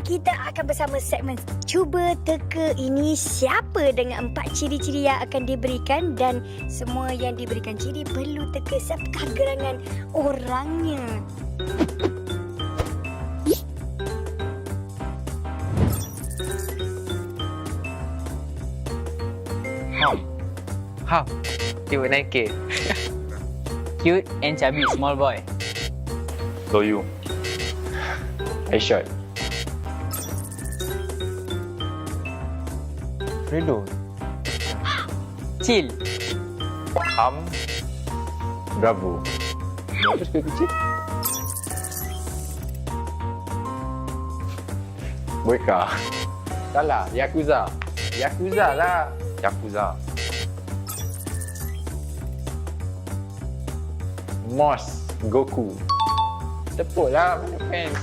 kita akan bersama segmen cuba teka ini siapa dengan 4 ciri-ciri yang akan diberikan, dan semua yang diberikan ciri perlu teka siapakah gerangan orangnya. How? Cute naked. Cute and chubby small boy. So you. Headshot. redONE. Chill. Bravo. Kenapa suka kecil? Boyka. Salah, Yakuza. Yakuza lah. Yakuza. Moss Goku. Tepuk lah, mana fans.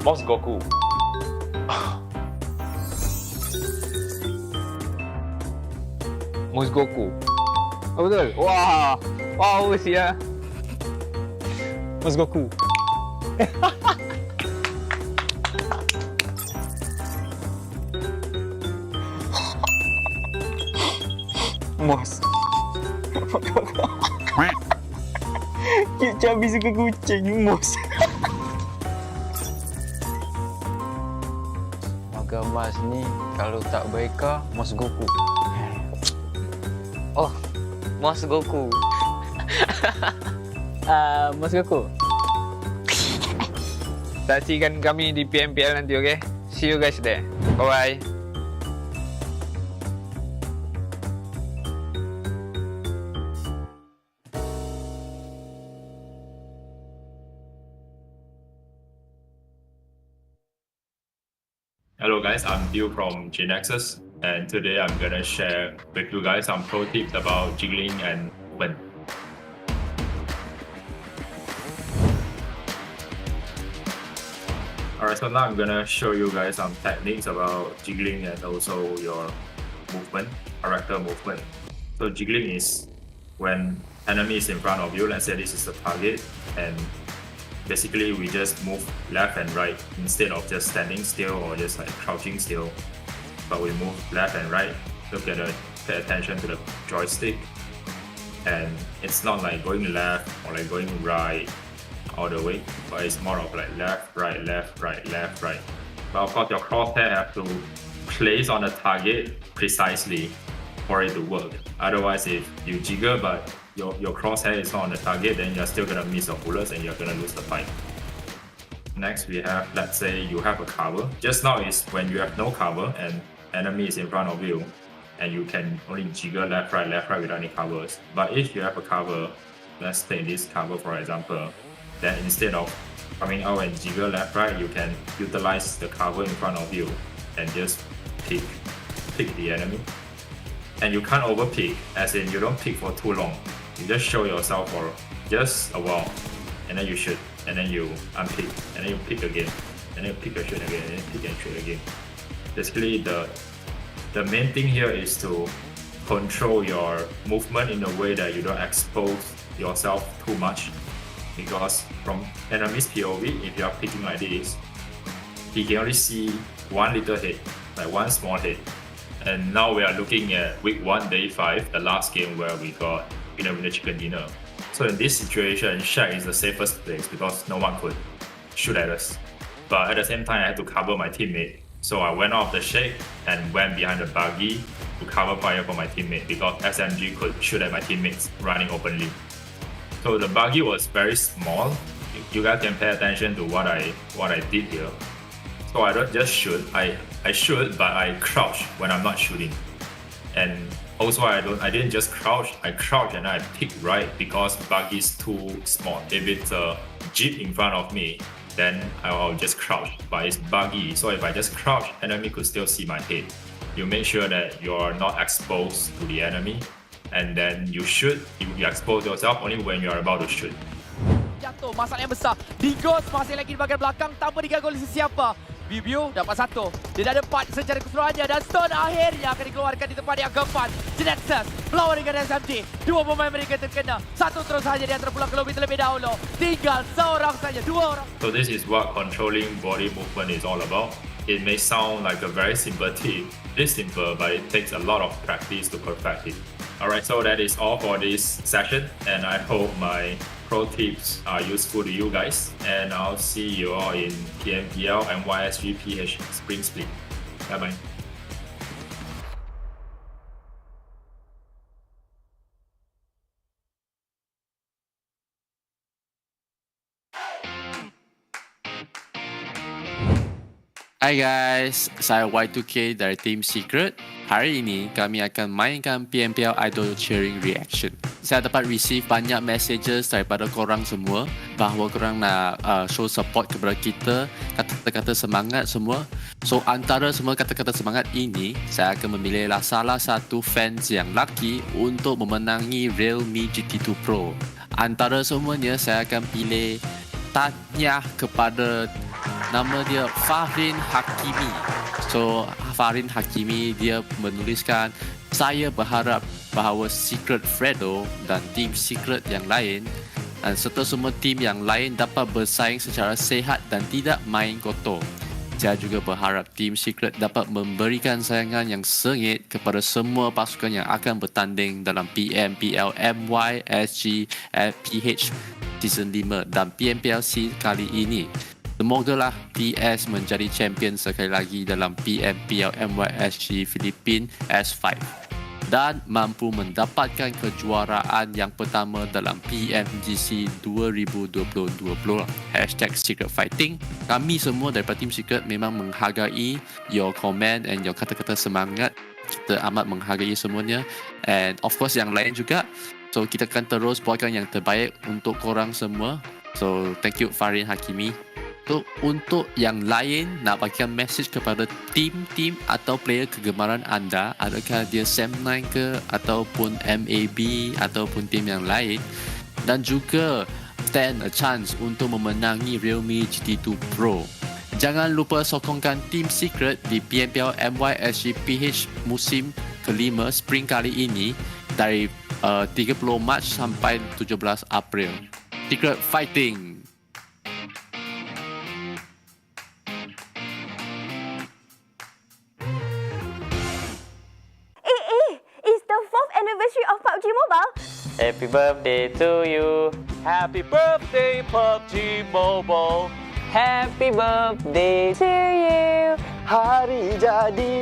Moss Goku. Musgoku. Oh betul? Wah. Wow sia. Musgoku. Mos. Cute cabi suka kucing. Mos. Maga Mas ni kalau tak baika Mos Goku. Oh, Mos Goku. Mos Goku. Saksikan kami di PMPL nanti, okay? See you guys there. Bye-bye. Hello guys, I'm Bill from GENEXUS, and today I'm gonna share with you guys some pro tips about jiggling and movement. Alright, so now I'm gonna show you guys some techniques about jiggling and also your movement, character movement. So jiggling is when enemy is in front of you. Let's say this is the target, and basically we just move left and right instead of just standing still or just like crouching still, but we move left and right. Pay attention to the joystick, and it's not like going left or like going right all the way, but it's more of like left, right, left, right, left, right. But of course your crosshair have to place on the target precisely for it to work. Otherwise, if you jiggle but your crosshair is not on the target, then you're still gonna miss your bullets and you're gonna lose the fight. Next we have, let's say you have a cover. Just now is when you have no cover and enemy is in front of you and you can only jiggle left, right without any covers. But if you have a cover, let's take this cover for example, then instead of coming out and jiggle left, right, you can utilize the cover in front of you and just pick the enemy. And you can't overpick, as in you don't pick for too long. You just show yourself for just a while, and then you shoot, and then you unpick, and then you pick again, and then you pick and shoot again, and then pick and shoot again. Basically, the main thing here is to control your movement in a way that you don't expose yourself too much. Because from enemy's POV, if you are picking like this, he can only see one little hit, like one small hit. And now we are looking at week 1, day 5, the last game where we got winner chicken dinner. So in this situation, Shack is the safest place because no one could shoot at us. But at the same time, I had to cover my teammate. So I went off the shack and went behind the buggy to cover fire for my teammate because SMG could shoot at my teammates running openly. So the buggy was very small. You guys can pay attention to what I did here. So I don't just shoot. I shoot, but I crouch when I'm not shooting. And also I didn't just crouch. I crouch and I pick right because buggy is too small. If it's a jeep in front of me, then I'll just crouch. But it's buggy, so if I just crouch, enemy could still see my head. You make sure that you're not exposed to the enemy, and then you shoot. You expose yourself only when you are about to shoot. Jatuh, masalah yang besar. Dingoz masih lagi di bahagian belakang tanpa diganggu oleh sesiapa. Biu dapat satu. Dia dah dapat secara keseluruhannya dan stone akhirnya akan dikeluarkan di tempat yang keempat. GENEXUS melawan dengan SMG. Dua pemain mereka terkena. Satu terus saja di antara pulang ke lobi terlebih dahulu. Tinggal seorang saja, dua orang. So this is what controlling body movement is all about. It may sound like a very simple tip. It's simple, but it takes a lot of practice to perfect it. Alright, so that is all for this session, and I hope my pro tips are useful to you guys. And I'll see you all in PMPL MYSGPH Spring Split. Bye bye. Hai guys, saya Y2K dari Team Secret. Hari ini kami akan mainkan PMPL Idol Cheering Reaction. Saya dapat receive banyak messages daripada korang semua bahawa korang nak show support kepada kita, kata-kata semangat semua. So antara semua kata-kata semangat ini, saya akan memilihlah salah satu fans yang lucky untuk memenangi Realme GT2 Pro. Antara semuanya saya akan pilih tanya kepada nama dia Farin Hakimi. So Farin Hakimi dia menuliskan, saya berharap bahawa Secret Fredo dan tim Secret yang lain dan serta semua tim yang lain dapat bersaing secara sehat dan tidak main kotor. Saya juga berharap tim Secret dapat memberikan sayangan yang sengit kepada semua pasukan yang akan bertanding dalam PMPL MYSGPH Season 5 dan PMPLC kali ini. Semogalah TS menjadi champion sekali lagi dalam PMPL MYSG Philippines S5 dan mampu mendapatkan kejuaraan yang pertama dalam PMGC 2020. #Secret Fighting. Kami semua daripada Team Secret memang menghargai your comment and your kata-kata semangat. Kita amat menghargai semuanya, and of course yang lain juga. So kita akan terus buatkan yang terbaik untuk korang semua. So thank you Farin Hakimi. So, untuk yang lain nak bagikan message kepada tim-tim atau player kegemaran anda, adakah dia Sam9 ke ataupun MAB ataupun tim yang lain, dan juga stand a chance untuk memenangi Realme GT2 Pro. Jangan lupa sokongkan Team Secret di PMPL MYSGPH musim kelima Spring kali ini dari 30 Mac sampai 17 April. Secret Fighting. Anniversary of PUBG Mobile. Happy birthday to you. Happy birthday, PUBG Mobile. Happy birthday to you. Hari jadi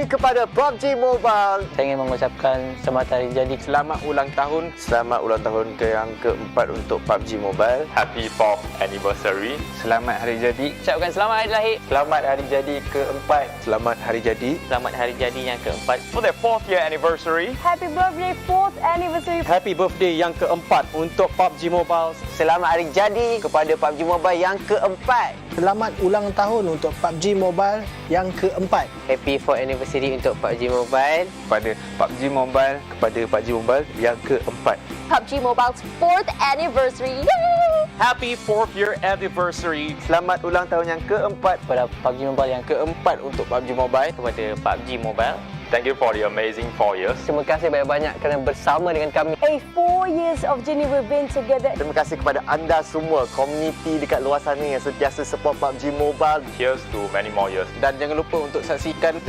kepada PUBG Mobile. Saya ingin mengucapkan selamat hari jadi. Selamat ulang tahun. Selamat ulang tahun ke yang keempat untuk PUBG Mobile. Happy 4th anniversary. Selamat hari jadi. Ucapkan selamat hari lahir. Selamat hari jadi keempat. Selamat hari jadi. Selamat hari jadi yang keempat. For their 4th year anniversary. Happy birthday 4th anniversary. Happy birthday yang keempat untuk PUBG Mobile. Selamat hari jadi kepada PUBG Mobile yang keempat. Selamat ulang tahun untuk PUBG Mobile yang keempat. Happy 4th anniversary untuk PUBG Mobile. Kepada PUBG Mobile, kepada PUBG Mobile yang keempat. PUBG Mobile's 4th anniversary. Yay! Happy 4th year anniversary. Selamat ulang tahun yang keempat Kepada PUBG Mobile yang keempat untuk PUBG Mobile. kepada PUBG Mobile. Thank you for the amazing 4 years. Terima kasih banyak-banyak kerana bersama dengan kami. 4 years of journey we've been together. Terima kasih kepada anda semua, komuniti dekat luar sana yang sentiasa support PUBG Mobile. Here's to many more years. Dan jangan lupa untuk saksikan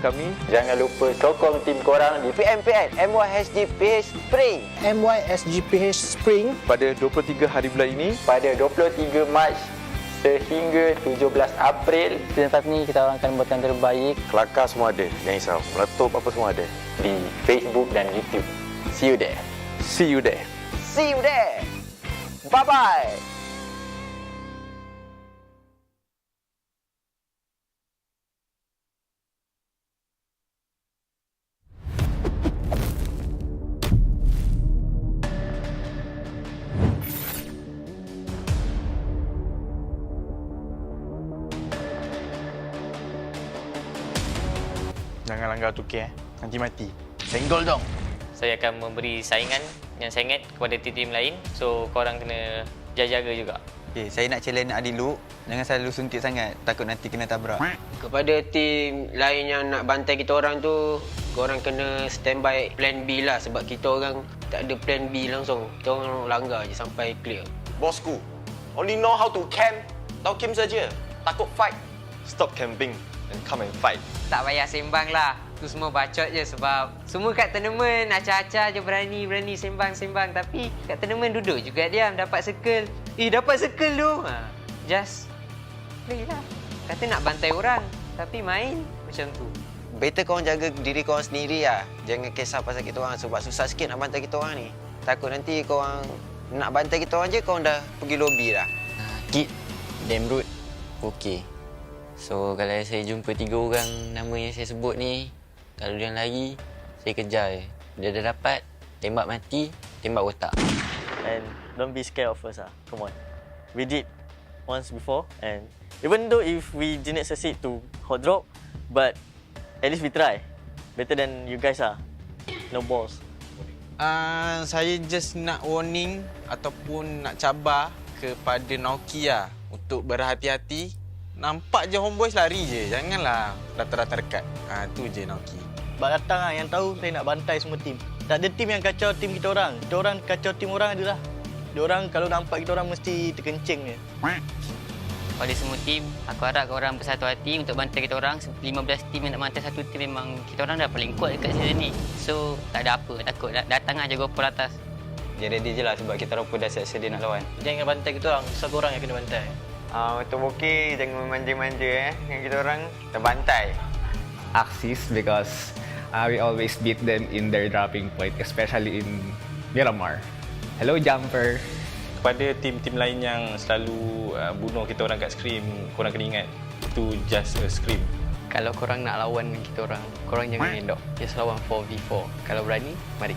kami. Jangan lupa sokong tim korang di PMPL MYSGPH Spring. MYSGPH Spring Pada 23 hari bulan ini, Pada 23 Mac sehingga 17 April. Season 5 ni kita orang akan buatkan terbaik kelakar semua ada. Jangan risau. Meletup apa semua ada. Di Facebook dan YouTube. See you there. See you there. See you there. Bye-bye. Jangan langgar tukar nanti mati. Senggol dong. Saya akan memberi saingan yang sangat kepada tim-tim lain. So korang kena jaga juga. Okay, saya nak challenge Adilu. Jangan selalu suntik sangat. Takut nanti kena tabrak. Kepada tim lain yang nak bantai kita orang tu, korang kena standby plan B lah. Sebab kita orang tak ada plan B langsung. Kita orang langgar je sampai clear. Bossku, only know how to camp. Tahu camp saja. Takut fight. Stop camping and come and fight. Tak payah sembang lah. Tu semua bacot je sebab semua kat tournament acah-acah je berani sembang. Tapi kat tournament duduk juga diam, dapat circle. Dapat circle tu. Just play lah. Kata nak bantai orang, tapi main macam tu. Better korang jaga diri korang sendiri lah. Jangan kisah pasal kita orang sebab susah sikit nak bantai kita orang ni. Takut nanti korang nak bantai kita orang je, korang dah pergi lobby dah. Geek, Damroot, okey. So kalau saya jumpa 3 orang nama yang saya sebut ni, kalau dia lari, saya kejar je. Dia dah dapat, tembak mati, tembak otak. And don't be scared of us Come on. We did once before, and even though if we didn't succeed to hot drop, but at least we try. Better than you guys No balls. Saya just nak warning ataupun nak cabar kepada Noki untuk berhati-hati. Nampak je Homebois lari je. Janganlah rata-rata dekat. Tu je Noki. Bak datang yang tahu saya nak bantai semua tim. Tak ada tim yang kacau tim kita orang. Kita orang kacau tim orang adalah. Dia orang kalau nampak kita orang mesti terkencing je. Pada semua tim, aku harap korang bersatu hati untuk bantai kita orang. 15 tim yang nak bantai satu tim, memang kita orang dah paling kuat dekat season ni. So, tak ada apa. Takut datang aja gopol atas. Dia ready je lah sebab kita orang pun dah siap sedia nak lawan. Jangan bantai kita orang. Susah korang yang kena bantai. Untuk bokeh, jangan manja-manja dengan kita orang. Kita bantai. Axis because we always beat them in their dropping point, especially in Miramar. Hello, Jumper. Kepada tim-tim lain yang selalu bunuh kita orang kat scrim, korang kena ingat, itu just a scrim. Kalau korang nak lawan dengan kita orang, korang jangan elok. Just lawan 4v4. Kalau berani, mari.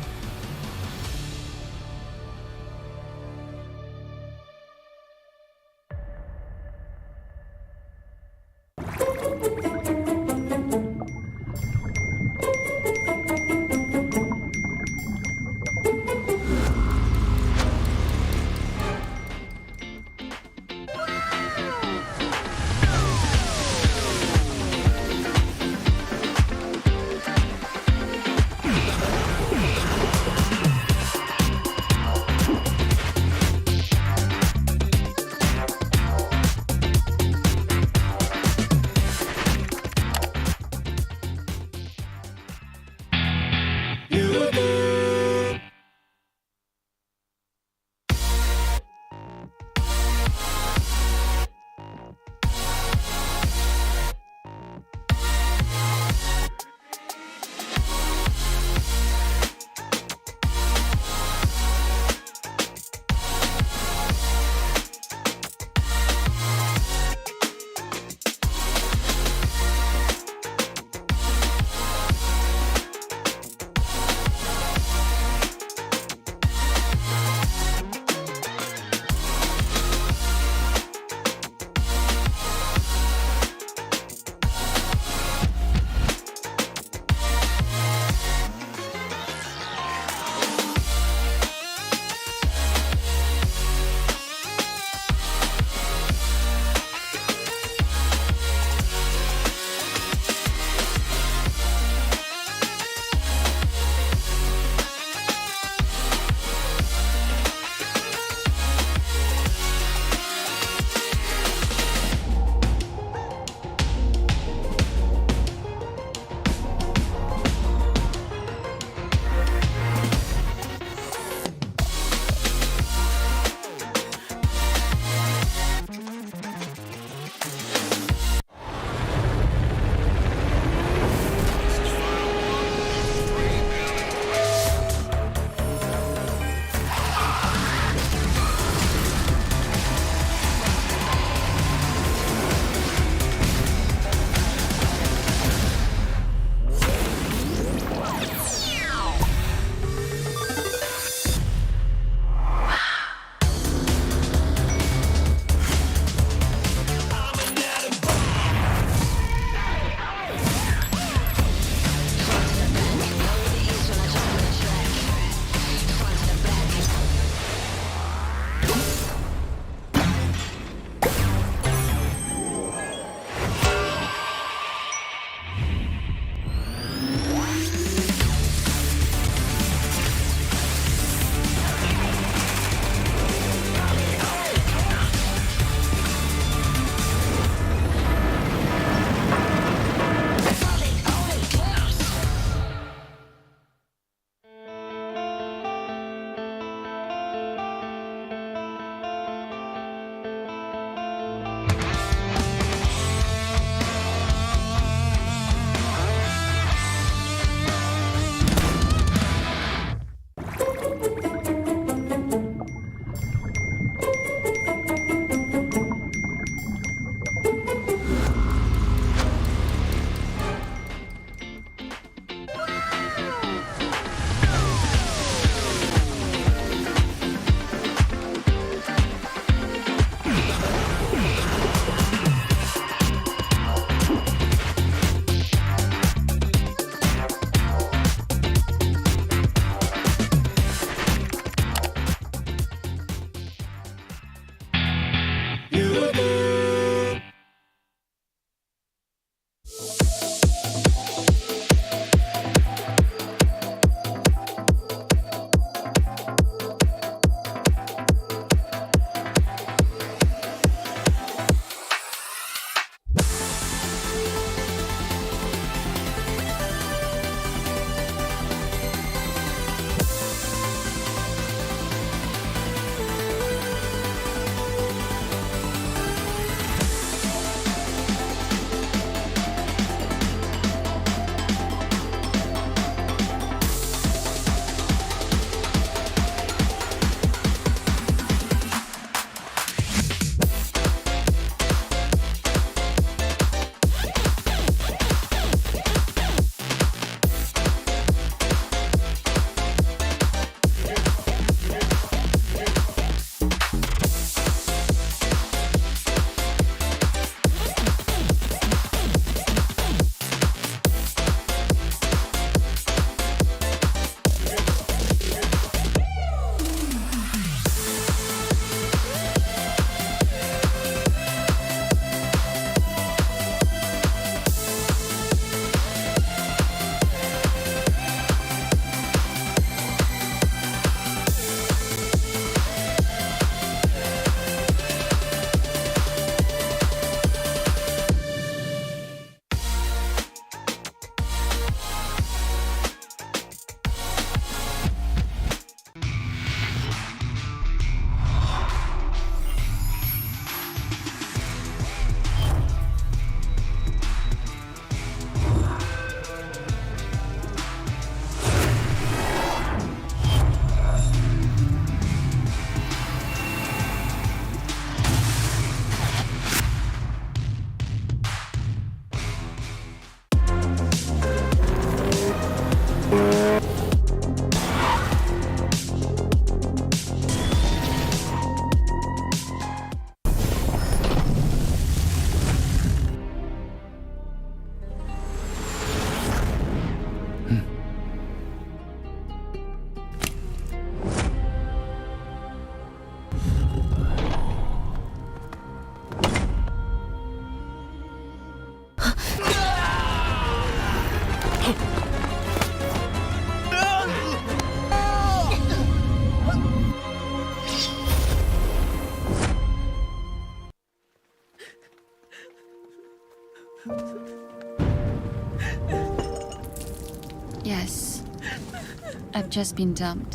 just been dumped.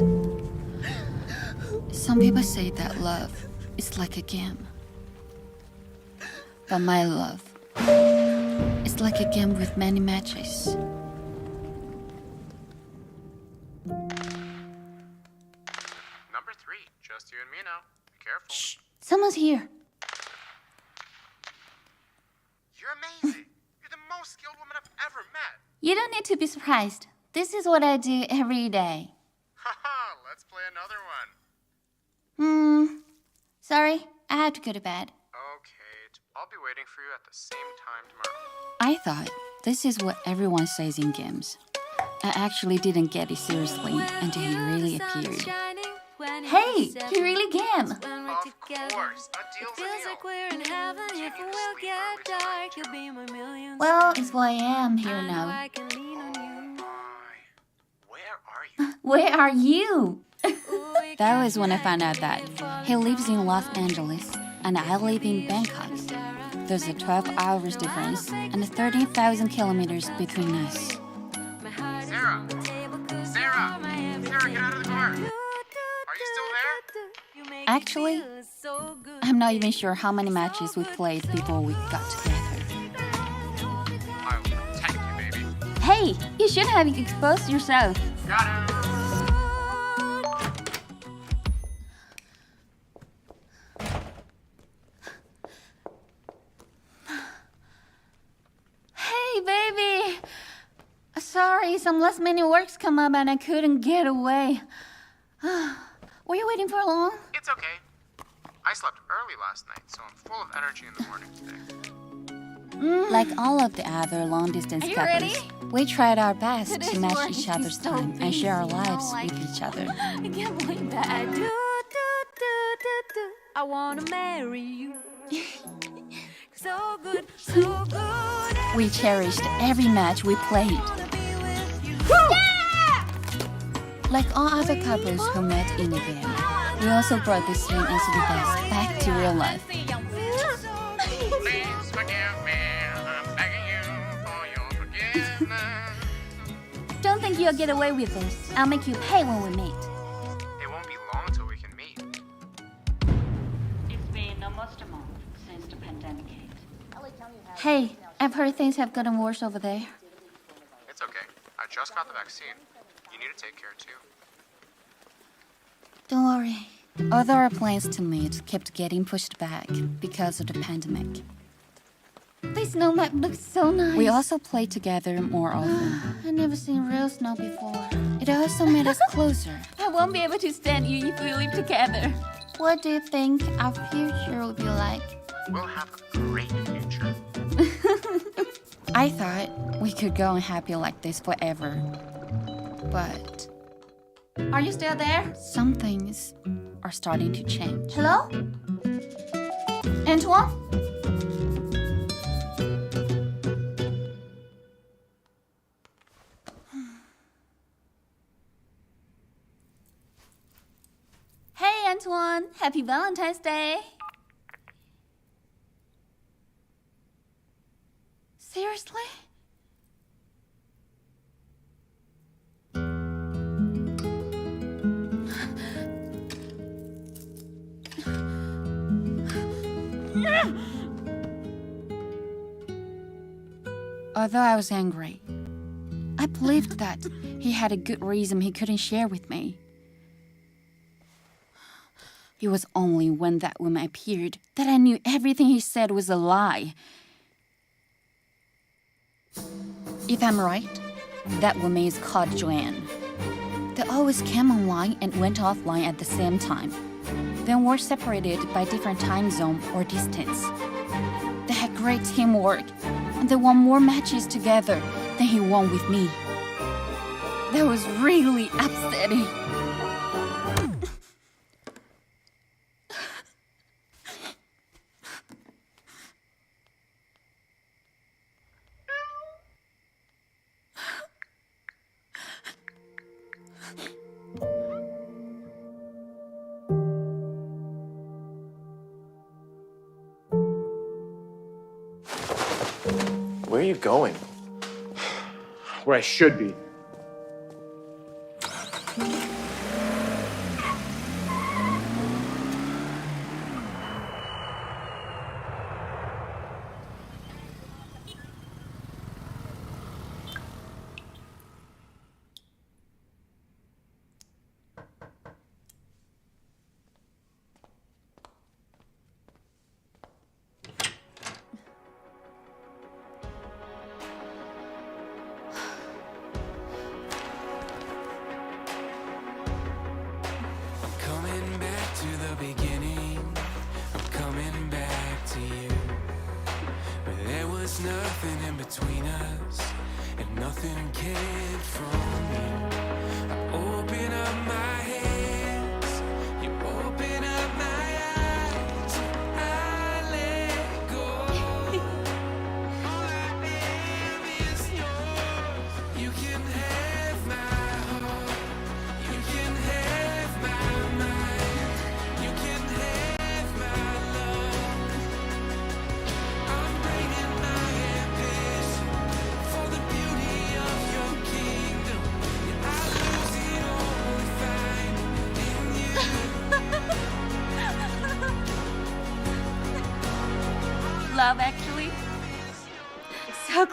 Some people say that love is like a game. But my love is like a game with many matches. Number 3, just you and me now. Be careful. Shh, someone's here. You're amazing. You're the most skilled woman I've ever met. You don't need to be surprised. This is what I do every day. Haha, let's play another one. Sorry, I have to go to bed. Okay, I'll be waiting for you at the same time tomorrow. I thought this is what everyone says in games. I actually didn't get it seriously until he really appeared. Hey, he really can! Of course, a deal's a deal. Well, it's why I am here now. Where are you? That was when I found out that he lives in Los Angeles and I live in Bangkok. There's a 12 hours difference and 13,000 kilometers between us. Sarah! Sarah! Sarah, get out of the car! Are you still there? Actually, I'm not even sure how many matches we played before we got together. I'll protect you, baby. Hey, you should have exposed yourself. Got it! Hey, baby! Sorry, some last minute works come up and I couldn't get away. Were you waiting for long? It's okay. I slept early last night, so I'm full of energy in the morning today. Like all of the other long-distance Are you couples, ready? we tried our best Today's to match work each is other's so time and share our busy. lives Like, with each other. I can't believe that. I do. I wanna marry you. So good, so good. We cherished every match we played. Like all other couples who met in the game, we also brought the same incident best back to real life. Please forgive me. I'm begging you for your forgiveness. Don't think you'll get away with this. I'll make you pay when we meet. It won't be long till we can meet. It's been almost a month since the pandemic hit. Hey, I've heard things have gotten worse over there. It's okay. I just got the vaccine. You need to take care too. Don't worry. Although our plans to meet kept getting pushed back because of the pandemic. This snow map looks so nice. We also played together more often. I've never seen real snow before. It also made us closer. I won't be able to stand you if we live together. What do you think our future will be like? We'll have a great future. I thought we could go on happy like this forever. But... Are you still there? Some things are starting to change. Hello? Antoine? Hey, Antoine. Happy Valentine's Day. Seriously? Although I was angry, I believed that he had a good reason he couldn't share with me. It was only when that woman appeared that I knew everything he said was a lie. If I'm right, that woman is called Joanne. They always came online and went offline at the same time. Then were separated by different time zone or distance. They had great teamwork, and they won more matches together than he won with me. That was really upsetting. Where are you going? Where I should be.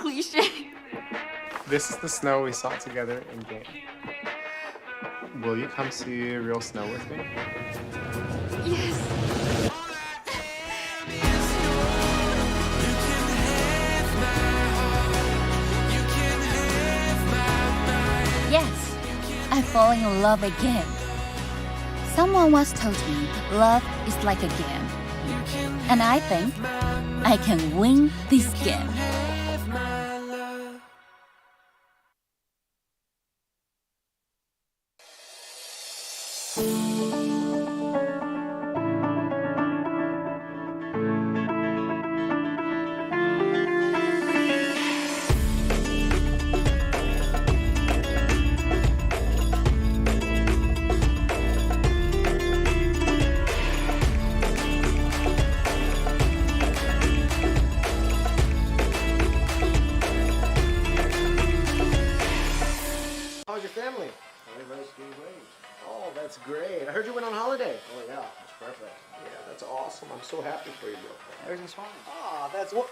cliche. This is the snow we saw together in game. Will you come see real snow with me? Yes. Yes, I'm falling in love again. Someone once told me love is like a game. And I think I can win this game. How's your family? Everybody's doing great. Oh, that's great. I heard you went on holiday. Oh, yeah. That's perfect. Yeah, that's awesome. I'm so happy for you, bro. Everything's fine. Ah, that's what...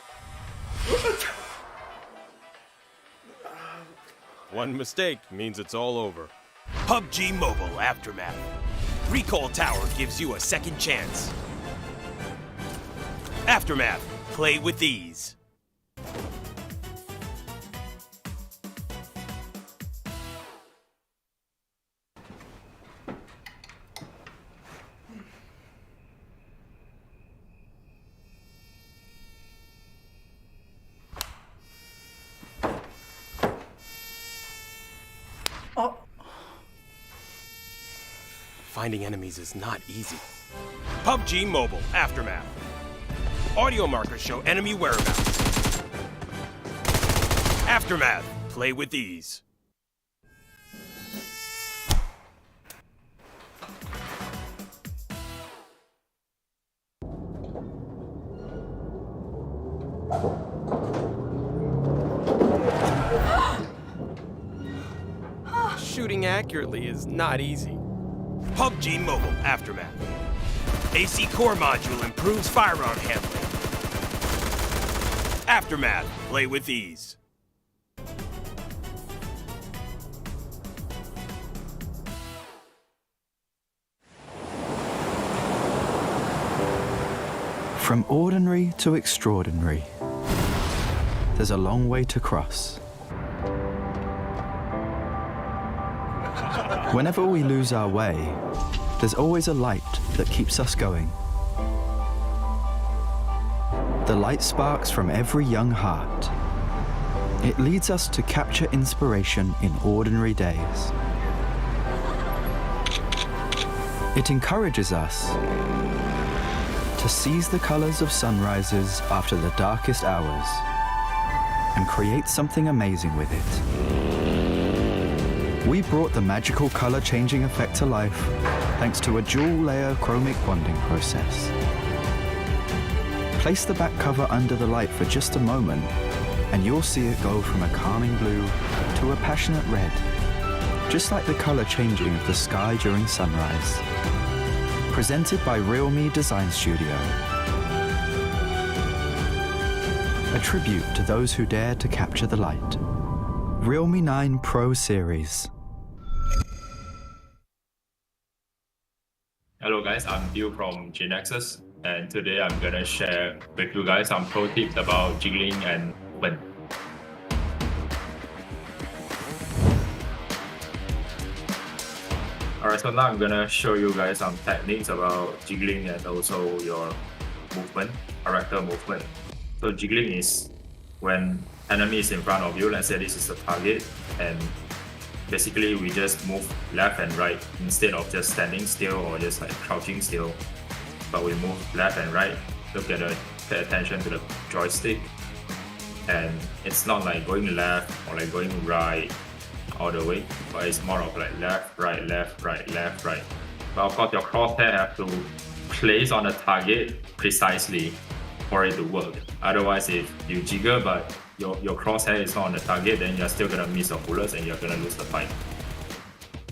One mistake means it's all over. PUBG Mobile Aftermath. Recall Tower gives you a second chance. Aftermath. Play with ease. Oh. Finding enemies is not easy. PUBG Mobile Aftermath. Audio markers show enemy whereabouts. Aftermath. Play with ease. Shooting accurately is not easy. PUBG Mobile Aftermath. AC Core Module improves firearm handling. Aftermath. Play with ease. From ordinary to extraordinary, there's a long way to cross. Whenever we lose our way, there's always a light that keeps us going. The light sparks from every young heart. It leads us to capture inspiration in ordinary days. It encourages us to seize the colors of sunrises after the darkest hours and create something amazing with it. We brought the magical color changing effect to life thanks to a dual layer chromic bonding process. Place the back cover under the light for just a moment and you'll see it go from a calming blue to a passionate red, just like the color changing of the sky during sunrise. Presented by Realme Design Studio. A tribute to those who dare to capture the light. Realme 9 Pro Series. Hello guys, I'm Bill from GENEXUS, and today I'm gonna share with you guys some pro tips about jiggling and movement. Alright, so now I'm gonna show you guys some techniques about jiggling and also your movement, character movement. So jiggling is when enemy is in front of you. Let's say this is the target, and basically we just move left and right instead of just standing still or just like crouching still. But we move left and right. Pay attention to the joystick, and it's not like going left or like going right all the way, but it's more of like left, right, left, right, left, right. But of course your crosshair have to place on the target precisely for it to work. Otherwise, if you jiggle but your crosshair is not on the target, then you're still gonna miss your bullets and you're gonna lose the fight.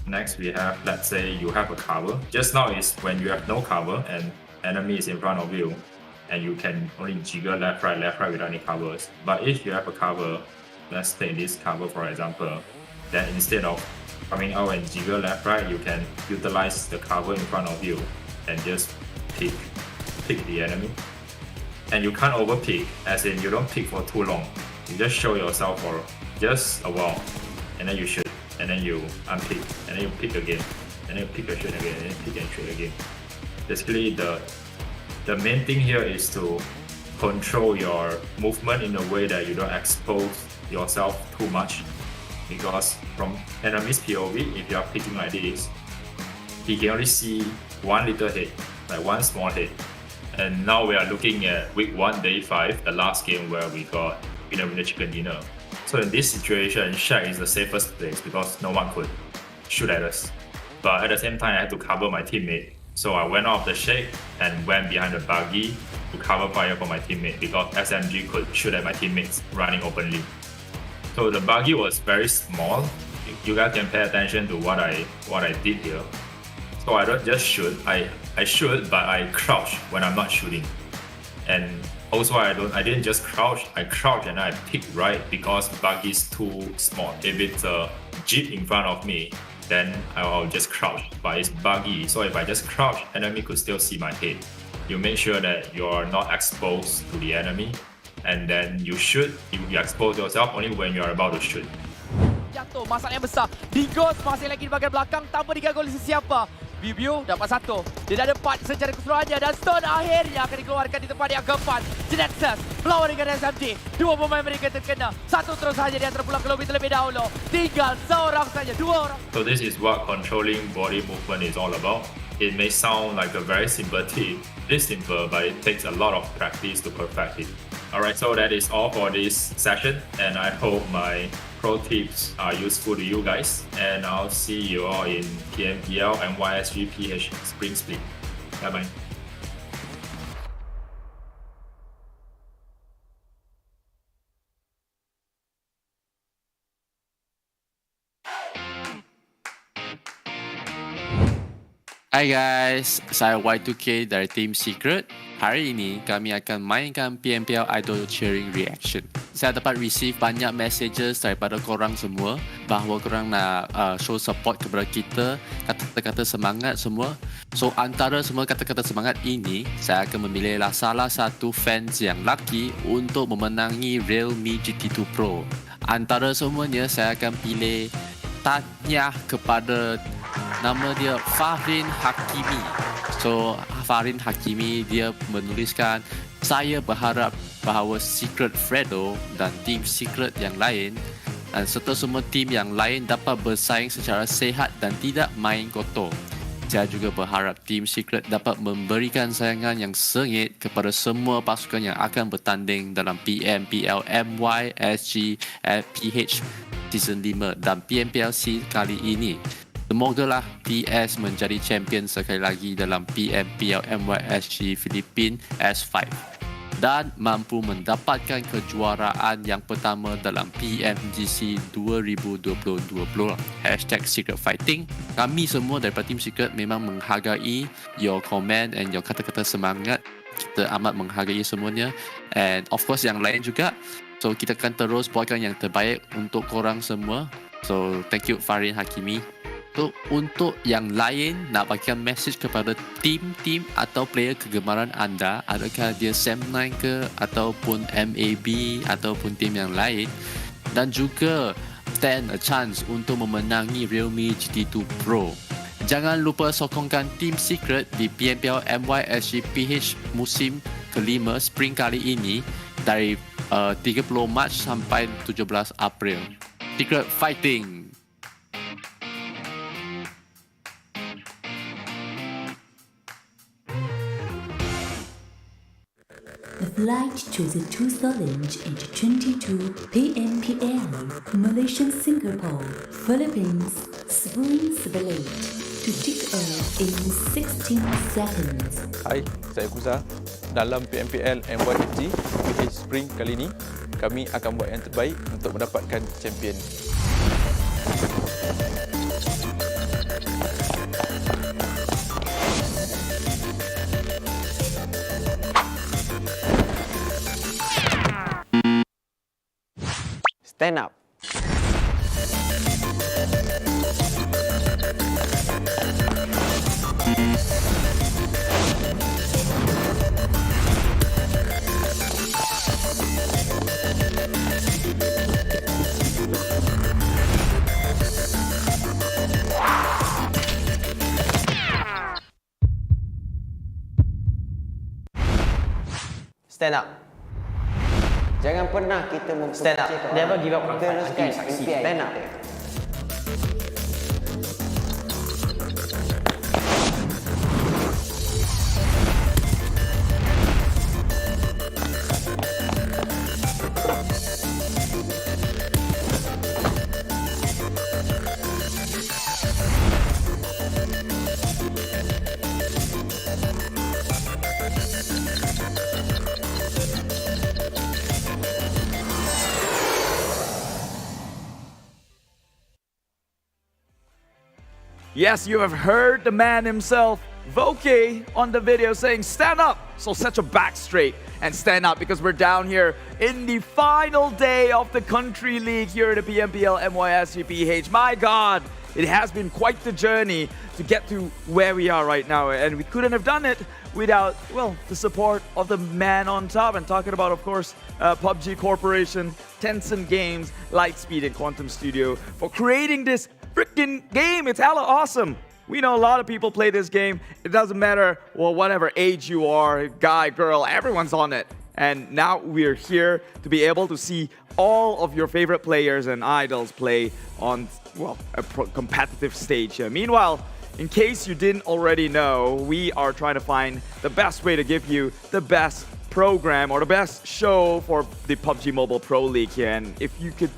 Next we have, let's say you have a cover. Just now is when you have no cover and enemy is in front of you and you can only jiggle left, right without any covers. But if you have a cover, let's take this cover for example, then instead of coming out and jiggle left, right, you can utilize the cover in front of you and just pick the enemy. And you can't overpick, as in you don't pick for too long. You just show yourself for just a while, and then you shoot, and then you unpick, and then you pick again, and then you pick and shoot again, and then pick and shoot again. Basically, the main thing here is to control your movement in a way that you don't expose yourself too much. Because from enemy's POV, if you are picking like this, he can only see one little head, like one small head. And now we are looking at week 1, day 5, the last game where we got winner chicken dinner. So in this situation, Shack is the safest place because no one could shoot at us. But at the same time, I had to cover my teammate. So I went off the shake and went behind the buggy to cover fire for my teammate because SMG could shoot at my teammates running openly. So the buggy was very small. You guys can pay attention to what I did here. So I don't just shoot. I shoot, but I crouch when I'm not shooting. And also I didn't just crouch. I crouch and I pick right because buggy is too small. If it's a jeep in front of me, then I'll just crouch. But it's buggy, so if I just crouch, enemy could still see my head. You make sure that you're not exposed to the enemy. And then you shoot, you expose yourself only when you are about to shoot. Jatuh, masalah yang besar. Dingoz masih lagi di bahagian belakang tanpa diganggu oleh sesiapa. Biu dapat satu. Dia dah dapat secara keseluruhannya dan Stone akhirnya akan dikeluarkan di tempat yang keempat. GENEXUS melawan dengan SMG. Dua pemain mereka terkena. Satu terus saja dia terpulang ke lobi terlebih dahulu. Tinggal seorang saja, dua orang. So this is what controlling body movement is all about. It may sound like a very simple tip. It's simple, but it takes a lot of practice to perfect it. Alright, so that is all for this session, and I hope my pro tips are useful to you guys, and I'll see you all in PMPL MYSGPH Spring Split. Bye bye. Hai guys, saya Y2K dari Team Secret. Hari ini kami akan mainkan PMPL Idol Cheering Reaction. Saya dapat receive banyak messages daripada korang semua bahawa korang nak show support kepada kita, kata-kata semangat semua. So antara semua kata-kata semangat ini, saya akan memilihlah salah satu fans yang lucky untuk memenangi Realme GT2 Pro. Antara semuanya, saya akan pilih tanya kepada nama dia Farang Hakimi. So Farang Hakimi dia menuliskan, saya berharap bahawa Secret Fredo dan tim Secret yang lain dan serta semua tim yang lain dapat bersaing secara sehat dan tidak main kotor. Saya juga berharap tim Secret dapat memberikan sayangan yang sengit kepada semua pasukan yang akan bertanding dalam PMPL MYSGPH Season 5 dan PMPL C kali ini. Semogalah PS menjadi champion sekali lagi dalam PMPL MYSG Philippines S5 dan mampu mendapatkan kejuaraan yang pertama dalam PMGC 2020. #Secret Fighting. Kami semua daripada Team Secret memang menghargai your comment and your kata-kata semangat. Kita amat menghargai semuanya, and of course yang lain juga. So kita akan terus buatkan yang terbaik untuk korang semua. So thank you Farang Hakimi. So, untuk yang lain, nak bagikan message kepada tim-tim atau player kegemaran anda, adakah dia Sam9 ke ataupun MAB ataupun tim yang lain, dan juga stand a chance untuk memenangi Realme GT2 Pro. Jangan lupa sokongkan Team Secret di PMPL MYSGPH musim kelima Spring kali ini dari 30 Mac sampai 17 April. Secret Fighting! The flight to the tooth challenge is 22 PMPL Malaysia, Singapore, Philippines, Spring Split to tick off in 16 seconds. Hai, saya Kuza. Dalam PMPL MYSGPH Spring kali ini, kami akan buat yang terbaik untuk mendapatkan champion. Stand up. Stand up. Jangan pernah kita stand up. Never give up. Teruskan impian. Stand up. Yes, you have heard the man himself, Voke, on the video saying, stand up. So set your back straight and stand up, because we're down here in the final day of the country league here at the PMPL MYSGPH. My God, it has been quite the journey to get to where we are right now. And we couldn't have done it without, well, the support of the man on top. And talking about, of course, PUBG Corporation, Tencent Games, Lightspeed, and Quantum Studio for creating this freaking game. It's hella awesome. We know a lot of people play this game. It doesn't matter, well, whatever age you are, guy, girl, everyone's on it. And now we're here to be able to see all of your favorite players and idols play on, well, a competitive stage here. Meanwhile, in case you didn't already know, we are trying to find the best way to give you the best program or the best show for the PUBG Mobile Pro League here. And if you could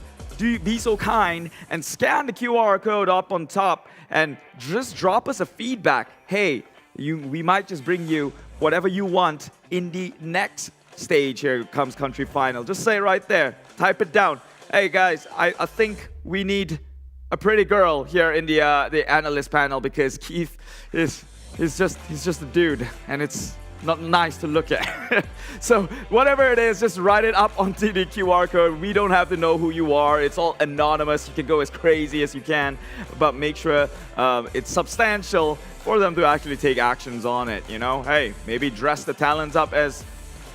be so kind and scan the QR code up on top and just drop us a feedback. Hey, we might just bring you whatever you want in the next stage. Here comes country final. Just say it right there. Type it down. Hey guys, I think we need a pretty girl here in the analyst panel, because Keith he's just a dude and it's not nice to look at. So whatever it is, just write it up onto the QR code. We don't have to know who you are. It's all anonymous. You can go as crazy as you can, but make sure it's substantial for them to actually take actions on it, you know? Hey, maybe dress the talents up as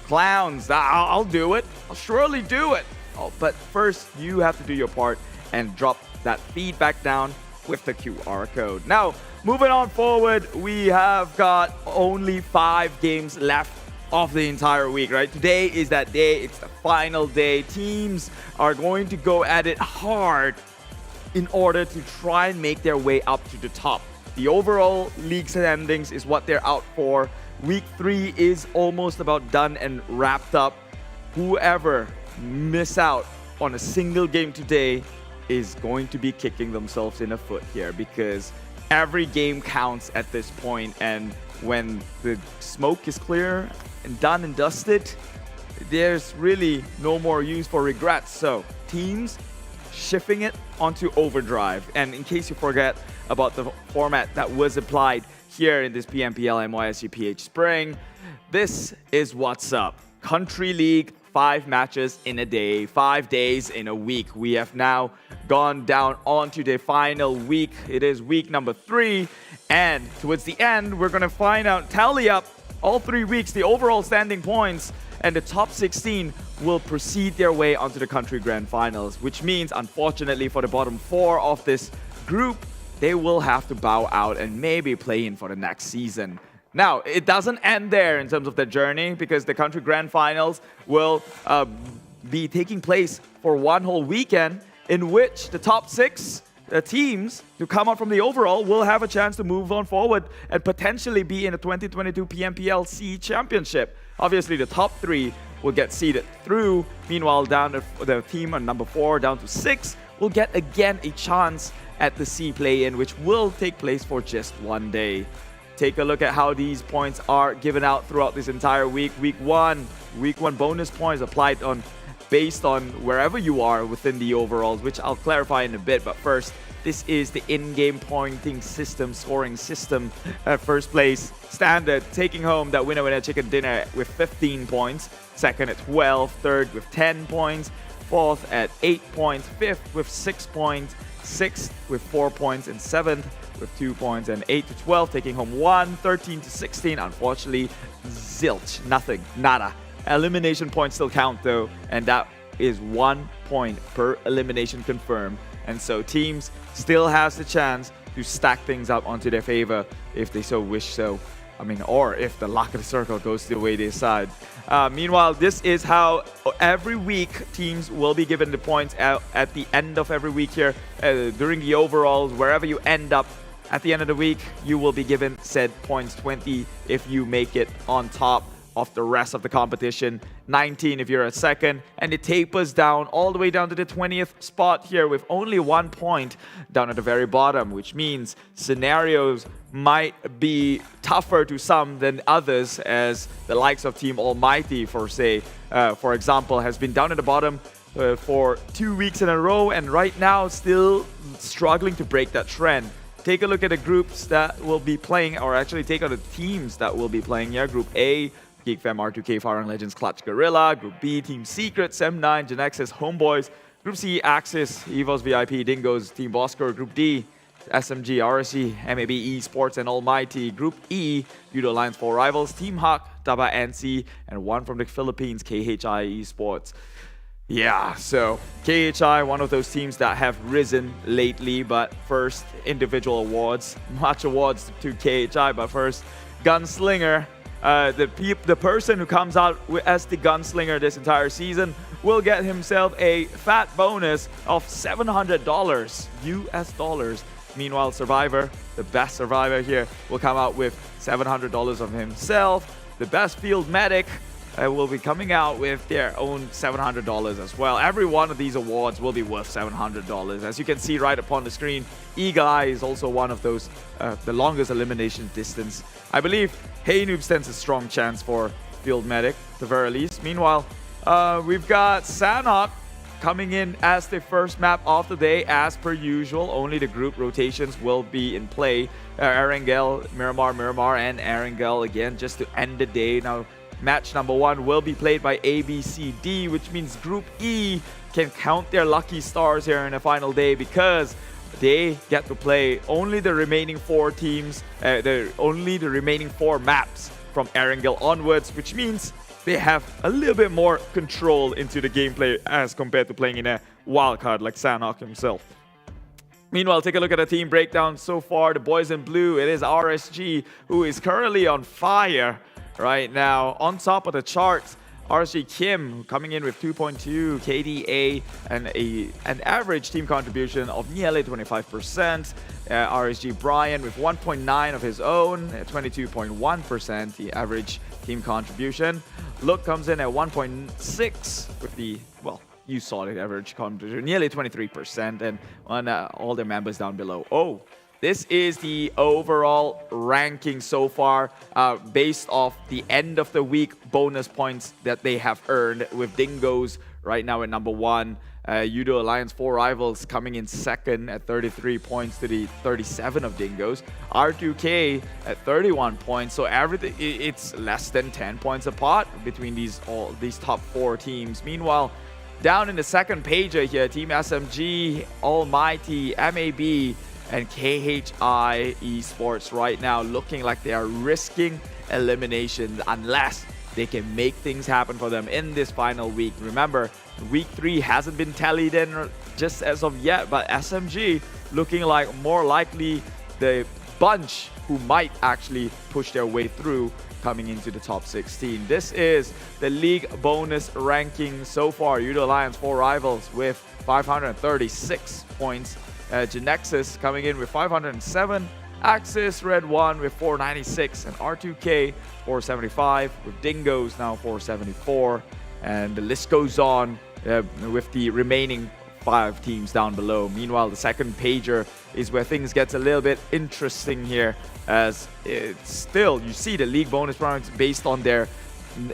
clowns. I'll do it. I'll surely do it. Oh, but first, you have to do your part and drop that feedback down with the QR code. Now, moving on forward, we have got only 5 games left of the entire week, right? Today is that day. It's the final day. Teams are going to go at it hard in order to try and make their way up to the top. The overall league standings is what they're out for. Week 3 is almost about done and wrapped up. Whoever miss out on a single game today is going to be kicking themselves in the foot here, because every game counts at this point, and when the smoke is clear and done and dusted, there's really no more use for regrets. So teams shifting it onto overdrive. And in case you forget about the format that was applied here in this PMPL MYSGPH Spring, this is what's up. Country League, 5 matches in a day, 5 days in a week. We have now gone down onto the final week. It is week number 3, and towards the end, we're gonna find out, tally up all 3 weeks, the overall standing points, and the top 16 will proceed their way onto the country grand finals, which means, unfortunately, for the bottom 4 of this group, they will have to bow out and maybe play in for the next season. Now, it doesn't end there in terms of the journey, because the country grand finals will be taking place for 1 whole weekend, in which the top 6 teams to come out from the overall will have a chance to move on forward and potentially be in the 2022 PMPLC Championship. Obviously, the top 3 will get seeded through. Meanwhile, down the team on number 4 down to 6 will get again a chance at the C play-in, which will take place for just 1 day. Take a look at how these points are given out throughout this entire week. Week 1 bonus points applied based on wherever you are within the overalls, which I'll clarify in a bit. But first, this is the in-game pointing system, scoring system. First place, Standard, taking home that winner chicken dinner with 15 points. Second at 12, third with 10 points. 4th at 8 points, 5th with 6 points, 6th with 4 points, and 7th with 2 points, and 8 to 12 taking home 1, 13 to 16, unfortunately, zilch, nothing, nada. Elimination points still count though, and that is 1 point per elimination confirmed. And so teams still has the chance to stack things up onto their favor if they so wish so. I mean, or if the luck of the circle goes the way they decide. Meanwhile, this is how every week teams will be given the points at the end of every week here. During the overalls, wherever you end up at the end of the week, you will be given said points 20 if you make it on top of the rest of the competition, 19 if you're a second, and it tapers down all the way down to the 20th spot here with only 1 point down at the very bottom, which means scenarios might be tougher to some than others, as the likes of Team Almighty, for example, has been down at the bottom for 2 weeks in a row, and right now still struggling to break that trend. Take a look at the groups that will be playing, or actually take out the teams that will be playing here. Group A, Geek, R2K, Farang, Legends, Clutch, Guerilla. Group B, Team Secret, Sem9, GENEXUS, Homebois. Group C, Axis, EVOS, VIP, Dingoz, Team Bosskur. Group D, SMG, RSG, MAB, Esports, and Almighty. Group E, Yoodo Alliance 4 Rivals, Team Huck, TABAH, NSEA, and one from the Philippines, KHI Esports. Yeah, so KHI, one of those teams that have risen lately, but first, individual awards. Much awards to KHI, but first, Gunslinger. The person who comes out as the Gunslinger this entire season will get himself a fat bonus of $700 US dollars. Meanwhile, Survivor, the best Survivor here, will come out with $700 of himself. The best Field Medic will be coming out with their own $700 as well. Every one of these awards will be worth $700. As you can see right upon the screen, Eagle Eye is also one of those, the longest elimination distance. I believe Hey Noob stands a strong chance for Field Medic, at the very least. Meanwhile, we've got Sanhok coming in as the first map of the day, as per usual. Only the group rotations will be in play. Erangel, Miramar, and Erangel again, just to end the day. Now, match number 1 will be played by ABCD, which means Group E can count their lucky stars here in the final day, because they get to play only the remaining 4 teams, only the remaining 4 maps from Erangel onwards, which means they have a little bit more control into the gameplay as compared to playing in a wildcard like Sanhok himself. Meanwhile, take a look at the team breakdown so far. The boys in blue, it is RSG, who is currently on fire right now. On top of the charts, RSG Kim coming in with 2.2 KDA and an average team contribution of nearly 25%. RSG Brian with 1.9 of his own, 22.1% the average team contribution. Look comes in at 1.6 with the, well, you saw the average contribution, nearly 23%, and on all their members down below. Oh, this is the overall ranking so far, based off the end of the week bonus points that they have earned, with Dingoz right now at number 1. Yoodo Alliance 4 Rivals coming in second at 33 points to the 37 of Dingoz. R2K at 31 points. So everything, it's less than 10 points apart between these top 4 teams. Meanwhile, down in the second page here, Team SMG, Almighty, MAB, and KHI Esports right now looking like they are risking elimination unless they can make things happen for them in this final week. Remember, week 3 hasn't been tallied in just as of yet, but SMG looking like more likely the bunch who might actually push their way through coming into the top 16. This is the league bonus ranking so far. Yoodo Alliance 4 Rivals with 536 points. GENEXUS coming in with 507. Axis redONE with 496, and R2K 475, with Dingoz now 474, and the list goes on with the remaining 5 teams down below. Meanwhile, the second pager is where things gets a little bit interesting here, as it's still, you see the league bonus points based on their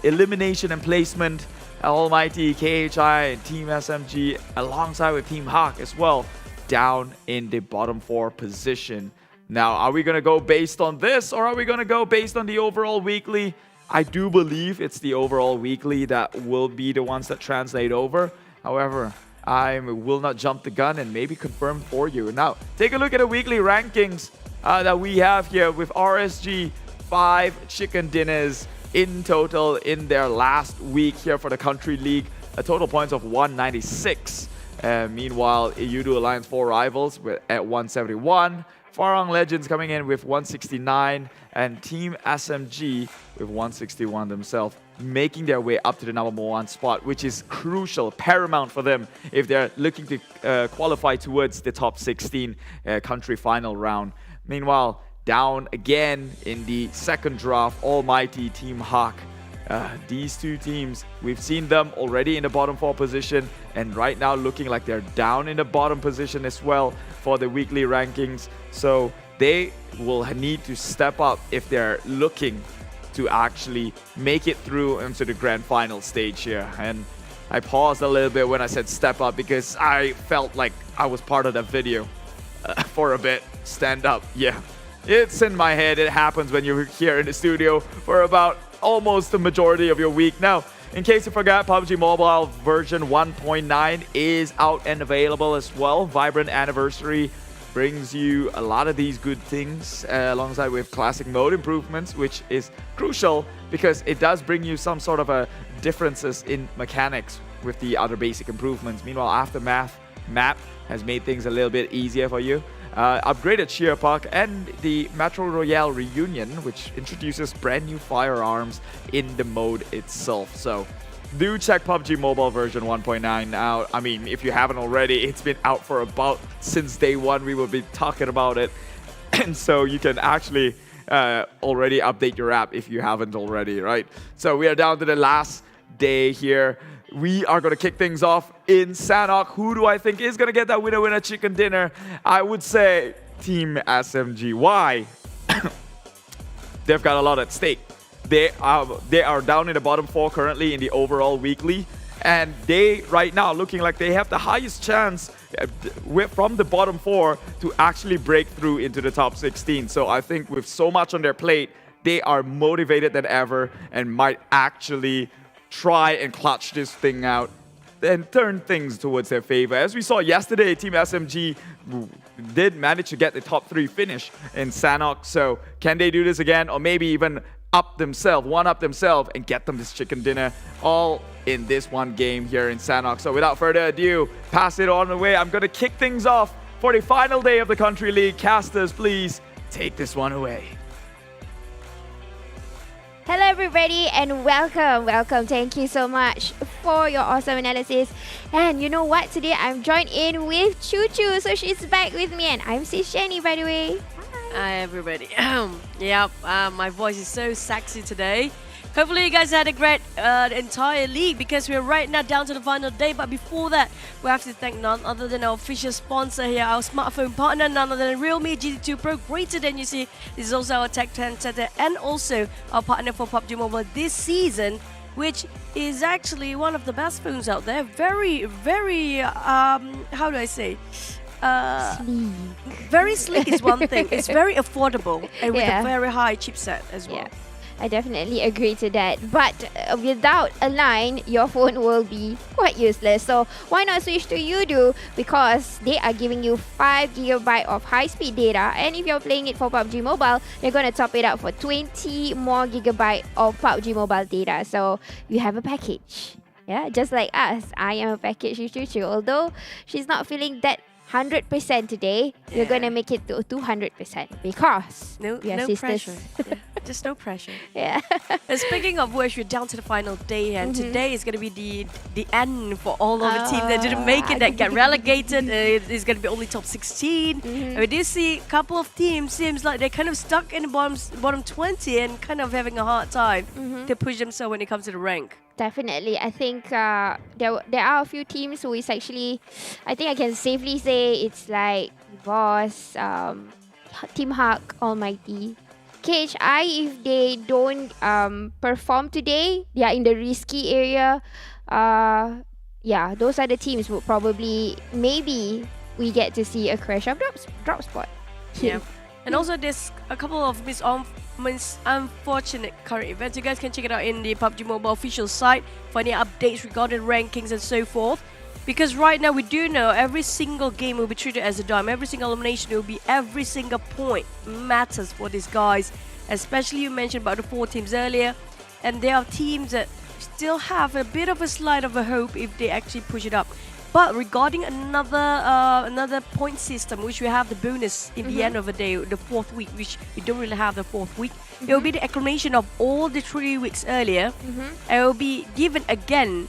elimination and placement. Almighty, KHI, and Team SMG alongside with Team Hawk as well, down in the bottom 4 position. Now, are we going to go based on this, or are we going to go based on the overall weekly? I do believe it's the overall weekly that will be the ones that translate over. However, I will not jump the gun and maybe confirm for you. Now, take a look at the weekly rankings that we have here with RSG 5 chicken dinners in total in their last week here for the Country League. A total points of 196. Meanwhile, Yoodo Alliance 4 Rivals at 171. Farang Legends coming in with 169. And Team SMG with 161 themselves, making their way up to the #1 spot, which is crucial, paramount for them if they're looking to qualify towards the top 16 country final round. Meanwhile, down again in the second draft, Almighty Team Hawk. These two teams, we've seen them already in the bottom 4 position, and right now looking like they're down in the bottom position as well for the weekly rankings. So they will need to step up if they're looking to actually make it through into the grand final stage here. And I paused a little bit when I said step up because I felt like I was part of that video for a bit. Stand up, yeah. It's in my head. It happens when you're here in the studio for about almost the majority of your week. Now, in case you forgot, PUBG Mobile version 1.9 is out and available as well. Vibrant Anniversary brings you a lot of these good things alongside with classic mode improvements, which is crucial because it does bring you some sort of a differences in mechanics with the other basic improvements. Meanwhile, Aftermath map has made things a little bit easier for you. Upgraded Sheer Park and the Metro Royale Reunion, which introduces brand new firearms in the mode itself. So do check PUBG Mobile version 1.9 out. I mean, if you haven't already, it's been out for about since day one. We will be talking about it. And so you can actually already update your app if you haven't already, right? So we are down to the last day here. We are going to kick things off in Sanhok. Who do I think is going to get that winner chicken dinner? I would say Team SMG. Why? They've got a lot at stake. They are down in the bottom 4 currently in the overall weekly. And they, right now, looking like they have the highest chance from the bottom 4 to actually break through into the top 16. So I think with so much on their plate, they are motivated than ever and might actually try and clutch this thing out and turn things towards their favor. As we saw yesterday, Team SMG did manage to get the top 3 finish in Sanhok. So can they do this again, or maybe even one up themselves and get them this chicken dinner all in this one game here in Sanhok? So without further ado, pass it on away. I'm going to kick things off for the final day of the Country League. Casters, please take this one away. Hello everybody and welcome. Thank you so much for your awesome analysis. And you know what? Today I'm joined in with Choo Choo. So she's back with me and I'm Sis Jenny, by the way. Hi everybody. Yep, my voice is so sexy today. Hopefully you guys had a great entire league because we're right now down to the final day. But before that, we have to thank none other than our official sponsor here, our smartphone partner, none other than Realme GT2 Pro, greater than you see. This is also our tech trendsetter and also our partner for PUBG Mobile this season, which is actually one of the best phones out there. Very, how do I say? Very sleek is one thing. It's very affordable and with a very high chipset as well. Yeah. I definitely agree to that. But without a line, your phone will be quite useless. So why not switch to Yoodo? Because they are giving you 5 GB of high-speed data. And if you're playing it for PUBG Mobile, they're going to top it up for 20 more GB of PUBG Mobile data. So you have a package. Yeah, just like us. I am a package with Choo Choo. Although she's not feeling that 100% today, we're gonna make it to 200% because we are sisters. Pressure. Just no pressure. Yeah. And speaking of which, we're down to the final day, and today is gonna be the end for all of the teams that didn't make it, that get relegated. It's gonna be only top 16. And we did see a couple of teams seems like they're kind of stuck in the bottom 20 and kind of having a hard time to push themselves when it comes to the rank. Definitely. I think there are a few teams who is actually, I think I can safely say it's like EVOS, Team Hawk, Almighty. KHI, if they don't perform today, they are in the risky area. Yeah, those are the teams who probably, maybe we get to see a crash of drop spot. Yeah. And also there's a couple of unfortunate current events. You guys can check it out in the PUBG Mobile official site for any updates regarding rankings and so forth. Because right now we do know every single game will be treated as a dime. Every single elimination will be every single point matters for these guys. Especially you mentioned about the 4 teams earlier. And there are teams that still have a bit of a slide of a hope if they actually push it up. But regarding another point system, which we have the bonus in the end of the day, the 4th week, which we don't really have the 4th week, it will be the accumulation of all the 3 weeks earlier. And it will be given again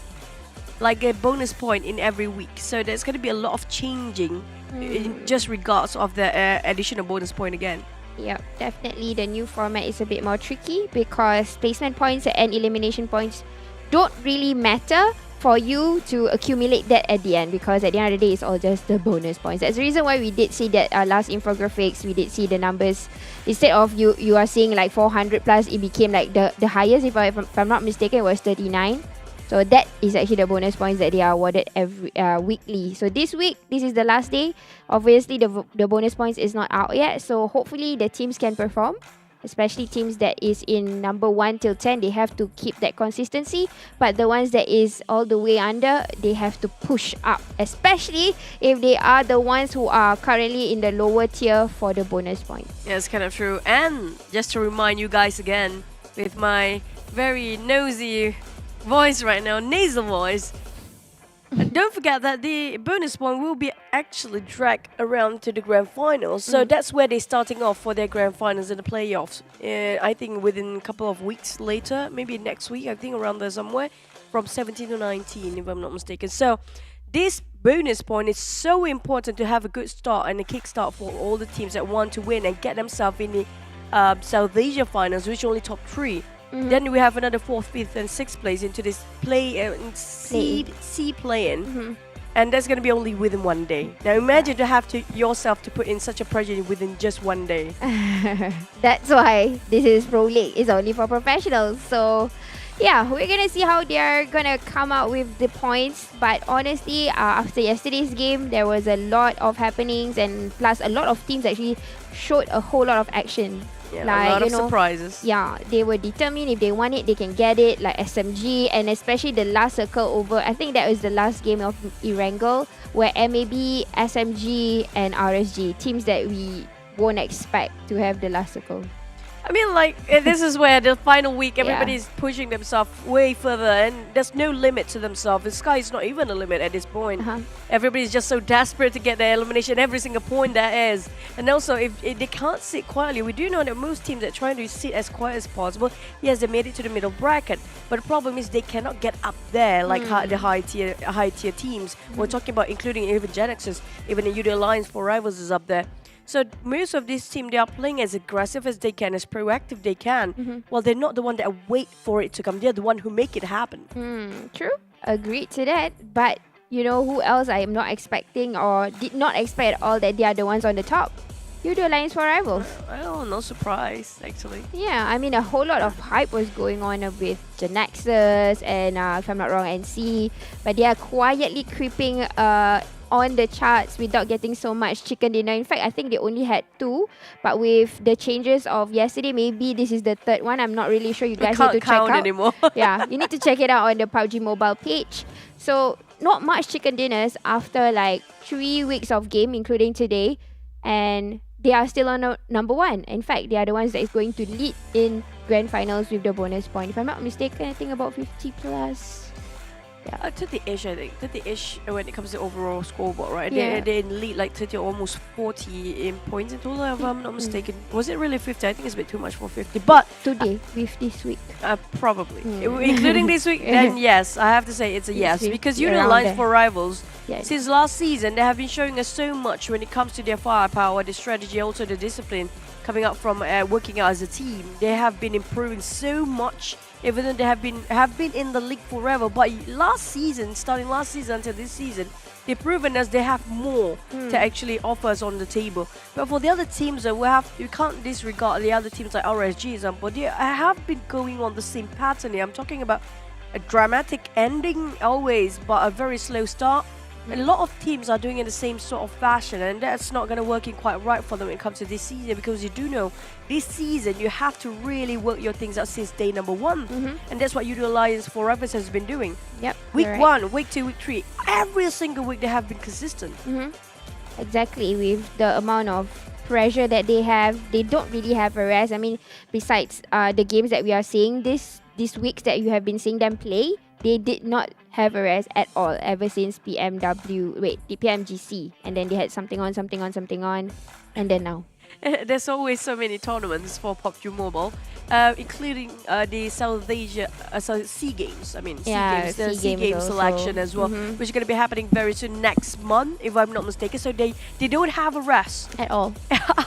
like a bonus point in every week. So there's going to be a lot of changing in just regards of the additional bonus point again. Yep, definitely the new format is a bit more tricky because placement points and elimination points don't really matter for you to accumulate that at the end, because at the end of the day it's all just the bonus points. That's the reason why we did see that last infographics, we did see the numbers. Instead of you are seeing like 400 plus, it became like the highest, if I'm not mistaken, was 39. So that is actually the bonus points that they are awarded every weekly. So this week, this is the last day. Obviously, the bonus points is not out yet. So hopefully the teams can perform. Especially teams that is in number 1 till 10, they have to keep that consistency. But the ones that is all the way under, they have to push up. Especially if they are the ones who are currently in the lower tier for the bonus points. Yeah, it's kind of true. And just to remind you guys again, with my very nosy voice right now, nasal voice, and don't forget that the bonus point will be actually dragged around to the grand finals. So that's where they're starting off for their grand finals and the playoffs. I think within a couple of weeks later, maybe next week, I think around there somewhere, from 17 to 19, if I'm not mistaken. So this bonus point is so important to have a good start and a kickstart for all the teams that want to win and get themselves in the South Asia finals, which only top 3. Then we have another 4th, 5th and 6th place into this C play-in. And that's going to be only within 1 day. Now imagine to have yourself to put in such a pressure within just 1 day. That's why this is Pro League. It's only for professionals. So yeah, we're going to see how they're going to come out with the points. But honestly, after yesterday's game, there was a lot of happenings, and plus a lot of teams actually showed a whole lot of action. Yeah, like, a lot of surprises. Yeah, they were determined. If they want it, they can get it. Like SMG, and especially the last circle over. I think that was the last game of Erangel, where MAB, SMG, and RSG, teams that we won't expect to have the last circle. I mean, like, this is where the final week, everybody's pushing themselves way further, and there's no limit to themselves. The sky is not even a limit at this point. Everybody's just so desperate to get their elimination, every single point there is. And also, if they can't sit quietly, we do know that most teams are trying to sit as quiet as possible. Yes, they made it to the middle bracket, but the problem is they cannot get up there like the high tier teams. We're talking about including even GENEXUS, even the Yoodo Alliance for Rivals is up there. So most of this team, they are playing as aggressive as they can, as proactive they can. Well, they're not the one that wait for it to come. They're the one who make it happen. True. Agreed to that. But you know who else I am not expecting or did not expect at all that they are the ones on the top? Yoodo Alliance for Rivals. Well, no surprise, actually. Yeah, I mean, a whole lot of hype was going on with GENEXUS and, if I'm not wrong, NSEA. But they are quietly creeping on the charts without getting so much chicken dinner. In fact, I think they only had 2, but with the changes of yesterday, maybe this is the 3rd one. I'm not really sure. You guys need to check out. Anymore. Yeah, you need to check it out on the PUBG Mobile page. So not much chicken dinners after like 3 weeks of game, including today, and they are still on number 1. In fact, they are the ones that is going to lead in grand finals with the bonus point. If I'm not mistaken, I think about 50 plus. Yeah, 30-ish, I think. 30-ish when it comes to overall scoreboard, right? Yeah. They lead like 30 or almost 40 in points in total, if I'm not mistaken. Was it really 50? I think it's a bit too much for 50. But today, with this week. Probably. Including this week, then yes, I have to say it's a yes. Because Yoodo Alliance for Rivals, since last season, they have been showing us so much when it comes to their firepower, the strategy, also the discipline coming up from working out as a team. They have been improving so much, even though they have been in the league forever. But starting last season until this season, they've proven us they have more to actually offer us on the table. But for the other teams, we can't disregard the other teams like RSG, example. They have been going on the same pattern here. I'm talking about a dramatic ending always, but a very slow start. A lot of teams are doing it in the same sort of fashion, and that's not going to work quite right for them when it comes to this season, because you do know this season you have to really work your things out since day number 1, and that's what Yoodo Alliance Forever has been doing. Yep. Week right. 1, week 2, week 3, every single week they have been consistent. Exactly, with the amount of pressure that they have, they don't really have a rest. I mean, besides the games that we are seeing these weeks that you have been seeing them play, they did not have a rest at all ever since the PMGC, and then they had something on, and then now. There's always so many tournaments for PUBG Mobile, including the South Asia SEA Games. I mean, Yeah, SEA Games also. selection as well, which is going to be happening very soon next month, if I'm not mistaken. So they don't have a rest at all.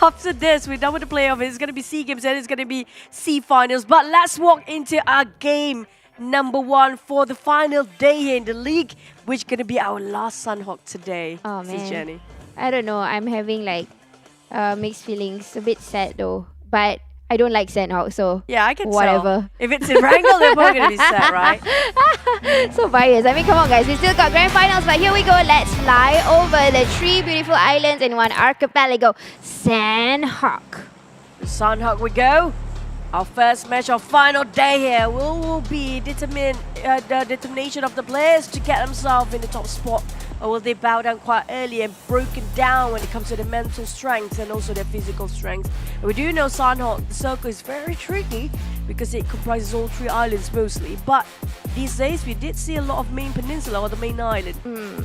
After this, we're done with the playoff. It's going to be SEA Games and it's going to be SEA Finals. But let's walk into our game number 1 for the final day here in the league, which is going to be our last Sunhawk today. Oh This is man, Jenny. I don't know. I'm having like mixed feelings. A bit sad though, but I don't like Sandhawk, so yeah, I can whatever. tell. If it's in Wrangle, they're probably going to be sad, right? So biased. I mean, come on guys, we still got grand finals, but here we go. Let's fly over the 3 beautiful islands in one archipelago. Sandhawk. Sunhawk we go. Our first match, our final day here will be the determination of the players to get themselves in the top spot, or will they bow down quite early and broken down when it comes to their mental strength and also their physical strength. And we do know Sunhawk, the circle is very tricky because it comprises all 3 islands mostly, but these days we did see a lot of main peninsula or the main island,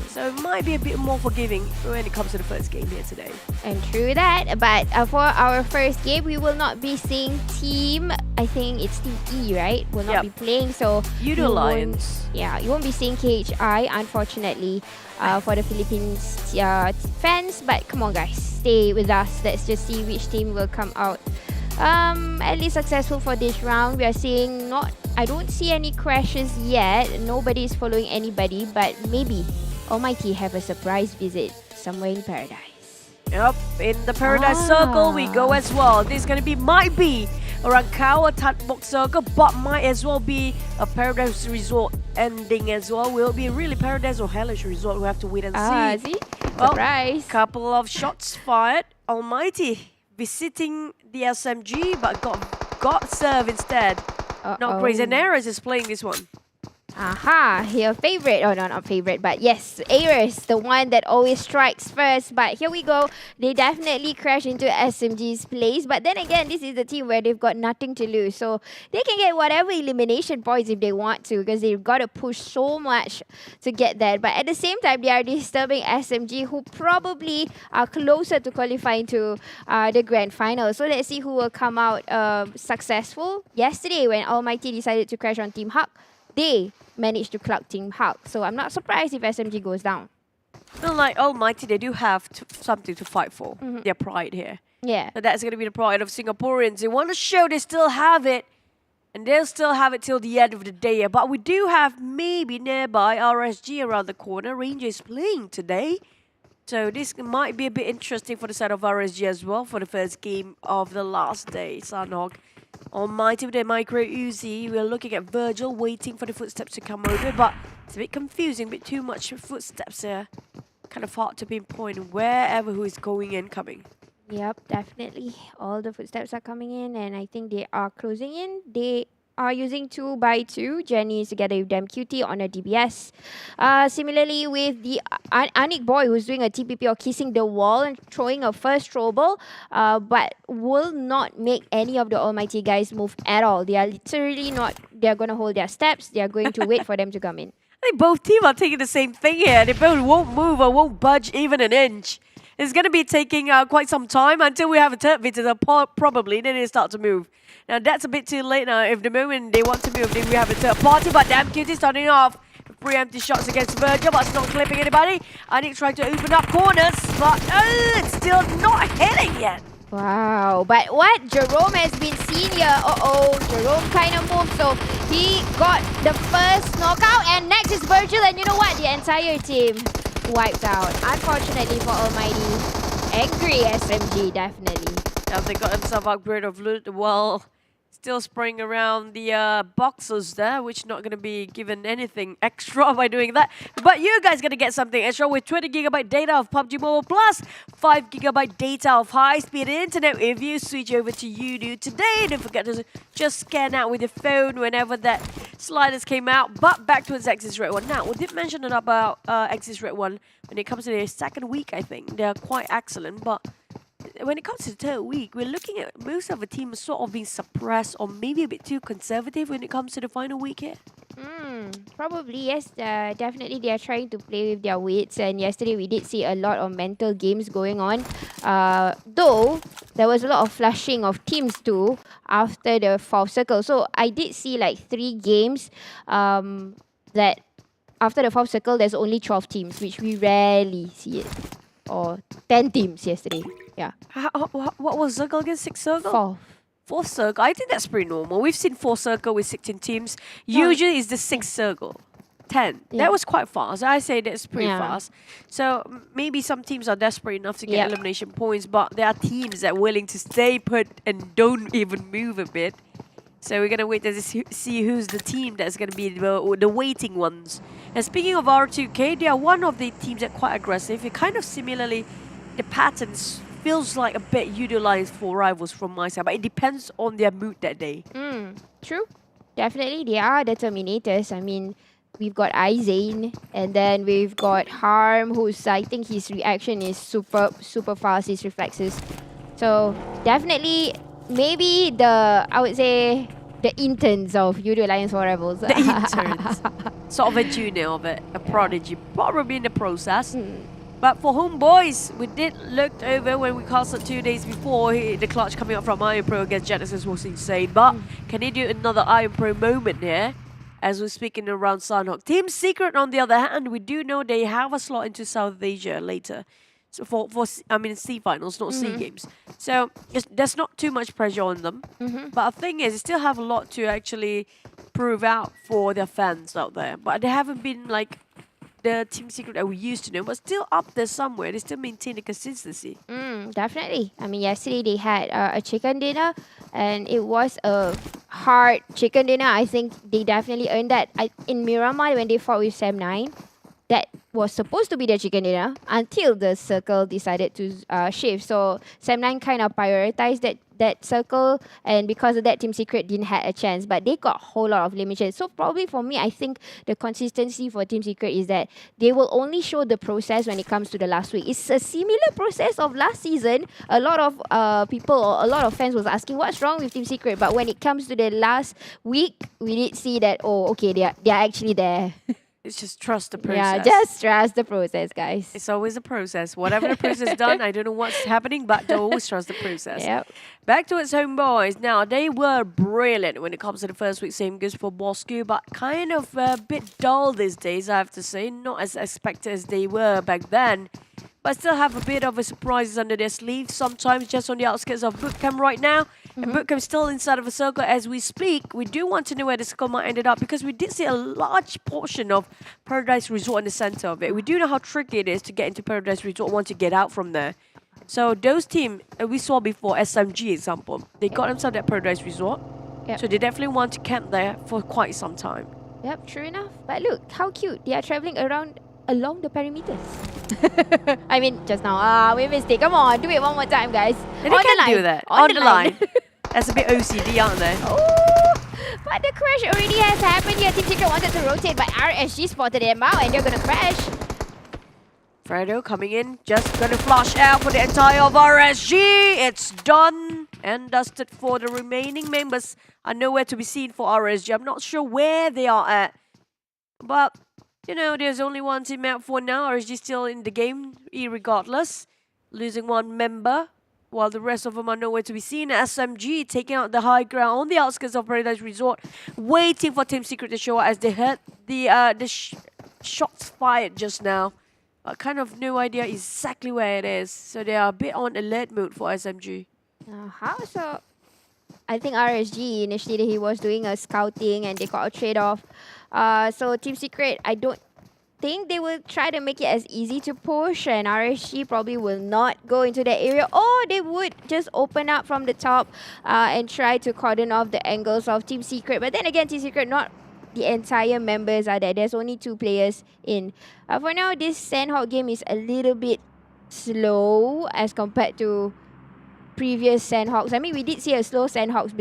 so it might be a bit more forgiving when it comes to the first game here today. And true that, but for our first game, we will not be seeing team, I think it's Team E, right? Will not be playing, so Yoodo Alliance. Yeah, you won't be seeing KHI, unfortunately, for the Philippines fans. But come on, guys, stay with us. Let's just see which team will come out at least successful for this round. We are seeing I don't see any crashes yet. Nobody is following anybody, but maybe Almighty have a surprise visit somewhere in paradise. Yep, in the Paradise Circle we go as well. This is going to be, might be a Rangkawa Tatbok Circle, but might as well be a Paradise Resort ending as well. Will it be really Paradise or Hellish Resort? We'll have to wait and see. See? Well, Surprise. Couple of shots fired. Almighty visiting the SMG, but got serve instead. Not Crazy Neras is playing this one. Aha, your favorite. Oh, no, not favorite, but yes, Ares, the one that always strikes first. But here we go. They definitely crash into SMG's place. But then again, this is the team where they've got nothing to lose. So they can get whatever elimination points if they want to, because they've got to push so much to get that. But at the same time, they are disturbing SMG, who probably are closer to qualifying to the grand final. So let's see who will come out successful. Yesterday, when Almighty decided to crash on Team Huck, they managed to clock Team Huck. So I'm not surprised if SMG goes down. Well, like Almighty, they do have something to fight for. Their pride here. Yeah. So that's going to be the pride of Singaporeans. They want to show they still have it. And they'll still have it till the end of the day. But we do have maybe nearby RSG around the corner. Ranger is playing today. So this might be a bit interesting for the side of RSG as well for the first game of the last day. Sunhawk Almighty with their micro Uzi. We're looking at Virgil waiting for the footsteps to come over, but it's a bit confusing, a bit too much footsteps here. Kind of hard to pinpoint wherever who is going and coming. Yep, definitely. All the footsteps are coming in, and I think they are closing in. They are using 2x2. Jenny is together with them QT on a DBS. Similarly with the Anik boy, who's doing a TPP or kissing the wall and throwing a first throwable, but will not make any of the Almighty guys move at all. They are literally not. They are going to hold their steps. They are going to wait for them to come in. I think both teams are taking the same thing here. They both won't move or won't budge even an inch. It's going to be taking quite some time until we have a third visitor, probably, then they start to move. Now, that's a bit too late now. If the moment they want to move, then we have a third party, but damn Cutie starting off. Preemptive shots against Virgil, but it's not clipping anybody. Anik trying to open up corners, but it's still not hitting yet. Wow, but what Jerome has been seen here, Jerome kind of moved, so he got the first knockout, and next is Virgil, and you know what, the entire team wiped out, unfortunately for Almighty. Angry SMG, definitely. Now they got themselves upgrade of loot, well, still spraying around the boxes there, which not going to be given anything extra by doing that. But you guys going to get something extra with 20 gigabyte data of PUBG Mobile plus 5 gigabyte data of high-speed internet if you switch over to Yoodo today. Don't forget to just scan out with your phone whenever that sliders came out. But back towards Axis Red One. Now, we did mention about Axis Red One when it comes to their second week, I think. They are quite excellent, but when it comes to the third week, we're looking at most of the teams sort of being suppressed or maybe a bit too conservative when it comes to the final week here. Probably, yes. Definitely, they are trying to play with their weights. And yesterday, we did see a lot of mental games going on. Though, there was a lot of flushing of teams too after the fourth circle. So, I did see like 3 games that after the fourth circle, there's only 12 teams, which we rarely see it. Or 10 teams yesterday. Yeah. What was circle again? 6 circle? 4. 4th circle? I think that's pretty normal. We've seen 4 circle with 16 teams. Usually it's the 6th circle. 10. That was quite fast. I say that's pretty fast. So maybe some teams are desperate enough to get elimination points, but there are teams that are willing to stay put and don't even move a bit. So we're going to wait to see who's the team that's going to be the waiting ones. And speaking of R2K, they are one of the teams that are quite aggressive. It kind of similarly, the patterns feels like a bit utilized for rivals from my side, but it depends on their mood that day. True. Definitely, they are the Terminators. I mean, we've got Izane, and then we've got Harm, who's, I think his reaction is super fast, his reflexes. So, definitely, maybe I would say, the interns of Yoodo Alliance for Rebels. The interns. Sort of a junior of it, a prodigy, probably in the process. But for Homebois, we did look over when we casted 2 days before. The clutch coming up from Iron Pro against GENEXUS was insane. But can he do another Iron Pro moment here? As we're speaking around Sanhok. Team Secret, on the other hand, we do know they have a slot into South Asia later. So for C finals, not C games. So there's not too much pressure on them. But the thing is, they still have a lot to actually prove out for their fans out there. But they haven't been like the Team Secret that we used to know, but still up there somewhere. They still maintain the consistency. Definitely. I mean, yesterday they had a chicken dinner, and it was a hard chicken dinner. I think they definitely earned that. In Miramar, when they fought with Sam 9, that was supposed to be the chicken dinner until the circle decided to shift. So Sam 9 kind of prioritized that circle, and because of that, Team Secret didn't have a chance. But they got a whole lot of limitations. So probably for me, I think the consistency for Team Secret is that they will only show the process when it comes to the last week. It's a similar process of last season. A lot of people, or a lot of fans was asking what's wrong with Team Secret. But when it comes to the last week, we did see that, oh, okay, they are actually there. It's just trust the process. Yeah, just trust the process, guys. It's always a process. Whatever the process done, I don't know what's happening, but they always trust the process. Yep. Back to its Homebois. Now, they were brilliant when it comes to the first week. Same goes for Bosskur, but kind of a bit dull these days, I have to say. Not as expected as they were back then. But still have a bit of a surprises under their sleeves. Sometimes just on the outskirts of bootcamp right now. And bootcamp still inside of a circle as we speak. We do want to know where the circle might ended up, because we did see a large portion of Paradise Resort in the center of it. We do know how tricky it is to get into Paradise Resort once you get out from there. So those teams we saw before, SMG example, they got themselves at Paradise Resort. So they definitely want to camp there for quite some time. Yep, true enough. But look, how cute. They are traveling along the perimeters. I mean, just now. We missed it. Come on, do it one more time, guys. And they can do that. On the line. That's a bit OCD, aren't they? Oh, but the crash already has happened here. Team Secret wanted to rotate, but RSG spotted them out, and they're going to crash. Fredo coming in, just going to flush out for the entire of RSG. It's done and dusted for the remaining members. Are nowhere to be seen for RSG. I'm not sure where they are at. But, you know, there's only one team out for now. RSG still in the game, irregardless. Losing one member, while the rest of them are nowhere to be seen. SMG taking out the high ground on the outskirts of Paradise Resort, waiting for Team Secret to show up as they heard the shots fired just now. But kind of no idea exactly where it is. So they are a bit on alert mode for SMG. How so? I think RSG initially he was doing a scouting and they got a trade-off. So Team Secret, I don't think they will try to make it as easy to push, and RSG probably will not go into that area, or they would just open up from the top and try to cordon off the angles of Team Secret. But then again, Team Secret, not the entire members are there. There's only 2 players in. For now, this Sandhawk game is a little bit slow as compared to previous Sandhawks. I mean, we did see a slow Sandhawks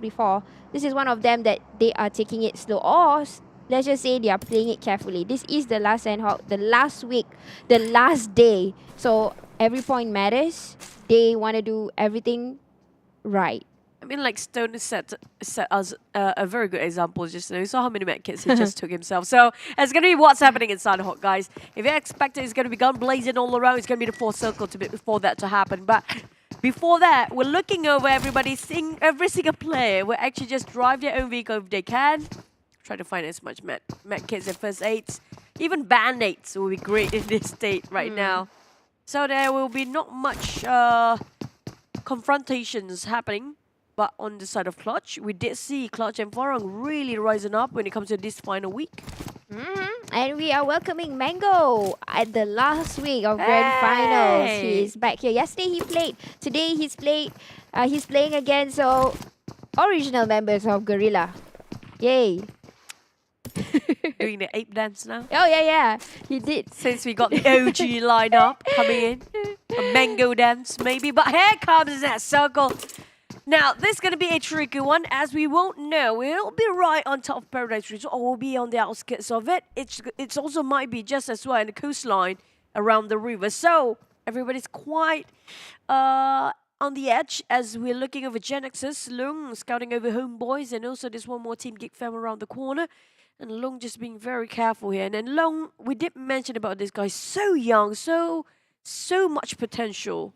before. This is one of them that they are taking it slow, or let's just say they are playing it carefully. This is the last Sandhawk, the last week, the last day. So every point matters. They want to do everything right. I mean, like Stone set us a very good example just now. You saw how many med kits he just took himself. So it's going to be what's happening in Sandhawk, guys. If you expect it's going to be gun blazing all around, it's going to be the 4th circle before that to happen. But before that, we're looking over everybody, seeing every single player will actually just drive their own vehicle if they can. Try to find as much med kits and first aids. Even band-aids will be great in this state right now. So there will be not much confrontations happening. But on the side of Clutch, we did see Clutch and Farang really rising up when it comes to this final week. And we are welcoming Mango at the last week of Grand Finals. He's back here. Yesterday he played. Today he's playing again. So original members of Guerilla. Yay. Doing the ape dance now. Oh yeah, he did. Since we got the OG lineup coming in. A mango dance maybe. But here comes that circle. Now, this is going to be a tricky one, as we won't know. We'll be right on top of Paradise Resort, or we'll be on the outskirts of it. It's also might be just as well in the coastline around the river. So, everybody's quite on the edge as we're looking over GENEXUS, Lung scouting over Homebois, and also there's one more team, Geek Fam, around the corner. And Lung just being very careful here. And then Lung, we did mention about this guy, so young, so much potential.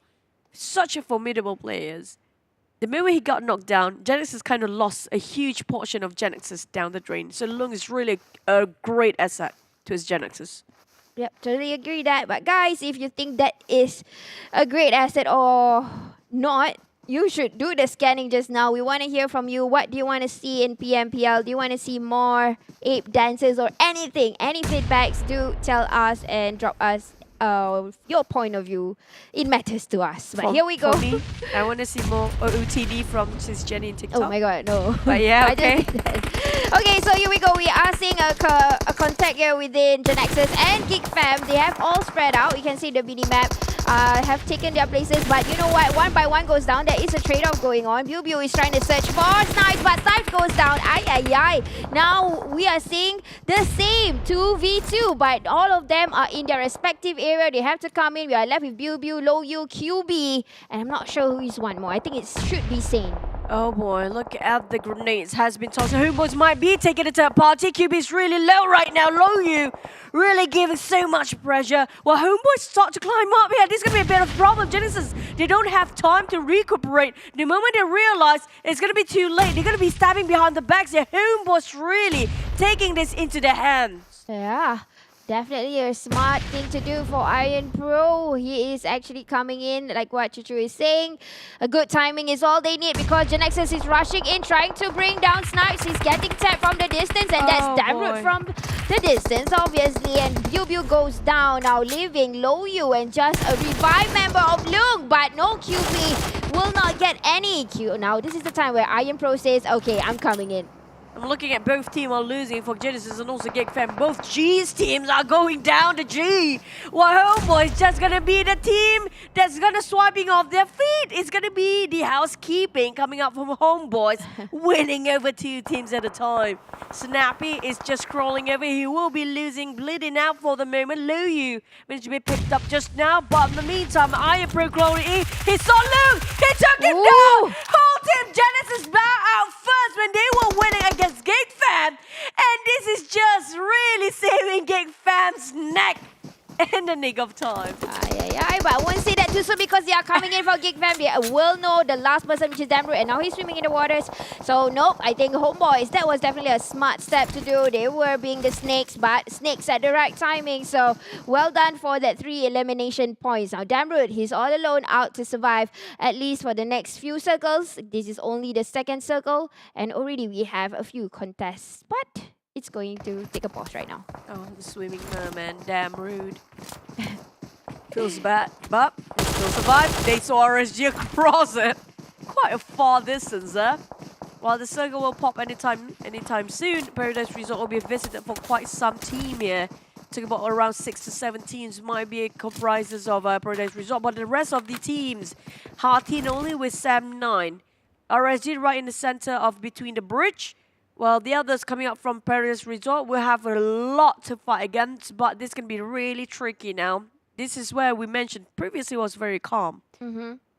Such a formidable player. The moment he got knocked down, GENEXUS kind of lost a huge portion of GENEXUS down the drain. So Lung is really a great asset to his GENEXUS. Yep, totally agree that. But guys, if you think that is a great asset or not, you should do the scanning just now. We want to hear from you. What do you want to see in PMPL? Do you want to see more ape dances or anything? Any feedbacks, do tell us and drop us your point of view. It matters to us. But here we go. For me, I want to see more OOTD from Sis Jenny in TikTok. Oh my god, no. But yeah, okay. Okay, so here we go. We are seeing a contact here within GENEXUS and Geek Fam. They have all spread out. You can see the BD map have taken their places. But you know what? One by one goes down. There is a trade-off going on. Biu is trying to search for Snipes, but Snipes goes down. Ay. Now we are seeing the same 2v2, but all of them are in their respective area. They have to come in. We are left with Biu, Low U, QB, and I'm not sure who is one more. I think it should be Sane. Oh boy, look at the grenades has been tossed. Homebois might be taking it to a party. QB is really low right now. Low U really giving so much pressure. Well, Homebois start to climb up here. This is going to be a bit of a problem. GENEXUS, they don't have time to recuperate. The moment they realize it's going to be too late, they're going to be stabbing behind the backs here. Homebois really taking this into their hands. Yeah. Definitely a smart thing to do for Iron Pro. He is actually coming in, like what Chuchu is saying. A good timing is all they need because GENEXUS is rushing in, trying to bring down Snipes. He's getting tapped from the distance, and that's Damroot from the distance, obviously. And Biu goes down, now leaving Low U and just a revived member of Lung. But no, QB will not get any Q. Now, this is the time where Iron Pro says, okay, I'm coming in. I'm looking at both teams are losing for GENEXUS and also Geek Fam. Both G's teams are going down to G. Well, Homebois just going to be the team that's going to swiping off their feet. It's going to be the housekeeping coming up from Homebois, winning over 2 teams at a time. Snappy is just crawling over. He will be losing, bleeding out for the moment. Luyu managed to be picked up just now, but in the meantime, Iron Pro Glory, he saw Lu. He took him down. Whole team GENEXUS bow out first when they were winning against Geek Fam, and this is just really saving Geek Fam's neck in the nick of time. But I won't say that too soon because they are coming in for Geek Fam. They will know the last person, which is Damroot, and now he's swimming in the waters. So nope, I think Homebois, that was definitely a smart step to do. They were being the snakes, but snakes at the right timing. So well done for that 3 elimination points. Now Damroot, he's all alone out to survive at least for the next few circles. This is only the 2nd circle, and already we have a few contests. But it's going to take a pause right now. Oh, the swimming merman, damn rude. Feels bad, but still survive. They saw RSG across it. Quite a far distance there. While the circle will pop anytime soon, Paradise Resort will be visited for quite some team here. Talking about around 6 to 7 teams might be comprises of Paradise Resort, but the rest of the teams, Heartin only with Sam 9. RSG right in the center of between the bridge. While the others coming up from Paradise Resort will have a lot to fight against, but this can be really tricky now. This is where we mentioned previously was very calm.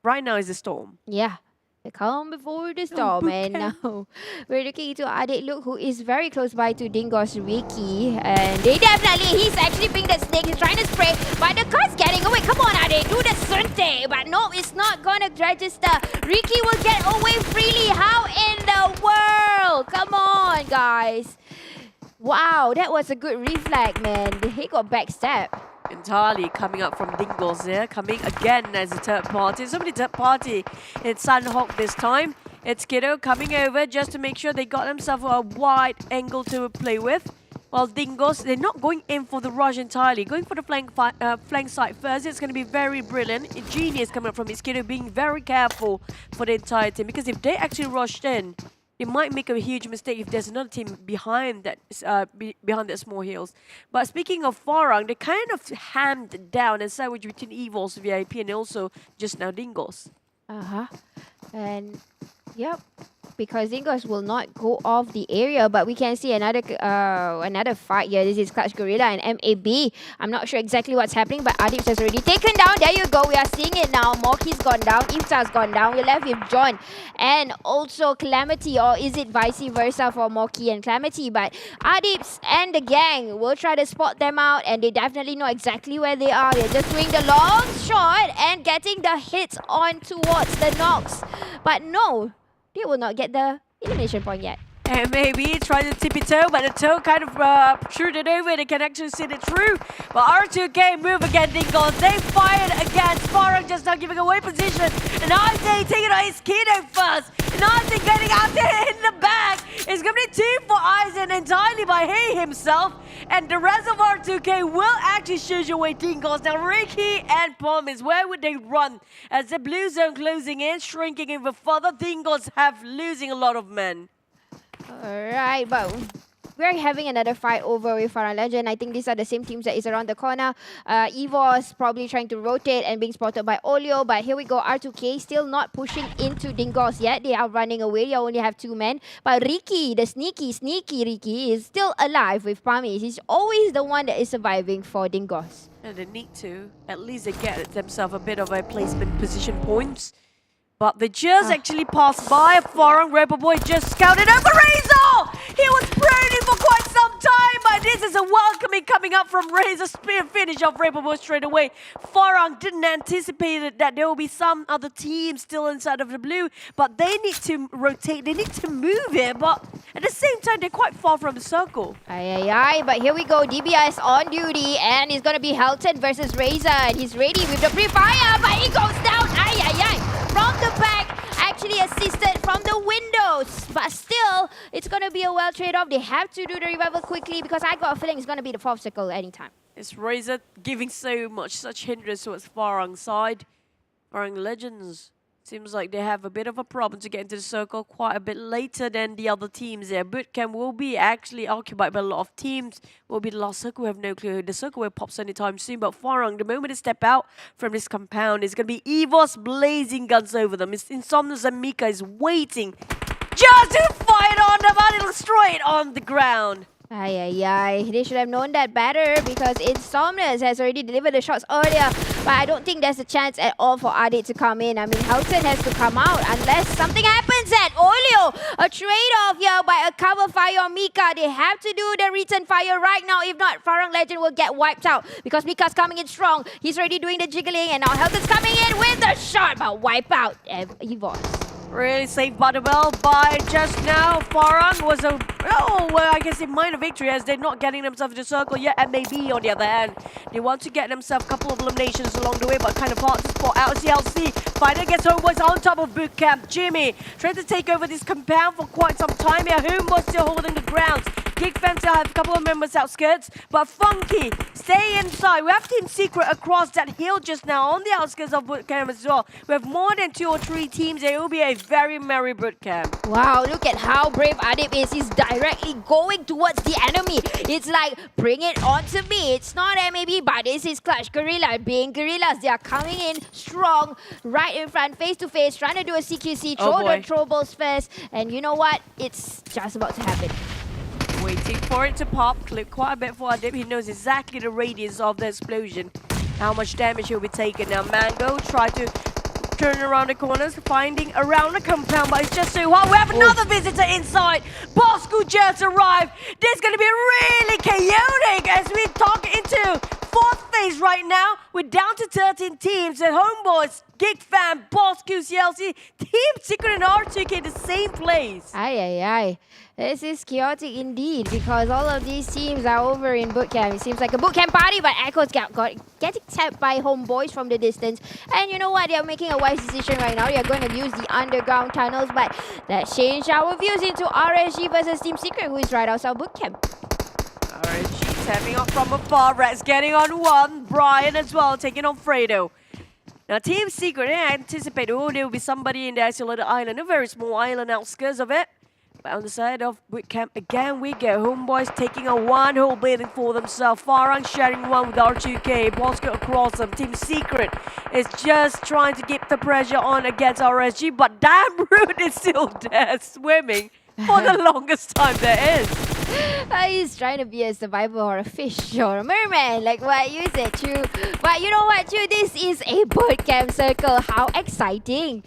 Right now is the storm. Yeah. The calm before the storm, and now we're looking into Adik Luke, who is very close by to Dingoz Ricky, and he's actually being that snake, he's trying to spray, but the car's getting away. Come on Adik, do the Sunte, but no, it's not gonna register. Ricky will get away freely. How in the world? Come on guys. Wow, that was a good reflex, man. He got backstab. Entirely coming up from Dingoz there, coming again as a third party. So many third party. It's Sunhawk this time. It's Kiddo coming over just to make sure they got themselves a wide angle to play with. While Dingoz, they're not going in for the rush entirely. Going for the flank side first. It's going to be very brilliant. Genius coming up from his Kiddo, being very careful for the entire team. Because if they actually rushed in, they might make a huge mistake if there's another team behind that small hills. But speaking of Farang, they kind of hammed down and sandwiched between EVOS, VIP, and also just now Dingoz. And yep, because Dingoz will not go off the area, but we can see another fight here. This is Clutch Guerilla and MAB. I'm not sure exactly what's happening, but Adib has already taken down. There you go. We are seeing it now. Morky's gone down. Iftar's gone down. We're left with John and also Calamity, or is it vice versa for Morky and Calamity? But Adibs and the gang will try to spot them out, and they definitely know exactly where they are. They're just doing the long shot and getting the hits on towards the knocks. But no, they will not get the elimination point yet. And maybe try to tip it toe, but the toe kind of shoot it over. They can actually see it through. But R2K move again, Dingoz. They fired against Farang, just not giving away position. And Isaac taking on his Kiddo first. And Isaac getting out there in the back. It's going to be 2 for Isaac entirely by he himself. And the rest of R2K will actually shoot away Dingoz. Now Ricky and Promise, where would they run? As the blue zone closing in, shrinking even further, Dingoz have losing a lot of men. Alright, but we're having another fight over with Farang Lejund. I think these are the same teams that is around the corner. EVOS probably trying to rotate and being spotted by Olio. But here we go, R2K still not pushing into Dingoz yet. They are running away. They only have 2 men. But Ricky, the sneaky Ricky, is still alive with Promise. He's always the one that is surviving for Dingoz. And they need to. At least they get themselves a bit of a placement position points. But they just actually passed by. Farang Rebel Boy just scouted over Razor! He was praying for quite some time, but this is a welcoming coming up from Razor. Spear finish of Rebel Boy straight away. Farang didn't anticipate that there will be some other teams still inside of the blue, but they need to rotate, they need to move it, but at the same time, they're quite far from the circle. But here we go. DBI is on duty, and it's going to be Helton versus Razor, and he's ready with the pre-fire, but he goes down. From the back, actually assisted from the windows. But still, it's going to be a well trade-off. They have to do the revival quickly because I got a feeling it's going to be the 4th circle anytime. It's Razor giving such hindrance towards Farang's side. Farang Legends. Seems like they have a bit of a problem to get into the circle quite a bit later than the other teams there. Bootcamp will be actually occupied by a lot of teams. Will be the last circle, we have no clue. The circle will pop anytime soon. But Farang, the moment they step out from this compound, it's going to be EVOS blazing guns over them. It's Insomnia's and Mika is waiting just to fire on them, and it'll destroy it on the ground. They should have known that better because Insomnius has already delivered the shots earlier. But I don't think there's a chance at all for Adit to come in. I mean, Helton has to come out unless something happens at Olio. A trade-off here by a cover fire on Mika. They have to do the return fire right now. If not, Farang Legend will get wiped out because Mika's coming in strong. He's already doing the jiggling, and now Helton's coming in with the shot, but wipe out EVOS. Really saved by the bell by just now. Farang was I guess a minor victory as they're not getting themselves to the circle yet. And maybe on the other hand, they want to get themselves a couple of eliminations along the way, but kind of hard to spot out. CLC finally gets Homebois on top of Bootcamp. Jimmy trying to take over this compound for quite some time here. Homebois still holding the ground. Geek fans still have a couple of members outskirts, but Funky, stay inside. We have Team Secret across that hill just now on the outskirts of bootcamp as well. We have more than 2 or 3 teams. It will be a very merry bootcamp. Wow, look at how brave Adib is. He's directly going towards the enemy. It's like, bring it on to me. It's not MAB, but this is Clutch Guerilla. Being Guerillas, they are coming in strong, right in front, face to face, trying to do a CQC, throw the throwables first. And you know what? It's just about to happen. Waiting for it to pop. Clip quite a bit for Adib. He knows exactly the radius of the explosion. How much damage he'll be taking. Now Mango try to turn around the corners, finding around the compound, but it's just so hard. We have another visitor inside. Bosskur just arrived. This is going to be really chaotic as we talk into 4th phase right now. We're down to 13 teams and Homebois, Geek Fam, Bosskur, CLC, Team Secret and R2K the same place. Aye. This is chaotic indeed because all of these teams are over in bootcamp. It seems like a bootcamp party, but Echo's getting tapped by Homebois from the distance. And you know what? They're making a wise decision right now. They're going to use the underground tunnels, but that changed our views into RSG versus Team Secret, who is right outside bootcamp. RSG tapping off from afar. Reds getting on one. Brian as well taking on Fredo. Now Team Secret, I anticipate there will be somebody in the isolated island, a very small island outskirts of it. But on the side of bootcamp, again we go. Homebois taking a one-hole building for themselves. Farang sharing one with R2K. Bosskur across them. Team Secret is just trying to keep the pressure on against RSG, but damn Root is still there, swimming for the longest time there is. He's trying to be a survivor or a fish or a merman, like what you said, Chu. But you know what, Chu? This is a bootcamp circle. How exciting.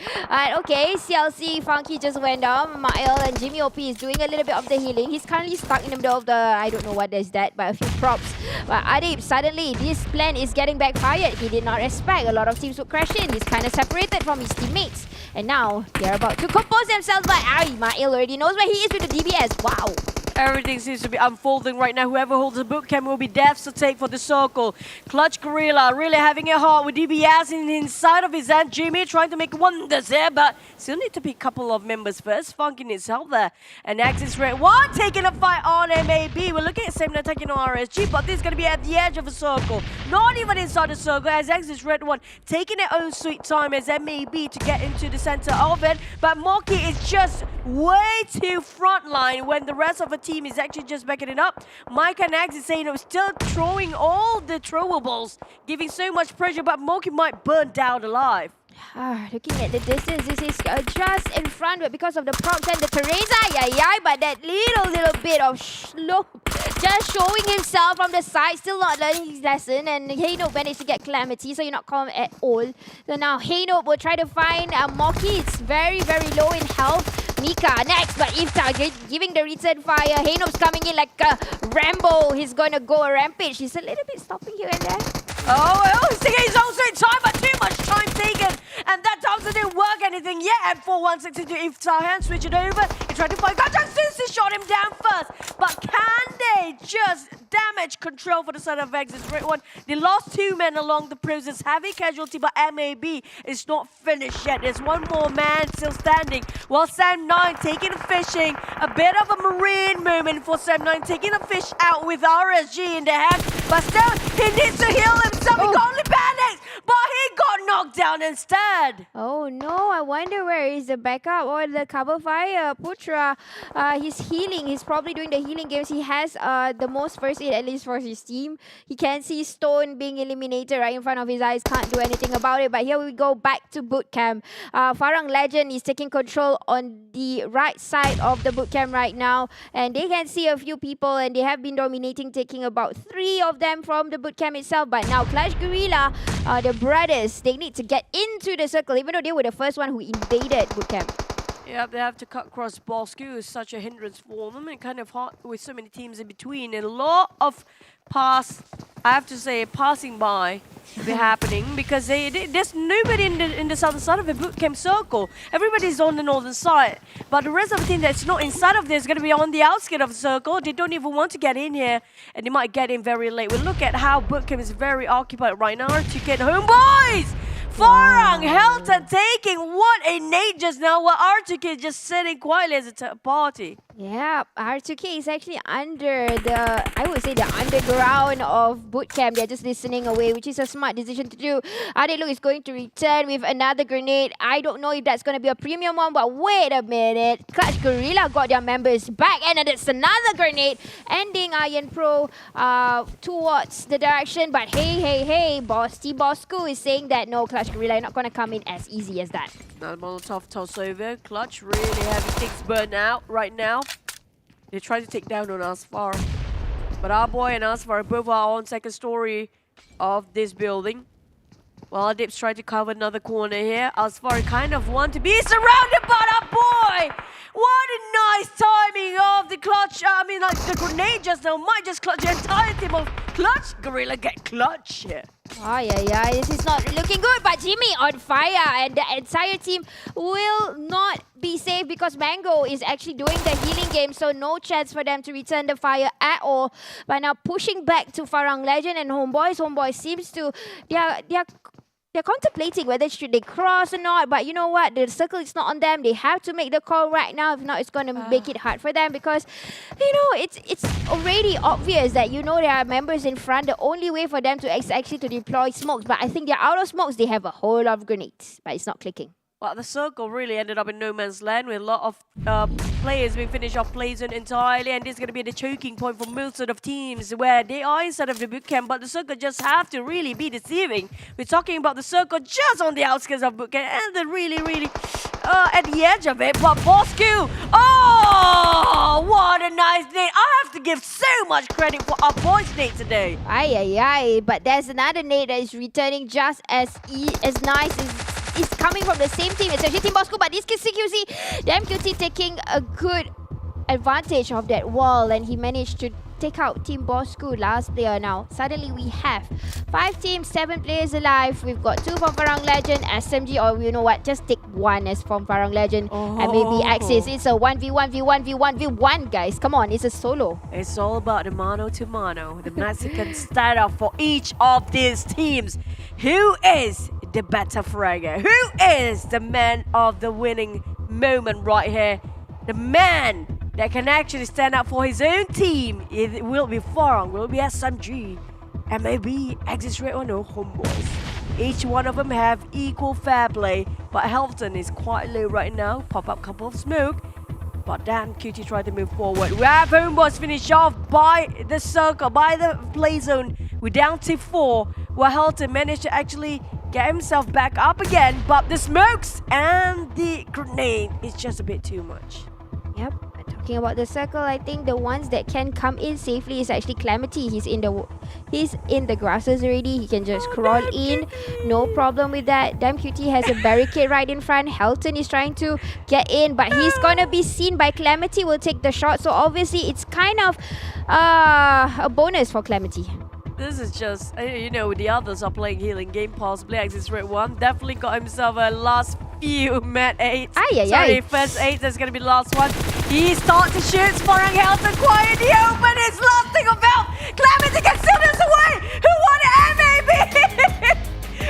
Okay, CLC Funky just went down. Mael and Jimmy OP is doing a little bit of the healing. He's currently stuck in the middle of the, I don't know what is that, but a few props. But Adib, suddenly this plan is getting backfired. He did not respect. A lot of teams would crash in. He's kind of separated from his teammates. And now they're about to compose themselves, but Mael already knows where he is with the DBS. Wow. Everything seems to be unfolding right now. Whoever holds the bootcamp will be deaths to take for the circle. Clutch Guerilla really having it hard with DBS inside of his hand. Jimmy trying to make wonders there, but still need to be a couple of members first. Funky needs help there. And Axis Red 1 taking a fight on MAB. We're looking at same attacking on RSG, but this is going to be at the edge of the circle. Not even inside the circle as Axis Red 1 taking their own sweet time as MAB to get into the center of it. But Monkey is just way too frontline when the rest of the team is actually just backing it up. Mike and Axis saying still throwing all the throwables, giving so much pressure, but Monkey might burn down alive. Looking at the distance, this is just in front, but because of the procs and the Teresa, but that little bit of slope, just showing himself from the side, still not learning his lesson, and Heynope managed to get Calamity, so you're not calm at all. So now Heynope will try to find Moki. It's very low in health. Mika next, but Iftar giving the return fire. Heynope's coming in like a Rambo. He's going to go a rampage. He's a little bit stopping here and there. He's taking his own sweet time, but too much time taken. And that doesn't work anything yet. And 4-1-6 into Iftar hand, switch it over. He tried to fight Gajan Susi, shot him down first. But can they just damage control for the side of Exit Red 1? They lost 2 men along the process. Heavy casualty, but MAB is not finished yet. There's one more man still standing. While Sam9 taking the fishing. A bit of a marine moment for Sam9, taking the fish out with RSG in the hand. But still, he needs to heal himself. He got only band-aids, but he got knocked down instead. Oh no, I wonder where is the backup or the cover fire. Putra, he's healing. He's probably doing the healing games. He has the most first aid, at least for his team. He can see Stone being eliminated right in front of his eyes. Can't do anything about it. But here we go back to bootcamp. Farang Lejund is taking control on the right side of the bootcamp right now. And they can see a few people and they have been dominating, taking about 3 of them from the bootcamp itself. But now Clash Guerilla, the brothers, they need to get into the circle, even though they were the first one who invaded bootcamp. Yeah, they have to cut across Bosskur. Is such a hindrance for them and kind of hard with so many teams in between. And a lot of passing by be happening because there's nobody in the southern side of the bootcamp circle. Everybody's on the northern side. But the rest of the team that's not inside of this is going to be on the outskirts of the circle. They don't even want to get in here and they might get in very late. We look at how bootcamp is very occupied right now to get Homebois. Farang, Helton taking what a nade just now, while R2K is just sitting quietly as a third party. Yeah, R2K is actually under I would say the underground of bootcamp. They're just listening away, which is a smart decision to do. Adelu is going to return with another grenade. I don't know if that's going to be a premium one, but wait a minute. Clutch Guerilla got their members back, and it's another grenade, ending Iron Pro towards the direction. But hey, Bosskur is saying that no, Clutch Guerilla are not going to come in as easy as that. Now Molotov toss over. Clutch really having things burned out right now. They try to take down on Asfar. But our boy and Asfar both are on second story of this building. While Dips try to cover another corner here. Asfar kind of want to be surrounded by our boy! What a nice timing of the clutch. The grenade just now might just clutch the entire team of Clutch. Guerilla get clutch here. Yeah, this is not looking good, but Jimmy on fire, and the entire team will not be safe because Mango is actually doing the healing game, so no chance for them to return the fire at all. But now pushing back to Farang, Legend and Homebois. Homebois seems to they're contemplating whether should they cross or not, but you know what? The circle is not on them. They have to make the call right now. If not, it's going to make it hard for them because, you know, it's already obvious that, you know, there are members in front. The only way for them to actually to deploy smokes, but I think they're out of smokes. They have a whole lot of grenades, but it's not clicking. Well, the circle really ended up in no man's land with a lot of players being finished off play zone entirely, and this is going to be the choking point for most of teams where they are inside of the bootcamp, but the circle just have to really be deceiving. We're talking about the circle just on the outskirts of bootcamp, and they're really at the edge of it, but Bosskur, oh, what a nice nade. I have to give so much credit for our boys' nade today. But there's another nade that is returning just as nice as is coming from the same team. It's actually Team Bosskur, but this CQC, damn QT taking a good advantage of that wall, and he managed to take out Team Bosskur, last player now. Suddenly we have 5 teams, 7 players alive. We've got 2 from Farang Legend, SMG, or you know what, just take 1 as from Farang Legend, and maybe Axis. It's a 1v1, guys. Come on, it's a solo. It's all about the mano to mano, the Mexican standoff for each of these teams. Who is the better fragger? Who is the man of the winning moment right here? The man that can actually stand up for his own team. It will be Farang, will be SMG, and maybe Axis Red or no Homebois. Each one of them have equal fair play, but Helton is quite low right now. Pop up couple of smoke, but damn, QT tried to move forward. We have Homebois finished off by the circle, by the play zone. We're down to 4, where Helton managed to actually get himself back up again, but the smokes and the grenade is just a bit too much. Yep. Talking about the circle, I think the ones that can come in safely is actually Calamity. He's in the grasses already. He can just crawl in, no problem with that. Damn QT has a barricade right in front. Helton is trying to get in, but he's gonna be seen by Calamity. Will take the shot, so obviously it's kind of a bonus for Calamity. This is just, you know, the others are playing healing game, possibly. Axis Red 1 definitely got himself a last few mat 8. Sorry, first 8, that's gonna be the last one. He starts to shoot, Farang Helton quiet in the open. It's last thing about Calamity can steal this away. Who won it? MAB!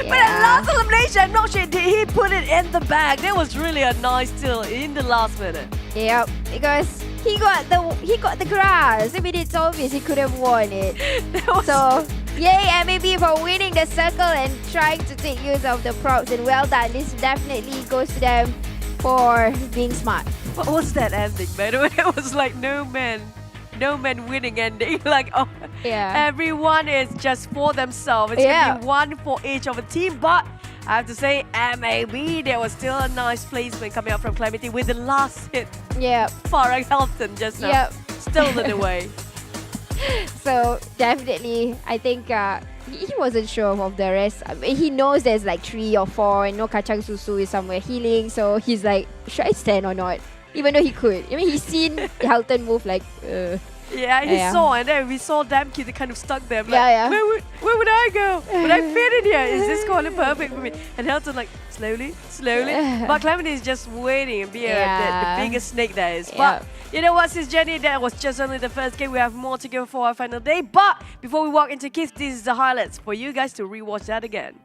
But at last elimination, I'm not sure did he put it in the bag. That was really a nice steal in the last minute. Yep, because he got the grass. I mean, it's obvious he could have won it. So, yay MAB for winning the circle and trying to take use of the props. And well done. This definitely goes to them for being smart. What was that ending, by the way? It was like no man winning ending. Like, oh, everyone is just for themselves. It's gonna be 1 for each of a team, but I have to say, MAB, there was still a nice placement coming up from Calamity with the last hit. Yeah. Farang Helton just now. Stolen away. So, definitely, I think he wasn't sure of the rest. I mean, he knows there's like 3 or 4 and no Kacang Susu is somewhere healing. So, he's like, should I stand or not? Even though he could. I mean, he's seen Helton move like... Yeah, he saw, and then we saw damn kid kind of stuck there. Like, where would I go? Would I fit in here? Is this corner perfect for me? And Helton like, slowly. But Calamity is just waiting and be the biggest snake there is. But you know what, sis Jenny, that was just only the first game. We have more to go for our final day. But before we walk into Kiss, this is the highlights for you guys to rewatch that again.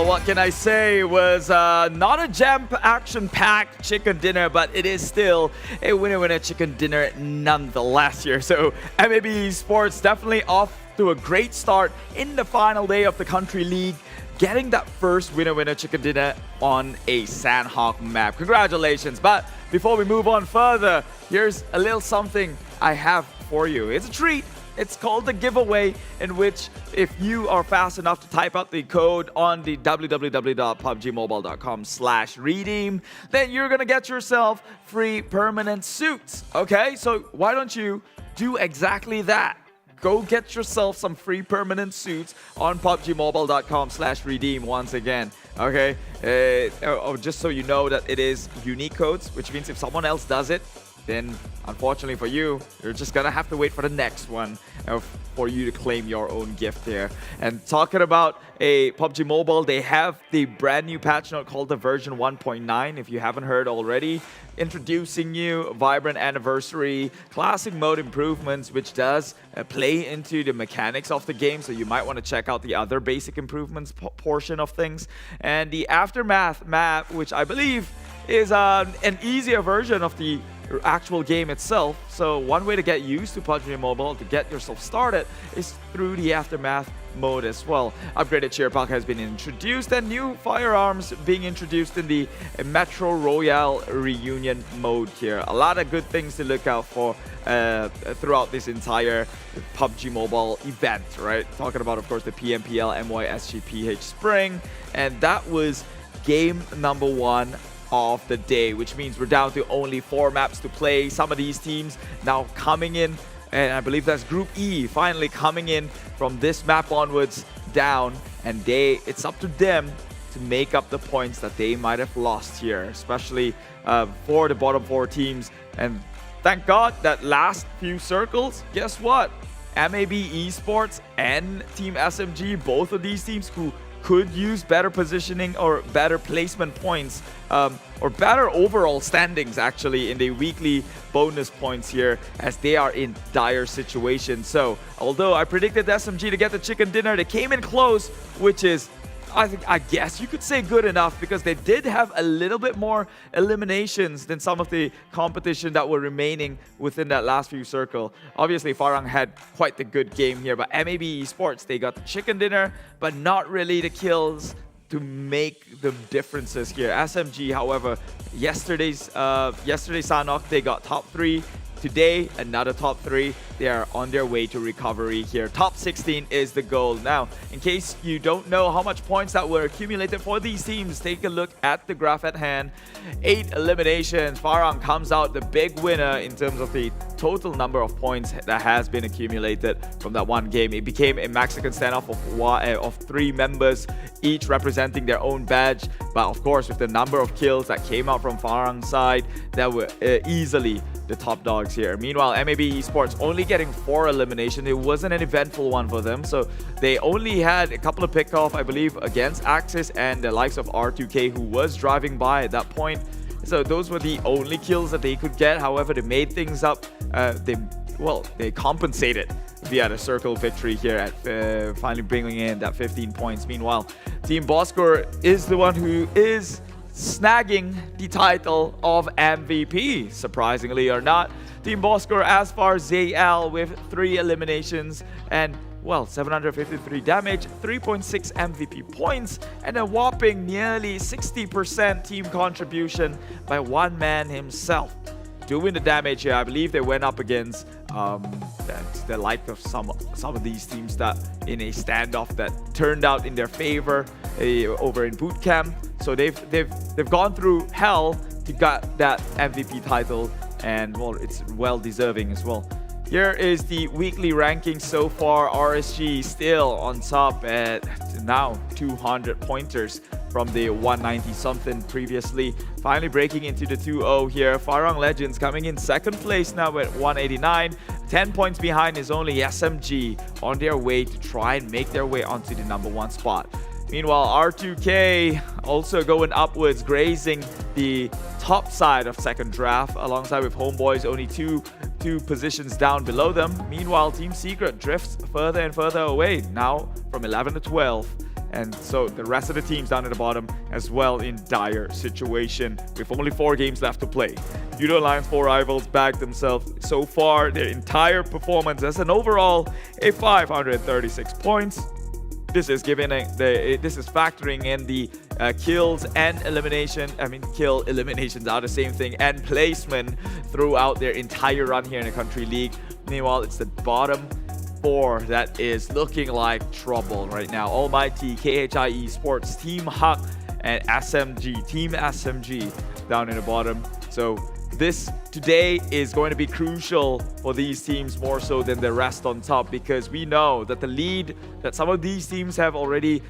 Well, what can I say? It was not a action-packed chicken dinner, but it is still a winner-winner chicken dinner nonetheless here. So MAB Esports definitely off to a great start in the final day of the country league, getting that first winner-winner chicken dinner on a Sandhawk map. Congratulations. But before we move on further, here's a little something I have for you. It's a treat. It's called the giveaway, in which if you are fast enough to type out the code on the www.pubgmobile.com/redeem, then you're gonna get yourself free permanent suits. Okay, so why don't you do exactly that? Go get yourself some free permanent suits on PUBGmobile.com/redeem once again. Okay, just so you know that it is unique codes, which means if someone else does it, then unfortunately for you, you're just gonna have to wait for the next one for you to claim your own gift here. And talking about a PUBG Mobile, they have the brand new patch note called the version 1.9, if you haven't heard already, introducing you Vibrant Anniversary, classic mode improvements, which does play into the mechanics of the game, so you might want to check out the other basic improvements portion of things. And the Aftermath map, which I believe is an easier version of the actual game itself. So one way to get used to PUBG Mobile, to get yourself started, is through the Aftermath mode as well. Upgraded cheer pack has been introduced, and new firearms being introduced in the Metro Royale reunion mode here. A lot of good things to look out for throughout this entire PUBG Mobile event, right? Talking about, of course, the PMPL MYSGPH Spring, and that was game number 1 of the day, which means we're down to only 4 maps to play. Some of these teams now coming in, and I believe that's Group E finally coming in from this map onwards down, and it's up to them to make up the points that they might have lost here, especially for the bottom 4 teams. And thank God that last few circles, guess what? MAB Esports and Team SMG, both of these teams who could use better positioning or better placement points, or better overall standings actually in the weekly bonus points here, as they are in dire situations. So although I predicted SMG to get the chicken dinner, they came in close, which is, I guess you could say, good enough, because they did have a little bit more eliminations than some of the competition that were remaining within that last few circle. Obviously, Farang had quite the good game here, but MAB Esports, they got the chicken dinner, but not really the kills to make the differences here. SMG, however, yesterday's Sanok, they got top 3. Today, another top 3. They are on their way to recovery here. Top 16 is the goal. Now, in case you don't know how much points that were accumulated for these teams, take a look at the graph at hand. 8 eliminations. Farang comes out the big winner in terms of the total number of points that has been accumulated from that one game. It became a Mexican standoff of 3 members, each representing their own badge. But of course, with the number of kills that came out from Farang's side, that were easily the top dogs here. Meanwhile, MAB Esports only getting 4 eliminations. It wasn't an eventful one for them, so they only had a couple of pick-off, I believe, against Axis and the likes of R2K, who was driving by at that point. So those were the only kills that they could get. However, they made things up. They compensated via the circle victory here at finally bringing in that 15 points. Meanwhile, Team Bosskur is the one who is snagging the title of MVP, surprisingly or not. Team Bosskur as far as ZL with 3 eliminations and, well, 753 damage, 3.6 MVP points, and a whopping nearly 60% team contribution by one man himself. Doing the damage here, I believe they went up against the like of some of these teams that in a standoff that turned out in their favor over in boot camp. So they've gone through hell to get that MVP title, and well, it's well deserving as well. Here is the weekly ranking so far. RSG still on top at now 200 pointers from the 190 something previously. Finally breaking into the 2-0 here. Farang Legends coming in second place now at 189. 10 points behind is only SMG on their way to try and make their way onto the #1 spot. Meanwhile, R2K also going upwards, grazing the top side of second draft, alongside with Homebois only two positions down below them. Meanwhile, Team Secret drifts further and further away, now from 11 to 12. And so the rest of the teams down at the bottom as well in dire situation with only 4 games left to play. Yoodo Alliance 4 Rivals bagged themselves so far their entire performance as an overall a 536 points. This is this is factoring in the kills and elimination. I mean, kill eliminations are the same thing, and placement throughout their entire run here in the country league. Meanwhile, it's the bottom 4 that is looking like trouble right now. ALMGHTY, KHI Esports, Team Huck, and SMG, Team SMG down in the bottom. So this today is going to be crucial for these teams more so than the rest on top, because we know that the lead that some of these teams have already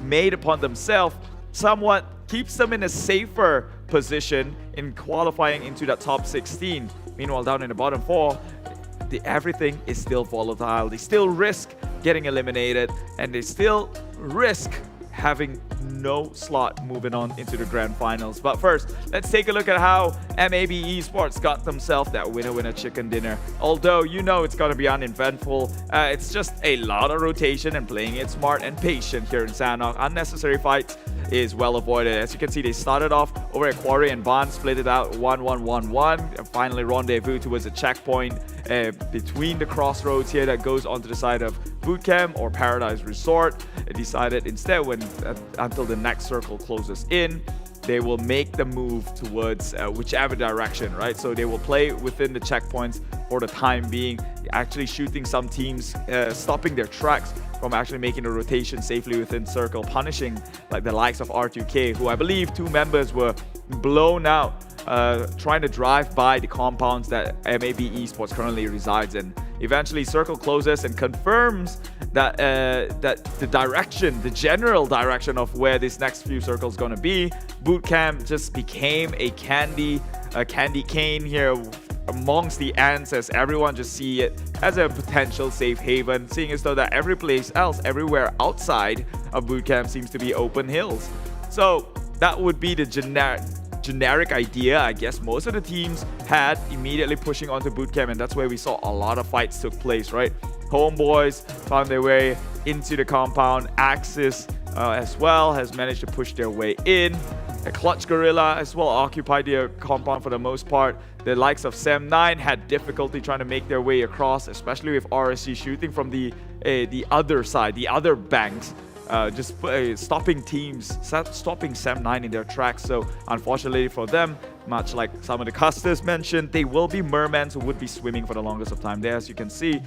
made upon themselves somewhat keeps them in a safer position in qualifying into that top 16. Meanwhile, down in the bottom 4, everything is still volatile. They still risk getting eliminated, and they still risk having no slot moving on into the grand finals. But first, let's take a look at how MAB Esports got themselves that winner chicken dinner. Although you know it's going to be uneventful, it's just a lot of rotation and playing it smart and patient here in Sanhok. Unnecessary fights is well avoided. As you can see, they started off over at Quarry and Bond, split it out 1-1-1-1, and finally rendezvous towards a checkpoint between the crossroads here that goes onto the side of Bootcamp or Paradise Resort. It decided instead until the next circle closes in, they will make the move towards whichever direction, right? So they will play within the checkpoints for the time being, actually shooting some teams, stopping their tracks from actually making a rotation safely within circle, punishing like the likes of R2K, who I believe 2 members were blown out trying to drive by the compounds that MAB Esports currently resides in. Eventually, circle closes and confirms that that the general direction of where this next few circles going to be. Bootcamp just became a candy cane here amongst the ants, as everyone just see it as a potential safe haven, seeing as though that every place else, everywhere outside of Bootcamp seems to be open hills. So that would be the generic idea, I guess most of the teams had, immediately pushing onto Bootcamp, and that's where we saw a lot of fights took place, right? Homebois found their way into the compound. Axis as well has managed to push their way in. A Clutch Guerilla as well occupied their compound for the most part. The likes of Sam9 had difficulty trying to make their way across, especially with RSG shooting from the other side, the other banks. Just stopping teams, stopping Sam9 in their tracks. So unfortunately for them, much like some of the casters mentioned, they will be mermen who would be swimming for the longest of time there. As you can see,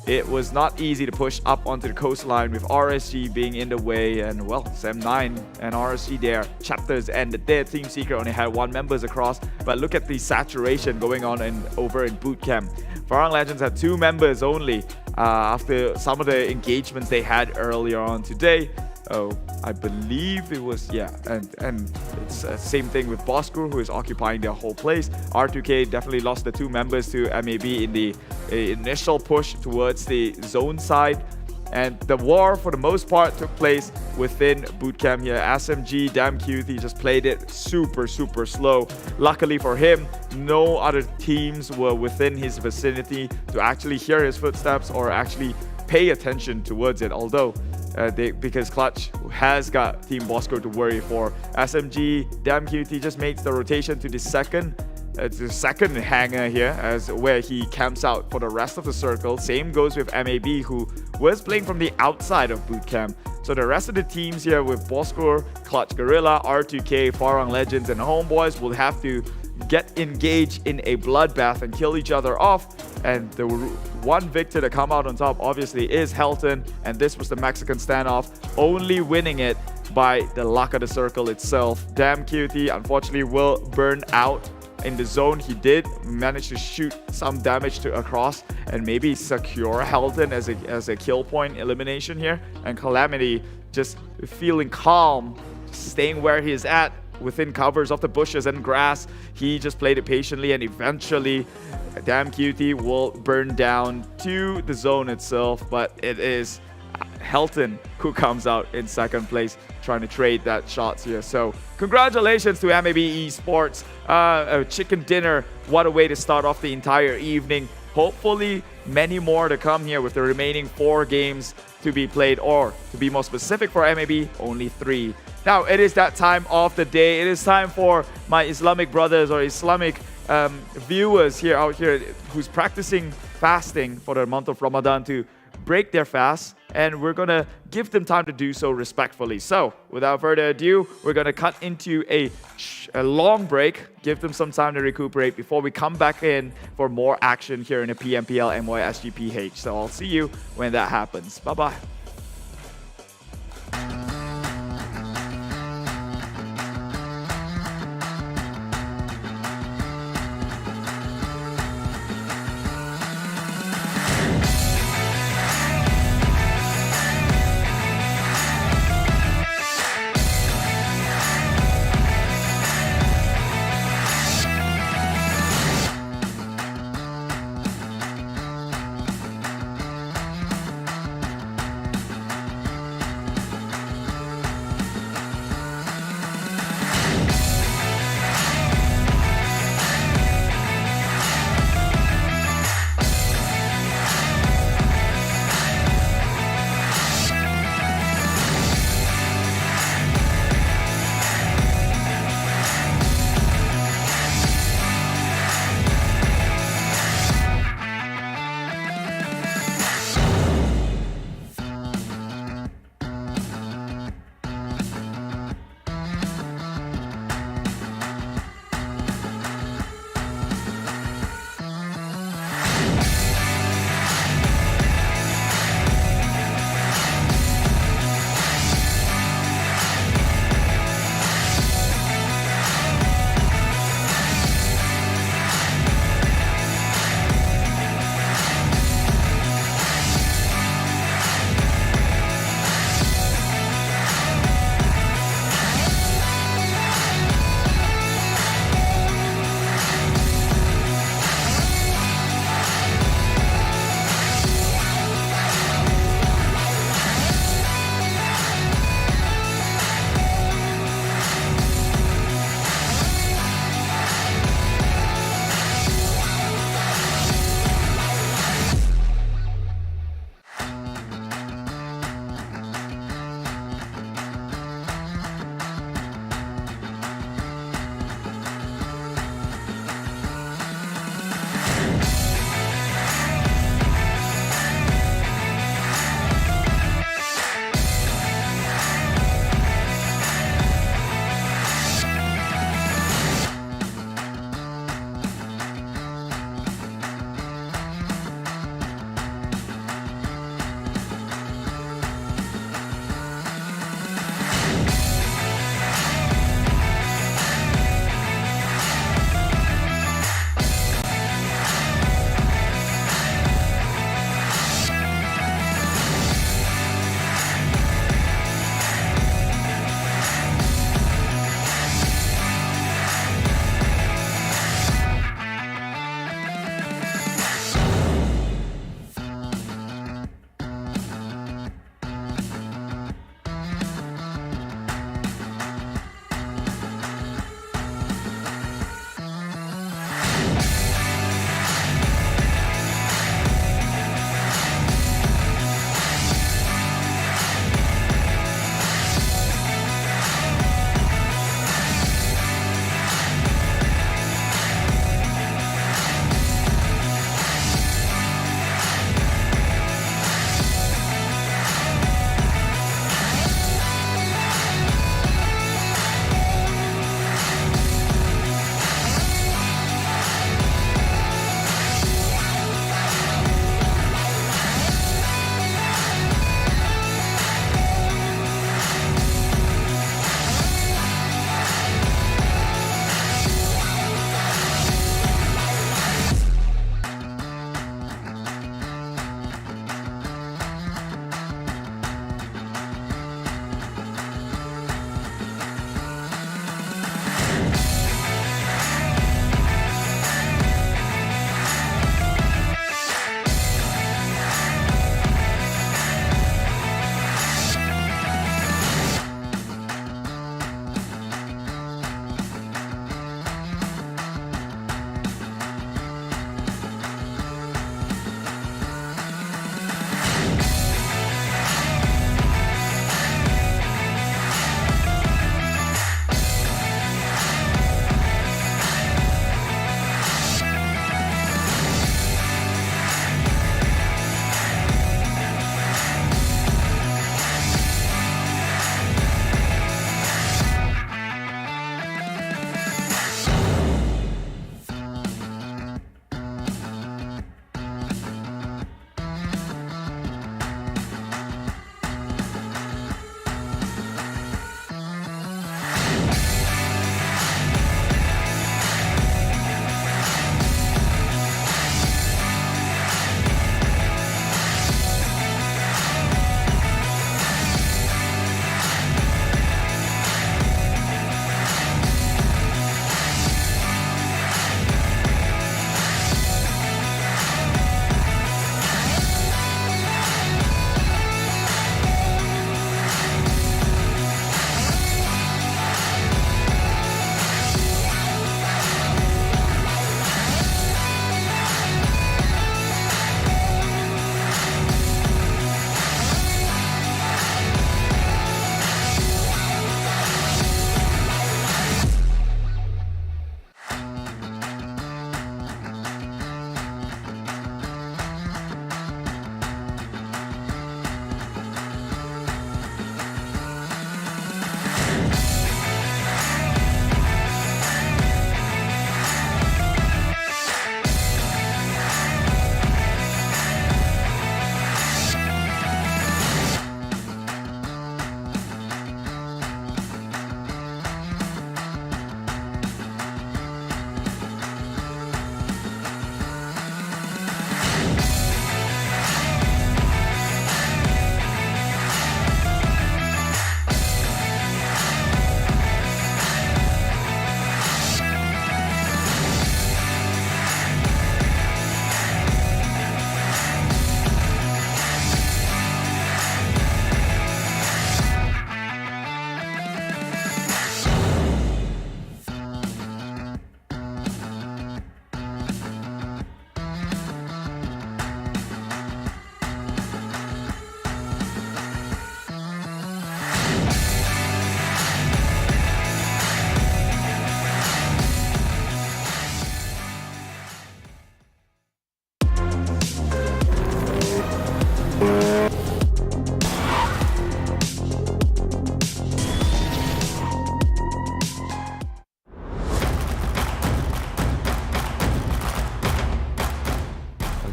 it was not easy to push up onto the coastline with RSG being in the way, and well, Sam9 and RSG, their chapters ended there. Team Secret only had 1 members across, but look at the saturation going on over in Bootcamp. Farang Legends had 2 members only after some of the engagements they had earlier on today. Oh, I believe it was, yeah, and it's the same thing with Bosskur, who is occupying their whole place. R2K definitely lost the 2 members to MAB in the initial push towards the zone side. And the war, for the most part, took place within Bootcamp here. SMG, damn cute, he just played it super slow. Luckily for him, no other teams were within his vicinity to actually hear his footsteps or actually pay attention towards it. Although, because Clutch has got Team Bosskur to worry for. SMG, damn cute, he just makes the rotation to the second hangar here, as where he camps out for the rest of the circle. Same goes with MAB, who was playing from the outside of Bootcamp. So the rest of the teams here with Bosskur, Clutch Guerilla, R2K, Farang Legends, and Homebois will have to get engaged in a bloodbath and kill each other off. And the one victor to come out on top obviously is Helton, and this was the Mexican standoff, only winning it by the luck of the circle itself. Damn Cutie unfortunately will burn out in the zone. He did manage to shoot some damage across and maybe secure Helton as a kill point elimination here. And Calamity just feeling calm, staying where he is at within covers of the bushes and grass. He just played it patiently, and eventually Damn Cutie will burn down to the zone itself. But it is Helton who comes out in second place, trying to trade that shots here. So congratulations to MAB Esports. A chicken dinner, what a way to start off the entire evening. Hopefully many more to come here with the remaining 4 games to be played, or to be more specific for MAB, only 3. Now, it is that time of the day. It is time for my Islamic brothers or Islamic viewers out here who's practicing fasting for the month of Ramadan to break their fast, and we're gonna give them time to do so respectfully. So, without further ado, we're gonna cut into a long break, give them some time to recuperate before we come back in for more action here in the PMPL MYSGPH. So I'll see you when that happens. Bye-bye.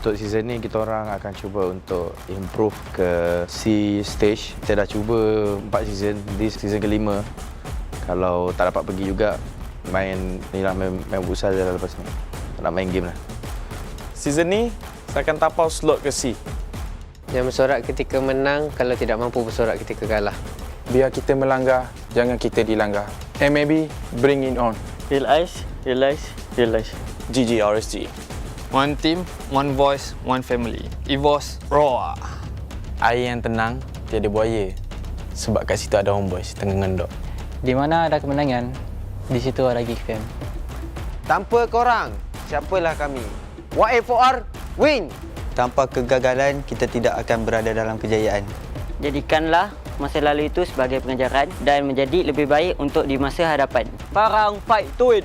Untuk season ni kita orang akan cuba untuk improve ke C stage. Kita dah cuba 4 season, di season kelima. Kalau tak dapat pergi juga, main futsal je lah lepas ni. Tak nak main game lah. Season ni saya akan tapau slot ke C. Yang bersorak ketika menang, kalau tidak mampu bersorak ketika kalah. Biar kita melanggar, jangan kita dilanggar. And maybe bring it on. Realize. GGRSG. One team, one voice, one family. EVOS, roar. Air yang tenang, tiada buaya. Sebab kat situ ada Homebois tengah ngendok. Di mana ada kemenangan, di situ ada Geek fam. Tanpa korang, siapalah kami? YA4R, win! Tanpa kegagalan, kita tidak akan berada dalam kejayaan. Jadikanlah masa lalu itu sebagai pengajaran dan menjadi lebih baik untuk di masa hadapan. Farang, fight to win!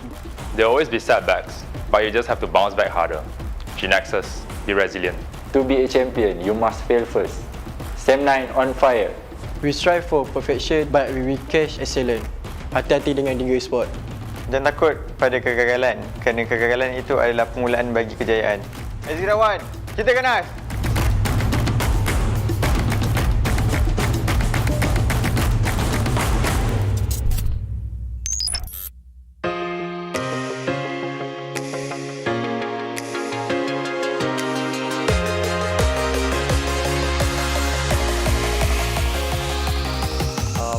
There will always be setbacks, but you just have to bounce back harder. GENEXUS, be resilient. To be a champion, you must fail first. Sam9 on fire. We strive for perfection, but we will catch excellence. Hati-hati dengan Dingoz Esports. Jangan takut pada kegagalan, kerana kegagalan itu adalah permulaan bagi kejayaan. Azirawan, kita ganas!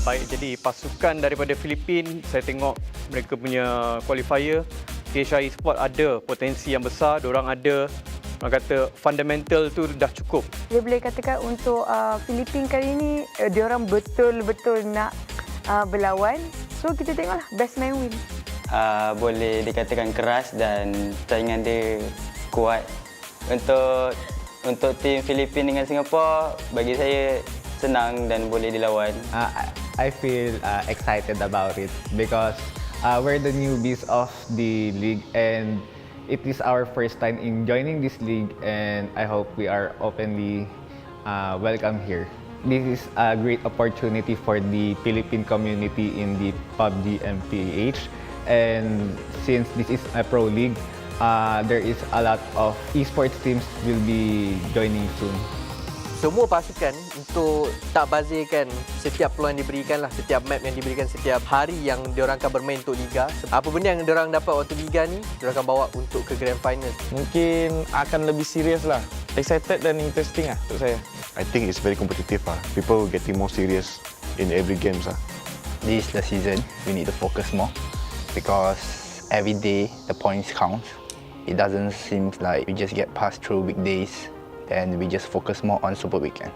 Baik, jadi pasukan daripada Filipin, saya tengok mereka punya qualifier. THI Esports ada potensi yang besar, diorang ada, orang kata fundamental tu dah cukup. Dia boleh katakan untuk Filipin kali ini, diorang betul-betul nak berlawan. So kita tengoklah, best man win. Boleh dikatakan keras dan saingan dia kuat. Untuk tim Filipin dengan Singapura, bagi saya senang dan boleh dilawan. I feel excited about it because we're the newbies of the league and it is our first time in joining this league and I hope we are openly welcome here. This is a great opportunity for the Philippine community in the PUBG MPH, and since this is a pro league, there is a lot of esports teams will be joining soon. Semua pasukan untuk tak bazirkan setiap peluang yang diberikan lah, setiap map yang diberikan, setiap hari yang diorang akan bermain untuk Liga. Apa benda yang diorang dapat waktu Liga ni, diorang akan bawa untuk ke Grand Final. Mungkin akan lebih serius lah. Excited dan interesting lah untuk saya. I think it's very competitive lah. People getting more serious in every games lah. This is the season, we need to focus more because every day the points count. It doesn't seem like we just get passed through weekdays. And we just focus more on Super Weekend.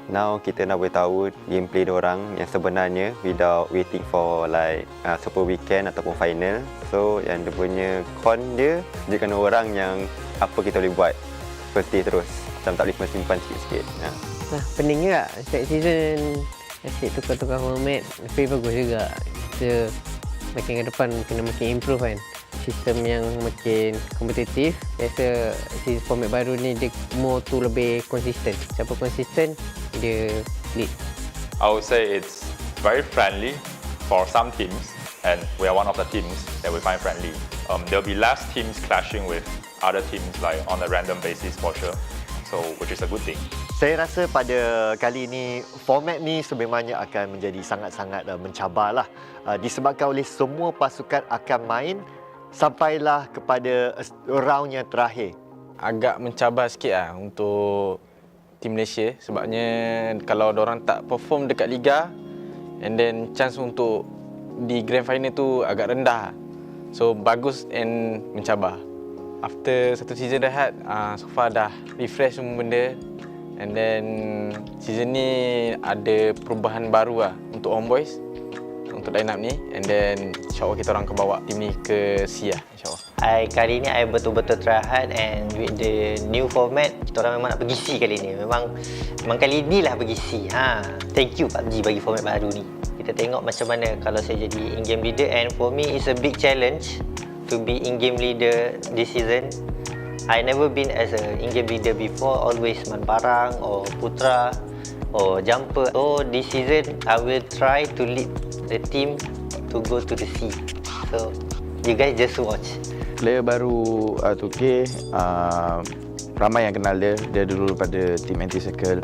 Now kita nak boleh tahu gameplay diorang yang sebenarnya without waiting for like Super Weekend ataupun final. So yang dia punya con dia kena orang yang apa kita boleh buat first day terus. Macam tak boleh simpan sikit-sikit. Pening juga setiap season asyik tukar-tukar format. Tapi bagus juga. Kita makin ke depan kena makin improve kan. Sistem yang makin kompetitif. Biasa si format baru ni dia more tu lebih konsisten. Siapa konsisten dia lead. I would say it's very friendly for some teams, and we are one of the teams that we find friendly. There'll be less teams clashing with other teams like on a random basis for sure. So which is a good thing. Saya rasa pada kali ini format ni sebenarnya akan menjadi sangat-sangat mencabarlah disebabkan oleh semua pasukan akan main sampailah kepada round yang terakhir. Agak mencabar sikit lah untuk tim Malaysia sebabnya kalau diorang tak perform dekat Liga and then chance untuk di Grand Final tu agak rendah. So bagus and mencabar. After satu season rehat, so far dah refresh semua benda and then season ni ada perubahan baru lah untuk Homebois untuk line up ni and then insyaAllah kita orang akan bawa tim ni ke C lah insyaAllah. Kali ni I betul-betul try hard and with the new format kita orang memang nak pergi C kali ni. Memang kali ni lah pergi C. Thank you PUBG bagi format baru ni. Kita tengok macam mana kalau saya jadi in-game leader, and for me it's a big challenge to be in-game leader this season. I never been as a in-game leader before, always man Farang or Putra or Jumper. So this season I will try to lead the team to go to the sea. So you guys just watch. Player baru 2K, ramai yang kenal dia. Dia dulu pada tim Anti-Circle.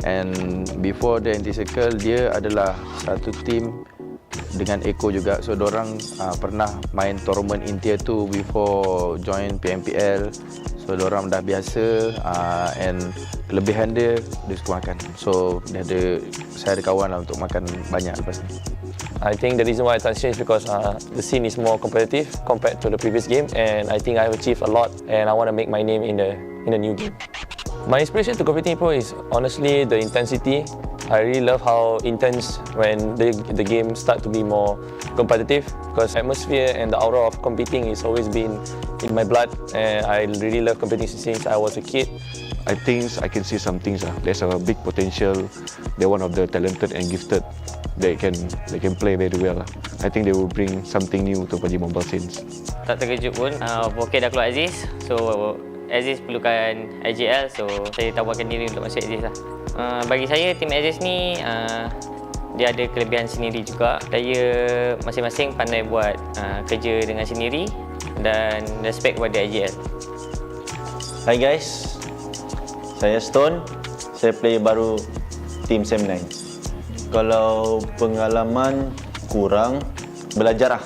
And before the Anti-Circle, dia adalah satu tim dengan Echo juga. So diorang pernah main tournament in tier 2 before join PMPL. So diorang dah biasa and kelebihan dia suka makan. So saya ada kawan lah untuk makan banyak lepas ni. I think the reason why it's changed because the scene is more competitive compared to the previous game, and I think I've achieved a lot, and I want to make my name in the new game. My inspiration to competing pro is honestly the intensity. I really love how intense when the game start to be more competitive, because atmosphere and the aura of competing is always been in my blood, and I really love competing since I was a kid. I think I can see some things. There's a big potential. They're one of the talented and gifted. They can play very well. I think they will bring something new to PUBG Mobile scene. Tak terkejut pun, 4K dah keluar Aziz. So Aziz perlukan IGL, so saya tawarkan diri untuk masuk Aziz lah. Bagi saya, tim Aziz ni dia ada kelebihan sendiri juga. Saya masing-masing pandai buat kerja dengan sendiri dan respect kepada IGL. Hi guys, saya Stone. Saya player baru tim SEM9. Kalau pengalaman kurang, belajar lah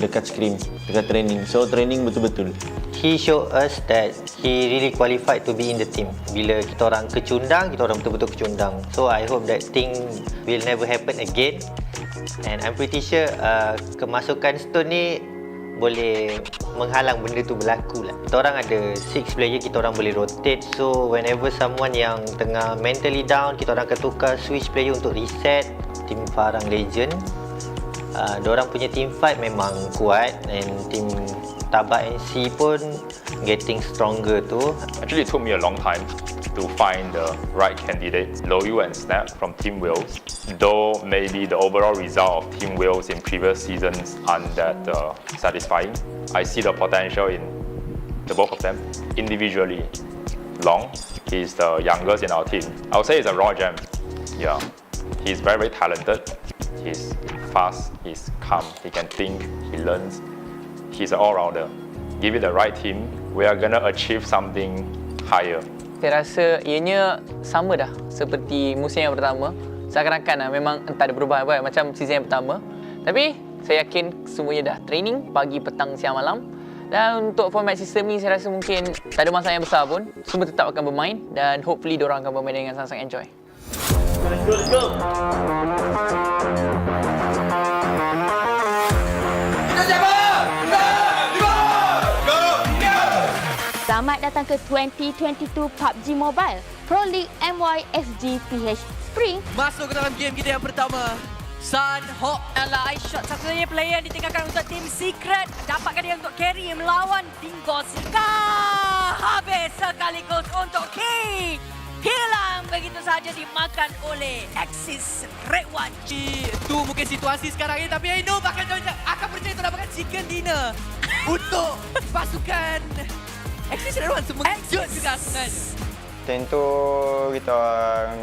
dekat scrim, dekat training. So training betul-betul. He showed us that he really qualified to be in the team. Bila kita orang kecundang, kita orang betul-betul kecundang. So I hope that thing will never happen again. And I'm pretty sure kemasukan Stone ni boleh menghalang benda tu berlaku lah. Kita orang ada 6 player, kita orang boleh rotate. So whenever someone yang tengah mentally down, kita orang akan tukar switch player untuk reset. Tim Farang Lejund, diorang punya team fight memang kuat, and tim TABAH NC pun getting stronger tu. Actually, it took me a long time to find the right candidates. Loyu and Snap from Team Wales. Though maybe the overall result of Team Wales in previous seasons aren't that satisfying, I see the potential in the both of them individually. Long, he's the youngest in our team. I would say he's a raw gem. Yeah, he's very talented. He's fast, he's calm, he can think, he learns. He's an all-rounder. Give it the right team, we are gonna achieve something higher. Saya rasa ianya sama dah seperti musim yang pertama. Seakan-akan memang entah ada perubahan apa macam season yang pertama. Tapi saya yakin semuanya dah training pagi, petang, siang, malam. Dan untuk format sistem ni saya rasa mungkin tak ada masalah yang besar pun. Semua tetap akan bermain dan hopefully diorang akan bermain dengan sangat-sangat enjoy. Let's go, let's go. Selamat datang ke 2022 PUBG Mobile Pro League MYSGPH Spring. Masuk ke dalam game kita yang pertama. Sun, Hawk, ally shot. Satu-satunya player yang ditinggalkan untuk tim Secret. Dapatkan dia untuk carry melawan Dingoz. Habis sekaligus untuk Key. Hilang begitu saja dimakan oleh Axis Red One. Itu mungkin situasi sekarang ini, tapi I know bakal akan percaya untuk dapatkan chicken dinner untuk pasukan Axis Red One. Semua kejut juga sebenarnya. Tentu kita orang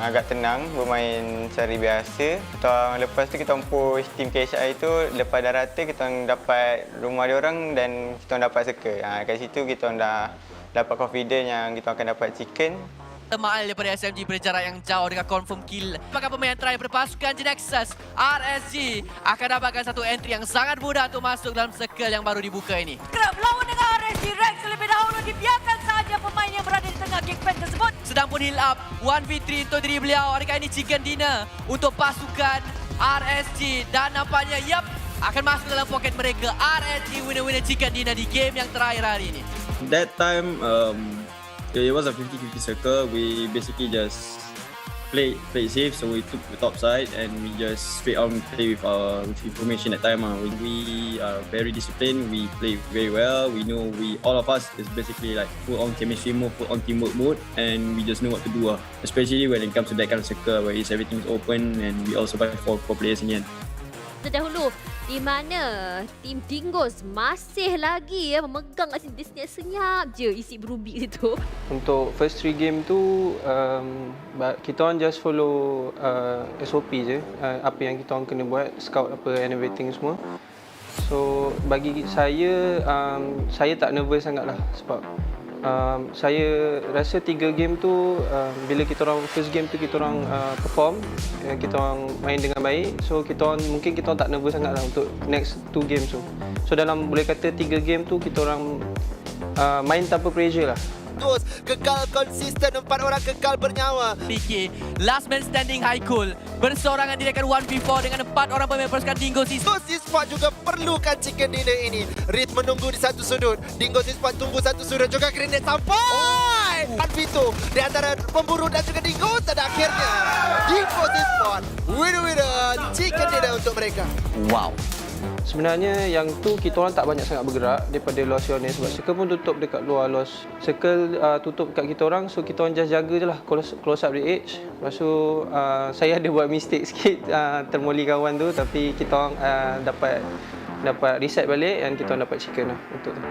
agak tenang bermain sehari biasa. Kita orang lepas tu kita push tim KSI tu lepas dah rata kita orang dapat rumah dia orang dan kita orang dapat circle. Kat situ kita orang dah dapat confident yang kita akan dapat chicken. Maal daripada SMG berjarak yang jauh dengan confirm kill. Apakah pemain terakhir berpasukan GENEXUS RSG akan dapatkan satu entry yang sangat mudah untuk masuk dalam circle yang baru dibuka ini. Kerap lawan dengan RSG Rex terlebih dahulu dibiarkan saja pemain yang berada di tengah gig fan tersebut. Sedang pun heal up 1v3 untuk diri beliau. Adakah ini chicken dinner untuk pasukan RSG dan nampaknya akan masuk dalam poket mereka. RSG winner-winner chicken dinner di game yang terakhir hari ini. That time it was a 50-50 circle. We basically just played safe, so we took the top side and we just straight on play with information at time. We are very disciplined. We play very well. We know all of us is basically like full on chemistry mode, full on teamwork mode, and we just know what to do. Especially when it comes to that kind of circle where everything is open and we also survive four players in the end. Terdahulu di mana tim Dingoz masih lagi memegang kat sini, senyap je isi berubik situ. Untuk first 3 game tu kita orang just follow SOP je, apa yang kita orang kena buat, scout apa and everything semua. So bagi saya tak nervous sangat lah sebab saya rasa 3 game tu bila kita orang first game tu kita orang perform, kita orang main dengan baik, so mungkin kita orang tak nervous sangat lah untuk next 2 games tu. So dalam boleh kata 3 game tu kita orang main tanpa pressure lah. Terus kekal konsisten, 4 orang kekal bernyawa. PK, last man standing Haikul bersorangan direkan 1v4 dengan 4 orang pemain pasukan Dingoz Esports juga perlukan chicken dinner ini. Reed menunggu di satu sudut, Dingoz Esports tunggu satu sudut, juga grenade sampai 1v2 di antara pemburu dan juga Dingoz, dan akhirnya Dingoz Esports winner chicken dinner untuk mereka. Wow. Sebenarnya yang tu kita orang tak banyak sangat bergerak daripada luar zone sebab circle pun tutup dekat luar loss. Circle tutup dekat kita orang, so kita orang just jaga je lah, close up the edge. Lepas tu saya ada buat mistake sikit termoli kawan tu, tapi kita orang dapat reset balik dan kita orang dapat chicken lah untuk tu.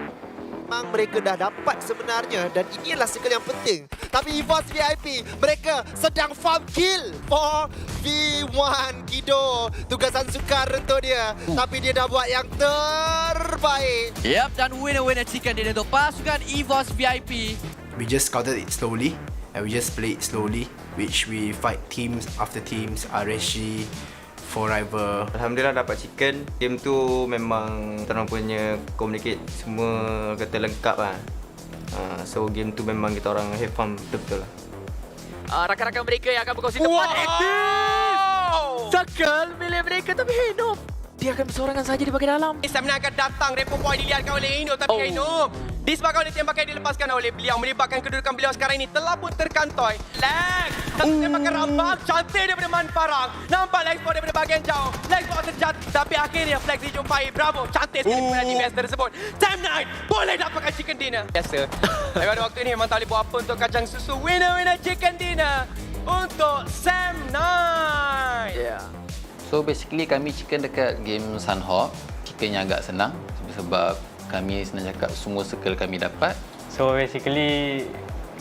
Memang mereka dah dapat sebenarnya, dan inilah circle yang penting. Tapi EVOS VIP, mereka sedang farm kill for V1 Yoodo. Tugasan sukar untuk dia, tapi dia dah buat yang terbaik. Yap, dan winner chicken dinner untuk pasukan EVOS VIP. We just scouted it slowly and we just played slowly, which we fight teams after teams, RSG, forever. Alhamdulillah dapat chicken. Game tu memang kita orang punya communicate semua kata lengkap lah. So game tu memang kita orang have fun betul-betul lah. Rakan-rakan mereka yang akan berkongsi tempat aktif. Circle milik mereka, tapi Heno dia akan bersorangan saja di bahagian dalam. Stamina akan datang, repo point dilihatkan oleh Heno, tapi Heno disebabkan oleh tembakan yang dilepaskan oleh beliau, menyebabkan kedudukan beliau sekarang ini telah pun terkantoi. Lag! Satu tembakan rambang, cantik daripada Man Farang. Nampak lag spot daripada bahagian jauh. Lag spot terjatuh, tapi akhirnya flag dijumpai. Bravo, cantik sekali daripada defense tersebut. Sam Knight boleh dapatkan chicken dinner. Biasa. Tapi pada waktu ini memang tak boleh buat apa untuk kacang susu. Winner chicken dinner untuk Sam Knight. Yeah. So basically kami chicken dekat game Sunhawk. Chicken yang agak senang sebab kami senang cakap semua circle kami dapat. So basically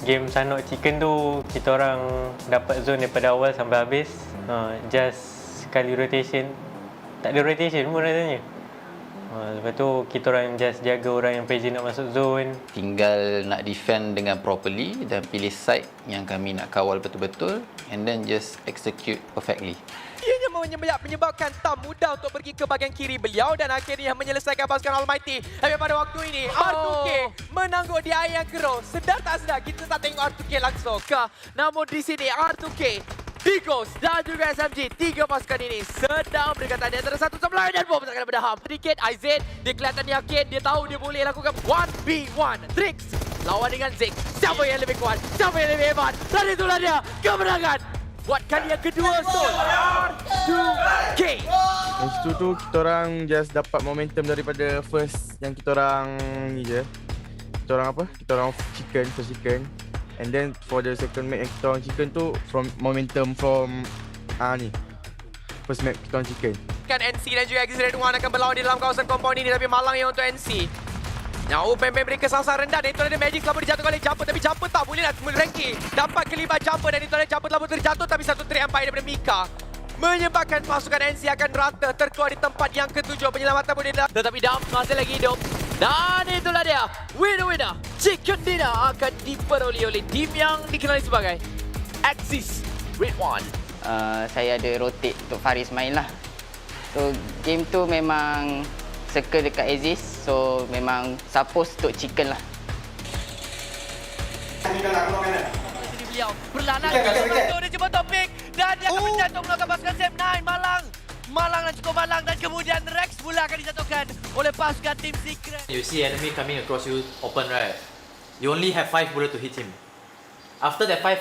game Sunhawk chicken tu kita orang dapat zone daripada awal sampai habis. Just sekali rotation. Tak ada rotation pun rasanya. Lepas tu kita orang just jaga orang yang pressure nak masuk zone. Tinggal nak defend dengan properly dan pilih side yang kami nak kawal betul-betul and then just execute perfectly. Ianya menyebabkan tak mudah untuk pergi ke bahagian kiri beliau dan akhirnya menyelesaikan pasukan ALMGHTY. Tapi pada waktu ini R2K menangguk di air yang keruh. Sedar tak sedar kita tak tengok R2K langsung. Namun di sini R2K, Dingoz dan juga SMG, 3 pasukan ini sedang berdekatan di antara satu sama lain dan bom akan berdaham. Sedikit Aizen, dia kelihatan yakin, dia tahu dia boleh lakukan 1v1 tricks lawan dengan Zeke. Siapa yang lebih kuat? Siapa yang lebih hebat? Dan itulah dia kemenangan buat kali yang kedua Sol R2K. Yang situ tu kita orang just dapat momentum daripada first yang kita orang ni je. Kita orang apa? Kita orang first chicken. And then for the second match yang kita orang chicken tu from momentum from ni. First match kita orang chicken. Kan NC dan juga Exit Red One akan berlawan di dalam kawasan compound ini, tapi malang yang untuk NC. PMPL mereka sangat rendah dan itu ada Magic selalu dijatuhkan oleh Jumper, tapi Jumper tak boleh nak ranking. Dapat kelima Jumper dan itu ada Jumper telah pun terjatuh, tapi satu trik empire daripada Mika menyebabkan pasukan NC akan rata terkeluar di tempat yang ketujuh. Penyelamatan boleh dah, tetapi Dam masih lagi hidup. Dan itulah dia, winner chicken dinner akan diperoleh oleh tim yang dikenali sebagai Axis Red One. Saya ada rotate untuk Faris main lah. So game tu memang circle dekat Aziz, so memang suppose untuk chicken lah. Beliau perlahan dia cuba topik dan dia akan menjatuh melakukan pasukan Sam 9 Malang dan cukup malang, dan kemudian Rex pula akan dijatuhkan oleh pasukan Team Secret. You see enemy coming across you open, right? You only have 5 bullets to hit him. After that 5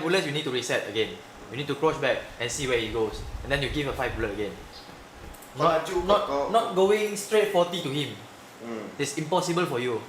bullets, you need to reset again. You need to crouch back and see where he goes, and then you give a 5 bullet again. Not going straight 40 to him. It's impossible for you,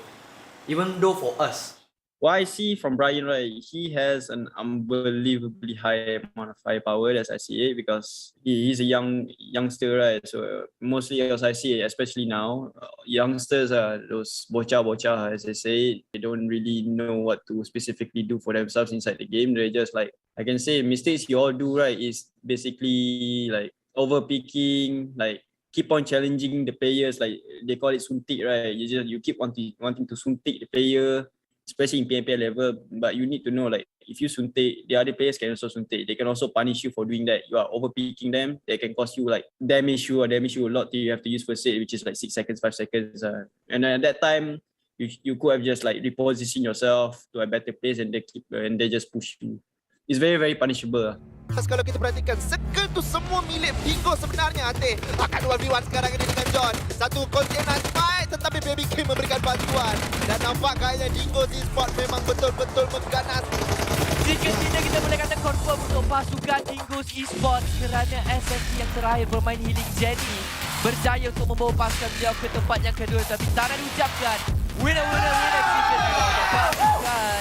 even though for us. What I see from Brian, right, he has an unbelievably high amount of firepower, as I see it, because he's a youngster, right? So mostly as I see it, especially now, youngsters are those bocah, as they say. They don't really know what to specifically do for themselves inside the game. They're just like, I can say mistakes you all do, right, is basically like overpicking, like keep on challenging the players, like they call it suntik, right? You keep wanting to suntik the player, especially in PMPL level. But you need to know, like, if you suntik, the other players can also suntik. They can also punish you for doing that. You are overpeaking them. They can cause you like damage you a lot. You have to use first aid, which is like 6 seconds, 5 seconds. And at that time, you could have just like reposition yourself to a better place, and they just push you. It's very, very punishable. Kalau kita perhatikan, circle tu semua milik Dingoz sebenarnya. Akan 1v1 sekarang ini dengan John. Satu container fight, tetapi Baby King memberikan bantuan. Dan nampak kayaknya Dingoz Esports memang betul-betul mengganas. Jika tidak, kita boleh kata confirm untuk pasukan Dingoz Esports kerana SSC yang terakhir bermain healing Jenny berjaya untuk membawa pasukan beliau ke tempat yang kedua. Tapi tak nak diucapkan winner decision untuk pasukan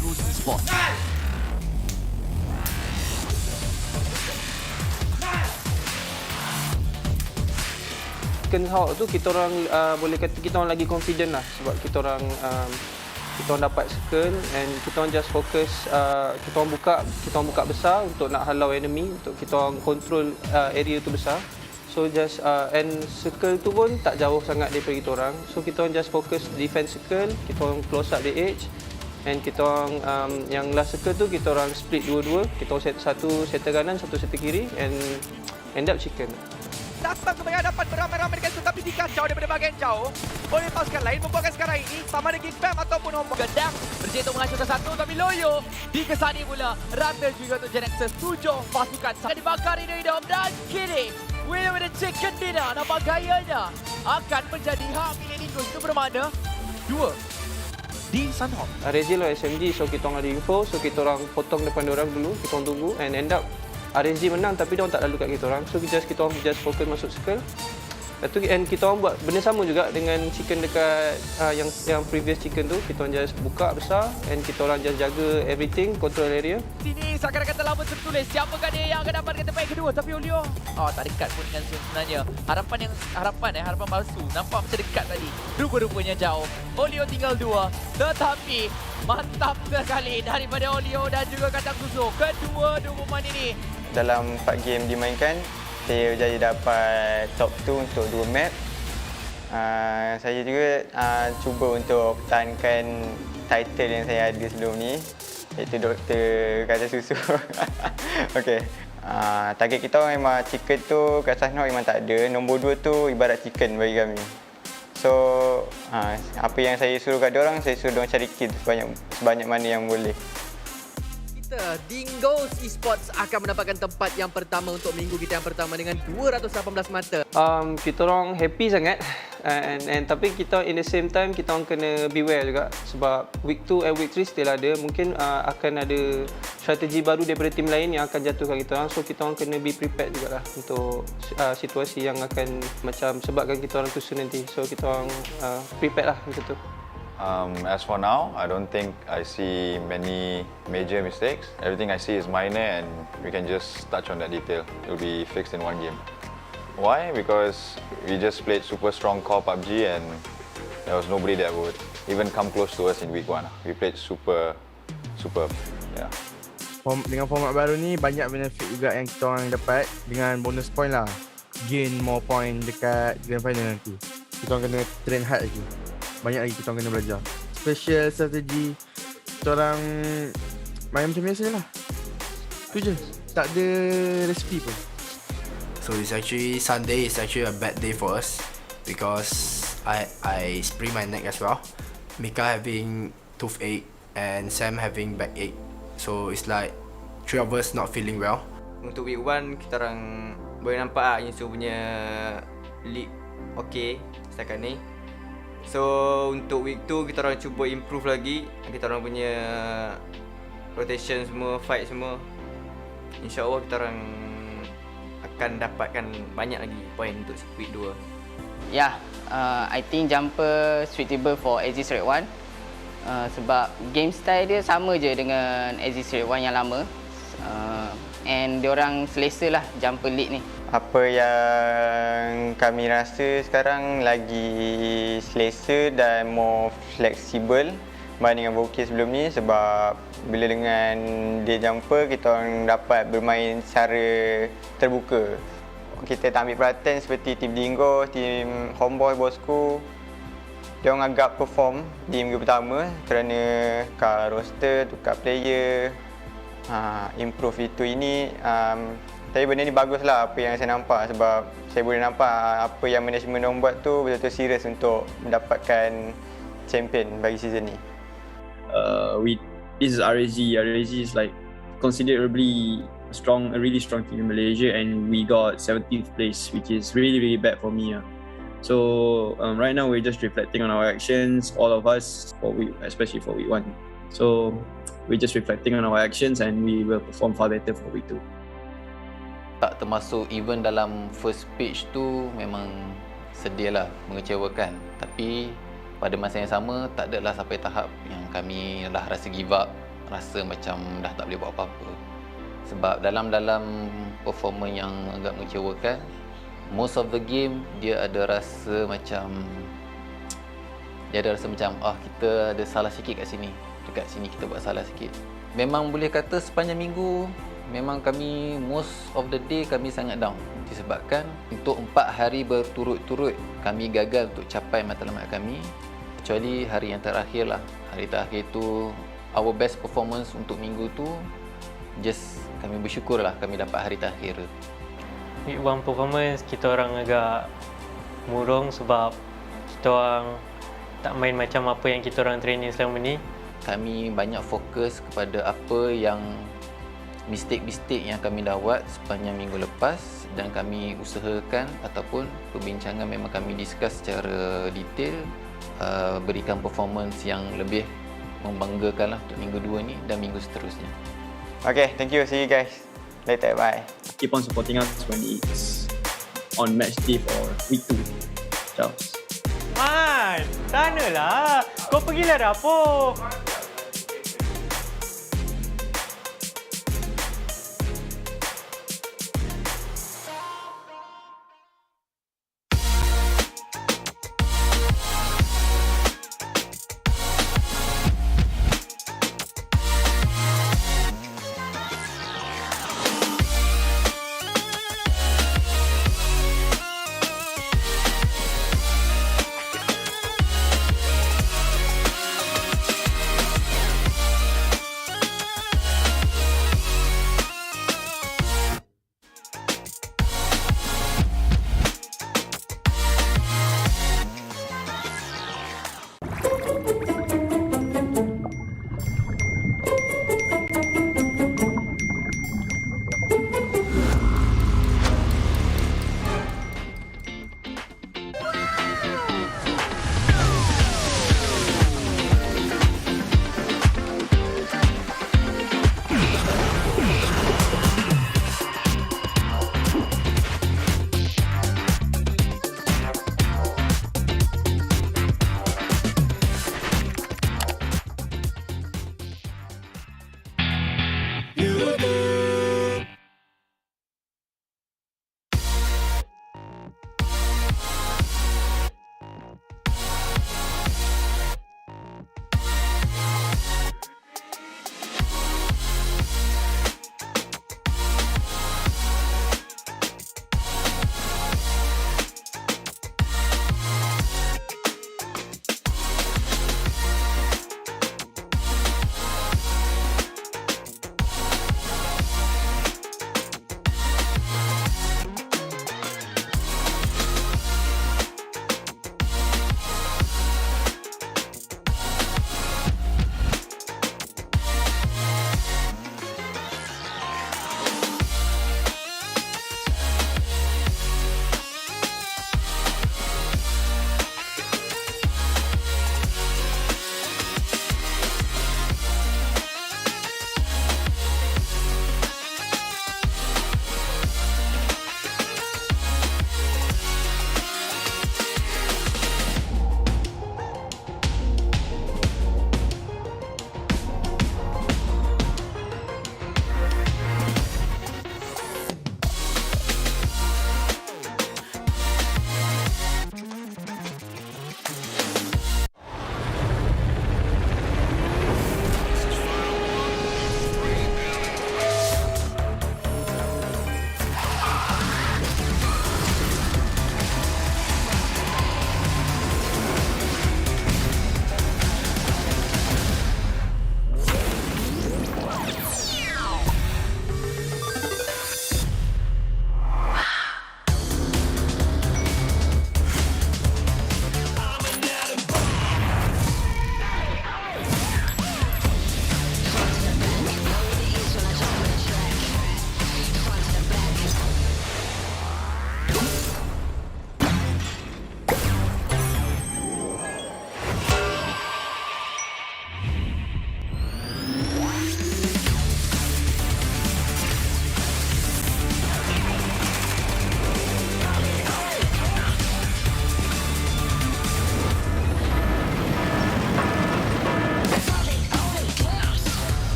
Dingoz Esports. Second hawk tu kita orang boleh kata kita orang lagi confident lah, sebab kita orang dapat circle and kita orang just fokus, kita orang buka besar untuk nak halau enemy, untuk kita orang control area tu besar. So just and circle tu pun tak jauh sangat daripada kita orang. So kita orang just fokus defense circle, kita orang close up the edge, and kita orang yang last circle tu kita orang split dua-dua. Kita orang satu settle kanan, satu settle kiri, and end up chicken. Datang ke hadapan beramai-ramai dengan tetapi dikacau daripada bahagian jauh oleh pasukan lain, membuatkan sekarang ini sama ada Geek ataupun Homebois gedang berjaya untuk menghancurkan satu, tapi loyo dikesani pula. Rata juga untuk GENEXUS. 7 pasukan sangat dibakar hidup dan kini winner with a chicken dinner. Nampak gayanya akan menjadi hak milik Dingoz. Itu bermakna 2 di Sunhawk. Rezil lah SMG, so kita orang ada info, so kita orang potong depan diorang dulu, kita orang tunggu, and end up RSG menang tapi diorang tak lalu kat kita orang. So kita orang just fokus masuk circle. Lepas tu and kita orang buat benda sama juga dengan chicken dekat yang previous chicken tu. Kita orang just buka besar and kita orang just jaga everything, control area. Sini seakan-akan telah tertulis siapakah dia yang akan dapat ke tempat yang kedua, tapi Olio tak dekat pun dengan Zoom sebenarnya. Harapan palsu. Nampak macam dekat tadi. Rupa-rupanya jauh. Olio tinggal 2. Tetapi mantap sekali daripada Olio dan juga kacang susu. Kedua pemain ini. Dalam 4 game dimainkan, saya berjaya dapat top 2 untuk 2 map. Saya juga cuba untuk pertahankan title yang saya ada sebelum ni, iaitu Doktor Kacang Susu. Okey. Target kita memang chicken tu, kat Sunhawk memang tak ada. Nombor 2 tu ibarat chicken bagi kami. So, apa yang saya suruh kat diorang, saya suruh diorang cari kill sebanyak mana yang boleh. Dingoz Esports akan mendapatkan tempat yang pertama untuk minggu kita yang pertama dengan 218 mata. Kita orang happy sangat, and tapi kita in the same time kita orang kena beware juga, sebab week 2 and week 3 still ada. Mungkin akan ada strategi baru daripada tim lain yang akan jatuhkan kita orang. So kita orang kena be prepared jugalah untuk situasi yang akan macam sebabkan kita orang tusu nanti. So kita orang prepared lah macam tu. As for now, I don't think I see many major mistakes. Everything I see is minor and we can just touch on that detail. It will be fixed in 1 game. Why? Because we just played super strong core PUBG and there was nobody that would even come close to us in week 1. We played superb. Yeah. Dengan format baru ni, banyak benefit juga yang kita orang dapat dengan bonus point lah. Gain more point dekat grand final nanti. Kita orang kena train hard lagi. Banyak lagi kita orang kena belajar. Special strategi, kita orang main macam biasa lah. Tu je, tak ada resipi pun. So it's actually Sunday is actually a bad day for us because I sprained my neck as well. Mika having toothache and Sam having backache. So it's like 3 of us not feeling well. Untuk week 1 kita orang boleh nampak Insu punya league okey setakat ni. So untuk week 2 kita orang cuba improve lagi. Kita orang punya rotation semua, fight semua. InsyaAllah kita orang akan dapatkan banyak lagi point untuk week 2. Yeah, I think jumper suitable for Aziz Red One. Sebab game style dia sama je dengan Aziz Red One yang lama. And diorang selesa lah jumper league ni. Apa yang kami rasa sekarang lagi selesa dan more flexible berbanding dengan Bokeh sebelum ni, sebab bila dengan dia jumper kita orang dapat bermain secara terbuka. kita tak ambil perhatian seperti tim Dingoz, tim Homebois, Bosskur. Dia orang agak perform di minggu pertama kerana tukar roster, tukar player, improve itu ini. Tapi benda ni baguslah apa yang saya nampak sebab saya boleh nampak apa yang management orang buat tu betul-betul serius untuk mendapatkan champion bagi season ni. This is RAG. RAG is like considerably a really strong team in Malaysia, and we got 17th place, which is really bad for me. So right now we're just reflecting on our actions, all of us, especially for week 1. So we're just reflecting on our actions and we will perform far better for week 2. Tak termasuk even dalam first page tu memang sedih lah, mengecewakan. Tapi pada masa yang sama tak adalah sampai tahap yang kami dah rasa give up, rasa macam dah tak boleh buat apa-apa. Sebab dalam performance yang agak mengecewakan, most of the game dia ada rasa macam kita ada salah sikit kat sini. Dekat sini kita buat salah sikit. Memang boleh kata sepanjang minggu memang kami most of the day kami sangat down disebabkan untuk 4 hari berturut-turut kami gagal untuk capai matlamat kami, kecuali hari yang terakhir lah. Hari terakhir tu our best performance untuk minggu tu, just kami bersyukur lah kami dapat hari terakhir. Week 1 performance kita orang agak murung sebab kita orang tak main macam apa yang kita orang training selama ni. Kami banyak fokus kepada apa yang mistake-mistake yang kami dah buat sepanjang minggu lepas, dan kami usahakan ataupun perbincangan memang kami discuss secara detail, berikan performance yang lebih membanggakan lah untuk minggu 2 ni dan minggu seterusnya. Okay, thank you. See you guys later. Bye. Keep on supporting us when it's on match day for week 2. Ciao. Man, sanalah. Kau pergilah dapur.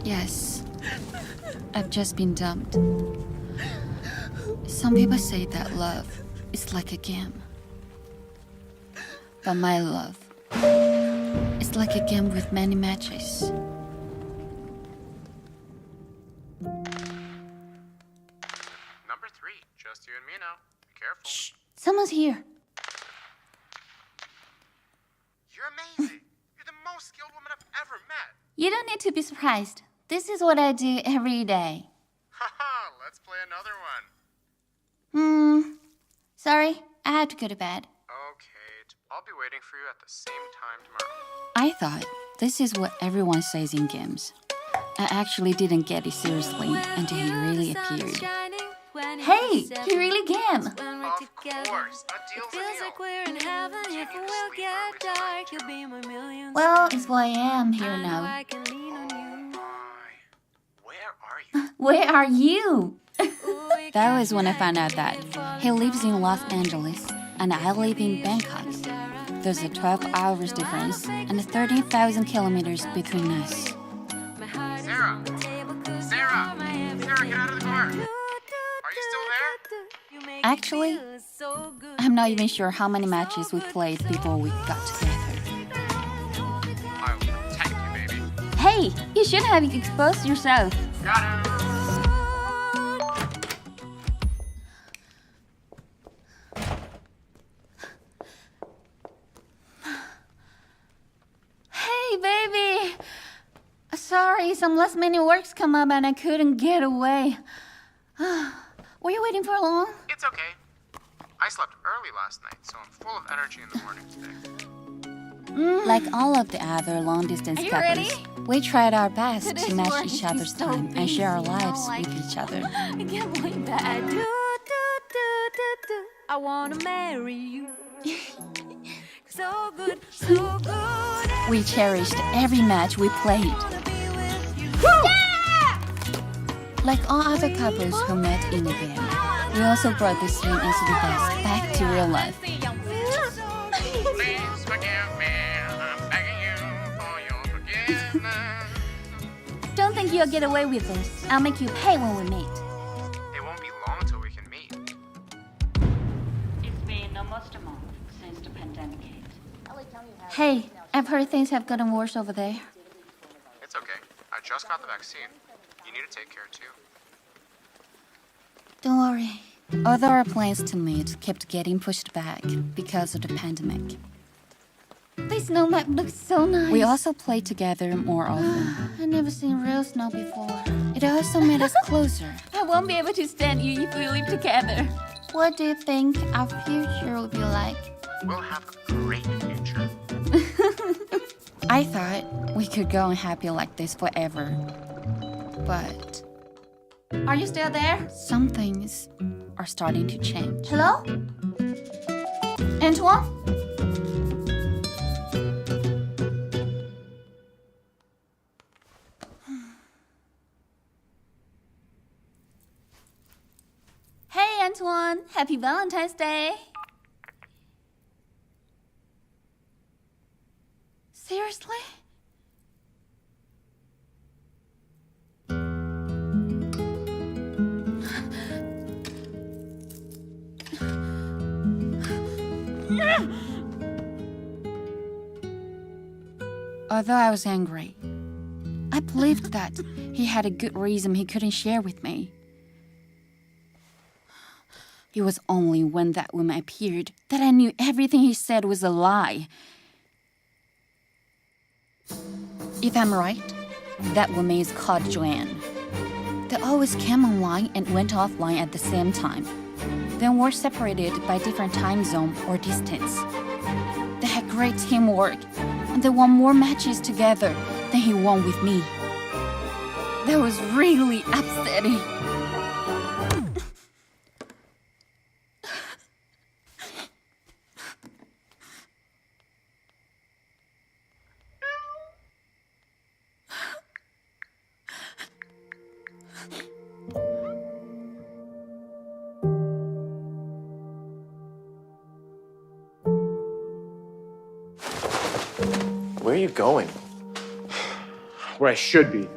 Yes, I've just been dumped. Some people say that love is like a game. But my love is like a game with many matches. Number 3, just you and me now. Be careful. Shh, someone's here. You're amazing. You're the most skilled woman I've ever met. You don't need to be surprised. This is what I do every day. Haha, let's play another one. Sorry, I have to go to bed. Okay, I'll be waiting for you at the same time tomorrow. I thought this is what everyone says in games. I actually didn't get it seriously until he really appeared. Hey, he really can! Of course, a deal's a deal. Well, it's why I am here now. Where are you? That was when I found out that he lives in Los Angeles and I live in Bangkok. There's a 12 hours difference and 13,000 kilometers between us. Sarah! Sarah! Sarah, get out of the car! Are you still there? Actually, I'm not even sure how many matches we played before we got together. I'll protect you, baby. Hey, you should have exposed yourself. Got it! Hey, baby! Sorry, some last minute works come up and I couldn't get away. Were you waiting for long? It's okay. I slept early last night, so I'm full of energy in the morning today. Like all of the other long-distance couples, we tried our best to match each other's time and share our lives with each other. I can't believe that. I wanna marry you. So good, so good. We cherished every match we played. Like all other couples who met in a game, we also brought the same into the best back to real life. Please forgive me, I'm begging you for your forgiveness. Don't think you'll get away with this. I'll make you pay when we meet. It won't be long till we can meet. It's been almost a month since the pandemic hit. Hey, I've heard things have gotten worse over there. It's okay. I just got the vaccine. You need to take care too. Don't worry. Although our plans to meet kept getting pushed back because of the pandemic. This snow map looks so nice. We also played together more often. I've never seen real snow before. It also made us closer. I won't be able to stand you if we live together. What do you think our future will be like? We'll have a great future. I thought we could go on happy like this forever. But... Are you still there? Some things are starting to change. Hello? Antoine? Hey, Antoine. Happy Valentine's Day. Seriously? Although I was angry, I believed that he had a good reason he couldn't share with me. It was only when that woman appeared that I knew everything he said was a lie. If I'm right, that woman is called Joanne. They always came online and went offline at the same time, then were separated by different time zone or distance. They had great teamwork, and they won more matches together than he won with me. That was really upsetting. Where are you going? Where I should be.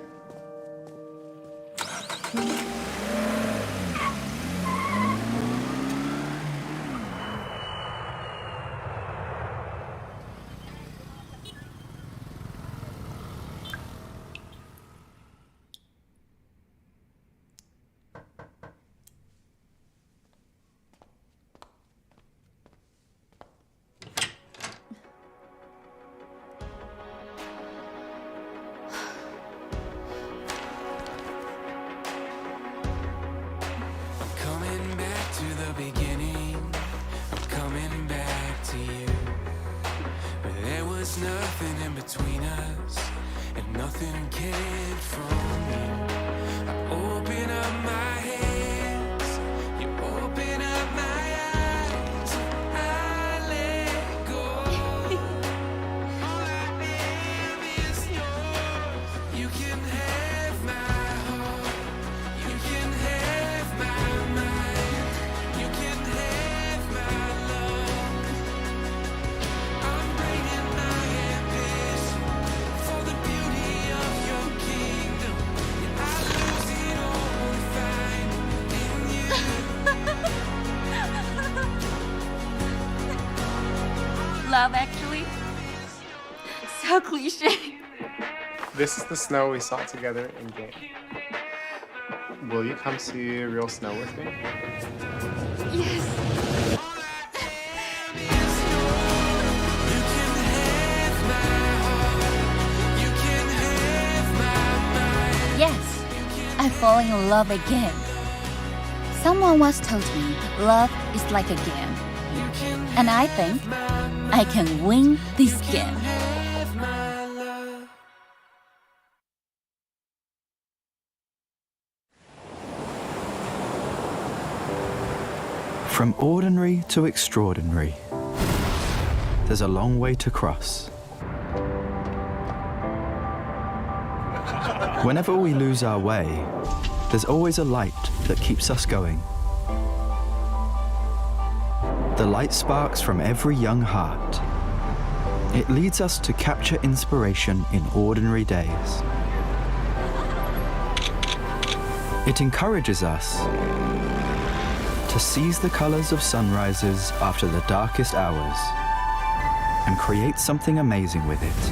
Nothing in between us, and nothing came from you. I open up my hands, you open up my eyes, I let go. All I am is yours. You can have my heart, you can have my mind, you can have my love. I'm bringing my Love, actually. So cliche. This is the snow we saw together in game. Will you come see real snow with me? Yes. Yes, I'm falling in love again. Someone once told me love is like a game. And I think I can win this game. From ordinary to extraordinary, there's a long way to cross. Whenever we lose our way, there's always a light that keeps us going. The light sparks from every young heart. It leads us to capture inspiration in ordinary days. It encourages us to seize the colors of sunrises after the darkest hours and create something amazing with it.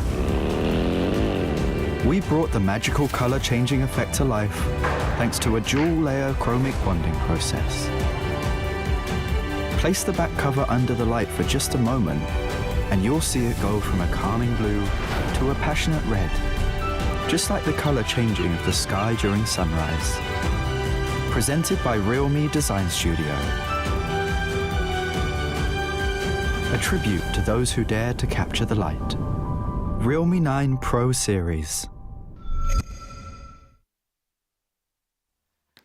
We brought the magical color-changing effect to life thanks to a dual-layer chromic bonding process. Place the back cover under the light for just a moment, and you'll see it go from a calming blue to a passionate red, just like the color changing of the sky during sunrise. Presented by RealMe Design Studio. A tribute to those who dare to capture the light. Realme 9 Pro Series.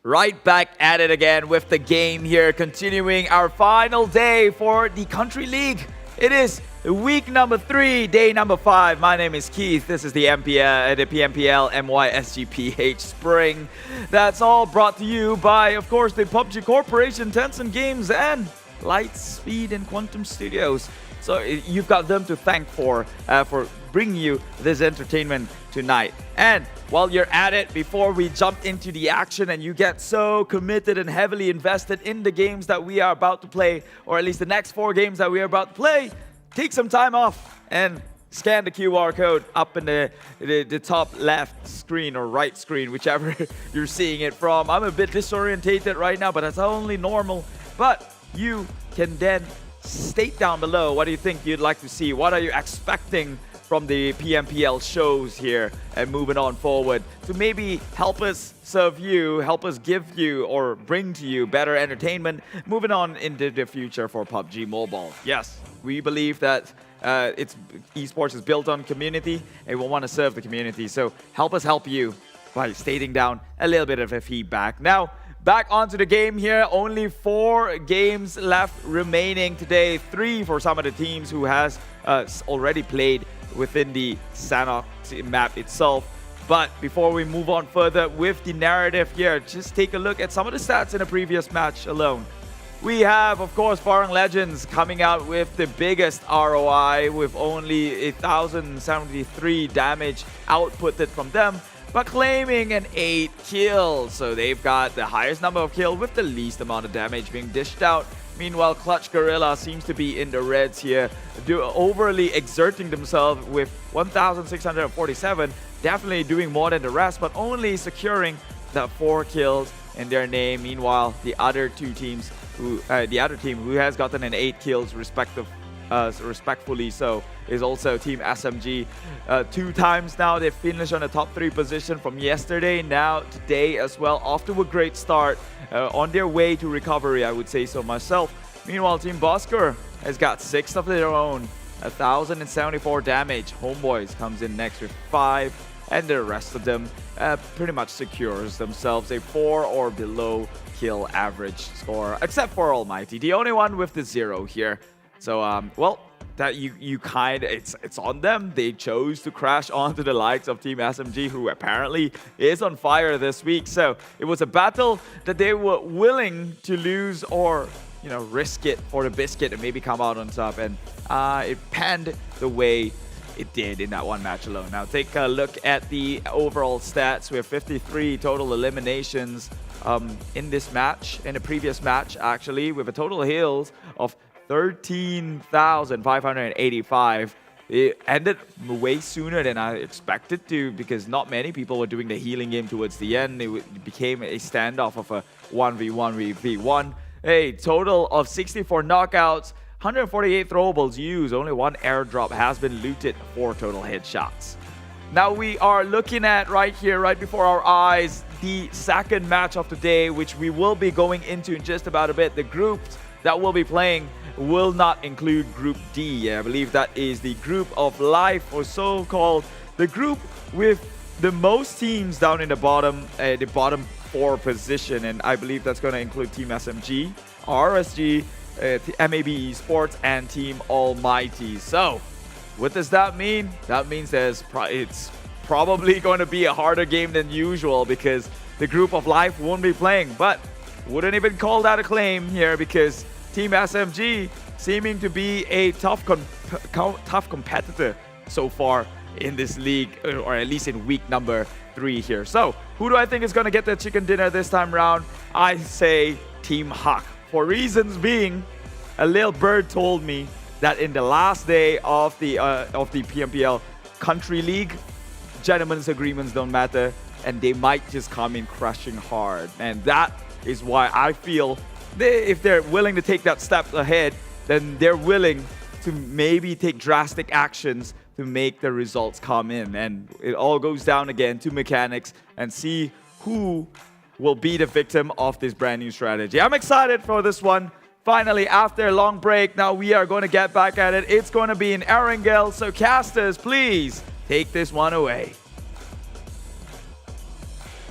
Right back at it again with the game here, continuing our final day for the Country League. It is week number 3, day number 5. My name is Keith. This is the PMPL MYSGPH Spring. That's all brought to you by, of course, the PUBG Corporation, Tencent Games, and Lightspeed and Quantum Studios. So you've got them to thank for bringing you this entertainment tonight. And while you're at it, before we jump into the action and you get so committed and heavily invested in the games that we are about to play, or at least the next 4 games that we are about to play, take some time off and scan the QR code up in the top left screen or right screen, whichever you're seeing it from. I'm a bit disorientated right now, but that's only normal. But you can then state down below what do you think you'd like to see. What are you expecting from the PMPL shows here, and moving on forward to maybe help us serve you, help us give you or bring to you better entertainment moving on into the future for PUBG Mobile. Yes, we believe that esports is built on community, and we want to serve the community. So help us help you by stating down a little bit of a feedback. Now, back onto the game here. Only 4 games left remaining today. 3 for some of the teams who has already played within the Sanok map itself. But before we move on further with the narrative here, just take a look at some of the stats in the previous match alone. We have, of course, Farang Legends coming out with the biggest ROI with only 1,073 damage outputted from them, but claiming an 8 kills. So they've got the highest number of kills with the least amount of damage being dished out. Meanwhile, Clutch Guerilla seems to be in the reds here, overly exerting themselves with 1,647, definitely doing more than the rest, but only securing the 4 kills in their name. Meanwhile, the other team who has gotten an 8 kills respectfully so is also Team SMG. 2 times now they've finished on the top 3 position from yesterday, now today as well, off to a great start, on their way to recovery, I would say so myself. Meanwhile, Team Bosskur has got 6 of their own, 1,074 damage. Homebois comes in next with 5, and the rest of them pretty much secures themselves a 4 or below kill average score, except for ALMGHTY, the only one with the 0 here. So, well, that it's on them. They chose to crash onto the likes of Team SMG, who apparently is on fire this week. So it was a battle that they were willing to lose or, you know, risk it for the biscuit and maybe come out on top. And it panned the way it did in that one match alone. Now take a look at the overall stats. We have 53 total eliminations in this match, in the previous match actually, with a total heals of 13,585. It ended way sooner than I expected to, because not many people were doing the healing game towards the end. It became a standoff of a 1v1. A total of 64 knockouts, 148 throwables used, only 1 airdrop has been looted, 4 total headshots. Now we are looking at right here, right before our eyes, the second match of the day, which we will be going into in just about a bit. The groups that we'll be playing will not include Group D. I believe that is the group of life, or so-called the group with the most teams down in the bottom 4 position, and I believe that's going to include Team SMG, RSG, MAB Esports, and Team ALMGHTY. So, what does that mean? That means it's probably going to be a harder game than usual, because the group of life won't be playing, but wouldn't even call that a claim here, because Team SMG seeming to be a tough competitor so far in this league, or at least in week number 3 here. So, who do I think is going to get the chicken dinner this time round? I say Team Huck. For reasons being, a little bird told me that in the last day of the PMPL Country League, gentlemen's agreements don't matter, and they might just come in crushing hard. And that is why I feel if they're willing to take that step ahead, then they're willing to maybe take drastic actions to make the results come in. And it all goes down again to mechanics and see who will be the victim of this brand new strategy. I'm excited for this one. Finally, after a long break, now we are going to get back at it. It's going to be in Erangel, so casters, please take this one away.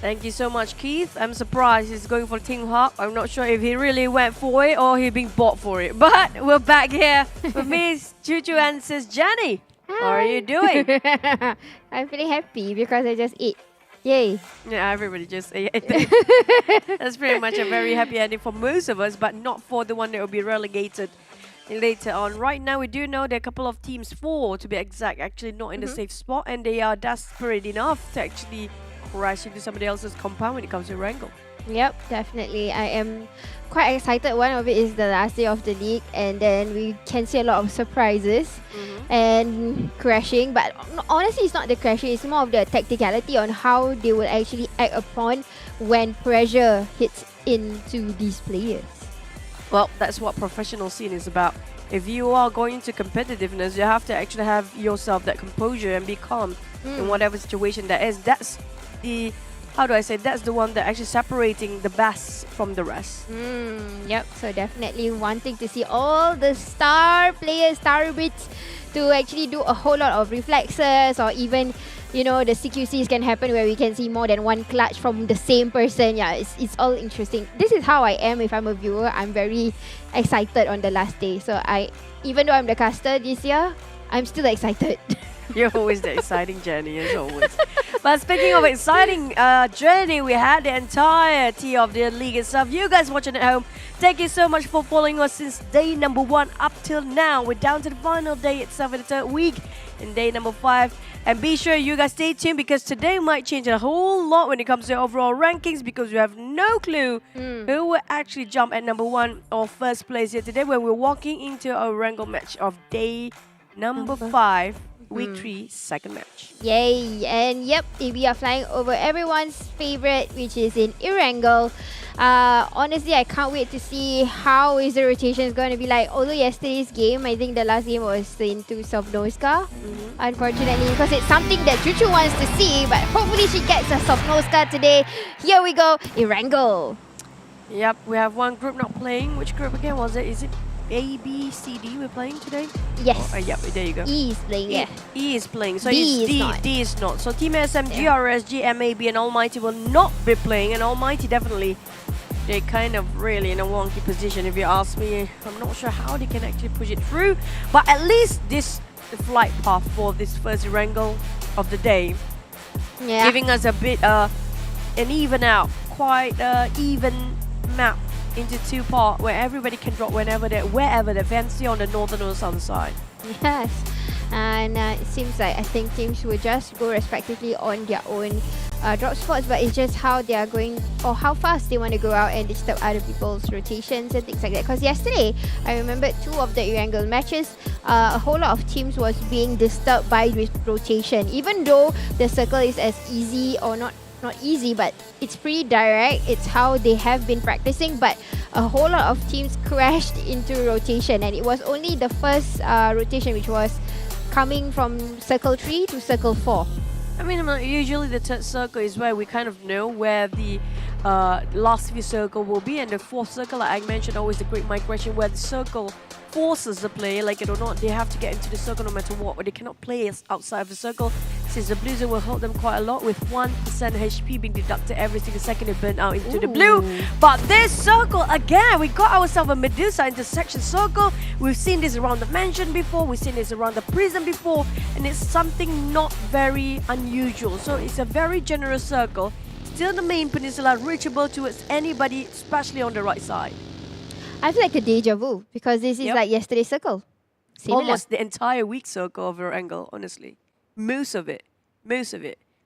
Thank you so much, Keith. I'm surprised he's going for Team Hawk. I'm not sure if he really went for it or he being bought for it. But we're back here with Miss Chuchu and Sis Jenny. How are you doing? I'm feeling happy because I just ate. Yay. Yeah, everybody just ate. That's pretty much a very happy ending for most of us, but not for the one that will be relegated later on. Right now, we do know there are a couple of teams, 4 to be exact, actually not in the safe spot, and they are desperate enough to actually crash into somebody else's compound when it comes to Wrangle. Yep, definitely. I am quite excited. One of it is the last day of the league, and then we can see a lot of surprises and crashing. But honestly, it's not the crashing, it's more of the tacticality on how they will actually act upon when pressure hits into these players. Well, that's what professional scene is about. If you are going to competitiveness, you have to actually have yourself that composure and be calm in whatever situation that is. That's the, how do I say, that's the one that actually separating the best from the rest. Yep, so definitely wanting to see all the star players, star bits, to actually do a whole lot of reflexes, or even, you know, the CQCs can happen where we can see more than one clutch from the same person. Yeah, it's all interesting. This is how I am if I'm a viewer. I'm very excited on the last day. So even though I'm the caster this year, I'm still excited. You're always the exciting Jenny, as always. But speaking of exciting journey, we had the entirety of the league itself. You guys watching at home, thank you so much for following us since day number 1 up till now. We're down to the final day itself in the 3rd week in day number 5. And be sure you guys stay tuned because today might change a whole lot when it comes to overall rankings because we have no clue who will actually jump at number 1 or first place here today when we're walking into a wrangle match of day number 5. Week 3, second match. Yay! And yep, we are flying over everyone's favorite, which is in Erangel. Honestly, I can't wait to see how is the rotation is going to be like. Although yesterday's game, I think the last game was into Sofnoska. Unfortunately, because it's something that Chuchu wants to see, but hopefully she gets a Sofnoska today. Here we go, Erangel. Yep, we have one group not playing. Which group again was it? Is it A, B, C, D we're playing today? Yes. Yep, there you go. E is playing, yeah. E is playing, so D it's is not. D is not. So Team SMG, RSG, MAB and Almighty will not be playing, and Almighty definitely, they kind of really in a wonky position if you ask me. I'm not sure how they can actually push it through, but at least this flight path for this first wrangle of the day, giving us a bit an even out, quite even map into 2 parts where everybody can drop wherever they fancy on the northern or southern side. Yes, and it seems like I think teams will just go respectively on their own drop spots, but it's just how they are going or how fast they want to go out and disturb other people's rotations and things like that. Because yesterday, I remember 2 of the Erangel matches, a whole lot of teams was being disturbed by rotation, even though the circle is as easy or not easy, but it's pretty direct. It's how they have been practicing, but a whole lot of teams crashed into rotation, and it was only the first rotation which was coming from circle 3 to circle 4. I mean, usually the 3rd circle is where we kind of know where the last few circle will be, and the 4th circle, like I mentioned, always the great migration where the circle forces the player, like it or not, they have to get into the circle no matter what, or they cannot play outside of the circle, since the blue zone will help them quite a lot with 1% HP being deducted every single second they burn out into the blue. But this circle, again, we got ourselves a Medusa intersection circle. We've seen this around the mansion before, we've seen this around the prison before, and it's something not very unusual. So it's a very generous circle, still the main peninsula, reachable towards anybody, especially on the right side. I feel like a deja vu because this is like yesterday's circle. Similar. Almost the entire week circle of Erangel, honestly. Most of it.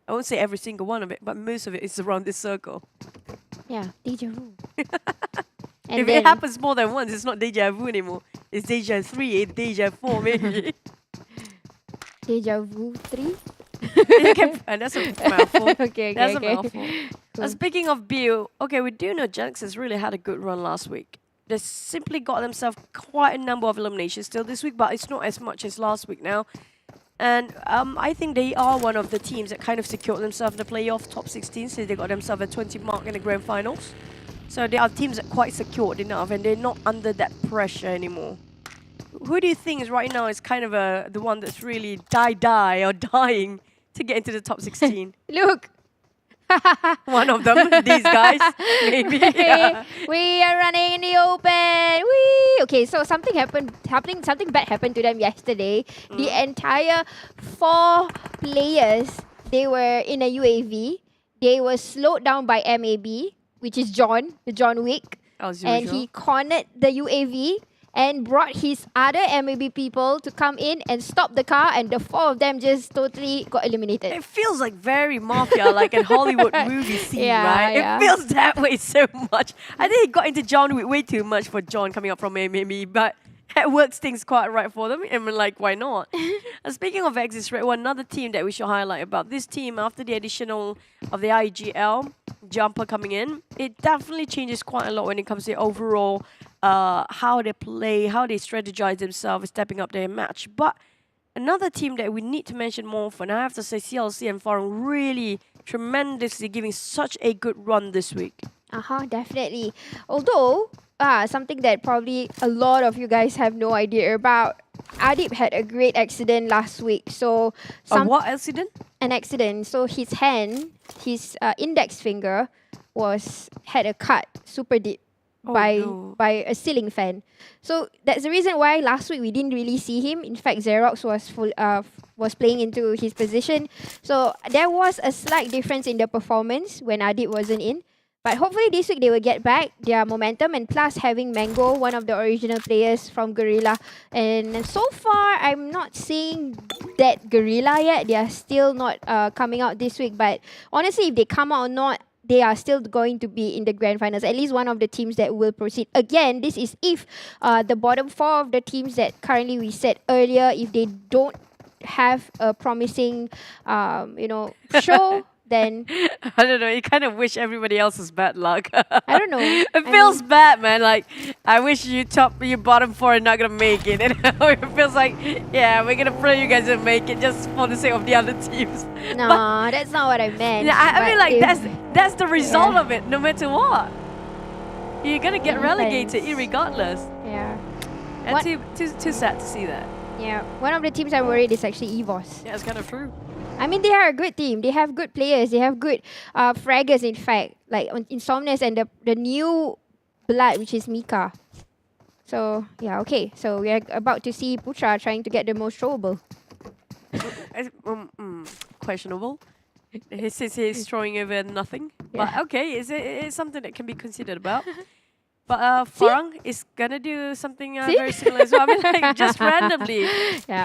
I won't say every single one of it, but most of it is around this circle. Yeah, deja vu. If it happens more than once, it's not deja vu anymore. It's deja 3, deja 4 maybe. Deja vu 3? And that's a mouthful. Okay. That's a mouthful. Speaking of BU, okay, we do know GENEXUS really had a good run last week. They simply got themselves quite a number of eliminations still this week, but it's not as much as last week now. And I think they are one of the teams that kind of secured themselves in the playoff top 16, so they got themselves a 20 mark in the grand finals. So they are teams that are quite secured enough, and they're not under that pressure anymore. Who do you think is right now is kind of the one that's really dying to get into the top 16? Look! One of them, these guys, maybe. Yeah. We are running in the open. Whee! Okay, so something bad happened to them yesterday. The entire 4 players, they were in a UAV. They were slowed down by MAB, which is John Wick. And he cornered the UAV and brought his other MAB people to come in and stop the car, and the 4 of them just totally got eliminated. It feels like very mafia, like a Hollywood movie scene, right? Yeah. It feels that way so much. I think he got into John Wick way too much for John coming up from MAB, but it works things quite right for them. I mean, like, why not? Speaking of Exis Red, another team that we should highlight about this team after the additional of the IGL jumper coming in, it definitely changes quite a lot when it comes to the overall how they play, how they strategize themselves, stepping up their match. But another team that we need to mention more for, and I have to say CLC and Farang really tremendously giving such a good run this week. Definitely. Although, something that probably a lot of you guys have no idea about, Adib had a great accident last week. So what accident? An accident. So his hand, his index finger had a cut super deep. by a ceiling fan. So that's the reason why last week we didn't really see him. In fact, Xerox was playing into his position. So there was a slight difference in the performance when Adit wasn't in. But hopefully this week they will get back their momentum, and plus having Mango, one of the original players from Guerilla. And so far, I'm not seeing that Guerilla yet. They are still not coming out this week. But honestly, if they come out or not, they are still going to be in the grand finals. At least one of the teams that will proceed. Again, this is if the bottom 4 of the teams that currently we said earlier, if they don't have a promising, show, then I don't know. You kind of wish everybody else's bad luck. I don't know. It feels bad, man. Like, I wish you bottom 4 are not gonna make it. And it feels like, yeah, we're gonna pray you guys to make it just for the sake of the other teams. No, that's not what I meant. Yeah, I mean, like, that's the result of it, no matter what. You're gonna get relegated irregardless. Yeah. And too sad to see that. Yeah, one of the teams I'm worried is actually EVOS. Yeah, it's kind of true. I mean, they are a good team. They have good players. They have good fraggers, in fact. Like Insomnius and the new blood, which is Mika. So, yeah, okay. So, we are about to see Putra trying to get the most throwable. Questionable. He says he's throwing over nothing. Yeah. But okay, it's something that can be considered about. But Farang is gonna do something very similar as well. I mean, like, just randomly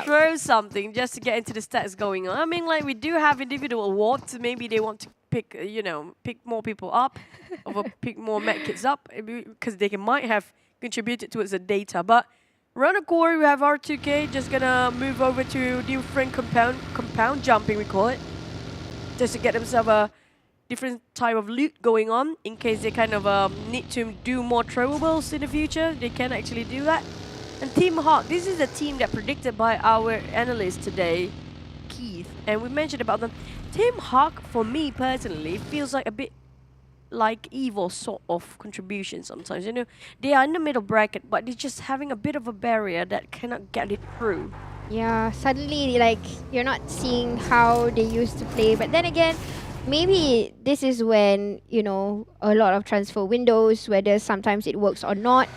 throw something just to get into the stats going on. I mean, like, we do have individual awards. Maybe they want to pick, pick more people up, or pick more medkits up, because they might have contributed towards the data. But round of core, we have R2K just gonna move over to different compound jumping, we call it, just to get themselves a different type of loot going on in case they kind of need to do more throwables in the future. They can actually do that. And Team Hawk, this is the team that predicted by our analyst today, Keith, and we mentioned about them. Team Hawk, for me personally, feels like a bit like EVOS sort of contribution sometimes. They are in the middle bracket, but they're just having a bit of a barrier that cannot get it through. Yeah, suddenly, like, you're not seeing how they used to play. But then again, maybe this is when, a lot of transfer windows, whether sometimes it works or not.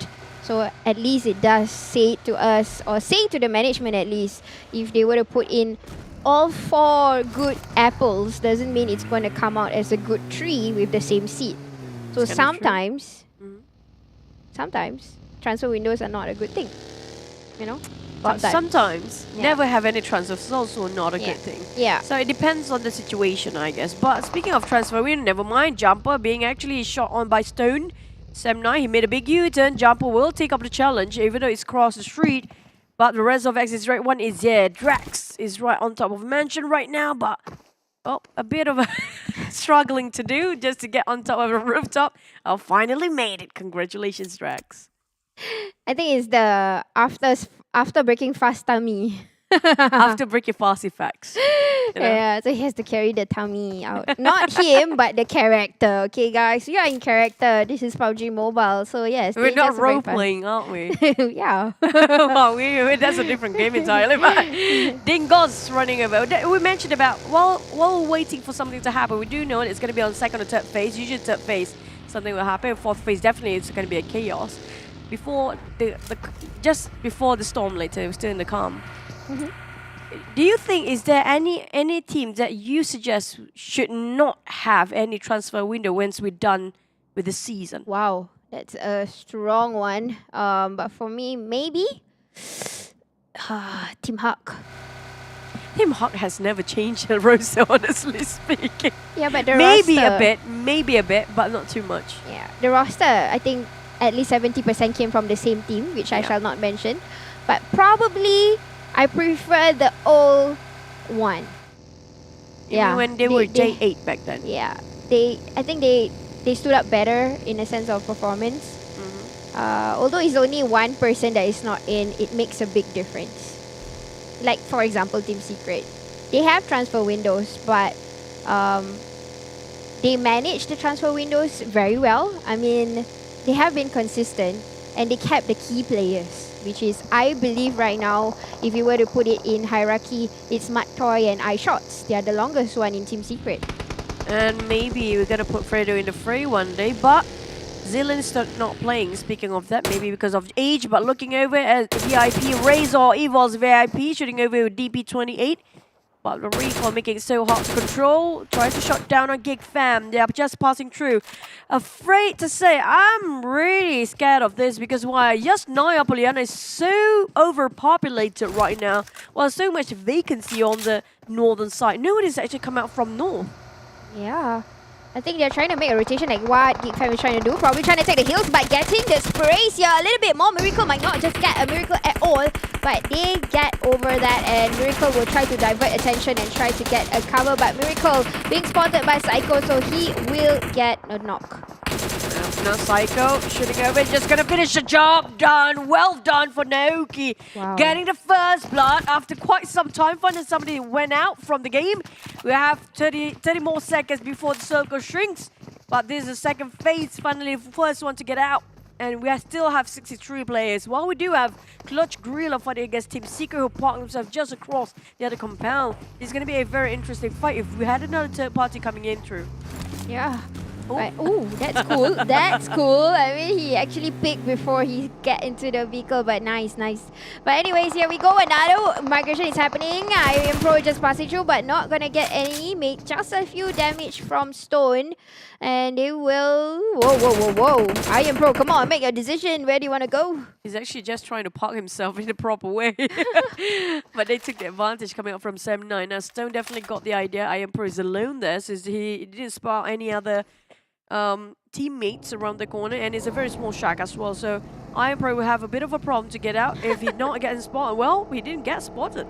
So at least it does say to us, or say to the management at least, if they were to put in all 4 good apples, doesn't mean it's going to come out as a good tree with the same seed. So sometimes transfer windows are not a good thing, But sometimes never have any transfers is also not a good thing. Yeah. So it depends on the situation, I guess. But speaking of transfer win, never mind. Jumper being actually shot on by Stone. Sam9, he made a big U-turn. Jumper will take up the challenge, even though it's across the street. But the rest of X's right one is there. Drax is right on top of Mansion right now, but a bit of a struggling to do just to get on top of the rooftop. Oh, finally made it. Congratulations, Drax. I think it's the after breaking fast tummy. After breaking fast effects. Yeah, so he has to carry the tummy out. Not him, but the character. Okay, guys, we are in character. This is PUBG Mobile, so yes. We're not role playing, aren't we? Yeah. Well, that's a different game entirely. But Dingoz running over. We mentioned about while we're waiting for something to happen, we do know it's going to be on second or third phase. Usually third phase, something will happen. Fourth phase, definitely it's going to be a chaos. Just before the storm later, we're still in the calm. Do you think, is there any team that you suggest should not have any transfer window once we're done with the season? Wow, that's a strong one. But for me, maybe Team Hawk. Team Hawk has never changed the roster, honestly speaking. Yeah, but the maybe roster, maybe a bit, but not too much. Yeah, the roster, I think at least 70% came from the same team, which I shall not mention. But probably I prefer the old one. Even when they were J8 back then. Yeah, I think they stood up better in a sense of performance. Although it's only one person that is not in, it makes a big difference. Like, for example, Team Secret. They have transfer windows, but they manage the transfer windows very well. I mean, they have been consistent and they kept the key players, which is, I believe right now, if you were to put it in hierarchy, it's Mattoy and iShots. They are the longest one in Team Secret. And maybe we're going to put Fredo in the fray one day, but Zealand's not playing. Speaking of that, maybe because of age, but looking over at VIP Razor EVOS VIP shooting over with DP28. But the recall making it so hard to control. Trying to shut down on Geek fam. They are just passing through. Afraid to say, I'm really scared of this because why? Just Poliana is so overpopulated right now. Well, so much vacancy on the northern side. Nobody's actually come out from north. Yeah. I think they're trying to make a rotation like what Geek Fam is trying to do. Probably trying to take the heals by getting the sprays here. A little bit more. Miracle might not just get a miracle at all, but they get over that and Miracle will try to divert attention and try to get a cover. But Miracle being spotted by Psycho, so he will get a knock. Now Psycho shooting over, just gonna finish the job. Done. Well done for Naoki. Wow. Getting the first blood after quite some time. Finding somebody went out from the game. We have 30 more seconds before the circle shrinks. But this is the second phase. Finally, the first one to get out. And we still have 63 players. While we do have Clutch Guerilla fighting against Team Secret, who parked themselves just across the other compound. It's going to be a very interesting fight if we had another third party coming in through. Yeah. Right. Ooh, that's cool. That's cool. I mean, he actually picked before he get into the vehicle, but nice, nice. But anyways, here we go. Another migration is happening. IM Pro just passing through, but not gonna get any. Make just a few damage from Stone. And they will... Whoa, whoa, whoa, whoa. IM Pro, come on, make your decision. Where do you want to go? He's actually just trying to park himself in the proper way. But they took the advantage coming up from 7-9. Now, Stone definitely got the idea. IM Pro is alone there, so he didn't spot any other teammates around the corner, and it's a very small shack as well, so IM Pro will have a bit of a problem to get out if he's not getting spotted. Well, he didn't get spotted.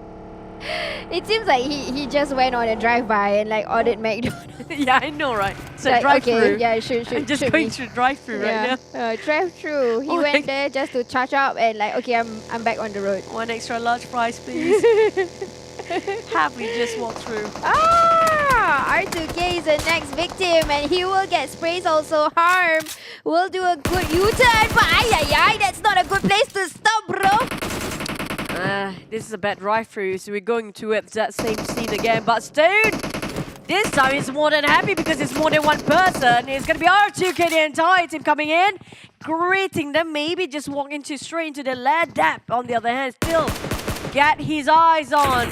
It seems like he just went on a drive-by and like ordered McDonald's. Yeah, I know, right? So like, drive-through. Okay, yeah, should I'm just should going be. through drive-through right now. Drive-through. He went there just to charge up and like, okay, I'm back on the road. One extra large fries, please. Happily just walk through. R2K is the next victim and he will get sprays also. Harm will do a good U-turn, but that's not a good place to stop, bro. This is a bad drive-through, so we're going towards that same scene again. But Stone, this time is more than happy because it's more than one person. It's going to be R2K, the entire team coming in, greeting them, maybe just walking straight into the lead dap. On the other hand, still get his eyes on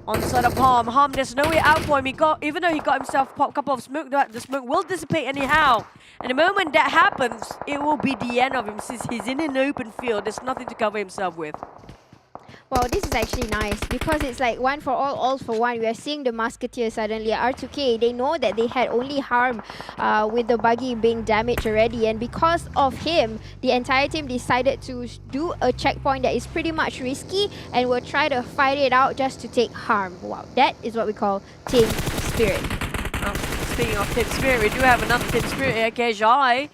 the side of Harm. Harm, there's no way out for him. Even though he got himself a couple of smoke, the smoke will dissipate anyhow. And the moment that happens, it will be the end of him since he's in an open field. There's nothing to cover himself with. Well, this is actually nice because it's like one for all for one. We are seeing the Musketeers suddenly. R2K, they know that they had only Harm with the buggy being damaged already. And because of him, the entire team decided to do a checkpoint that is pretty much risky and will try to fight it out just to take Harm. Wow, that is what we call team spirit. Well, speaking of team spirit, we do have another team spirit here, KJ.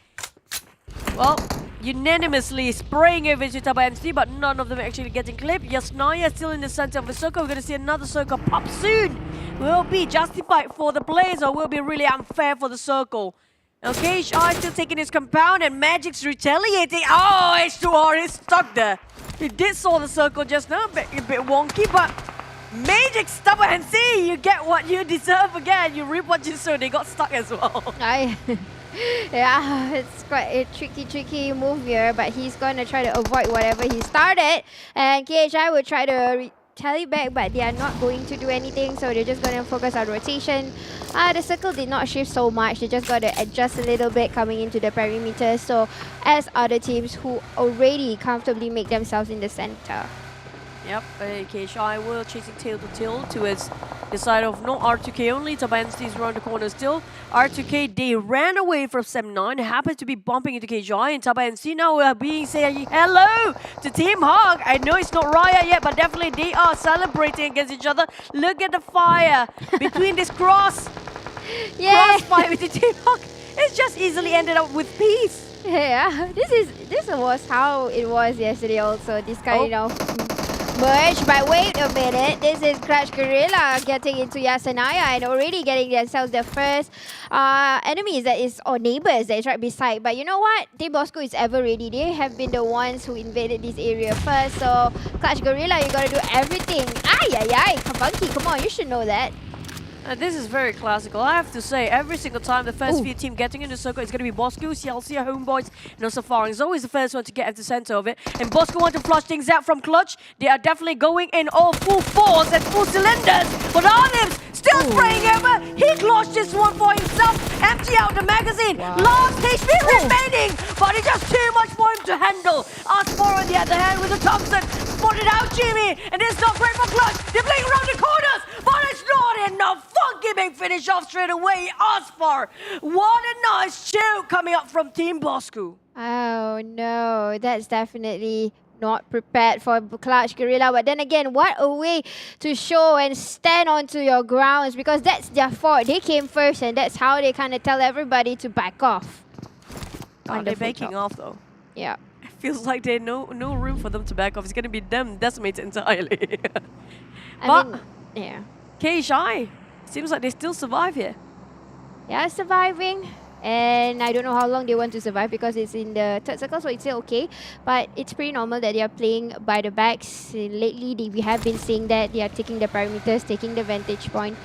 Well, unanimously spraying over to TABAH MC, but none of them actually getting clipped. Yasnaya still in the center of the circle. We're going to see another circle pop soon. Will be justified for the players or will be really unfair for the circle. Okay, Shah still taking his compound and Magic's retaliating. Oh, H2R is stuck there. He did saw the circle just now, a bit wonky, but Magic's TABAH MC, you get what you deserve again. You reap what you sow. They got stuck as well. Yeah, it's quite a tricky move here, but he's going to try to avoid whatever he started. And KHI will try to tally back, but they are not going to do anything, so they're just going to focus on rotation. The circle did not shift so much. They just got to adjust a little bit coming into the perimeter, so as other teams who already comfortably make themselves in the center. Yep, KHI will chasing tail to tail towards the side of not R2K only. TABAH MC is around the corner still. R2K, they ran away from 7-9. Happened to be bumping into KHI and TABAH MC now being saying hello to Team Hawk. I know it's not Raya yet, but definitely they are celebrating against each other. Look at the fire between this crossfire with the Team Hawk. It's just easily ended up with peace. Yeah, this was how it was yesterday also. This kind of merge, but wait a minute, this is Clutch Guerilla getting into Yasanaya and already getting themselves the first enemies or neighbors that is right beside. But you know what? Team Bosskur is ever ready. They have been the ones who invaded this area first. So Clutch Guerilla, you gotta do everything. Kabanki, come on, you should know that. This is very classical. I have to say, every single time the first few team getting in the circle is going to be Bosskur, CLC, Homebois, and also Farang is always the first one to get at the center of it. And Bosskur want to flush things out from Clutch. They are definitely going in all full force and full cylinders. But Olives still spraying over. He clutched this one for himself. Empty out the magazine. Last HP remaining, but it's just too much for him to handle. Asfor on the other hand with the Thompson. Spotted out Jimmy, and it's not great for Clutch. They're playing around the corners, but it's not enough. Funky big finish off straight away. Asfor, what a nice choke coming up from Team Bosskur. Oh no, that's definitely not prepared for Clutch Guerilla. But then again, what a way to show and stand onto your grounds, because that's their fault. They came first, and that's how they kind of tell everybody to back off. They're backing off though. Yeah. It feels like there's no room for them to back off. It's going to be them decimated entirely. I mean, yeah. KSI, seems like they still survive here. Yeah, surviving. And I don't know how long they want to survive because it's in the third circle, so it's still okay. But it's pretty normal that they are playing by the backs. Lately, we have been seeing that they are taking the parameters, taking the vantage point.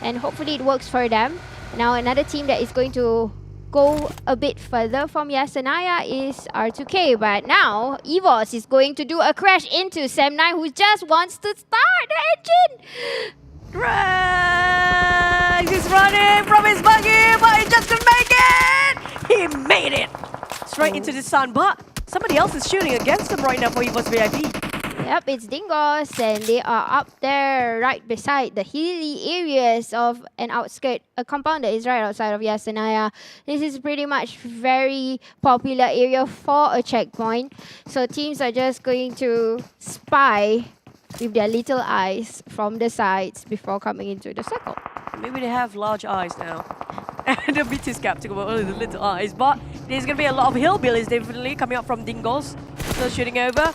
And hopefully it works for them. Now, another team that is going to go a bit further from Yasanaya is R2K. But now, EVOS is going to do a crash into Sam9, who just wants to start the engine. Right! He's running from his buggy, but he just couldn't make it! He made it! Straight into the sun, but somebody else is shooting against him right now for EVOS VIP. Yep, it's Dingoz, and they are up there right beside the hilly areas of an outskirt, a compound that is right outside of Yasanaya. This is pretty much very popular area for a checkpoint. So teams are just going to spy with their little eyes from the sides before coming into the circle. Maybe they have large eyes now. And a bit too skeptical about the little eyes. But there's going to be a lot of hillbillies definitely coming up from Dingoz. Still shooting over.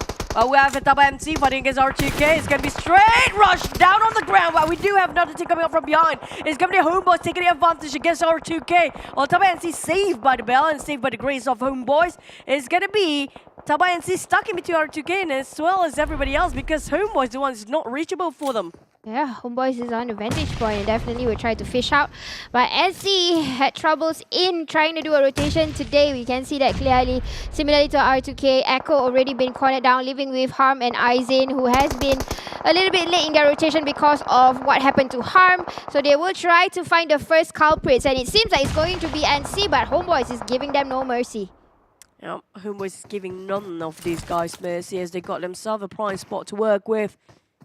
We have a TABAH MC fighting against R2K. It's going to be straight rush down on the ground. But we do have another team coming up from behind. It's going to be Homebois taking the advantage against R2K. Well, TABAH MC saved by the bell and saved by the grace of Homebois. It's going to be TABAH MC stuck in between R2K and as well as everybody else, because Homebois is the one who's not reachable for them. Yeah, Homebois is on the vantage point and definitely will try to fish out. But NC had troubles in trying to do a rotation today. We can see that clearly. Similarly to R2K, Echo already been cornered down, living with Harm and Aizen, who has been a little bit late in their rotation because of what happened to Harm. So they will try to find the first culprits, and it seems like it's going to be NC, but Homebois is giving them no mercy. Yeah, Homebois is giving none of these guys mercy as they got themselves a prime spot to work with.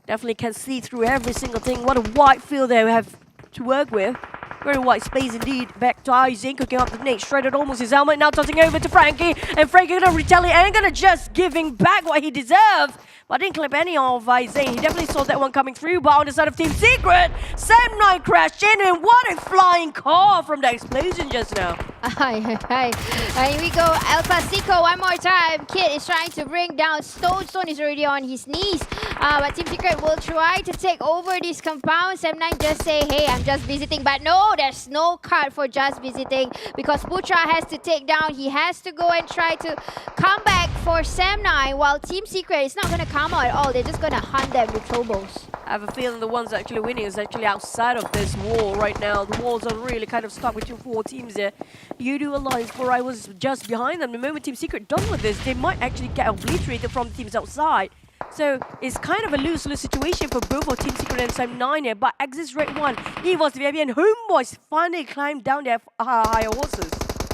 Definitely can see through every single thing. What a wide field they have to work with. Very wide space indeed. Back to Aizen, cooking up the nade. Shredded almost his helmet. Now tossing over to Frankie. And Frankie gonna retaliate and gonna just giving back what he deserved. But didn't clip any of Aizen. He definitely saw that one coming through. But on the side of Team Secret, Sam9 crashed in. And what a flying car from the explosion just now. Here we go. El Clasico one more time. Kid is trying to bring down Stone. Stone is already on his knees. But Team Secret will try to take over this compound. Sam9 just say, hey, I'm just visiting. But no, there's no card for just visiting because Putra has to take down. He has to go and try to come back for Sam9, while Team Secret is not going to come out at all. They're just going to hunt them with Trobos. I have a feeling the ones actually winning is actually outside of this wall right now. The walls are really kind of stuck between four teams there. Yoodo Alliance for I was just behind them. The moment Team Secret done with this, they might actually get obliterated from teams outside. So it's kind of a lose-lose situation for both of Team Secret and Sam9 here. But Exit Red 1, EVOS, VIP, and Homebois finally climbed down their higher horses.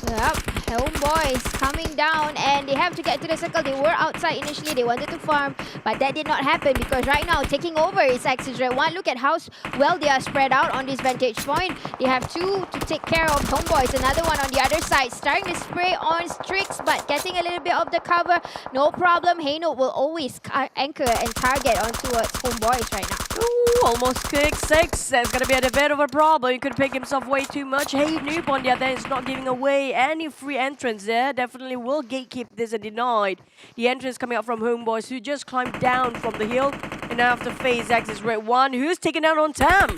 Yep, Homebois coming down and they have to get to the circle. They were outside initially, they wanted to farm, but that did not happen because right now taking over is Axis Red 1. Look at how well they are spread out on this vantage point. They have two to take care of Homebois, another one on the other side. Starting to spray on Strix, but getting a little bit of the cover. No problem, Hayno will always anchor and target onto Homebois right now. Ooh, almost kick 6. That's going to be a bit of a problem. He could pick himself way too much. Hey, Noob on the other end is not giving away any free entrance there. Definitely will gatekeep this and denied. The entrance coming up from Homebois, who just climbed down from the hill and now have to face Axis Red 1, who's taken down on Tam.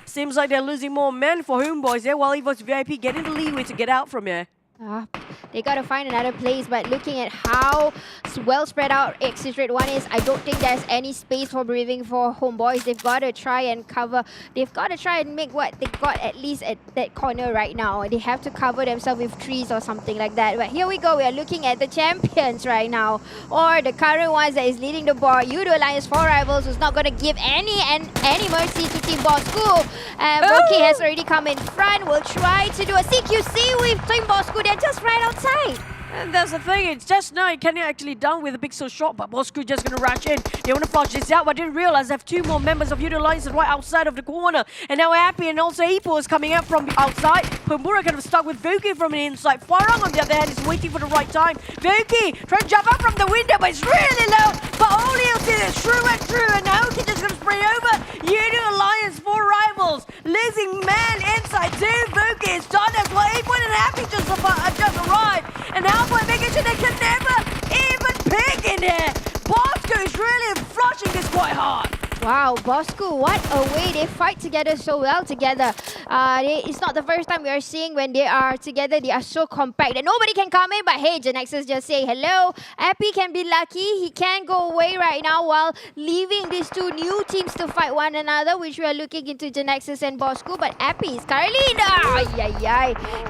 Seems like they're losing more men for Homebois there, while EVOS VIP getting the leeway to get out from here. They got to find another place, but looking at how well spread out Exit Red 1 is, I don't think there's any space for breathing for Homebois. They've got to try and cover. They've got to try and make what they got at least at that corner right now. They have to cover themselves with trees or something like that. But here we go. We are looking at the champions right now, or the current ones that is leading the board. Yoodo Alliance 4 Rivals, who's not going to give any mercy to Team Bosskur. Boki has already come in front. Will try to do a CQC with Team Bosskur. They're just right outside. And that's the thing, it's just now can actually down with a pixel shot, but Bosskur just gonna rush in. They wanna flush this out, but didn't realize they have two more members of Yoodo Alliance right outside of the corner. And now Happy and also EVOS is coming out from the outside. Homebois kind of stuck with Voki from the inside. Farang on the other hand is waiting for the right time. Voki trying to jump out from the window, but it's really low. But only until it's true and true. And now Hoki just gonna spray over Yoodo Alliance 4 Rivals. Losing man inside too. Voki is done as well. A1 and Happy just arrived. And now making sure they can never even pick in there. Bosskur is really flushing this quite hard. Wow, Bosskur, what a way they fight together so well together. It's not the first time we are seeing when they are together, they are so compact that nobody can come in. But hey, GENEXUS just say hello. Happy can be lucky. He can go away right now while leaving these two new teams to fight one another, which we are looking into GENEXUS and Bosskur. But Happy is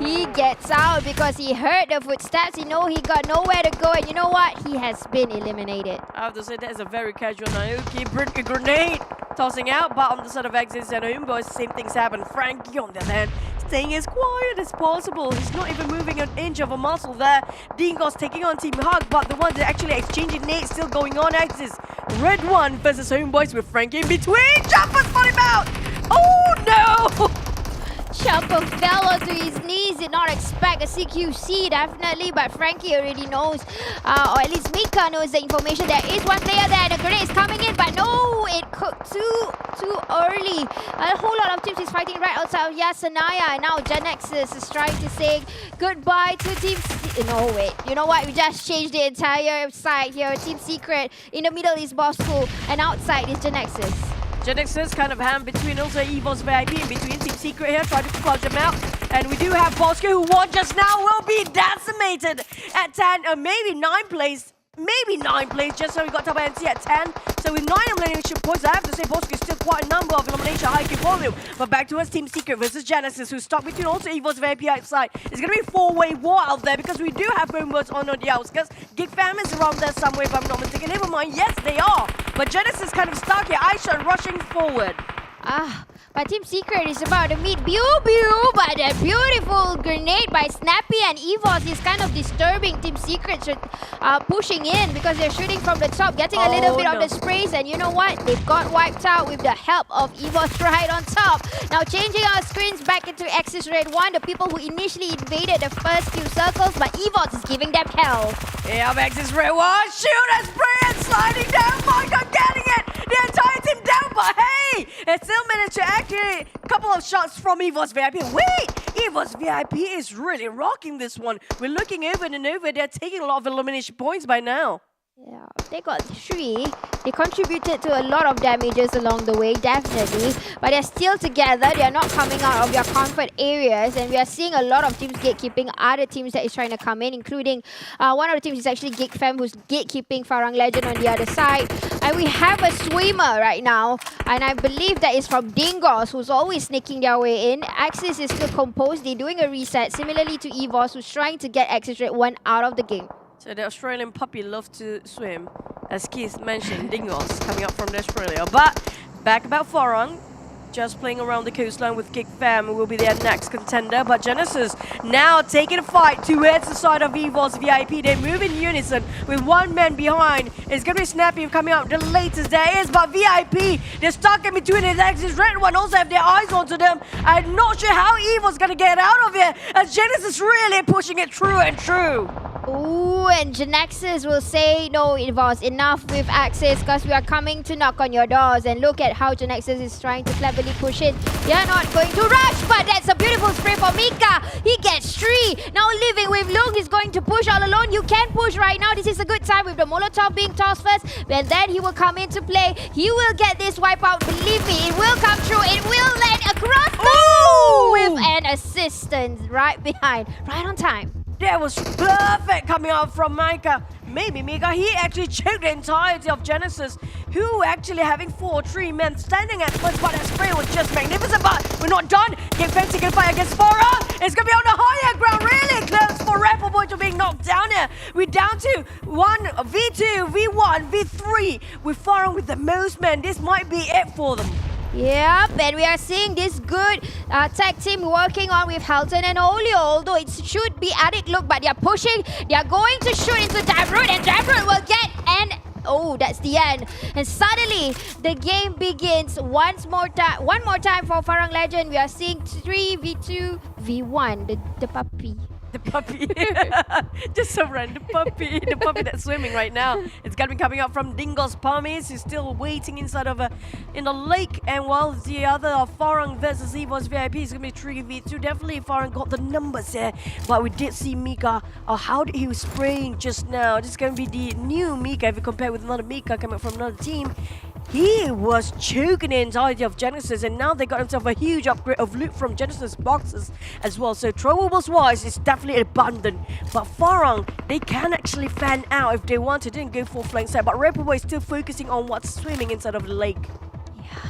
he gets out because he heard the footsteps. He know he got nowhere to go. And you know what? He has been eliminated. I have to say that is a very casual Naoki. A grenade tossing out, but on the side of Exits and Homebois, same things happen. Frankie on the other hand, staying as quiet as possible. He's not even moving an inch of a muscle there. Dingoz taking on Team Hug, but the ones that actually exchanging nades still going on. Exits Red 1 versus Homebois with Frankie in between. Jumper spot him out. Oh no! Jumper fell onto his knees, did not expect a CQC definitely, but Frankie already knows, or at least Mika knows the information. There is one player there, the grenade is coming in, but no, it cooked too early. A whole lot of teams is fighting right outside of Yasanaya, and now GENEXUS is trying to say goodbye to Team no, wait, you know what, we just changed the entire side here. Team Secret, in the middle is Bosskur, and outside is GENEXUS. GENEXUS kind of hand between also EVOS VIP in between Team Secret here, trying to flush them out. And we do have Bosskur, who won just now, will be decimated at 10, or maybe 9 plays. Maybe 9 plays, just so we got TABAH NC at 10. So with 9 elimination points, I have to say Bosskur is still quite a number of elimination high kill volume. But back to us, Team Secret versus GENEXUS, who's stuck between also EVOS VIP outside. It's going to be a 4-way war out there because we do have Homebois on the outskirts. Geek Fam is around there somewhere, if I'm not mistaken. Never mind, yes, they are. But GENEXUS is kind of stuck here. Aisha rushing forward. But Team Secret is about to meet Biu, but a beautiful grenade by Snappy and EVOS is kind of disturbing Team Secret pushing in because they're shooting from the top, getting a little bit of the sprays, and you know what? They've got wiped out with the help of EVOS right on top. Now changing our screens back into Exit Red 1, the people who initially invaded the first few circles, but EVOS is giving them hell. Yeah, Exit Red 1, shoot and spray and sliding down, Monica getting it! The entire team down, but hey! It still managed to actually a couple of shots from EVOS VIP. Wait! EVOS VIP is really rocking this one. We're looking over and over. They're taking a lot of elimination points by now. Yeah, they got 3. They contributed to a lot of damages along the way, definitely. But they're still together. They're not coming out of their comfort areas. And we are seeing a lot of teams gatekeeping other teams that is trying to come in, including one of the teams is actually Geek Fam, who's gatekeeping Farang Lejund on the other side. And we have a swimmer right now. And I believe that is from Dingoz, who's always sneaking their way in. Axis is still composed. They're doing a reset, similarly to EVOS, who's trying to get Exit Red 1 out of the game. So the Australian puppy loves to swim. As Keith mentioned, Dingoz coming up from Australia. But back about Farang, just playing around the coastline with Geek Fam, who will be their next contender. But GENEXUS now taking a fight towards the side of EVOS VIP. They move in unison with one man behind. It's going to be Snappy coming out the latest there is. But VIP, they're stuck in between his Exit Red 1. Also have their eyes onto them. I'm not sure how EVOS going to get out of here. As GENEXUS really pushing it true and true. Ooh, and GENEXUS will say, no, it was enough with Axis because we are coming to knock on your doors. And look at how GENEXUS is trying to cleverly push in. They are not going to rush, but that's a beautiful spray for Mika. He gets 3. Now living with Lung, he's going to push all alone. You can push right now. This is a good time with the Molotov being tossed first. And then he will come into play. He will get this wipeout. Believe me, it will come through. It will land across the with an assistance right behind, right on time. That was perfect coming out from Micah. Maybe Mika, he actually choked the entirety of GENEXUS, who actually having 4-3 men standing at first, but that spray was just magnificent. But we're not done. Game Fancy gonna fight against Farang. It's gonna be on the higher ground, really close for Boy to being knocked down here. We're down to 1v2, v1, v3 with Farang with the most men. This might be it for them. Yep, and we are seeing this good tag team working on with Helton and Olio, although it should be addict look, but they're pushing, they're going to shoot into Dive-Root, and Dive-Root will get, and oh, that's the end. And suddenly, the game begins one more time for Farang Legend. We are seeing 3v2, v1, the puppy. The puppy. Just a random puppy. The puppy that's swimming right now. It's gonna be coming up from Dingoz Parmis. He's still waiting inside of in the lake. And while the other Farang versus EVOS VIP is gonna be 3v2. Definitely Farang got the numbers there. But we did see Mika. How he was spraying just now. This is gonna be the new Mika if you compare with another Mika coming from another team. He was choking the entirety of GENEXUS, and now they got himself a huge upgrade of loot from GENEXUS boxes as well. So throwables wise, it's definitely abundant. But Farang, they can actually fan out if they want to. Didn't go for flank side, but Homebois is still focusing on what's swimming inside of the lake.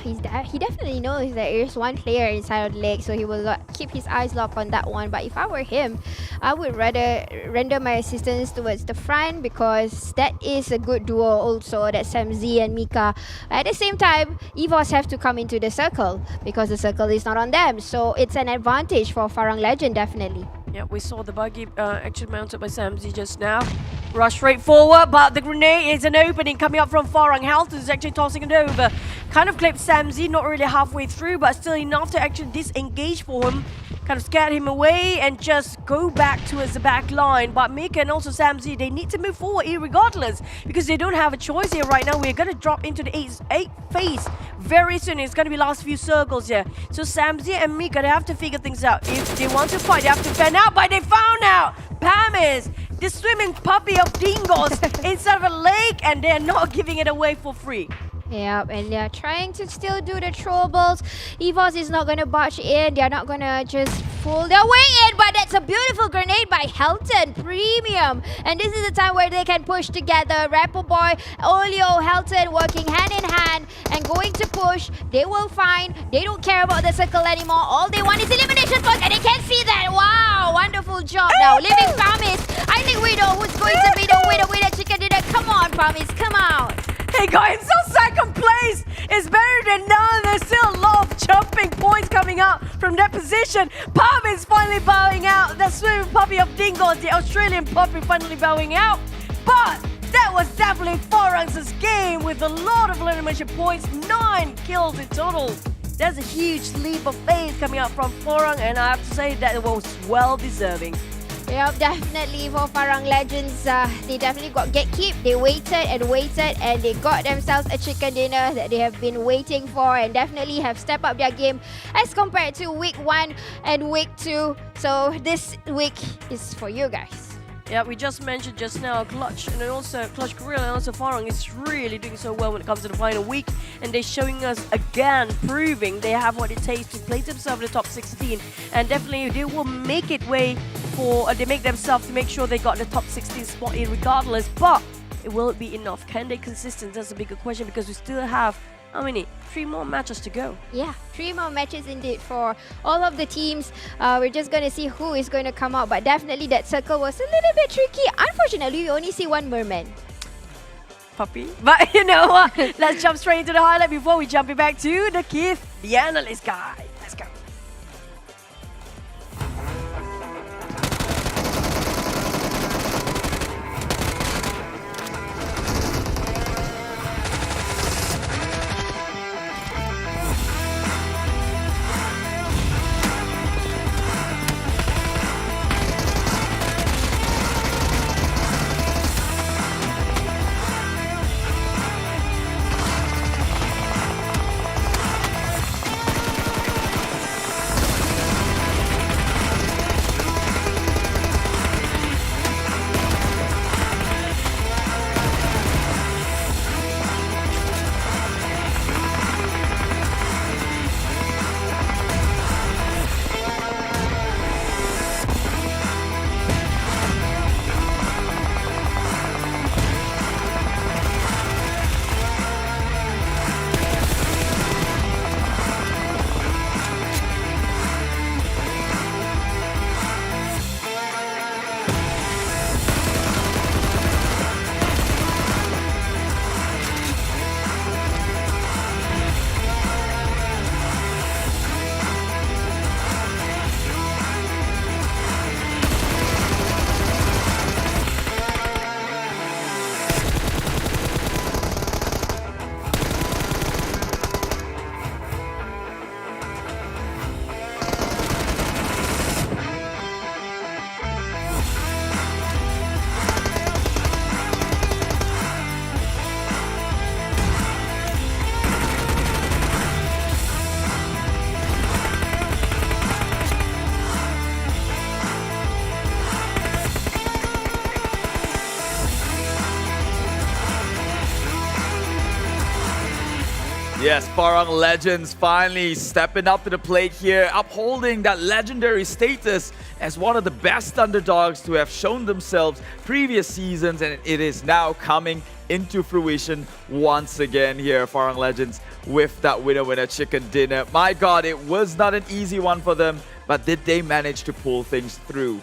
He definitely knows that there is one player inside of the lake, so he will keep his eyes locked on that one. But if I were him, I would rather render my assistance towards the front, because that is a good duo also, that's Sam Z and Mika. At the same time, EVOS have to come into the circle, because the circle is not on them. So it's an advantage for Farang Legend, definitely. Yeah, we saw the buggy actually mounted by Samzy just now. Rush straight forward, but the grenade is an opening coming up from Farang. Health is actually tossing it over. Kind of clipped Samzy, not really halfway through, but still enough to actually disengage for him. Kind of scared him away and just go back towards the back line. But Mika and also Samzy, they need to move forward irregardless, because they don't have a choice here right now. We're going to drop into the 8 phase very soon. It's going to be last few circles here. So Samzy and Mika, they have to figure things out. If they want to fight, they have to fan out, but they found out Pamis, the swimming puppy of Dingoz, inside of a lake, and they're not giving it away for free. Yeah, and they're trying to still do the throwables. EVOS is not going to barge in. They're not going to just pull their way in, but that's a beautiful grenade by Helton, premium. And this is the time where they can push together. Boy, Olio, Helton working hand in hand and going to push. They will find, they don't care about the circle anymore. All they want is elimination first, and they can see that. Wow, wonderful job now. Living Promise. I think Yoodo, who's going to be the winner with a chicken dinner. Come on, Promise, come out. He got himself second place. It's better than none. There's still a lot of jumping points coming up from that position. Pub is finally bowing out. The swimming puppy of Dingoz, the Australian puppy, finally bowing out. But that was definitely Farang's game with a lot of elimination points. 9 kills in total. That's a huge leap of faith coming out from Farang, and I have to say that it was well deserving. Yep, definitely for Farang Legends, they definitely got gatekeep. They waited and they got themselves a chicken dinner that they have been waiting for, and definitely have stepped up their game as compared to week 1 and week 2. So this week is for you guys. Yeah, we just mentioned just now Clutch and also Clutch Guerilla and also Farang is really doing so well when it comes to the final week, and they're showing us again, proving they have what it takes to place themselves in the top 16, and definitely they will make it way for they make themselves to make sure they got the top 16 spot in regardless. But will it be enough? Can they consistent? That's a bigger question, because we still have how many? 3 more matches to go. Yeah, 3 more matches indeed for all of the teams. We're just going to see who is going to come out. But definitely that circle was a little bit tricky. Unfortunately, we only see one merman. Puppy. But you know what? Let's jump straight into the highlight before we jump back to the Keith, the analyst guy. Let's go. Yes, Farang Legends finally stepping up to the plate here, upholding that legendary status as one of the best underdogs to have shown themselves previous seasons, and it is now coming into fruition once again here. Farang Legends with that winner chicken dinner. My God, it was not an easy one for them, but did they manage to pull things through?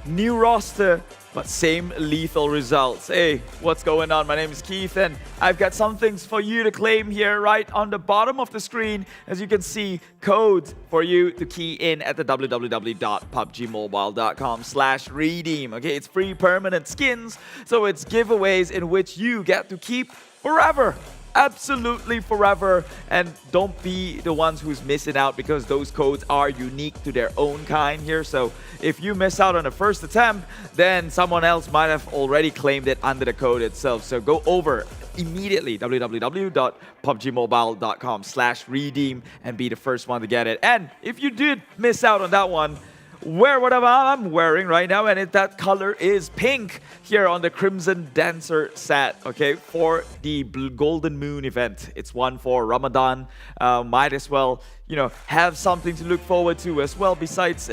New roster, but same lethal results. Hey, what's going on? My name is Keith, and I've got some things for you to claim here right on the bottom of the screen. As you can see, codes for you to key in at the www.pubgmobile.com/redeem. Okay, it's free permanent skins, so it's giveaways in which you get to keep forever. Absolutely forever, and don't be the ones who's missing out, because those codes are unique to their own kind here. So if you miss out on the first attempt, then someone else might have already claimed it under the code itself. So go over immediately, www.pubgmobile.com/redeem, and be the first one to get it. And if you did miss out on that one, wear whatever I'm wearing right now, and that color is pink here on the Crimson Dancer set, okay, for the Golden Moon event. It's one for Ramadan. Might as well, you know, have something to look forward to as well. Besides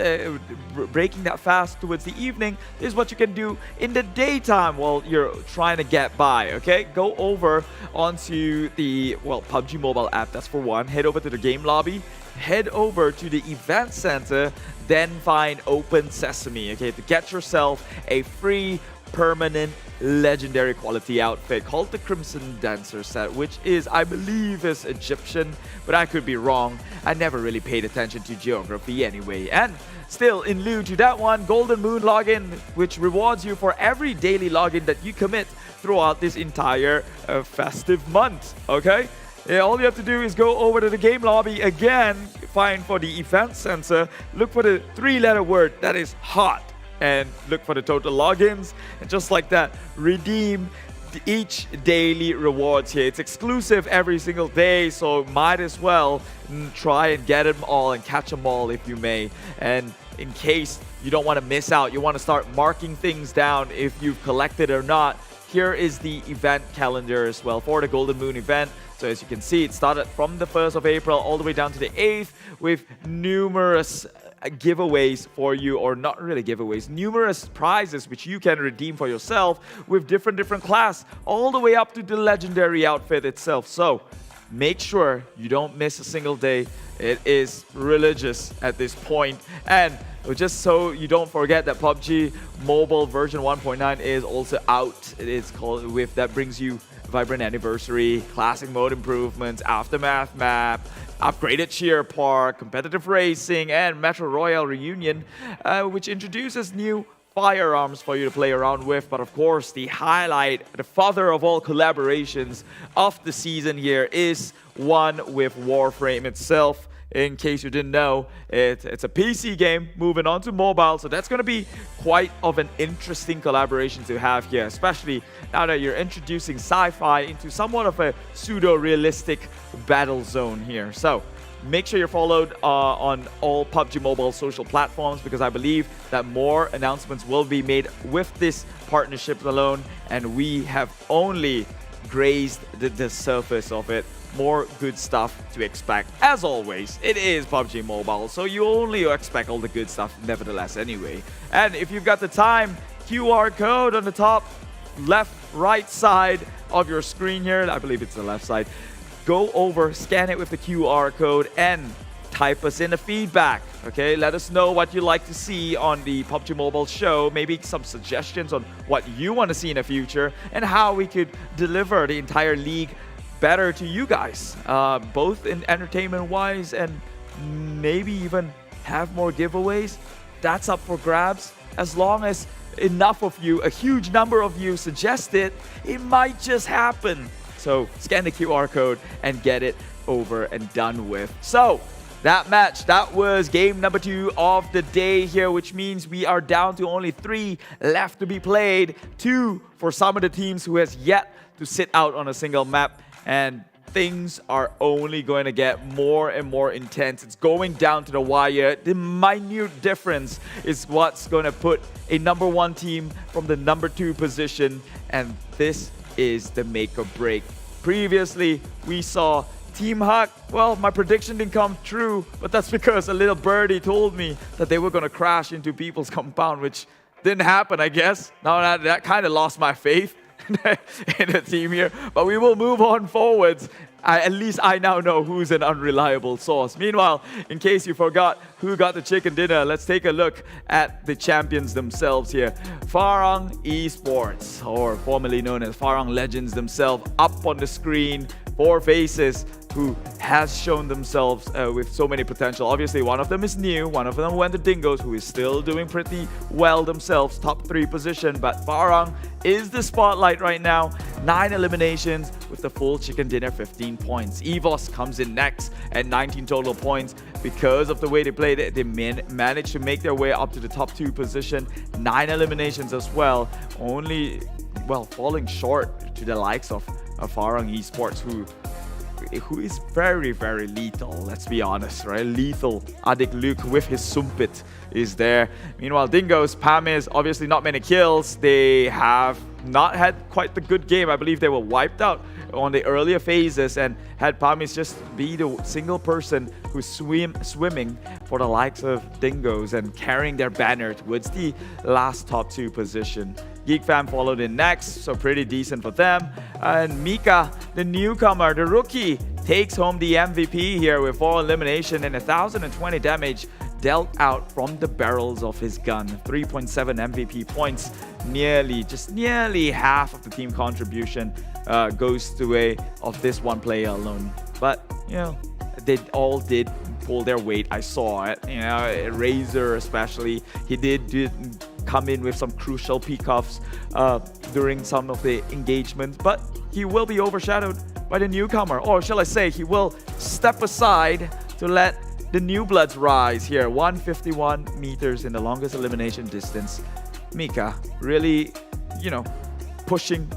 breaking that fast towards the evening, this is what you can do in the daytime while you're trying to get by, okay? Go over onto the, well, PUBG Mobile app, that's for one. Head over to the game lobby. Head over to the event center, then find Open Sesame, okay, to get yourself a free permanent legendary quality outfit called the Crimson Dancer set, which is, I believe, is Egyptian, but I could be wrong. I never really paid attention to geography anyway. And still, in lieu to that one, Golden Moon login, which rewards you for every daily login that you commit throughout this entire festive month, okay? Yeah, all you have to do is go over to the game lobby again, find for the event center, look for the 3-letter word that is hot, and look for the total logins, and just like that, redeem each daily rewards here. It's exclusive every single day, so might as well try and get them all and catch them all if you may. And in case you don't want to miss out, you want to start marking things down if you've collected or not, here is the event calendar as well for the Golden Moon event. So as you can see, it started from the 1st of April all the way down to the 8th with numerous giveaways for you, or not really giveaways, numerous prizes which you can redeem for yourself with different class, all the way up to the legendary outfit itself. So make sure you don't miss a single day. It is religious at this point. And just so you don't forget that PUBG Mobile version 1.9 is also out. It is called with that brings you Vibrant Anniversary, Classic Mode improvements, Aftermath map, upgraded Cheer Park, competitive racing, and Metro Royale Reunion, which introduces new firearms for you to play around with. But of course, the highlight, the father of all collaborations of the season here is one with Warframe itself. In case you didn't know, it's a PC game moving on to mobile, so that's going to be quite of an interesting collaboration to have here, especially now that you're introducing sci-fi into somewhat of a pseudo-realistic battle zone here. So make sure you're followed on all PUBG Mobile social platforms, because I believe that more announcements will be made with this partnership alone, and we have only grazed the surface of it. More good stuff to expect. As always, it is PUBG Mobile, so you only expect all the good stuff nevertheless anyway. And if you've got the time, QR code on the top left right side of your screen here, I believe it's the left side, go over, scan it with the QR code, and type us in the feedback, okay? Let us know what you'd like to see on the PUBG Mobile show, maybe some suggestions on what you want to see in the future, and how we could deliver the entire league better to you guys, both in entertainment-wise and maybe even have more giveaways. That's up for grabs. As long as enough of you, a huge number of you suggest it, it might just happen. So scan the QR code and get it over and done with. So that match, that was game number 2 of the day here, which means we are down to only 3 left to be played. 2 for some of the teams who has yet to sit out on a single map. And things are only going to get more and more intense. It's going down to the wire. The minute difference is what's going to put a number 1 team from the number 2 position. And this is the make or break. Previously, we saw Team Huck, well, my prediction didn't come true, but that's because a little birdie told me that they were going to crash into people's compound, which didn't happen, I guess. Now that kind of lost my faith in the team here, but we will move on forwards. At least I now know who's an unreliable source. Meanwhile, in case you forgot who got the chicken dinner, let's take a look at the champions themselves here. Farang Esports, or formerly known as Farang Legends themselves, up on the screen. 4 faces who has shown themselves with so many potential. Obviously, one of them is new. One of them went to Dingoz, who is still doing pretty well themselves, top 3 position. But Farang is the spotlight right now. 9 eliminations with the full chicken dinner, 15 points. EVOS comes in next at 19 total points. Because of the way they played it, they managed to make their way up to the top 2 position. 9 eliminations as well. Only, well, falling short to the likes of Farang Esports, who is very, very lethal, let's be honest, right? Lethal. Adik Luke with his Sumpit is there. Meanwhile, Dingoz, Pamis, obviously not many kills. They have not had quite the good game. I believe they were wiped out on the earlier phases and had Pamis just be the single person who's swimming for the likes of Dingoz and carrying their banner towards the last top 2 position. Geek fam followed in next, so pretty decent for them. And Mika, the newcomer, the rookie, takes home the MVP here with 4 elimination and 1020 damage dealt out from the barrels of his gun. 3.7 MVP points, just nearly half of the team contribution goes the way of this one player alone. But, you know, they all did pull their weight. I saw it, you know, Razor especially. He did come in with some crucial pickoffs during some of the engagements, but he will be overshadowed by the newcomer, or shall I say, he will step aside to let the new bloods rise here. 151 meters in the longest elimination distance. Mika really, you know, pushing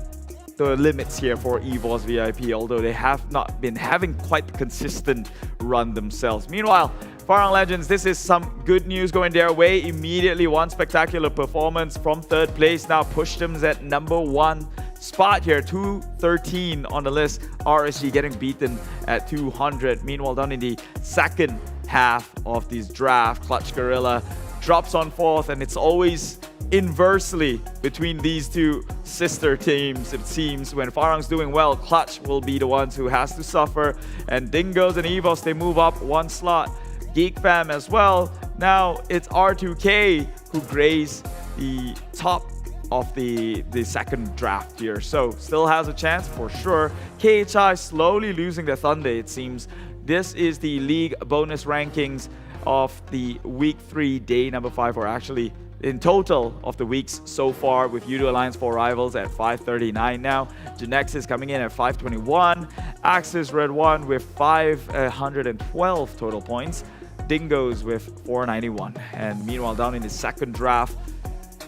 the limits here for EVOS VIP, although they have not been having quite the consistent run themselves. Meanwhile, Farang Legends, this is some good news going their way. Immediately one spectacular performance from 3rd place, now pushed them at number 1 spot here, 213 on the list. RSG getting beaten at 200. Meanwhile, down in the second half of this draft, Clutch Guerilla drops on 4th, and it's always inversely between these 2 sister teams. It seems when Farang's doing well, Clutch will be the ones who has to suffer, and Dingoz and EVOS, they move up 1 slot. Geek fam as well. Now it's R2K who graze the top of the second draft here, so still has a chance for sure. KHI slowly losing their thunder, it seems. This is the league bonus rankings of the week 3, day number 5, or actually in total of the weeks so far, with Yoodo Alliance 4 Rivals at 539 now. GENEXUS coming in at 521. Axis redONE with 512 total points. Dingoz with 491. And meanwhile, down in the second draft,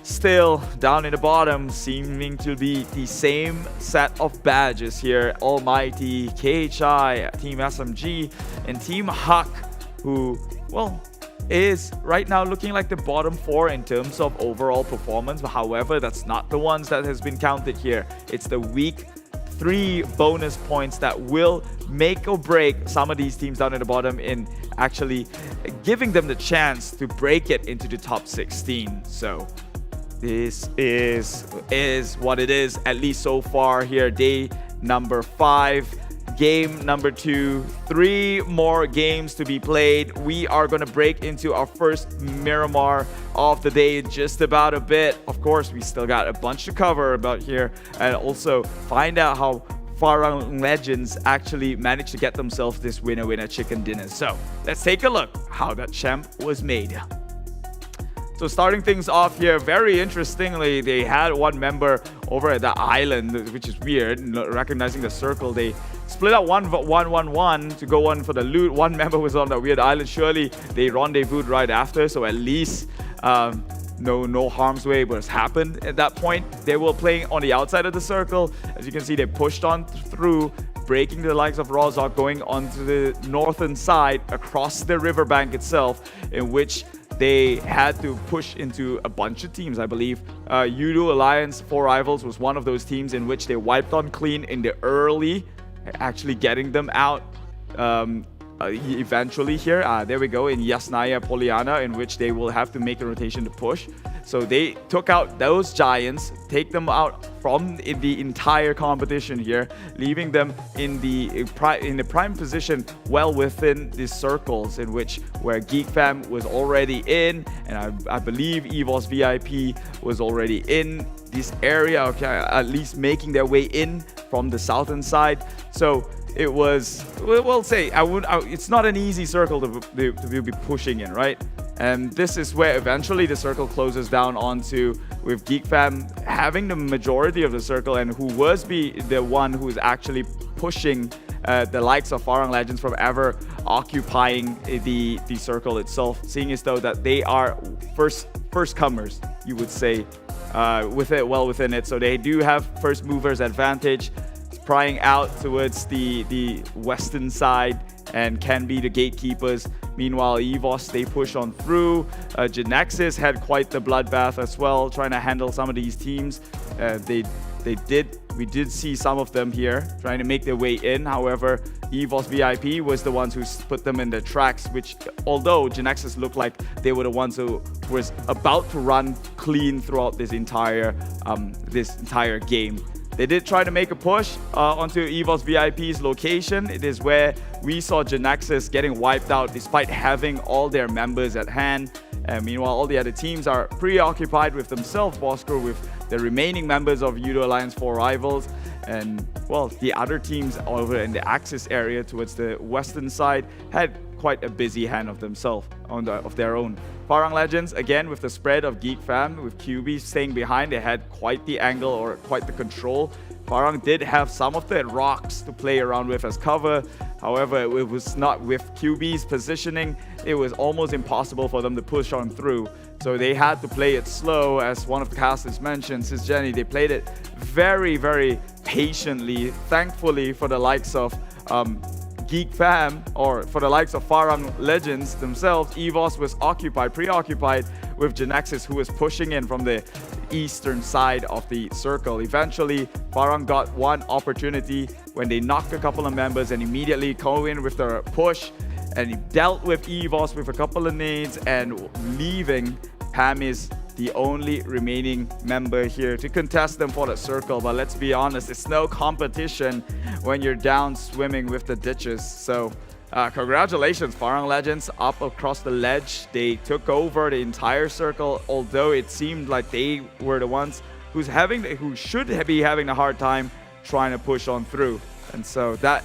still down in the bottom, seeming to be the same set of badges here. ALMGHTY, KHI, Team SMG, and Team Huck, who, well, is right now looking like the bottom 4 in terms of overall performance. However, that's not the ones that has been counted here. It's the week 3 bonus points that will make or break some of these teams down in the bottom in actually giving them the chance to break it into the top 16. So this is what it is, at least so far here. Day number 5. Game number 2, 3 more games to be played. We are going to break into our first Miramar of the day in just about a bit. Of course, we still got a bunch to cover about here, and also find out how Farang Legends actually managed to get themselves this winner chicken dinner. So let's take a look how that champ was made. So starting things off here, very interestingly, they had one member over at the island, which is weird, recognizing the circle. They split up 1-1-1 to go on for the loot. One member was on that weird island. Surely they rendezvoused right after, so at least no harm's way was happened at that point. They were playing on the outside of the circle. As you can see, they pushed on through, breaking the likes of Rozok, going onto the northern side across the riverbank itself, in which they had to push into a bunch of teams, I believe. Yoodo Alliance 4 Rivals was one of those teams in which they wiped on clean in the early, actually getting them out eventually here. There we go in Yasnaya Poliana, in which they will have to make a rotation to push. So they took out those giants, take them out from the entire competition here, leaving them in the prime position well within the circles in which where Geek Fam was already in, and I believe EVOS VIP was already in this area, okay, at least making their way in from the southern side. So it was, we'll say, it's not an easy circle to be pushing in, right? And this is where eventually the circle closes down onto, with Geek Fam having the majority of the circle, and who was the one who is actually pushing the likes of Farang Legends from ever occupying the circle itself, seeing as though that they are first comers, you would say, well within it. So they do have first movers advantage, prying out towards the western side and can be the gatekeepers. Meanwhile, EVOS, they push on through. GENEXUS had quite the bloodbath as well, trying to handle some of these teams. We did see some of them here trying to make their way in. However, EVOS VIP was the ones who put them in the tracks, which, although GENEXUS looked like they were the ones who was about to run clean throughout this entire game. They did try to make a push onto EVOS VIP's location. It is where we saw GENEXUS getting wiped out despite having all their members at hand. And meanwhile, all the other teams are preoccupied with themselves. Bosskur with the remaining members of Yoodo Alliance 4 rivals. And, well, the other teams over in the Axis area towards the western side had quite a busy hand of themselves, of their own. Farang Legends, again, with the spread of Geek Fam, with QB staying behind, they had quite the angle or quite the control. Farang did have some of the rocks to play around with as cover. However, it was not with QB's positioning. It was almost impossible for them to push on through. So they had to play it slow, as one of the casters mentioned, Sis Jenny. They played it very, very patiently. Thankfully for the likes of Geek Fam, or for the likes of Farang Legends themselves, EVOS was preoccupied with GENEXUS, who was pushing in from the eastern side of the circle. Eventually, Farang got one opportunity when they knocked a couple of members and immediately go in with their push, and he dealt with EVOS with a couple of nades, and leaving Pam is the only remaining member here to contest them for the circle. But let's be honest, it's no competition when you're down swimming with the ditches. So congratulations, Farang Legends, up across the ledge. They took over the entire circle, although it seemed like they were the ones who should be having a hard time trying to push on through. And so that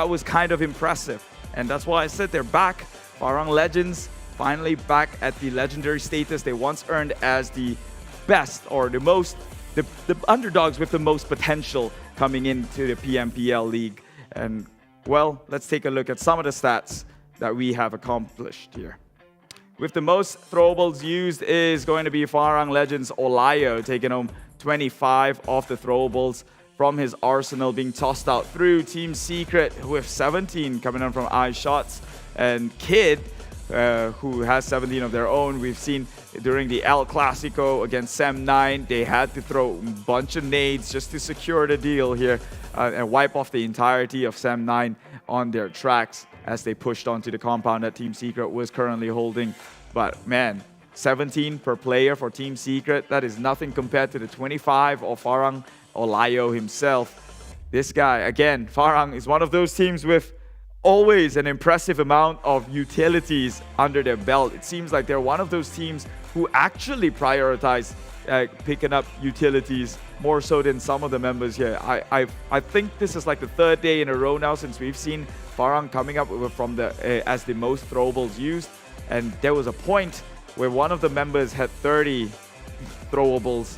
was kind of impressive. And that's why I said they're back. Farang Legends finally back at the legendary status they once earned as the best, or the underdogs with the most potential coming into the PMPL League. And, well, let's take a look at some of the stats that we have accomplished here. With the most throwables used is going to be Farang Legends Olayo, taking home 25 of the throwables from his arsenal, being tossed out through. Team Secret with 17 coming on from eye shots, and Kid, who has 17 of their own. We've seen during the El Clasico against Sem9, they had to throw a bunch of nades just to secure the deal here and wipe off the entirety of Sem9 on their tracks as they pushed onto the compound that Team Secret was currently holding. But man, 17 per player for Team Secret, that is nothing compared to the 25 of Farang Olayo himself. This guy, again, Farang is one of those teams with always an impressive amount of utilities under their belt. It seems like they're one of those teams who actually prioritize picking up utilities more so than some of the members here. I think this is like the third day in a row now since we've seen Farang coming up from as the most throwables used, and there was a point where one of the members had 30 throwables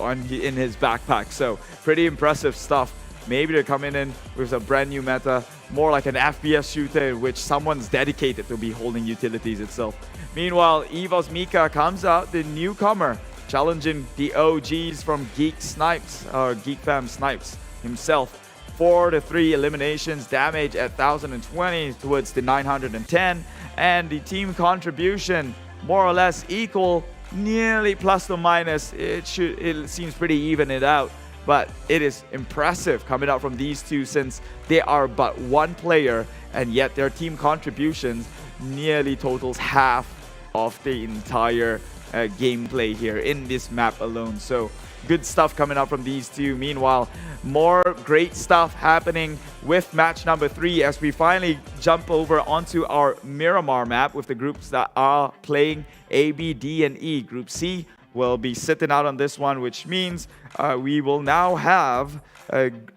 in his backpack. So pretty impressive stuff. Maybe they're coming in with a brand new meta, more like an FPS shooter in which someone's dedicated to be holding utilities itself. Meanwhile, EVOS Mika comes out, the newcomer, challenging the OGs from Geek Fam Snipes himself. 4 to 3 eliminations, damage at 1020 towards the 910, and the team contribution more or less equal, nearly plus or minus. It seems pretty even it out. but it is impressive coming out from these two since they are but one player and yet their team contributions nearly totals half of the entire gameplay here in this map alone. So good stuff coming out from these two. Meanwhile, more great stuff happening with match number 3 as we finally jump over onto our Miramar map with the groups that are playing A, B, D, and E. Group C will be sitting out on this one, which means we will now have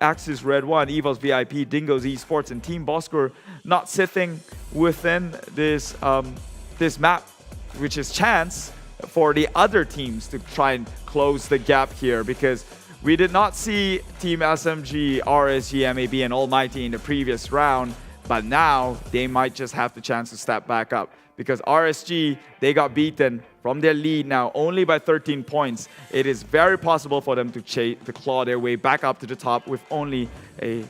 Axis Red 1, EVOS VIP, Dingoz Esports, and Team Bosskur not sitting within this this map, which is chance for the other teams to try and close the gap here, because we did not see Team SMG, RSG, MAB, and Almighty in the previous round, but now they might just have the chance to step back up, because RSG, they got beaten from their lead now only by 13 points. It is very possible for them to claw their way back up to the top with only a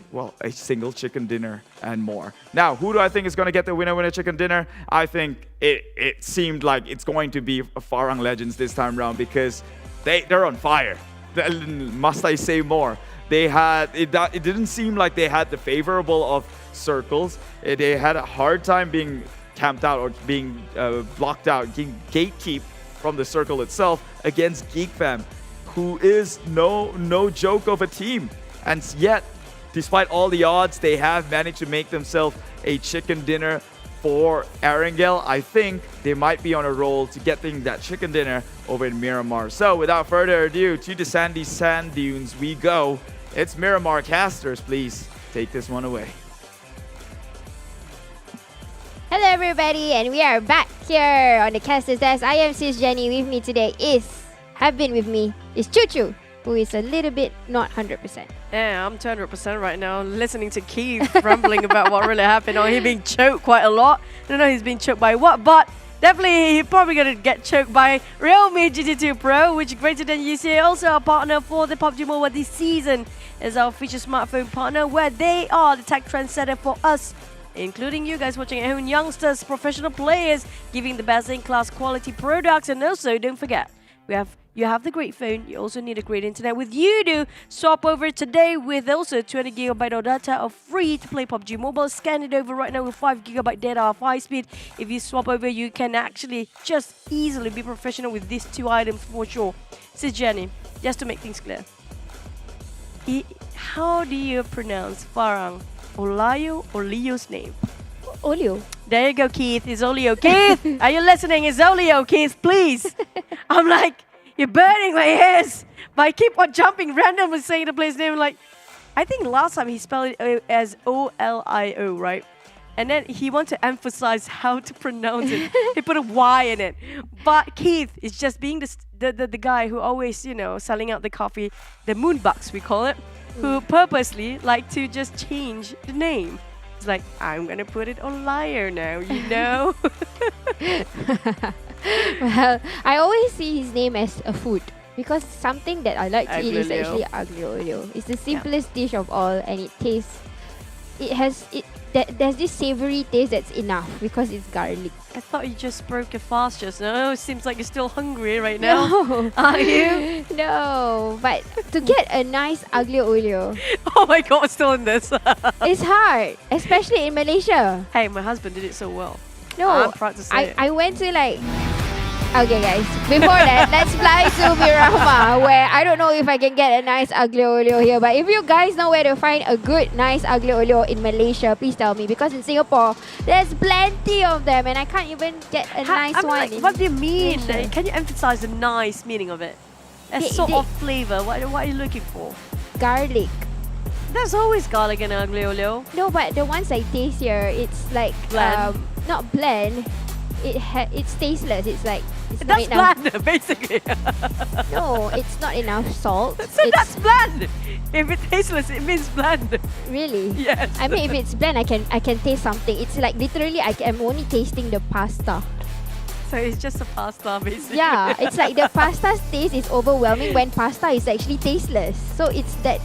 single chicken dinner and more. Now, who do I think is going to get the winner chicken dinner? I think it seemed like it's going to be Farang Legends this time around, because they're on fire. Must I say more? They had it didn't seem like they had the favorable of circles. They had a hard time being camped out or being blocked out, gatekeep from the circle itself against Geek fam, who is no joke of a team. And yet, despite all the odds, they have managed to make themselves a chicken dinner for Erangel. I think they might be on a roll to getting that chicken dinner over in Miramar. So without further ado, to the sandy sand dunes we go. It's Miramar casters, please take this one away. Hello everybody, and we are back here on the Casters Desk. I am Sis Jenny. With me today have been with me is Choo Choo, who is a little bit not 100%. Yeah, I'm 200% right now, listening to Keith rambling about what really happened. Or he being choked quite a lot. I don't know he's being choked by what, but definitely he's probably going to get choked by Realme GT2 Pro, which is greater than UCA, also a partner for the PUBG Mobile this season as our featured smartphone partner, where they are the tech trendsetter for us, including you guys watching at home, youngsters, professional players, giving the best in-class quality products. And also, don't forget, you have the great phone, you also need a great internet with Yoodo. Swap over today with also 20 GB of data of free to play PUBG Mobile. Scan it over right now with 5 GB data of high speed. If you swap over, you can actually just easily be professional with these two items for sure. Sis Jenny, just to make things clear, how do you pronounce Farang Olayo or Leo's name? Olio. There you go, Keith. It's Olio. Keith, are you listening? It's Olio, Keith, please. I'm like, you're burning my ears. But I keep on jumping randomly saying the player's name. Like, I think last time he spelled it as O-L-I-O, right? And then he wanted to emphasize how to pronounce it. He put a Y in it. But Keith is just being the guy who always, selling out the coffee, the moonbucks we call it, who purposely like to just change the name. It's like, I'm going to put it on liar now, Well, I always see his name as a food, because something that I like to eat is actually aglio olio. It's the simplest dish of all, and it tastes, there's this savory taste that's enough because it's garlic. I thought you just broke your fast just now. It seems like you're still hungry right now. No. Are you? No, but to get a nice aglio olio. Oh my god, still in this. It's hard, especially in Malaysia. Hey, my husband did it so well. No, I'm proud to say I went to like... Okay guys, before that, let's fly to Miramar, where I don't know if I can get a nice aglio olio here, but if you guys know where to find a good, nice aglio olio in Malaysia, please tell me, because in Singapore, there's plenty of them and I can't even get a nice one. Like, what do you mean? Can you emphasize the nice meaning of it? A sort of flavor, what are you looking for? Garlic. There's always garlic in aglio olio. No, but the ones I taste here, it's like, bland. Not bland, it's tasteless, it's like, that's bland, basically. No, it's not enough salt. So that's bland. If it's tasteless, it means bland. Really? Yes. I mean, if it's bland, I can taste something. It's like literally, I'm only tasting the pasta. So it's just a pasta, basically. Yeah, it's like the pasta's taste is overwhelming when pasta is actually tasteless. So it's that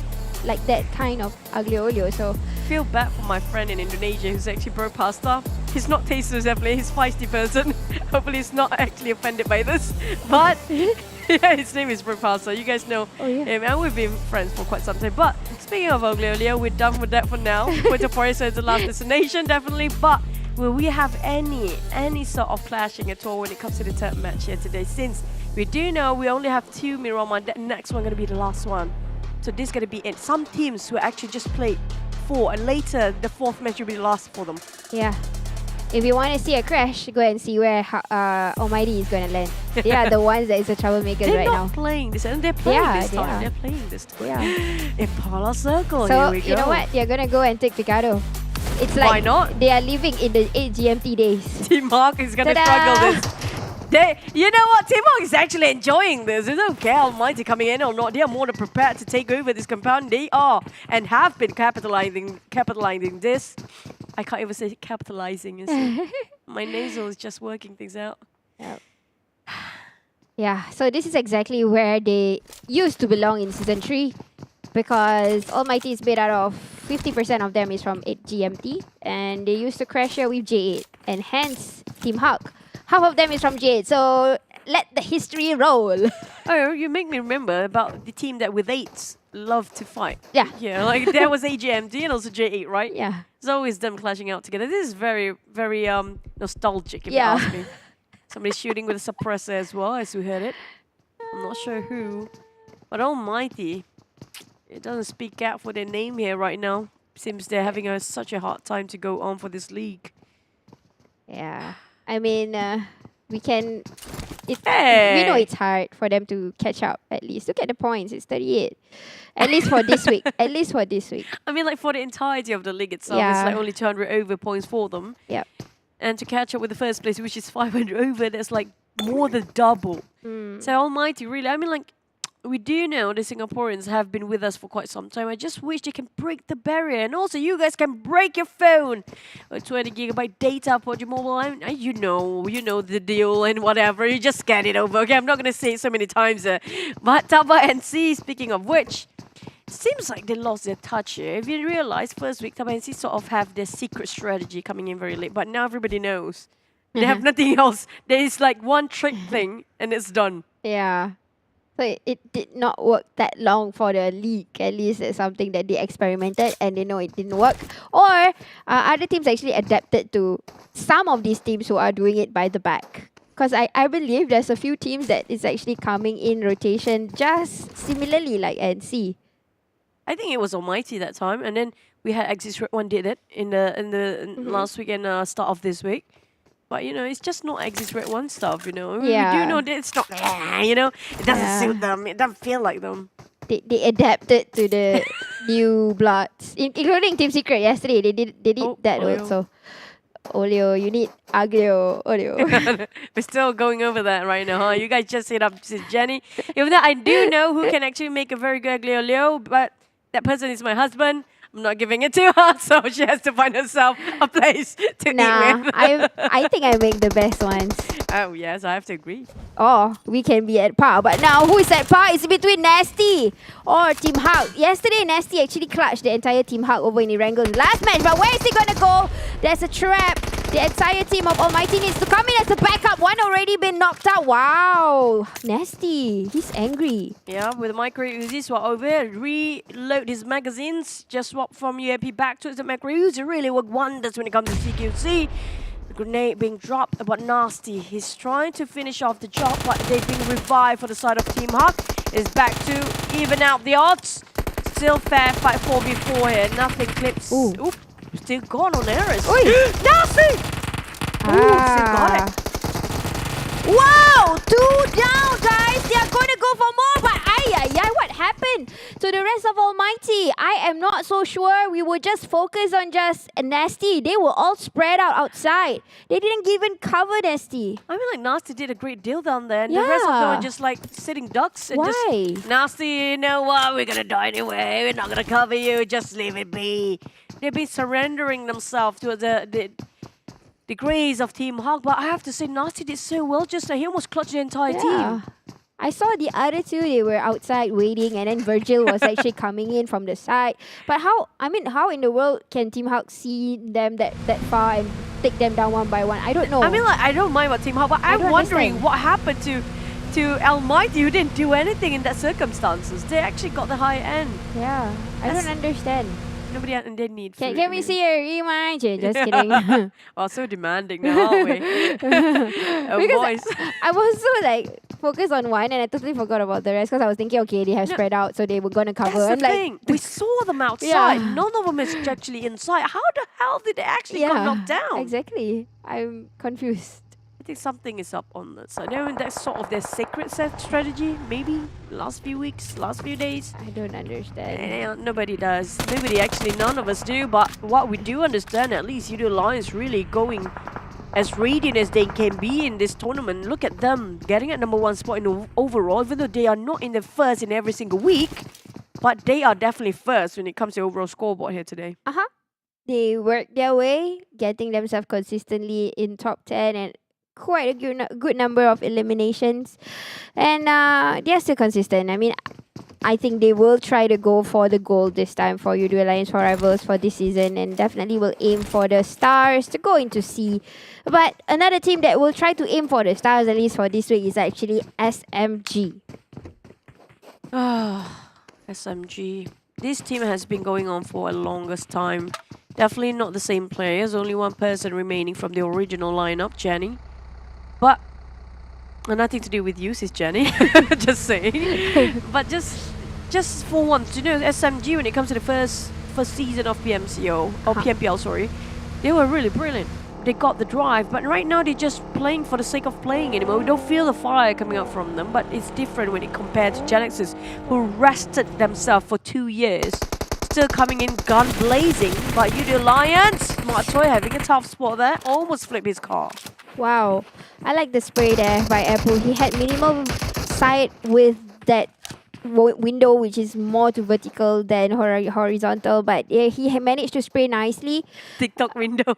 kind of aglio olio. So I feel bad for my friend in Indonesia who's actually brought pasta. He's not tasteless, definitely. He's a feisty person. Hopefully he's not actually offended by this. But Yeah, his name is Professor. You guys know him, and we've been friends for quite some time. But speaking of Guerilla, we're done with that for now. Puerto Forest is the last destination, definitely. But will we have any sort of clashing at all when it comes to the third match here today? Since we do know we only have 2 Miramar, that next one going to be the last one. So this is going to be it. Some teams will actually just play 4, and later the 4th match will be the last for them. Yeah. If you want to see a crash, go and see where Almighty is going to land. They are the ones that is a troublemaker right now. They're not playing this, and they're playing this time. They're playing this time. Yeah. Impala Circle, So, here we go. you know what? They're going to go and take Picado. It's Why like not? they are living in the 8 GMT days. Team Hawk is going to struggle this. You know what? Team Hawk is actually enjoying this. They don't care Almighty coming in or not. They are more than prepared to take over this compound. They are and have been capitalizing this. I can't even say capitalizing. You see. My nasal is just working things out. Yep. Yeah, so this is exactly where they used to belong in Season 3, because Almighty is made out of 50% of them is from 8 GMT, and they used to crash here with J8, and hence Team Hawk. Half of them is from J8, so let the history roll. Oh, you make me remember about the team that with 8s love to fight. Yeah. Yeah, like there was AGMD and also J8, right? Yeah. It's always them clashing out together. This is very, very nostalgic, if you ask me. Somebody's shooting with a suppressor as well, as we heard it. I'm not sure who. But Almighty, it doesn't speak out for their name here right now. Seems they're having such a hard time to go on for this league. Yeah. I mean, we can... we Hey! know it's hard for them to catch up, at least. Look at the points. It's 38. At least for this week. At least for this week. I mean, like for the entirety of the league itself, Yeah. it's like only 200 over points for them. Yep. And to catch up with the first place, which is 500 over, that's like more than double. So Almighty, really, I mean, like, we do know the Singaporeans have been with us for quite some time. I just wish they can break the barrier. And also, you guys can break your phone with 20 gigabyte data, PUBG Mobile. You know the deal and whatever. You just scan it over. Okay, I'm not going to say it so many times. But TABAH NC, speaking of which, it seems like they lost their touch here. If you realize, first week, TABAH NC sort of have their secret strategy coming in very late. But now everybody knows. They have nothing else. There is like one trick thing and it's done. Yeah. So it did not work that long for the league. At least it's something that they experimented and they know it didn't work. Or other teams actually adapted to some of these teams who are doing it by the back. Because I believe there's a few teams that is actually coming in rotation just similarly like NC. I think it was Almighty that time, and then we had Exis Red One did it in the last week and start of this week. But you know, it's just not Exis Red One stuff. You know, we do know that it's not. You know, it doesn't suit them. It doesn't feel like them. They adapted to the new bloods, including Team Secret yesterday. They did that Oleo. also. Oleo, you need Aglio. Oleo. We're still going over that right now, huh? You guys just hit up to Jenny. Even though I do know who can actually make a very good Aglio Oleo, but that person is my husband. I'm not giving it to her, so she has to find herself a place to eat with. I think I make the best ones. Oh yes, I have to agree. Oh, we can be at par. But now, who is at par? It's between Nasty or Team Hawk. Yesterday, Nasty actually clutched the entire Team Hawk over in Erangel in the last match. But where is he going to go? There's a trap. The entire team of Almighty needs to come in as a backup. One already been knocked out. Wow. Nasty. He's angry. Yeah, with the micro Uzi, swap over, reload his magazines, just swap from UAP back to the micro Uzi. Really work wonders when it comes to CQC. The grenade being dropped, but Nasty. He's trying to finish off the job, but they've been revived for the side of Team Hawk. Is back to even out the odds. Still fair fight 4v4 here. Nothing clips. Oop. Still gone on errors. Nasty! Still got it. Wow, 2 down, guys. They are going to go for more, but what happened to the rest of Almighty? I am not so sure. We would just focus on just Nasty. They were all spread out outside. They didn't even cover Nasty. I mean, like, Nasty did a great deal down there, and the rest of them are just like sitting ducks. And just, Nasty, you know what? We're gonna die anyway. We're not gonna cover you. Just leave it be. They've been surrendering themselves to the grace of Team Hawk, but I have to say, Nasty did so well just like he almost clutched the entire team. I saw the other two, they were outside waiting, and then Virgil was actually coming in from the side. But how in the world can Team Hawk see them that far and take them down one by one? I don't know. I mean, like, I don't mind about Team Hawk, but I'm wondering what happened to to Almighty, who didn't do anything in that circumstances. They actually got the high end. Yeah, I don't understand. Nobody out and they need food. Can we see your rematch? Just kidding. Oh, so demanding now, aren't we? Because I was so like focused on one and I totally forgot about the rest because I was thinking, okay, they have spread out, so they were gonna cover. That's I'm the like, thing. We saw them outside. Yeah. None of them is actually inside. How the hell did they actually got knocked down? Exactly. I'm confused. I think something is up on that side. I mean, that's sort of their secret set strategy, maybe. Last few weeks, last few days. I don't understand. Nobody does. Nobody actually, none of us do. But what we do understand, at least Yoodo Lions really going as radiant as they can be in this tournament. Look at them getting at #1 spot in the overall, even though they are not in the first in every single week. But they are definitely first when it comes to overall scoreboard here today. They work their way, getting themselves consistently in top 10 and quite a good number of eliminations. And they're still consistent. I mean, I think they will try to go for the gold this time for Yoodo Alliance for Rivals for this season and definitely will aim for the stars to go into C. But another team that will try to aim for the stars at least for this week is actually SMG. SMG. This team has been going on for a longest time. Definitely not the same players. Only one person remaining from the original lineup, Jenny. But nothing to do with you, sis Jenny. Just saying. But just for once, you know, SMG when it comes to the first season of PMCO or PMPL, sorry, they were really brilliant. They got the drive, but right now they're just playing for the sake of playing anymore. We don't feel the fire coming out from them, but it's different when it compared to GENEXUS, who rested themselves for 2 years. Still coming in gun blazing, but Yoodo Lions, Matoy having a tough spot there, almost flipped his car. Wow, I like the spray there by Apple. He had minimal sight with that window, which is more to vertical than horizontal, but yeah, he managed to spray nicely. TikTok window.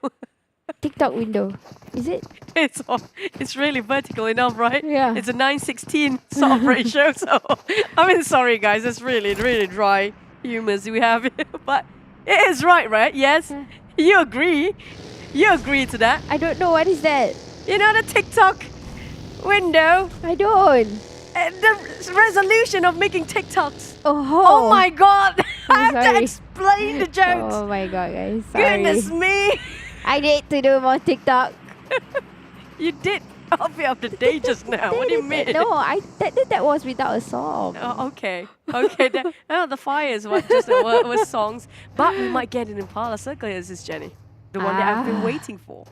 TikTok window, is it? It's really vertical enough, right? Yeah. It's a 9:16 sort of ratio, so I mean, sorry guys, it's really dry humors we have here, but it is right? Yes, you agree? You agree to that? I don't know, what is that? You know the TikTok window? I don't. The resolution of making TikToks. Oh my god! I have sorry. to explain the jokes. Oh my god, guys. Sorry. Goodness me! I need to do more TikTok. You did outfit of the day just now. What do you mean? No, that was without a song. Oh, okay. The fire is what just was songs. But we might get an Impala Circle here, this is Jenny. The one that I've been waiting for.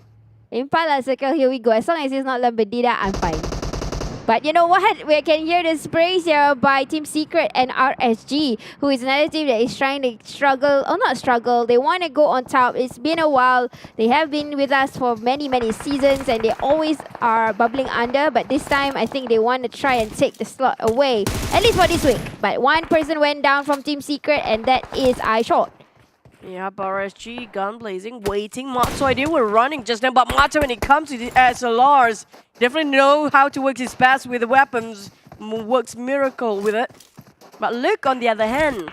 Impala Circle, here we go. As long as it's not Lambadida, I'm fine. But you know what? We can hear the sprays here by Team Secret and RSG, who is another team that is trying to struggle, or not struggle, they want to go on top. It's been a while. They have been with us for many seasons and they always are bubbling under. But this time, I think they want to try and take the slot away, at least for this week. But one person went down from Team Secret and that is iShort. Yeah, RSG, gun blazing, waiting. Matsu idea we're running just now, but Matsu when it comes to the SLRs, definitely know how to work his best with the weapons. Works miracle with it. But Luke, on the other hand,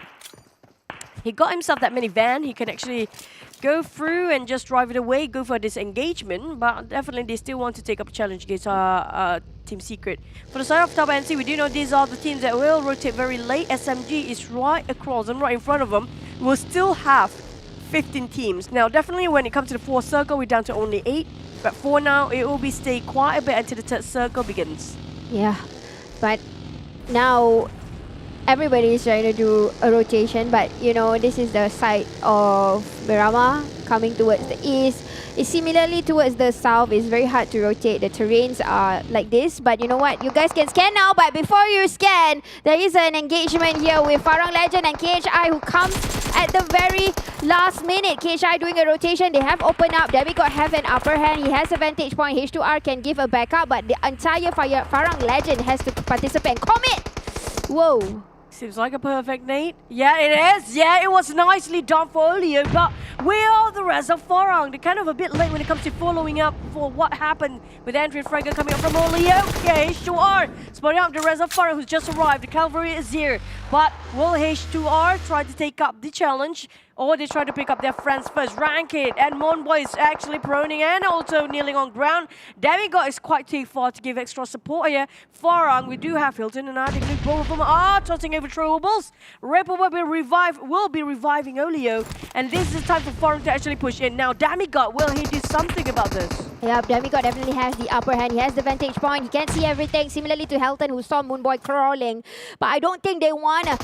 he got himself that minivan. He can actually go through and just drive it away, go for this engagement. But definitely they still want to take up a challenge against Team Secret. For the side of TABAH NC, we do know these are the teams that will rotate very late. SMG is right across and right in front of them. We'll still have 15 teams. Now, definitely when it comes to the fourth circle, we're down to only 8. But for now, it will be stay quite a bit until the third circle begins. Yeah, but now everybody is trying to do a rotation. But you know, this is the side of Miramar coming towards the east. It's similarly towards the south. It's very hard to rotate. The terrains are like this. But you know what? You guys can scan now. But before you scan, there is an engagement here with Farang, Lejund and KHI who comes at the very last minute. KHI doing a rotation. They have opened up. Demigod have an upper hand. He has a vantage point. H2R can give a backup. But the entire Farang Lejund has to participate and commit. Whoa. Seems like a perfect nade. Yeah, it is. Yeah, it was nicely done for earlier, but where are the rest of Farang? They're kind of a bit late when it comes to following up for what happened with Andrew Fragger coming up from earlier. Okay, H2R spotting up the rest of Farang who's just arrived. The cavalry is here, but will H2R try to take up the challenge? or they try to pick up their friends first. Ranked and Homebois is actually proning and also kneeling on ground. Demigod is quite too far to give extra support here. Farang, we do have Hilton and I think both of them are tossing over throwables. Republic will be reviving Olio, and this is time for Farang to actually push in. Now Demigod, will he do something about this? Yep, Demigod definitely has the upper hand. He has the vantage point. He can see everything, similarly to Hilton, who saw Homebois crawling. But I don't think they want to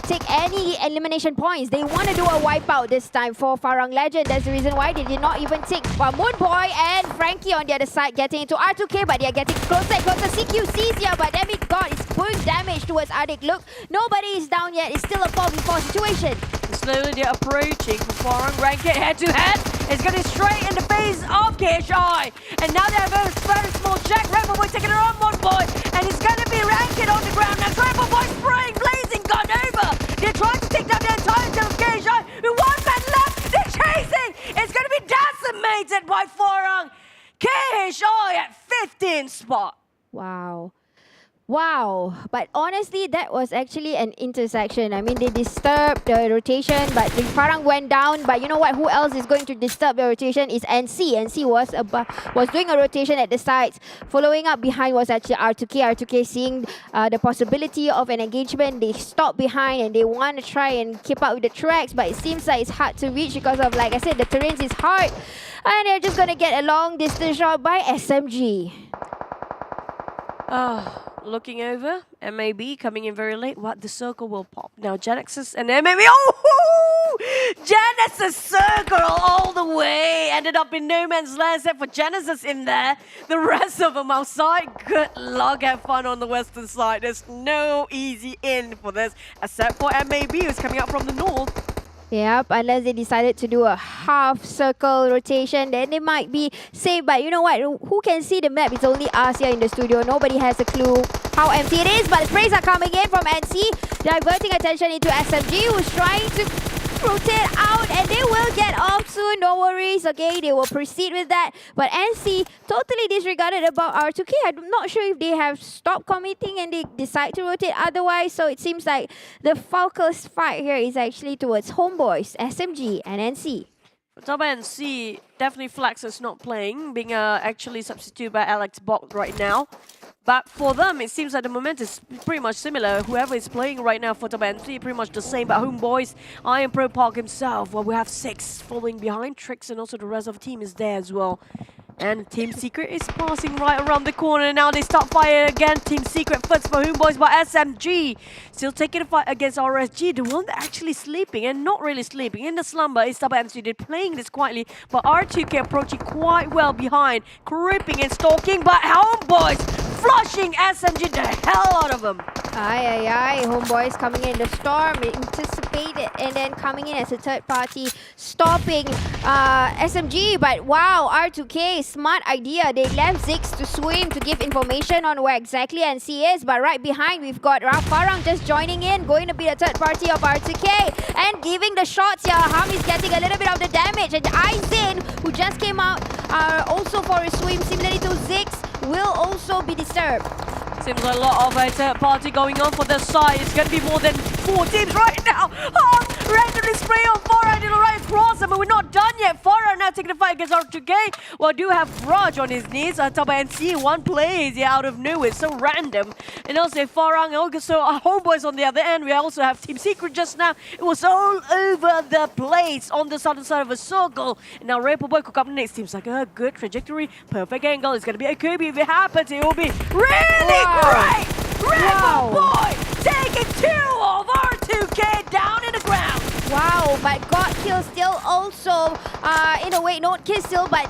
take any elimination points. They want to do a wipeout this time for Farang Lejund. That's the reason why they did not even take Homebois and Frankie on the other side getting into R2K, but they are getting closer and closer. CQCs here, but Demigod is pulling damage towards Adik. Look, nobody is down yet. It's still a 4v4 situation. Slowly they're approaching for Farang. Ranked head to head. It's going straight in the face of KHI. And now they have a very small check. Homebois taking it on Homebois. And it's going to be Ranked on the ground. Now Homebois spraying, blazing gun over. They're trying to take down the entire team of KHI. With 1 man left. They're chasing. It's going to be decimated by Farang. KHI at 15th spot. Wow. Wow, but honestly, that was actually an intersection. I mean, they disturbed the rotation, but the Farang went down. But you know what? Who else is going to disturb the rotation is NC. NC was doing a rotation at the sides. Following up behind was actually R2K. R2K seeing the possibility of an engagement. They stop behind and they want to try and keep up with the tracks, but it seems like it's hard to reach because of, like I said, the terrain is hard. And they're just going to get a long distance shot by SMG. Looking over, MAB coming in very late. What? The circle will pop. Now GENEXUS and MAB. Oh! GENEXUS circle all the way. Ended up in no man's land except for GENEXUS in there. The rest of them outside. Good luck. Have fun on the western side. There's no easy in for this. Except for MAB who's coming out from the north. Yep, unless they decided to do a half circle rotation, then they might be safe. But you know what? Who can see the map? It's only us here in the studio. Nobody has a clue how empty it is. But sprays are coming in from NC, diverting attention into SMG, who's trying to rotate out, and they will get off soon. No worries. Okay, they will proceed with that. But NC totally disregarded about R2K. I'm not sure if they have stopped committing and they decide to rotate otherwise. So it seems like the focus fight here is actually towards Homebois, SMG, and NC. For TABAH NC, definitely Flex is not playing, being actually substituted by Alex Bock right now. But for them, it seems like the momentum is pretty much similar. Whoever is playing right now for TABAH NC, pretty much the same. But Homebois, Iron Pro Park himself, well, we have 6 following behind. Trix and also the rest of the team is there as well. And Team Secret is passing right around the corner. Now they start fire again. Team Secret first for Homebois, but SMG still taking a fight against RSG. The one that actually sleeping and not really sleeping in the slumber is TABAH NC. They're playing this quietly, but R2K approaching quite well behind, creeping and stalking. But Homebois flushing SMG the hell out of them. Aye. Homebois coming in the storm, anticipated, and then coming in as a third party, stopping SMG. But wow, R2K, smart idea. They left Ziggs to swim to give information on where exactly NC is. But right behind, we've got Farang just joining in, going to be the third party of R2K, and giving the shots here. Ham is getting a little bit of the damage, and Aizen, who just came out also for a swim, similarly to Ziggs, will also be disturbed. Seems like a lot of a third party going on for this side. It's going to be more than 4 teams right now. Randomly spray on Farang to the right across them, but we're not done yet. Farang now taking the fight against R2K. Well, do have Raj on his knees. TABAH NC, one plays out of nowhere. So random. And also Farang, also Homebois on the other end. We also have Team Secret just now. It was all over the place on the southern side of a circle. And now Republic cook up next. Seems like a good trajectory. Perfect angle. It's going to be a Kirby. If it happens, it will be really great. Republic taking 2 of R2K down in the ground. Wow, but got kill still also, in a way, not kill still, but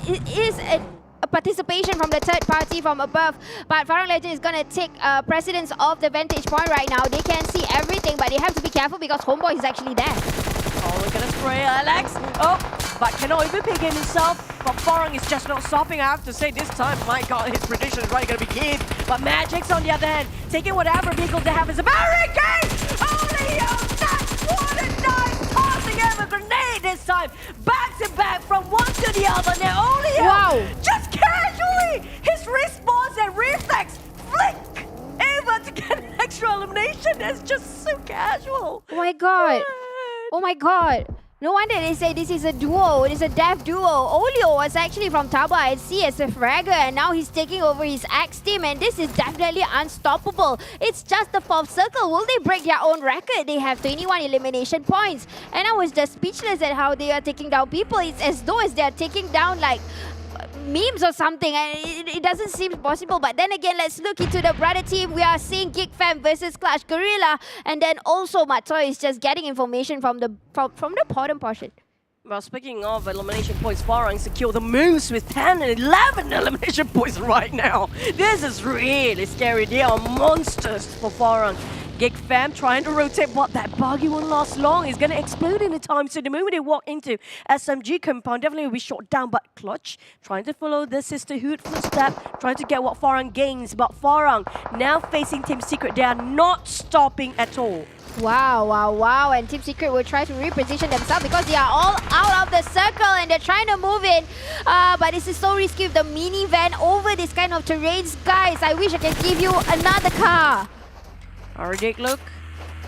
it is a participation from the third party from above. But Farang Lejund is going to take precedence of the vantage point right now. They can see everything, but they have to be careful because Homebois is actually there. Oh, we're going to spray Alex. Oh, but cannot even pick him himself. But Farang is just not stopping, I have to say this time. My God, his prediction is right going to be keyed. But Magic's on the other hand, taking whatever vehicle they have as a barricade. Holy that's what a nice tossing ever grenade this time. Back to back from one to the other. Now only just casually, his response and reflex flick over to get an extra elimination. That's just so casual. Oh my God. Oh my god. No wonder they say this is a duo. It is a deaf duo. Olio was actually from TABAH and C as a fragger, and now he's taking over his X team, and this is definitely unstoppable. It's just the 4th circle. Will they break their own record? They have 21 elimination points. And I was just speechless at how they are taking down people. It's as though as they are taking down like memes or something, and it doesn't seem possible. But then again, let's look into the brother team. We are seeing Geek versus Clutch Guerilla, and then also Matoy is just getting information from the bottom portion. Well, speaking of elimination points, Farang secure the moves with 10 and 11 elimination points right now. This is really scary. They are monsters for Farang. Geek Fam trying to rotate, but that buggy won't last long. It's going to explode in the time. So the moment they walk into SMG compound, definitely will be shot down. But Clutch trying to follow the sisterhood footstep, trying to get what Farang gains. But Farang now facing Team Secret. They are not stopping at all. Wow. And Team Secret will try to reposition themselves because they are all out of the circle and they're trying to move in. But this is so risky with the minivan over this kind of terrains. Guys, I wish I can give you another car. Alright, look.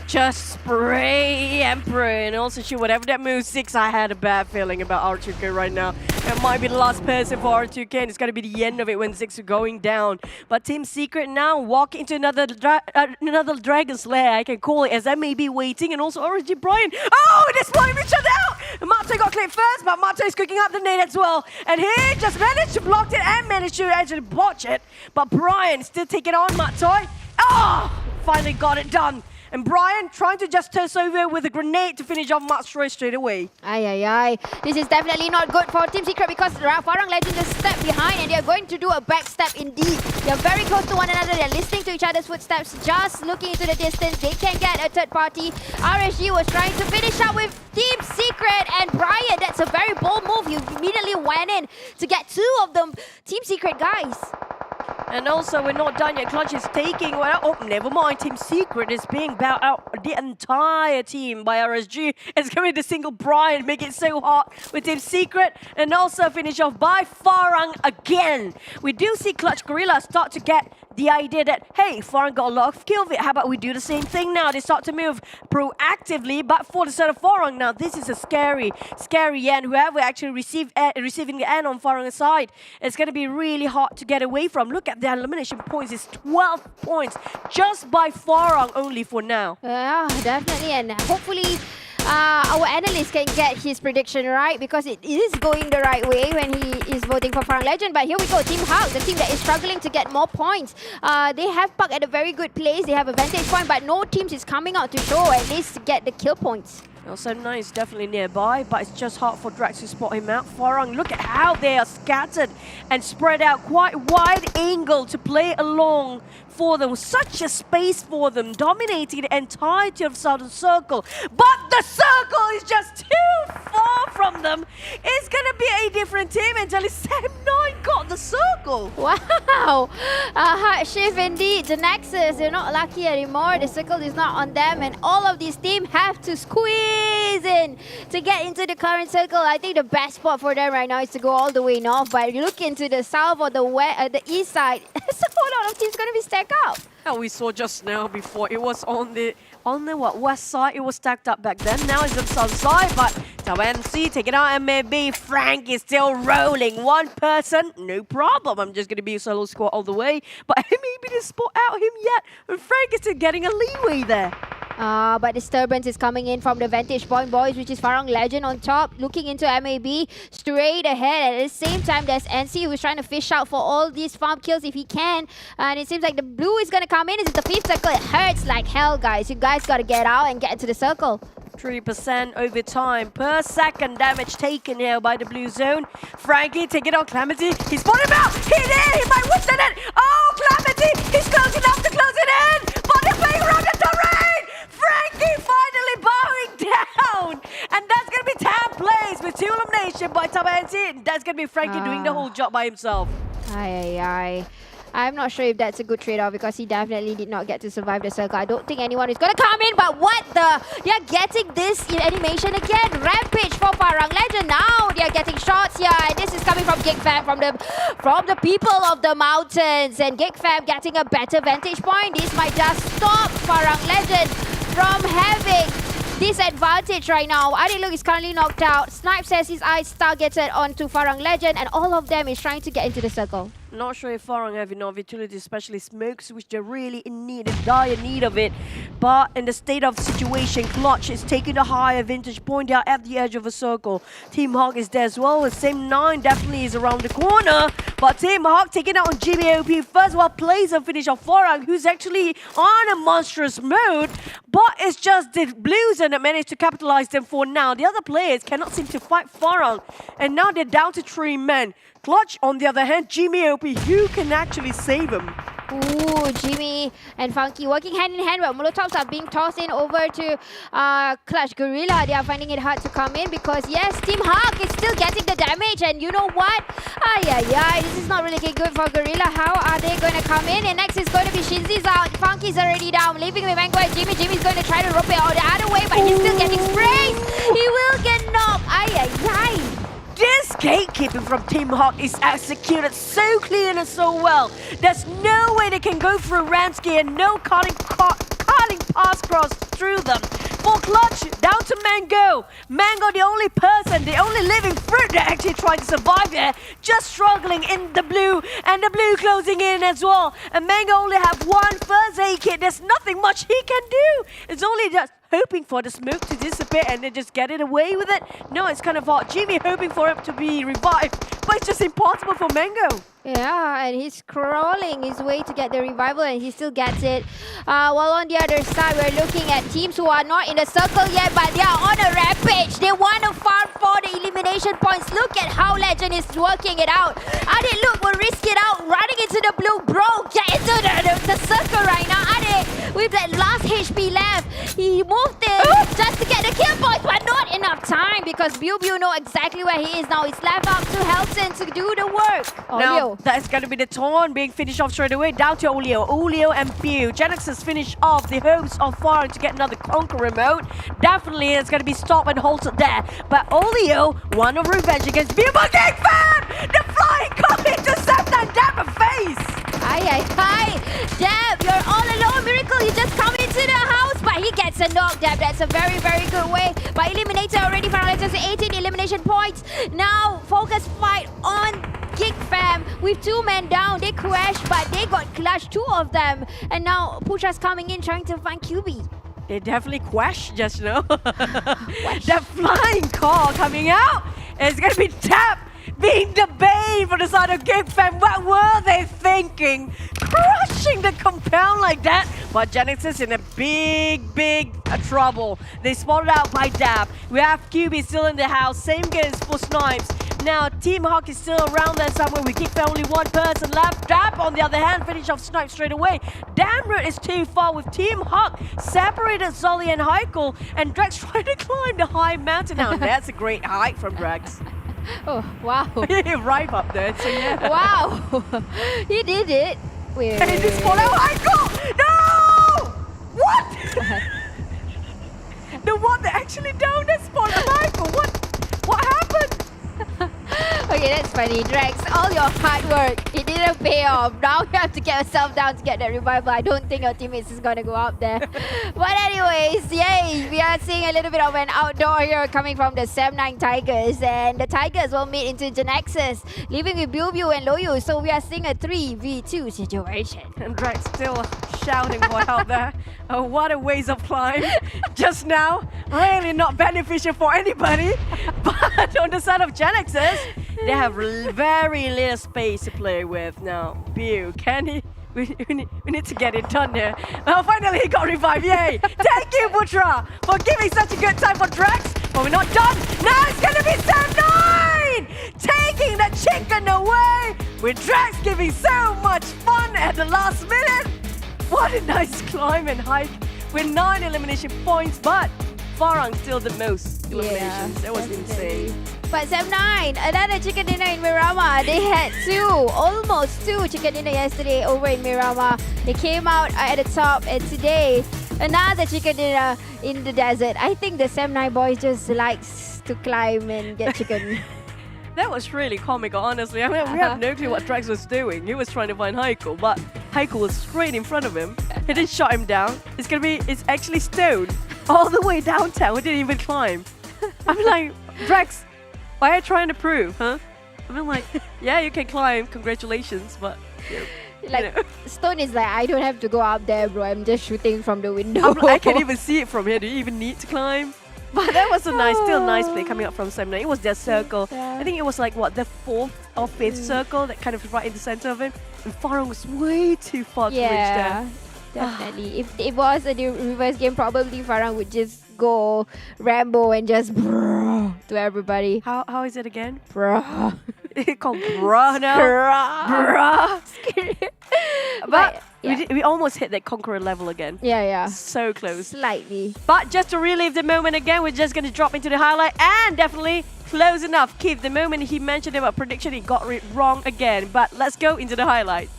Just spray Emperor and also shoot whatever that move 6. I had a bad feeling about R2K right now. It might be the last person for R2K and it's going to be the end of it when 6 are going down. But Team Secret now walk into another Dragon's Lair, I can call it, as that may be waiting, and also RSG Brian. Oh, they're spotting each other out! Mato got clipped first, but Mato is cooking up the nade as well. And he just managed to block it and managed to actually botch it. But Brian still taking on Mato. Oh! Finally got it done. And Brian trying to just toss over with a grenade to finish off Matstroy straight away. Aye. This is definitely not good for Team Secret because Farang Lejund just stepped behind and they are going to do a backstep indeed. They are very close to one another. They're listening to each other's footsteps, just looking into the distance. They can get a third party. RSG was trying to finish up with Team Secret, and Brian, that's a very bold move. You immediately went in to get 2 of them Team Secret guys. And also, we're not done yet. Clutch is taking... Well, oh, never mind. Team Secret is being bailed out. The entire team by RSG. It's going to be the single Brian, make it so hard with Team Secret. And also finish off by Farang again. We do see Clutch Guerilla start to get the idea that, hey, Farang got a lot of kill. How about we do the same thing now? They start to move proactively, but for the side of Farang now, this is a scary end. Whoever actually receiving the end on Farang's side, it's going to be really hard to get away from. Look at the elimination points. It's 12 points just by Farang only for now. Yeah, definitely. And hopefully our analyst can get his prediction right because it is going the right way when he is voting for Farang Lejund. But here we go, Team Hawk, the team that is struggling to get more points. They have Puck at a very good place. They have a vantage point, but no teams is coming out to show at least to get the kill points. Also, nice, definitely nearby, but it's just hard for Drax to spot him out. Farang, look at how they are scattered and spread out, quite wide angle to play along for them. Such a space for them, dominating the entirety of Southern Circle. But the circle is just too far from them. It's going to be a different team until Sam9 got the circle. Wow! Hard shift indeed. GENEXUS, they're not lucky anymore. The circle is not on them, and all of these teams have to squeeze in to get into the current circle. I think the best spot for them right now is to go all the way north, but if you look into the south or the east side, there's a whole lot of teams going to be stacked up. And we saw just now before, it was on the west side, it was stacked up back then. Now it's on the south side, but MC taking out MAB. Frank is still rolling. One person, no problem. I'm just going to be a solo squad all the way. But MAB didn't spot out him yet. And Frank is still getting a leeway there. But disturbance is coming in from the vantage point, boys, which is Farang Lejund on top, looking into MAB straight ahead. At the same time, there's NC who's trying to fish out for all these farm kills if he can. And it seems like the blue is going to come in. This is the 5th circle. It hurts like hell, guys. You guys got to get out and get into the circle. 3% over time per second damage taken here by the blue zone. Frankie taking on Calamity. He's spotted him out. He might whip the net. Oh, Calamity. He's close enough to close it in. But they're playing around the terrain. Frankie finally bowing down. And that's going to be 10 plays with 2 elimination by TABAH. That's going to be Frankie doing the whole job by himself. Aye. I'm not sure if that's a good trade-off because he definitely did not get to survive the circle. I don't think anyone is going to come in, but what the? They're getting this in animation again. Rampage for Farang Lejund. Now they're getting shots here, and this is coming from Geek Fam, from the people of the mountains. And Geek Fam getting a better vantage point. This might just stop Farang Lejund from having disadvantage right now. Look is currently knocked out. Snipes has his eyes targeted onto Farang Lejund, and all of them is trying to get into the circle. Not sure if Farang have enough utility, especially smokes, which they're really in dire need of it. But in the state of situation, Clutch is taking the higher vantage point. They are at the edge of a circle. Team Hawk is there as well. The same 9 definitely is around the corner. But Team Hawk taking out on GBOP first, while plays a finish of Farang, who's actually on a monstrous mode. But it's just the Blues that managed to capitalize them for now. The other players cannot seem to fight Farang. And now they're down to 3 men. Clutch, on the other hand, Jimmy OP, who can actually save him? Ooh, Jimmy and Funky working hand in hand, but Molotovs are being tossed in over to Clutch Guerilla. They are finding it hard to come in because, yes, Team Hawk is still getting the damage, and you know what? This is not really good for Guerilla. How are they going to come in? And next is going to be Shinzi's out. Funky's already down, leaving with Mango and Jimmy. Jimmy's going to try to rope it out the other way, but he's still getting sprays. He will get knocked. This gatekeeping from Team Hawk is executed so clean and so well. There's no way they can go through Ransky and no cutting pass cross through them. For Clutch, down to Mango. Mango, the only person, the only living fruit that actually tried to survive there, just struggling in the blue, and the blue closing in as well. And Mango only have 1 first aid kit. There's nothing much he can do. It's only just hoping for the smoke to dissipate and then just get it away with it. No, it's kind of hard. Jimmy hoping for him to be revived, but it's just impossible for Mango. Yeah, and he's crawling his way to get the revival, and he still gets it. While on the other side, we're looking at teams who are not in the circle yet, but they are on a rampage. They want to farm for the elimination points. Look at how Lejund is working it out. Ade, look, will risk it out, running into the blue. Bro, get into the circle right now. Ade, with that last HP left, he moved in just to get the kill points, but not enough time because Biu know exactly where he is now. It's left up to Helson to do the work. Now, that's going to be the taunt being finished off straight away. Down to Olio and Biu. GENEXUS finish off the hopes of Farang to get another Conqueror mode. Definitely it's going to be stopped and halted there. But Olio, one of revenge against Biu. But Geek fan! The flying coming to Septan Dapper face! Dab, you're all alone. Miracle, you just come into the house, but he gets a knock. Dab, that's a very, very good way. But Eliminator already for Legends 18 elimination points. Now, focus fight on Geek fam with 2 men down. They crashed, but they got clutched, 2 of them. And now Putra's coming in trying to find QB. They definitely quashed just now. The flying call coming out. It's going to be Tap being the bane for the side of Geek fam. What were they thinking? Crushing the compound like that. But GENEXUS in a big trouble. They spotted out by Dab. We have QB still in the house. Same goes for Snipes. Now, Team Hawk is still around there somewhere. We keep only 1 person left. Dab, on the other hand, finish off Snipe straight away. Damroot is too far with Team Hawk. Separated Zolly and Heikel. And Drex trying to climb the high mountain. Now, that's a great height from Drex. Oh, wow. Right up there, so yeah. Wow. He did it. Wait. Hey, this follow Heikel! No! What? The one that actually down that spot of Heikel. What happened? Okay, that's funny. Drex, all your hard work, it didn't pay off. Now you have to get yourself down to get that revival. I don't think your teammates is going to go up there. But anyways, yay! We are seeing a little bit of an outdoor here coming from the Sem9 Tigers. And the Tigers will meet into GENEXUS, leaving with Biu and Loyu. So we are seeing a 3v2 situation. And Drex still shouting for help there. Oh, what a waste of climb. Just now, really not beneficial for anybody. But on the side of GENEXUS, they have very little space to play with now. Biu, can he? We need to get it done there. Well, finally he got revived. Yay! Thank you, Putra, for giving such a good time for Drex. But we're not done. Now it's going to be Sem9! Taking the chicken away with Drex giving so much fun at the last minute. What a nice climb and hike with 9 elimination points, but Farang still the most eliminations. That was insane. But Sem9, another chicken dinner in Miramar. They had almost two chicken dinner yesterday over in Miramar. They came out at the top, and today, another chicken dinner in the desert. I think the Sem9 boys just likes to climb and get chicken. That was really comical, honestly. I mean, we have no clue what Drex was doing. He was trying to find Heikel, but Heikel was straight in front of him. He didn't shot him down. It's actually Stone all the way downtown. We didn't even climb. I'm like, Drax, why are you trying to prove, huh? I'm like, yeah, you can climb. Congratulations, but Like, Stone is like, I don't have to go up there, bro. I'm just shooting from the window. I can't even see it from here. Do you even need to climb? But that was a nice play coming up from Sam9. It was their circle. Yeah. I think it was like, what, the 4th or 5th circle that kind of right in the center of it. And Farang was way too far to reach there. Definitely. If it was a reverse game, probably Farang would just go Rambo and just to everybody. How is it again? Bruh. It's called bruh now. Bruh. But we almost hit that Conqueror level again. Yeah. So close. Slightly. But just to relive the moment again, we're just going to drop into the highlight and definitely close enough. Keith, the moment he mentioned about prediction, he got it wrong again. But let's go into the highlights.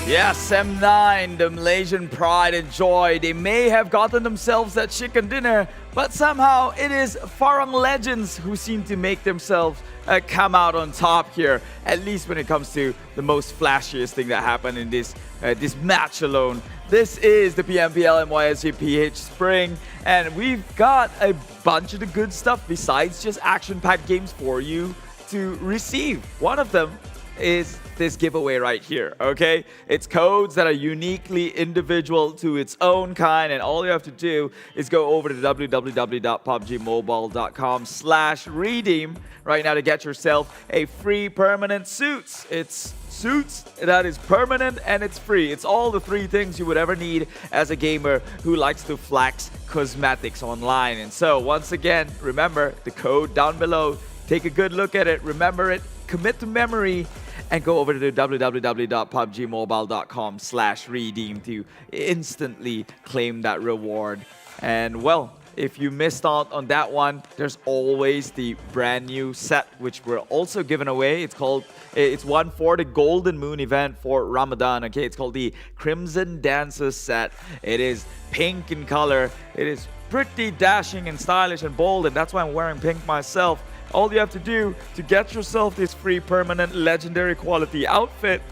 Yes, M9, the Malaysian pride and joy. They may have gotten themselves that chicken dinner, but somehow it is Farang legends who seem to make themselves come out on top here, at least when it comes to the most flashiest thing that happened in this match alone. This is the PMPL MYSGPH Spring, and we've got a bunch of the good stuff besides just action-packed games for you to receive. One of them is this giveaway right here, okay? It's codes that are uniquely individual to its own kind, and all you have to do is go over to www.pubgmobile.com/redeem right now to get yourself a free permanent suits. It's suits that is permanent and it's free. It's all the three things you would ever need as a gamer who likes to flex cosmetics online. And so once again, remember the code down below. Take a good look at it, remember it, commit to memory, and go over to www.pubgmobile.com/redeem to instantly claim that reward. And well, if you missed out on that one, there's always the brand new set which we're also giving away. It's one for the Golden Moon event for Ramadan. Okay, it's called the Crimson Dancers set. It is pink in color. It is pretty dashing and stylish and bold, and that's why I'm wearing pink myself. All you have to do to get yourself this free permanent legendary quality outfit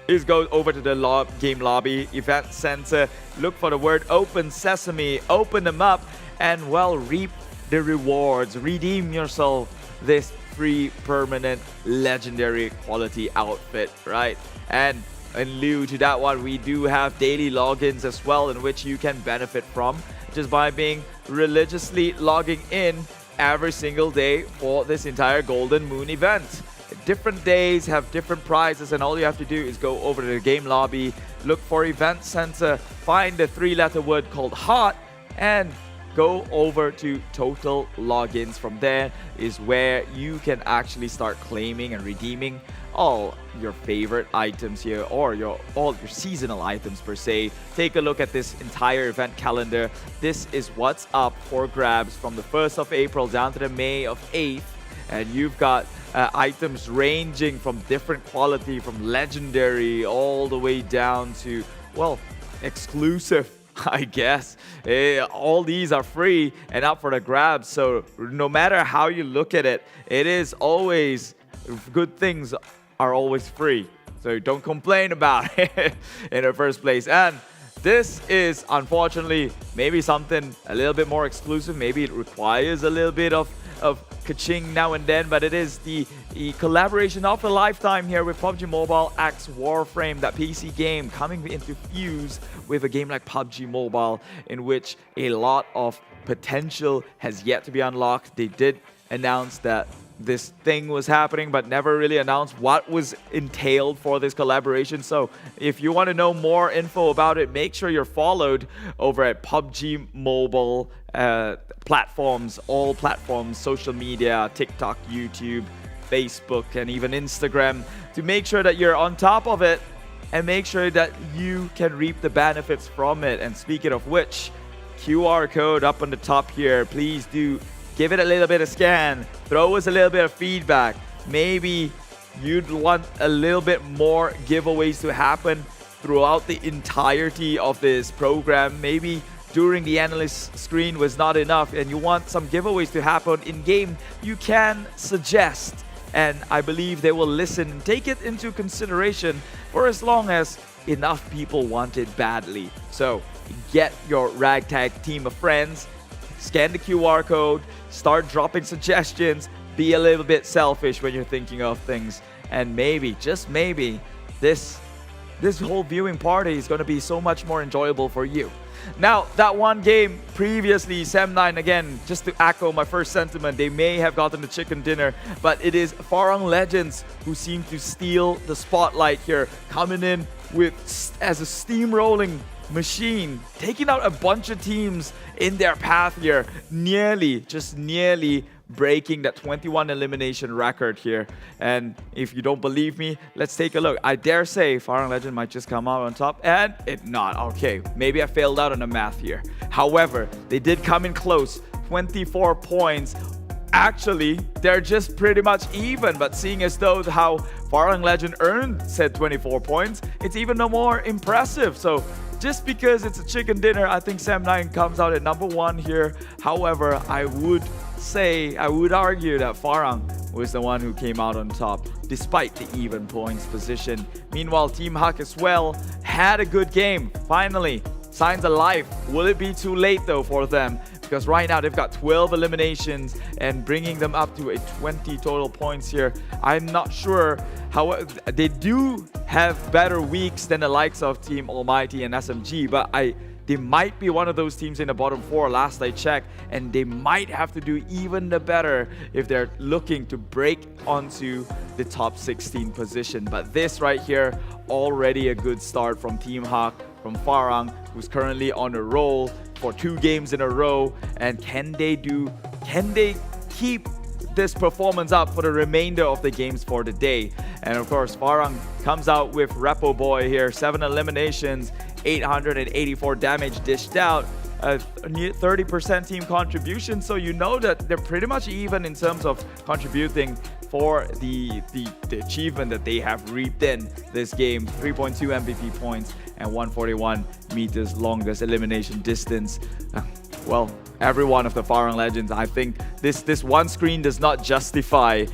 is go over to the game lobby, event center, look for the word open sesame, open them up, and well, reap the rewards. Redeem yourself this free permanent legendary quality outfit, right? And in lieu to that one, we do have daily logins as well, in which you can benefit from just by being religiously logging in every single day for this entire Golden Moon event. Different days have different prizes, and all you have to do is go over to the game lobby, look for event center, find the three-letter word called hot, and go over to total logins. From there is where you can actually start claiming and redeeming all your favorite items here, or all your seasonal items per se. Take a look at this entire event calendar. This is what's up for grabs from the 1st of April down to the May of 8th. And you've got items ranging from different quality, from legendary all the way down to, well, exclusive, I guess. All these are free and up for the grabs. So no matter how you look at it, it is always, good things are always free. So don't complain about it in the first place. And this is unfortunately maybe something a little bit more exclusive. Maybe it requires a little bit of ka-ching now and then, but it is the collaboration of a lifetime here with PUBG Mobile X Warframe, that PC game coming into fuse with a game like PUBG Mobile, in which a lot of potential has yet to be unlocked. They did announce that this thing was happening, but never really announced what was entailed for this collaboration. So if you want to know more info about it, make sure you're followed over at PUBG Mobile platforms, all platforms, social media, TikTok, YouTube, Facebook, and even Instagram, to make sure that you're on top of it and make sure that you can reap the benefits from it. And speaking of which, QR code up on the top here, please do give it a little bit of scan, throw us a little bit of feedback. Maybe you'd want a little bit more giveaways to happen throughout the entirety of this program. Maybe during the analyst screen was not enough and you want some giveaways to happen in game, you can suggest. And I believe they will listen and take it into consideration for as long as enough people want it badly. So get your ragtag team of friends, scan the QR code, start dropping suggestions, be a little bit selfish when you're thinking of things, and maybe, just maybe, this whole viewing party is going to be so much more enjoyable for you. Now, that one game previously, Sem9, again, just to echo my first sentiment, they may have gotten the chicken dinner, but it is Farang Legends who seem to steal the spotlight here, coming in with as a steamrolling machine, taking out a bunch of teams in their path here, just nearly breaking that 21 elimination record here. And if you don't believe me, let's take a look. I dare say Farang Legend might just come out on top, and it not. Okay, maybe I failed out on the math here. However, they did come in close, 24 points. Actually, they're just pretty much even, but seeing as though how Farang Legend earned said 24 points, it's even more impressive. So just because it's a chicken dinner, I think Sem9 comes out at number 1 here. However, I would argue that Farang was the one who came out on top, despite the even points position. Meanwhile, Team Huck as well had a good game. Finally, signs of life. Will it be too late though for them? Because right now they've got 12 eliminations and bringing them up to a 20 total points here. I'm not sure how they do have better weeks than the likes of Team Almighty and SMG, but they might be one of those teams in the bottom 4 last I checked, and they might have to do even better if they're looking to break onto the top 16 position. But this right here, already a good start from Team Hawk, from Farang, who's currently on a roll for 2 games in a row. And can they keep this performance up for the remainder of the games for the day? And of course, Farang comes out with Repo Boy here, 7 eliminations, 884 damage dished out, a 30% team contribution. So you know that they're pretty much even in terms of contributing for the achievement that they have reaped in this game. 3.2 MVP points and 141 meters longest elimination distance. Well, every one of the Farang Legends, I think this one screen does not justify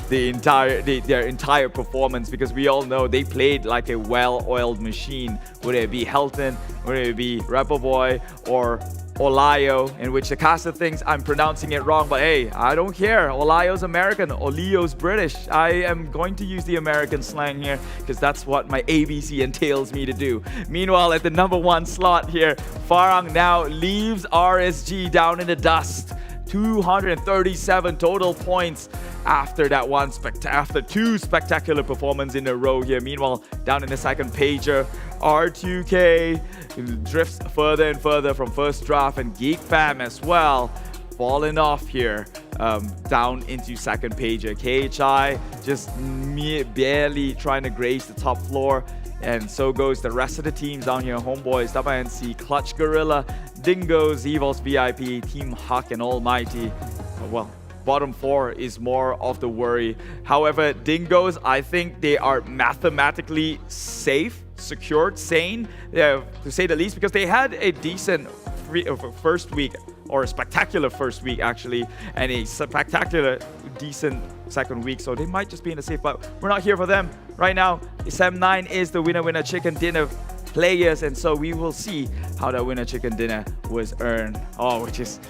their entire performance, because we all know they played like a well-oiled machine. Would it be Helton, would it be Repo Boy, or Olayo, in which the caster thinks I'm pronouncing it wrong, but hey, I don't care. Olayo's American, Olio's British. I am going to use the American slang here because that's what my ABC entails me to do. Meanwhile, at the number 1 slot here, Farang now leaves RSG down in the dust. 237 total points after that one after 2 spectacular performances in a row here. Meanwhile, down in the second pager, R2K drifts further and further from first draft, and Geek Fam as well fallen off here down into second pager. KHI just barely trying to graze the top floor. And so goes the rest of the teams down here. Homebois, TABAH NC, Clutch Guerilla, Dingoz, EVOS VIP, Team Huck and Almighty. Well, bottom four is more of the worry. However, Dingoz, I think they are mathematically safe, secured, sane, to say the least, because they had a decent first week, or a spectacular first week actually, and a spectacular decent second week, so they might just be in a safe, but we're not here for them right now. Sam9 is the winner chicken dinner players, and so we will see how that winner chicken dinner was earned. Oh, which is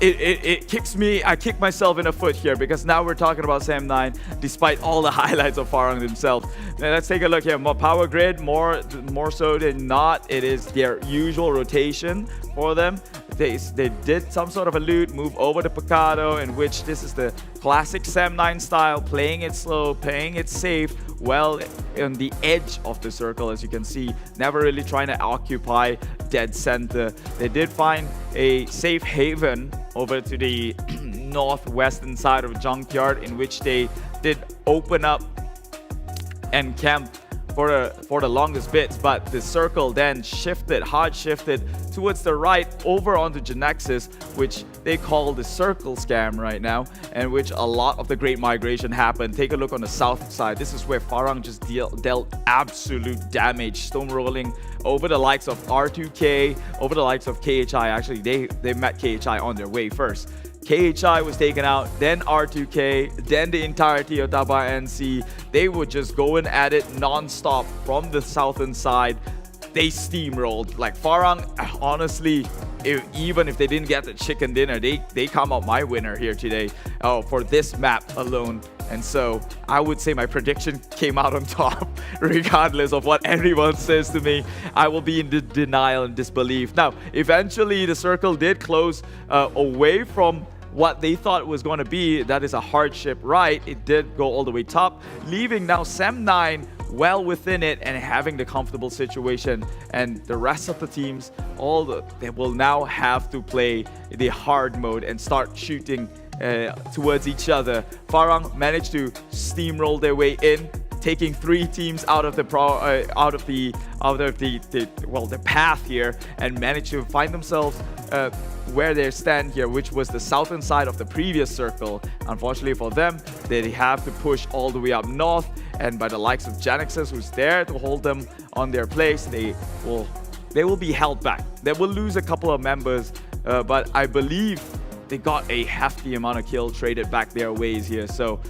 it kicks me, I kick myself in the foot here, because now we're talking about Sam9 despite all the highlights of Farang themselves. Now let's take a look here. More power grid, more so than not, it is their usual rotation for them. They did some sort of a loot, move over to Picado, in which this is the classic Sam9 style, playing it slow, playing it safe, well on the edge of the circle, as you can see, never really trying to occupy dead center. They did find a safe haven over to the northwestern side of Junkyard, in which they did open up and camp for the longest bits, but the circle then hard shifted towards the right over onto GENEXUS, which they call the circle scam right now, and which a lot of the great migration happened. Take a look on the south side. This is where Farang just dealt absolute damage, stonewalling over the likes of R2K, over the likes of KHI. Actually, they met KHI on their way first. KHI was taken out, then R2K, then the entirety of TABAH NC. They were just going at it non-stop from the southern side. They steamrolled. Like Farang, honestly, even if they didn't get the chicken dinner, they come out my winner here today for this map alone. And so I would say my prediction came out on top, regardless of what everyone says to me. I will be in denial and disbelief. Now, eventually the circle did close away from what they thought was going to be. That is a hardship, right? It did go all the way top, leaving now Sam9 well within it and having the comfortable situation. And the rest of the teams, they will now have to play the hard mode and start shooting towards each other. Farang managed to steamroll their way in, taking 3 teams out of the path here, and managed to find themselves where they stand here, which was the southern side of the previous circle. Unfortunately for them, they have to push all the way up north, and by the likes of GENEXUS, who's there to hold them on their place, they will be held back. They will lose a couple of members, but I believe they got a hefty amount of kill traded back their ways here. So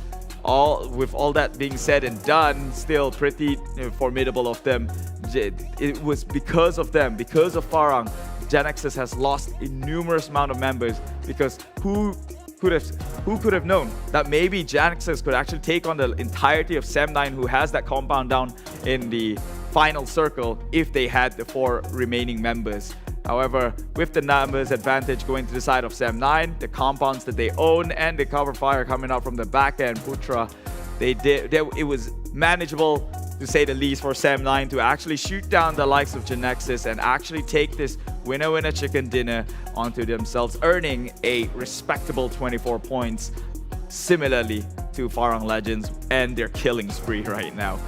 with all that being said and done, still pretty formidable of them. It was because of them, because of Farang, GENEXUS has lost a numerous amount of members, because who could have known that maybe GENEXUS could actually take on the entirety of Sam9, who has that compound down in the final circle, if they had the 4 remaining members. However, with the numbers advantage going to the side of Sam9, the compounds that they own, and the cover fire coming out from the back end, Putra, it was manageable, to say the least, for Sam9 to actually shoot down the likes of GENEXUS and actually take this winner chicken dinner onto themselves, earning a respectable 24 points, similarly to Farang Legends and their killing spree right now.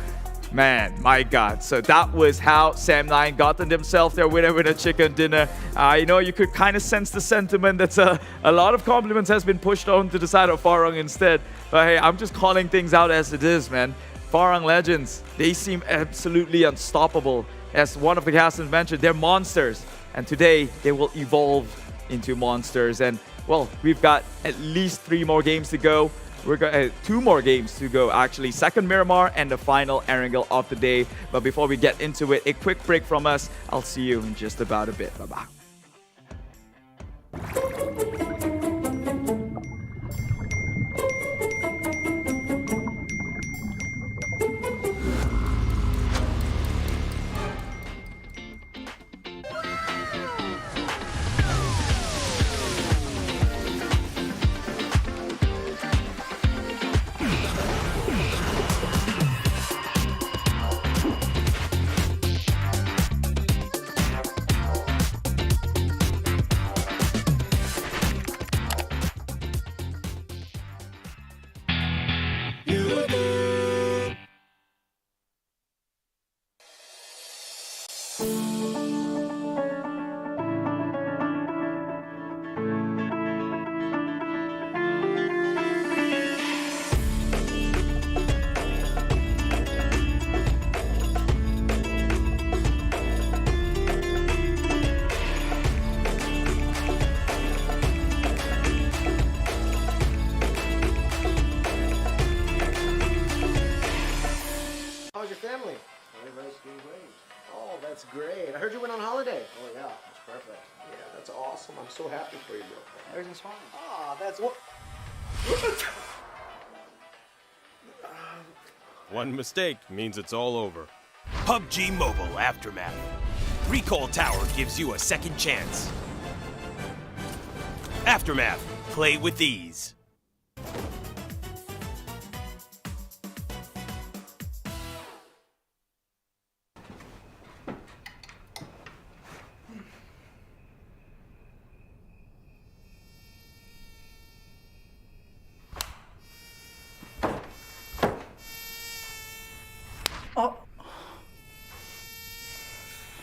Man, my God. So that was how Sam9 got themselves their winner chicken dinner. I know you could kind of sense the sentiment that a lot of compliments has been pushed on to the side of Farang instead. But hey, I'm just calling things out as it is, man. Farang Legends, they seem absolutely unstoppable. As one of the casters mentioned, they're monsters. And today, they will evolve into monsters. And, well, we've got at least 3 more games to go. We're got 2 more games to go, actually. Second Miramar and the final Erangel of the day. But before we get into it, a quick break from us. I'll see you in just about a bit. Bye-bye. I'm so happy for you, bro. Everything's fine. Ah, that's what. One mistake means it's all over. PUBG Mobile Aftermath. Recall Tower gives you a second chance. Aftermath. Play with ease.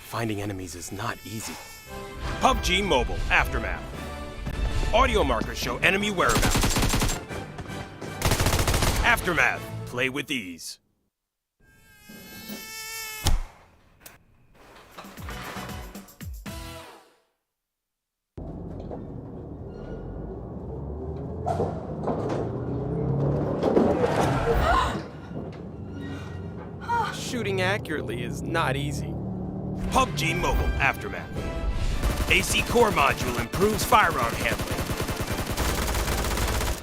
Finding enemies is not easy. PUBG Mobile Aftermath. Audio markers show enemy whereabouts. Aftermath. Play with ease. Shooting accurately is not easy. PUBG Mobile Aftermath. AC Core Module improves firearm handling.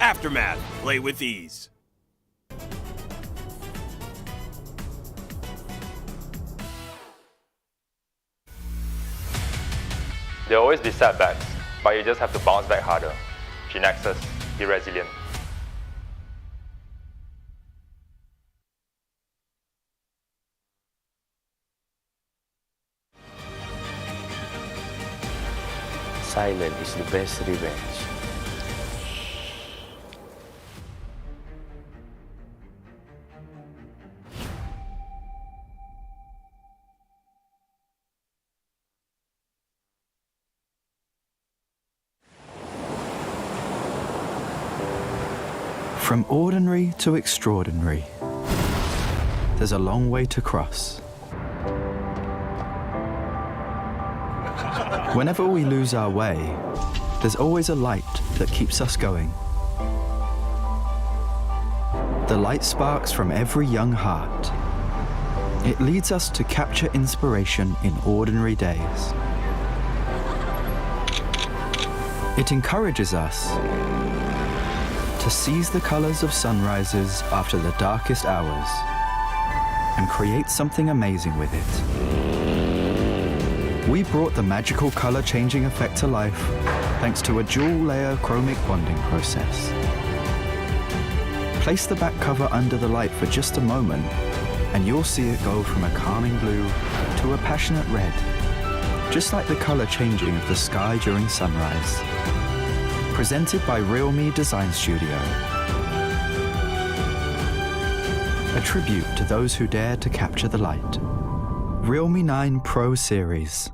Aftermath. Play with ease. There will always be setbacks, but you just have to bounce back harder. GENEXUS, be resilient. Silent is the best revenge. From ordinary to extraordinary, there's a long way to cross. Whenever we lose our way, there's always a light that keeps us going. The light sparks from every young heart. It leads us to capture inspiration in ordinary days. It encourages us to seize the colors of sunrises after the darkest hours and create something amazing with it. We brought the magical color-changing effect to life thanks to a dual-layer chromic bonding process. Place the back cover under the light for just a moment, and you'll see it go from a calming blue to a passionate red, just like the color changing of the sky during sunrise. Presented by RealMe Design Studio. A tribute to those who dare to capture the light. Realme 9 Pro Series.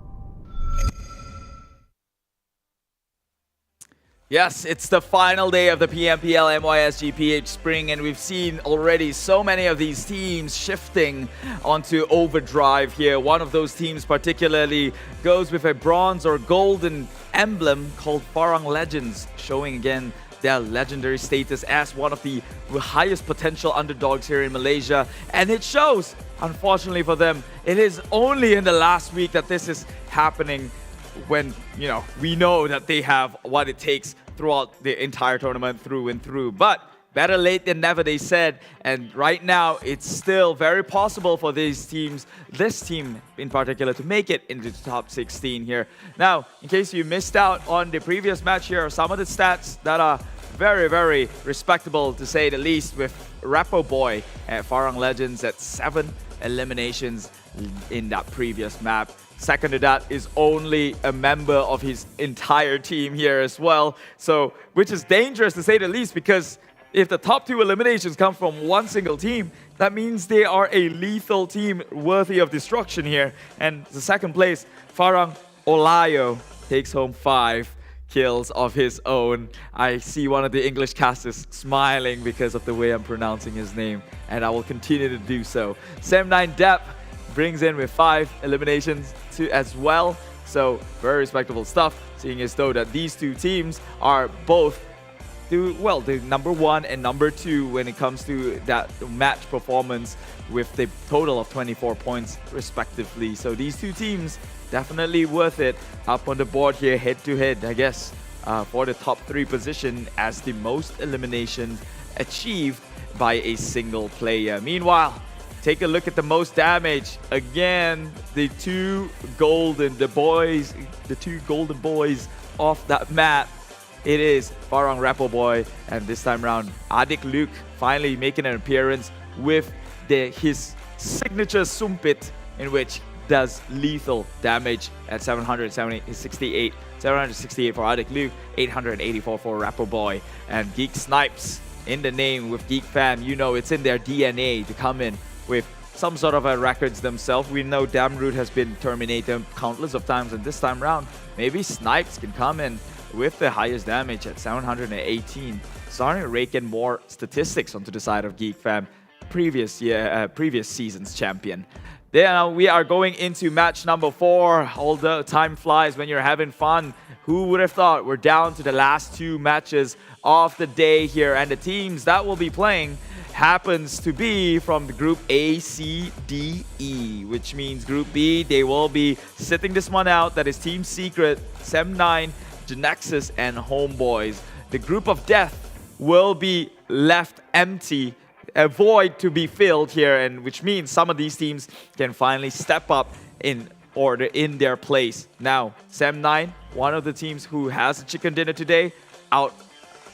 Yes, it's the final day of the PMPL MYSGPH Spring, and we've seen already so many of these teams shifting onto overdrive here. One of those teams particularly goes with a bronze or golden emblem called Farang Legends, showing again their legendary status as one of the highest potential underdogs here in Malaysia. And it shows, unfortunately for them, it is only in the last week that this is happening when, you know, we know that they have what it takes throughout the entire tournament through and through. But better late than never, they said. And right now, it's still very possible for these teams, this team in particular, to make it into the top 16 here. Now, in case you missed out on the previous match, here are some of the stats that are very, very respectable, to say the least, with Homebois at Farang Legends at 7 eliminations in that previous map. Second to that is only a member of his entire team here as well. So, which is dangerous to say the least, because if the top 2 eliminations come from one single team, that means they are a lethal team worthy of destruction here. And the second place, Farang Olayo, takes home 5 kills of his own. I see one of the English casters smiling because of the way I'm pronouncing his name, and I will continue to do so. Sem9 Depp brings in with 5 eliminations too as well. So very respectable stuff, seeing as though that these two teams are both the number 1 and number 2 when it comes to that match performance with the total of 24 points respectively. So these two teams definitely worth it up on the board here head to head, I guess, for the top 3 position as the most eliminations achieved by a single player. Meanwhile, take a look at the most damage. Again, the two golden boys off that map. It is Farang Rapperboy, and this time round, Adik Luke finally making an appearance with his signature Sumpit, in which does lethal damage at 768 for Adik Luke, 884 for Rapperboy, and Geek snipes in the name with Geek fam. You know it's in their DNA to come in with some sort of a records themselves. We know Damroot has been terminated countless of times, and this time round, maybe Snipes can come in with the highest damage at 718, starting to rake in more statistics onto the side of Geek fam, previous season's champion. Then we are going into match number 4. Although time flies when you're having fun. Who would have thought we're down to the last 2 matches of the day here, and the teams that will be playing happens to be from the group A, C, D, E, which means group B, they will be sitting this one out. That is Team Secret, Sem9, GENEXUS, and Homebois. The group of death will be left empty, a void to be filled here, and which means some of these teams can finally step up in order in their place. Now, Sem9, one of the teams who has a chicken dinner today, out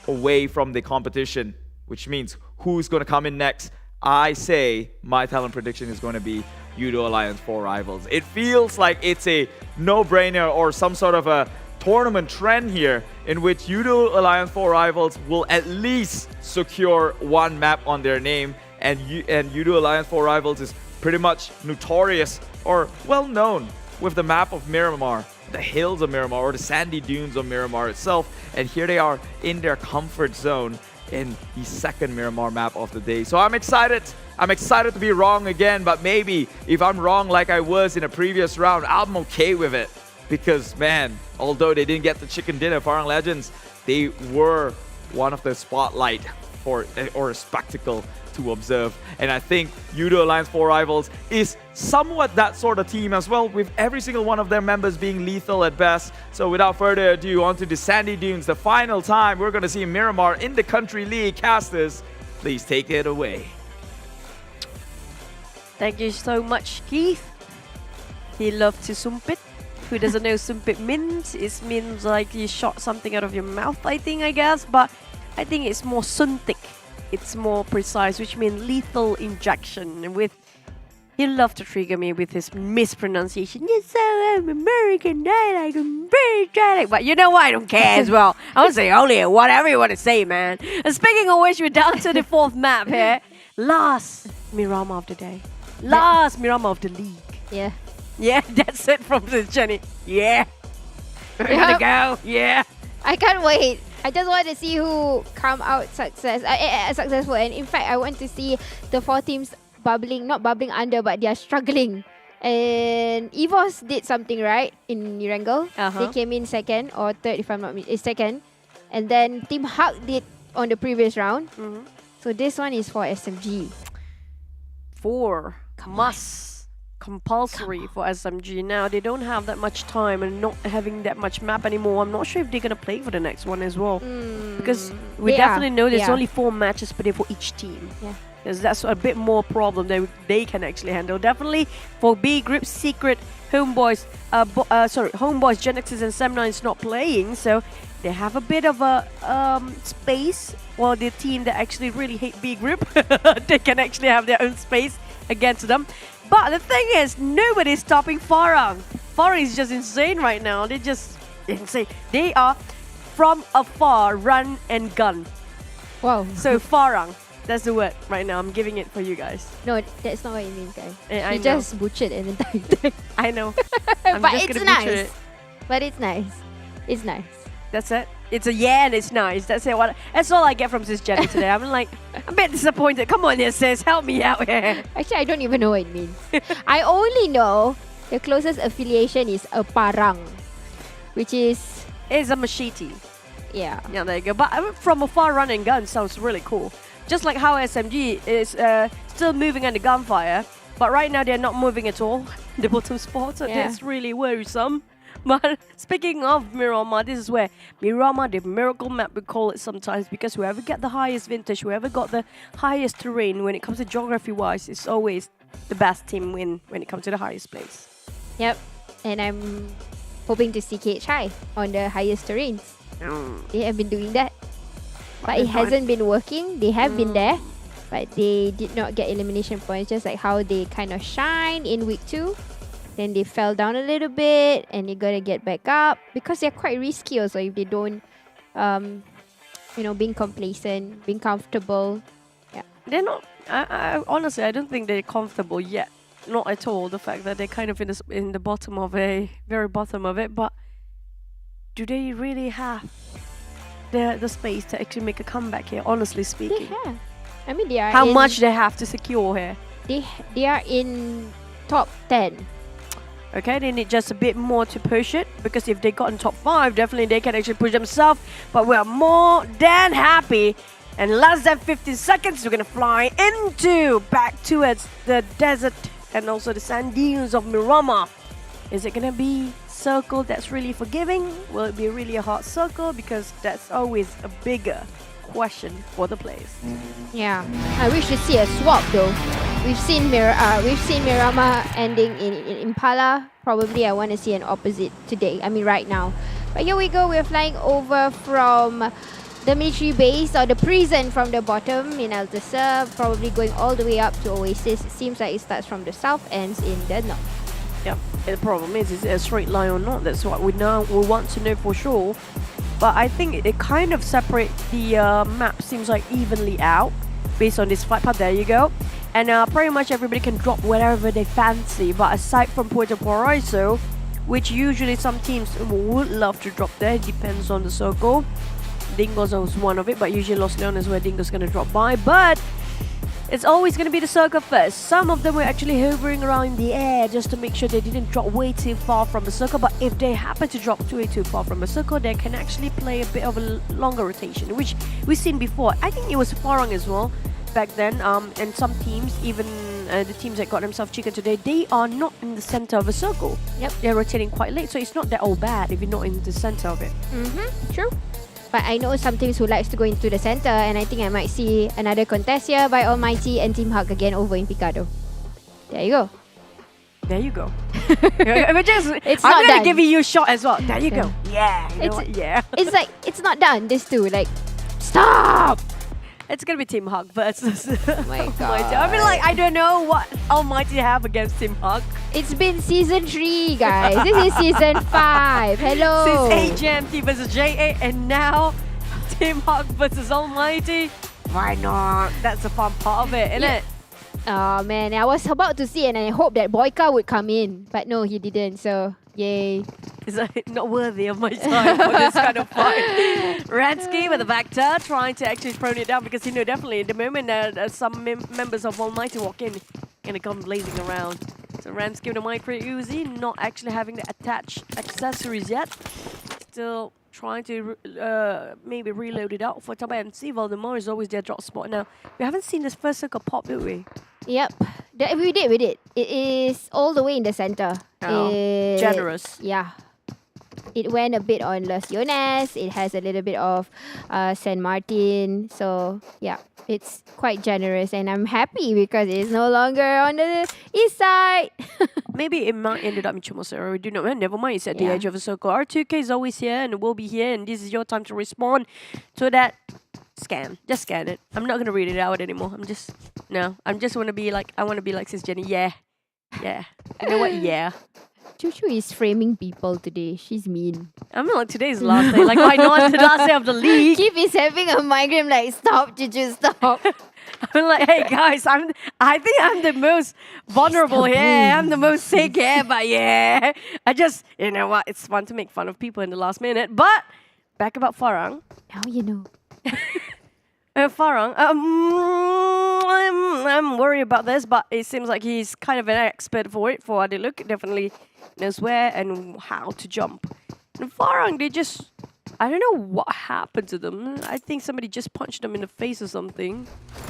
away from the competition, which means who's going to come in next? I say my talent prediction is going to be Yoodo Alliance 4 Rivals. It feels like it's a no-brainer or some sort of a tournament trend here in which Yoodo Alliance 4 Rivals will at least secure 1 map on their name, and Yoodo Alliance 4 Rivals is pretty much notorious or well known with the map of Miramar, the hills of Miramar, or the sandy dunes of Miramar itself, and here they are in their comfort zone in the second Miramar map of the day. So I'm excited to be wrong again, but maybe if I'm wrong like I was in a previous round, I'm okay with it. Because man, although they didn't get the chicken dinner, Farang Legends, they were one of the spotlight or a spectacle to observe. And I think Yoodo Alliance 4 Rivals is somewhat that sort of team as well, with every single one of their members being lethal at best. So without further ado, onto the sandy dunes, the final time we're going to see Miramar in the country league. Casters, please take it away. Thank you so much, Keith. He loved to sumpit. Who doesn't know sumpit means? It means like you shot something out of your mouth, I guess. But I think it's more suntik. It's more precise, which means lethal injection. And he loved to trigger me with his mispronunciation. Yes, so I'm American, like I'm British. But you know what? I don't care as well. I would say only whatever you want to say, man. And speaking of which, we're down to the 4th map here. Last Miramar of the day. Last Miramar of the league. Yeah. Yeah, that's it from this journey. Yeah. We're gonna go. Yeah. I can't wait. I just want to see who come out successful. And in fact, I want to see the 4 teams not bubbling under, but they are struggling. And EVOS did something right in Erangel. They came in 2nd or 3rd, if I'm not mistaken. 2nd. And then Team Hug did on the previous round. So this one is for SMG. 4 compulsory for SMG. Now they don't have that much time and not having that much map anymore. I'm not sure if they're gonna play for the next one as well, because we definitely know there's only 4 matches per day for each team. Yeah, because that's a bit more problem that they can actually handle. Definitely for B group, Secret, Homebois, Homebois, GENEXUS, and Sem9 is not playing, so they have a bit of a space. Well, the team that actually really hate B group, they can actually have their own space against them. But the thing is, nobody's stopping Farang. Farang is just insane right now. They're just insane. They are from afar, run and gun. Wow. So Farang, that's the word right now. I'm giving it for you guys. No, that's not what it means, guys. I you just butchered an entire thing. I know. But it's nice. But it's nice. It's nice. That's it. It's a and it's nice. That's it. That's all I get from Sis Jenny today. I'm like, I'm a bit disappointed. Come on here, sis. Help me out here. Actually, I don't even know what it means. I only know the closest affiliation is a Parang, which is... It's a machete. Yeah. Yeah, there you go. But from afar, running gun sounds really cool. Just like how SMG is still moving under gunfire, but right now they're not moving at all. The bottom spot, so that's really worrisome. But speaking of Miramar, this is where Miramar, the miracle map, we call it sometimes, because whoever get the highest vintage, whoever got the highest terrain when it comes to geography-wise, is always the best team win when it comes to the highest place. Yep, and I'm hoping to see KHI on the highest terrains. They have been doing that, but it hasn't been working. They have been there, but they did not get elimination points, just like how they kind of shine in week 2. Then they fell down a little bit, and they're gonna get back up because they're quite risky also if they don't, being complacent, being comfortable. Yeah, they're not. I honestly, I don't think they're comfortable yet. Not at all. The fact that they're kind of in the bottom of very bottom of it, but do they really have the space to actually make a comeback here? Honestly speaking, they have. I mean, they are. How much they have to secure here? They are in top 10. Okay, they need just a bit more to push it, because if they got in top 5, definitely they can actually push themselves. But we are more than happy. And less than 15 seconds, we're gonna fly back towards the desert and also the sand dunes of Miramar. Is it gonna be circle that's really forgiving? Will it be really a hard circle? Because that's always a bigger question for the players. Yeah, I wish to see a swap though. We've seen Miramar ending in Impala. Probably I want to see an opposite today. I mean right now. But here we go. We're flying over from the military base or the prison from the bottom in Altasar, probably going all the way up to Oasis. It seems like it starts from the south, ends in the north. Yep. The problem is it a straight line or not? That's what we want to know for sure. But I think it kind of separate the map, seems like evenly out based on this flight path. There you go. And pretty much everybody can drop wherever they fancy. But aside from Puerto Paraiso, which usually some teams would love to drop there, depends on the circle. Dingoz was one of it, but usually Los Leones is where Dingoz is going to drop by. But it's always going to be the circle first. Some of them were actually hovering around in the air just to make sure they didn't drop way too far from the circle. But if they happen to drop way too far from the circle, they can actually play a bit of a longer rotation, which we've seen before. I think it was Farang as well back then. And some teams, even the teams that got themselves chicken today, they are not in the center of a circle. Yep. They're rotating quite late, so it's not that all bad if you're not in the center of it. True. But I know some teams who likes to go into the center, and I think I might see another contest here by Almighty and Team Hug again over in Picado. There you go. There you go. It's I'm not gonna done. give you a shot as well. There you go. Yeah. You know what? Yeah. It's like it's not done. This too. Like, stop. It's gonna be Team Hug versus my Almighty. I mean, like, I don't know what Almighty have against Team Hug. It's been season 3, guys. This is season 5. Hello. Since AGMT versus JA, and now Team Hug versus Almighty. Why not? That's the fun part of it, isn't it? Oh man, I was about to see, and I hope that Boyka would come in, but no, he didn't. So yay. It's like not worthy of my time for this kind of fight. Ransky with a Vector trying to actually prone it down, because you know definitely the moment some members of Almighty walk in, gonna come blazing around. So Ransky with a micro Uzi, not actually having the attached accessories yet. Still trying to maybe reload it out for TABAH and see. Voldemort is always their drop spot. Now, we haven't seen this first circle pop, did we? Yep. We did. It is all the way in the center. Oh, generous. Yeah. It went a bit on Los Leones. It has a little bit of San Martin. So, yeah, it's quite generous. And I'm happy because it's no longer on the east side. Maybe it might ended up in Chumosera. We do not know. Never mind. It's at the edge of the circle. R2K is always here and will be here. And this is your time to respond to that. Scan. Just scan it. I'm not going to read it out anymore. I just want to be like, I want to be like Sis Jenny. Yeah. Yeah. You know what? Yeah. Chuchu is framing people today. She's mean. I mean, like, today's the last day. Like, why not? The last day of the league. Keep is having a migraine. Like, stop, Chuchu, stop. I'm like, hey guys, I think I'm the most vulnerable here. I'm the most sick here, but yeah. I just, you know what? It's fun to make fun of people in the last minute. But back about Farang. Now you know. Farang, I'm worried about this, but it seems like he's kind of an expert for it. For Adiluk, definitely knows where and how to jump. And Farang, they just I don't know what happened to them. I think somebody just punched them in the face or something.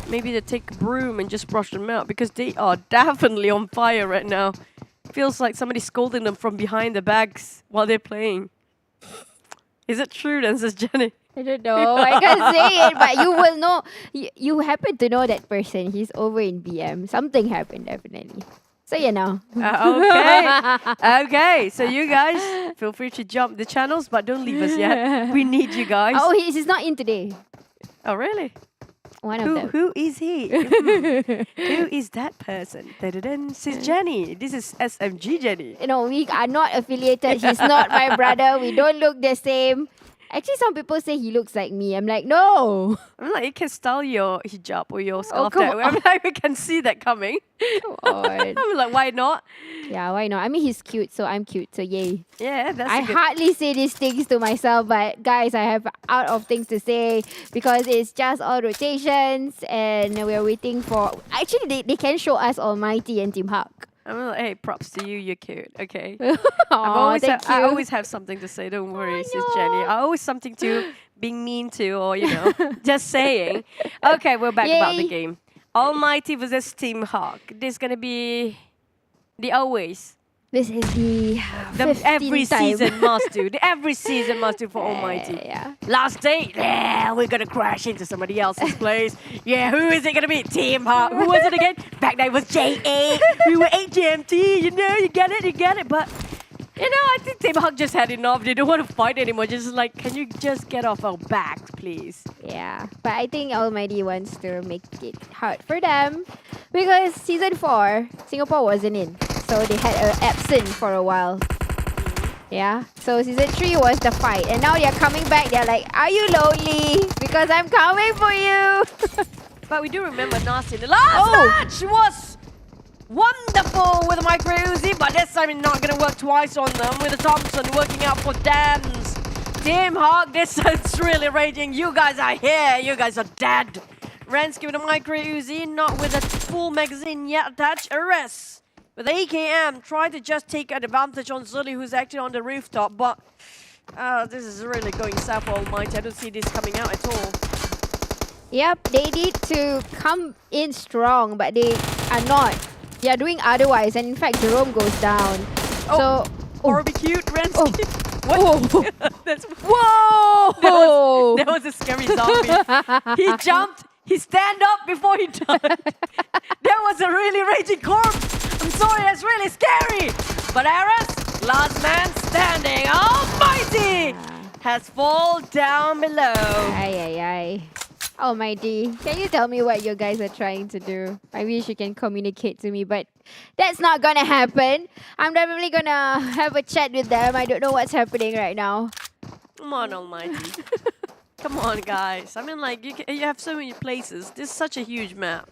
Maybe they take a broom and just brush them out because they are definitely on fire right now. Feels like somebody's scolding them from behind the bags while they're playing. Is it true then, says Jenny? I don't know. I can't say it, but you will know. You happen to know that person. He's over in BM. Something happened, definitely. So you know. Okay. Okay. So you guys, feel free to jump the channels, but don't leave us yet. We need you guys. Oh, he's not in today. Oh, really? One of them. Who is he? Who is that person? Da-da-dun. Says Jenny. This is SMG Jenny. No, we are not affiliated. He's not my brother. We don't look the same. Actually, some people say he looks like me. I'm like, no. I'm like, you can style your hijab or your scarf come that way. I'm like, we can see that coming. Come on. I'm like, why not? Yeah, why not? I mean, he's cute, so I'm cute. So yay. Yeah, that's I a good... hardly say these things to myself, but guys, I have out of things to say because it's just all rotations and we're waiting for... Actually, they can show us Almighty and Team Hawk. I'm like, hey, props to you. You're cute. Okay. Aw, I always have something to say. Don't worry, sis Jenny. I always something to being mean to, or you know, just saying. Okay, we're back about the game. Almighty versus Team Hawk. This is gonna be the always. This is the every 15th time. season must do. Every season must do for Almighty. Yeah. Last day, yeah, we're gonna crash into somebody else's place. Yeah, who is it gonna be? Team Hawk. Who was it again? Back then it was J8. We were 8 GMT. You know, you get it. But you know, I think Team Hawk just had enough. They don't want to fight anymore. Just like, can you just get off our backs, please? Yeah, but I think Almighty wants to make it hard for them because season 4, Singapore wasn't in. So they had an absence for a while. Yeah. So season 3 was the fight. And now they're coming back. They're like, are you lonely? Because I'm coming for you. But we do remember Nasty. The last match was wonderful with the micro Uzi. But this time it's not going to work twice on them. With the Thompson working out for Dams. Team Hawk, this is really raging. You guys are here. You guys are dead. Rensky with the micro Uzi. Not with a full magazine yet attached. Arrest. With AKM, trying to just take an advantage on Zully, who's actually on the rooftop, but this is really going south for Almighty. I don't see this coming out at all. Yep, they need to come in strong, but they are not. They are doing otherwise, and in fact, Jerome goes down. Oh, barbecue, Rensky. What? That's, whoa! That was a scary zombie. He jumped, he stand up before he died. That was a really raging corpse. I'm sorry, that's really scary. But Aras, last man standing, Almighty, has fallen down below. Aye. Almighty, can you tell me what you guys are trying to do? I wish you can communicate to me, but that's not gonna happen. I'm definitely gonna have a chat with them. I don't know what's happening right now. Come on, Almighty. Come on, guys. I mean, like, you have so many places. This is such a huge map.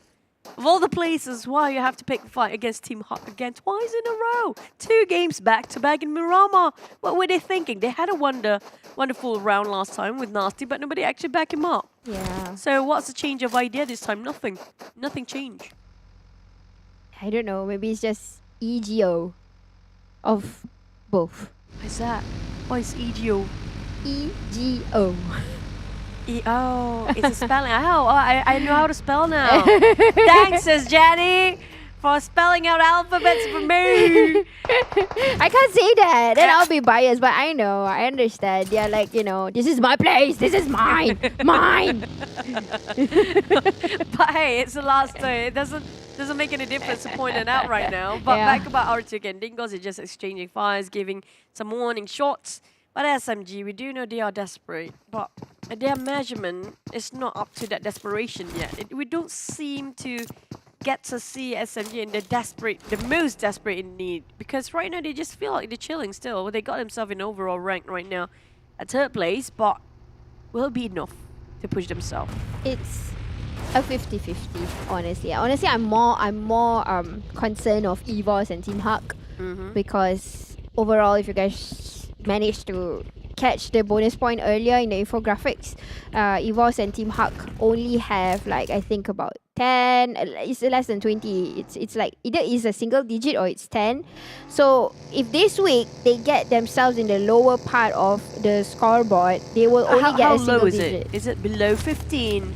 Of all the places, why you have to pick a fight against Team Hawk again twice in a row. 2 games back-to-back in Miramar. What were they thinking? They had a wonderful round last time with Nasty, but nobody actually backed him up. Yeah. So what's the change of idea this time? Nothing. Nothing changed. I don't know. Maybe it's just EGO of both. What's that? What is EGO? EGO. Oh, it's a spelling. Oh, I know how to spell now. Thanks, says Jenny, for spelling out alphabets for me. I can't say that. Then I'll be biased, but I know. I understand. They're like, you know, this is my place. This is mine. Mine. But hey, it's the last day. It doesn't make any difference to point it out right now. But back about R2 again. Dingoz is just exchanging fires, giving some warning shots. But SMG, we do know they are desperate, but their measurement is not up to that desperation yet. We don't seem to get to see SMG in the most desperate in need, because right now they just feel like they're chilling still. They got themselves in overall rank right now at 3rd place, but will it be enough to push themselves? It's a 50-50, honestly. Honestly, I'm more concerned of EVOS and Team Hawk because overall, if you guys manage to catch the bonus point earlier in the infographics, EVOS and Team Huck only have like I think about 10. It's less than 20. It's like either it's a single digit or it's 10. So if this week they get themselves in the lower part of the scoreboard, they will only get a single low is digit. it? Is it below 15?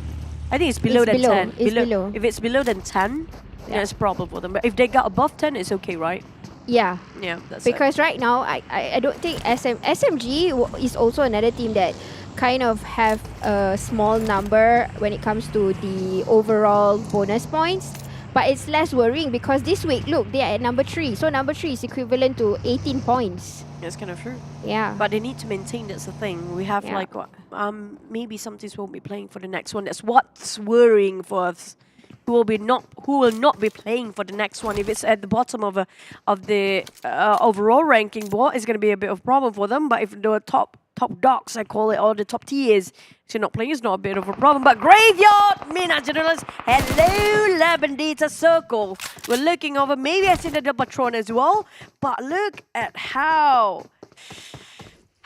I think it's below It's than below. 10. It's below. If it's below than 10, then it's a problem for them. But if they got above 10, it's okay, right? Yeah. Yeah, that's Because right now, I don't think SMG is also another team that kind of have a small number when it comes to the overall bonus points. But it's less worrying because this week, look, they are at number 3. So number 3 is equivalent to 18 points. That's kind of true. Yeah. But they need to maintain, that's the thing. We have Yeah. like, maybe some teams won't be playing for the next one. That's what's worrying for us. Who will not be playing for the next one? If it's at the bottom of the overall ranking, what is going to be a bit of a problem for them? But if the top dogs, I call it, or the top tiers, if you're not playing, it's not a bit of a problem. But Graveyard, Mina Generals, hello, Labandita Circle. We're looking over, maybe I see the Patron as well. But look at how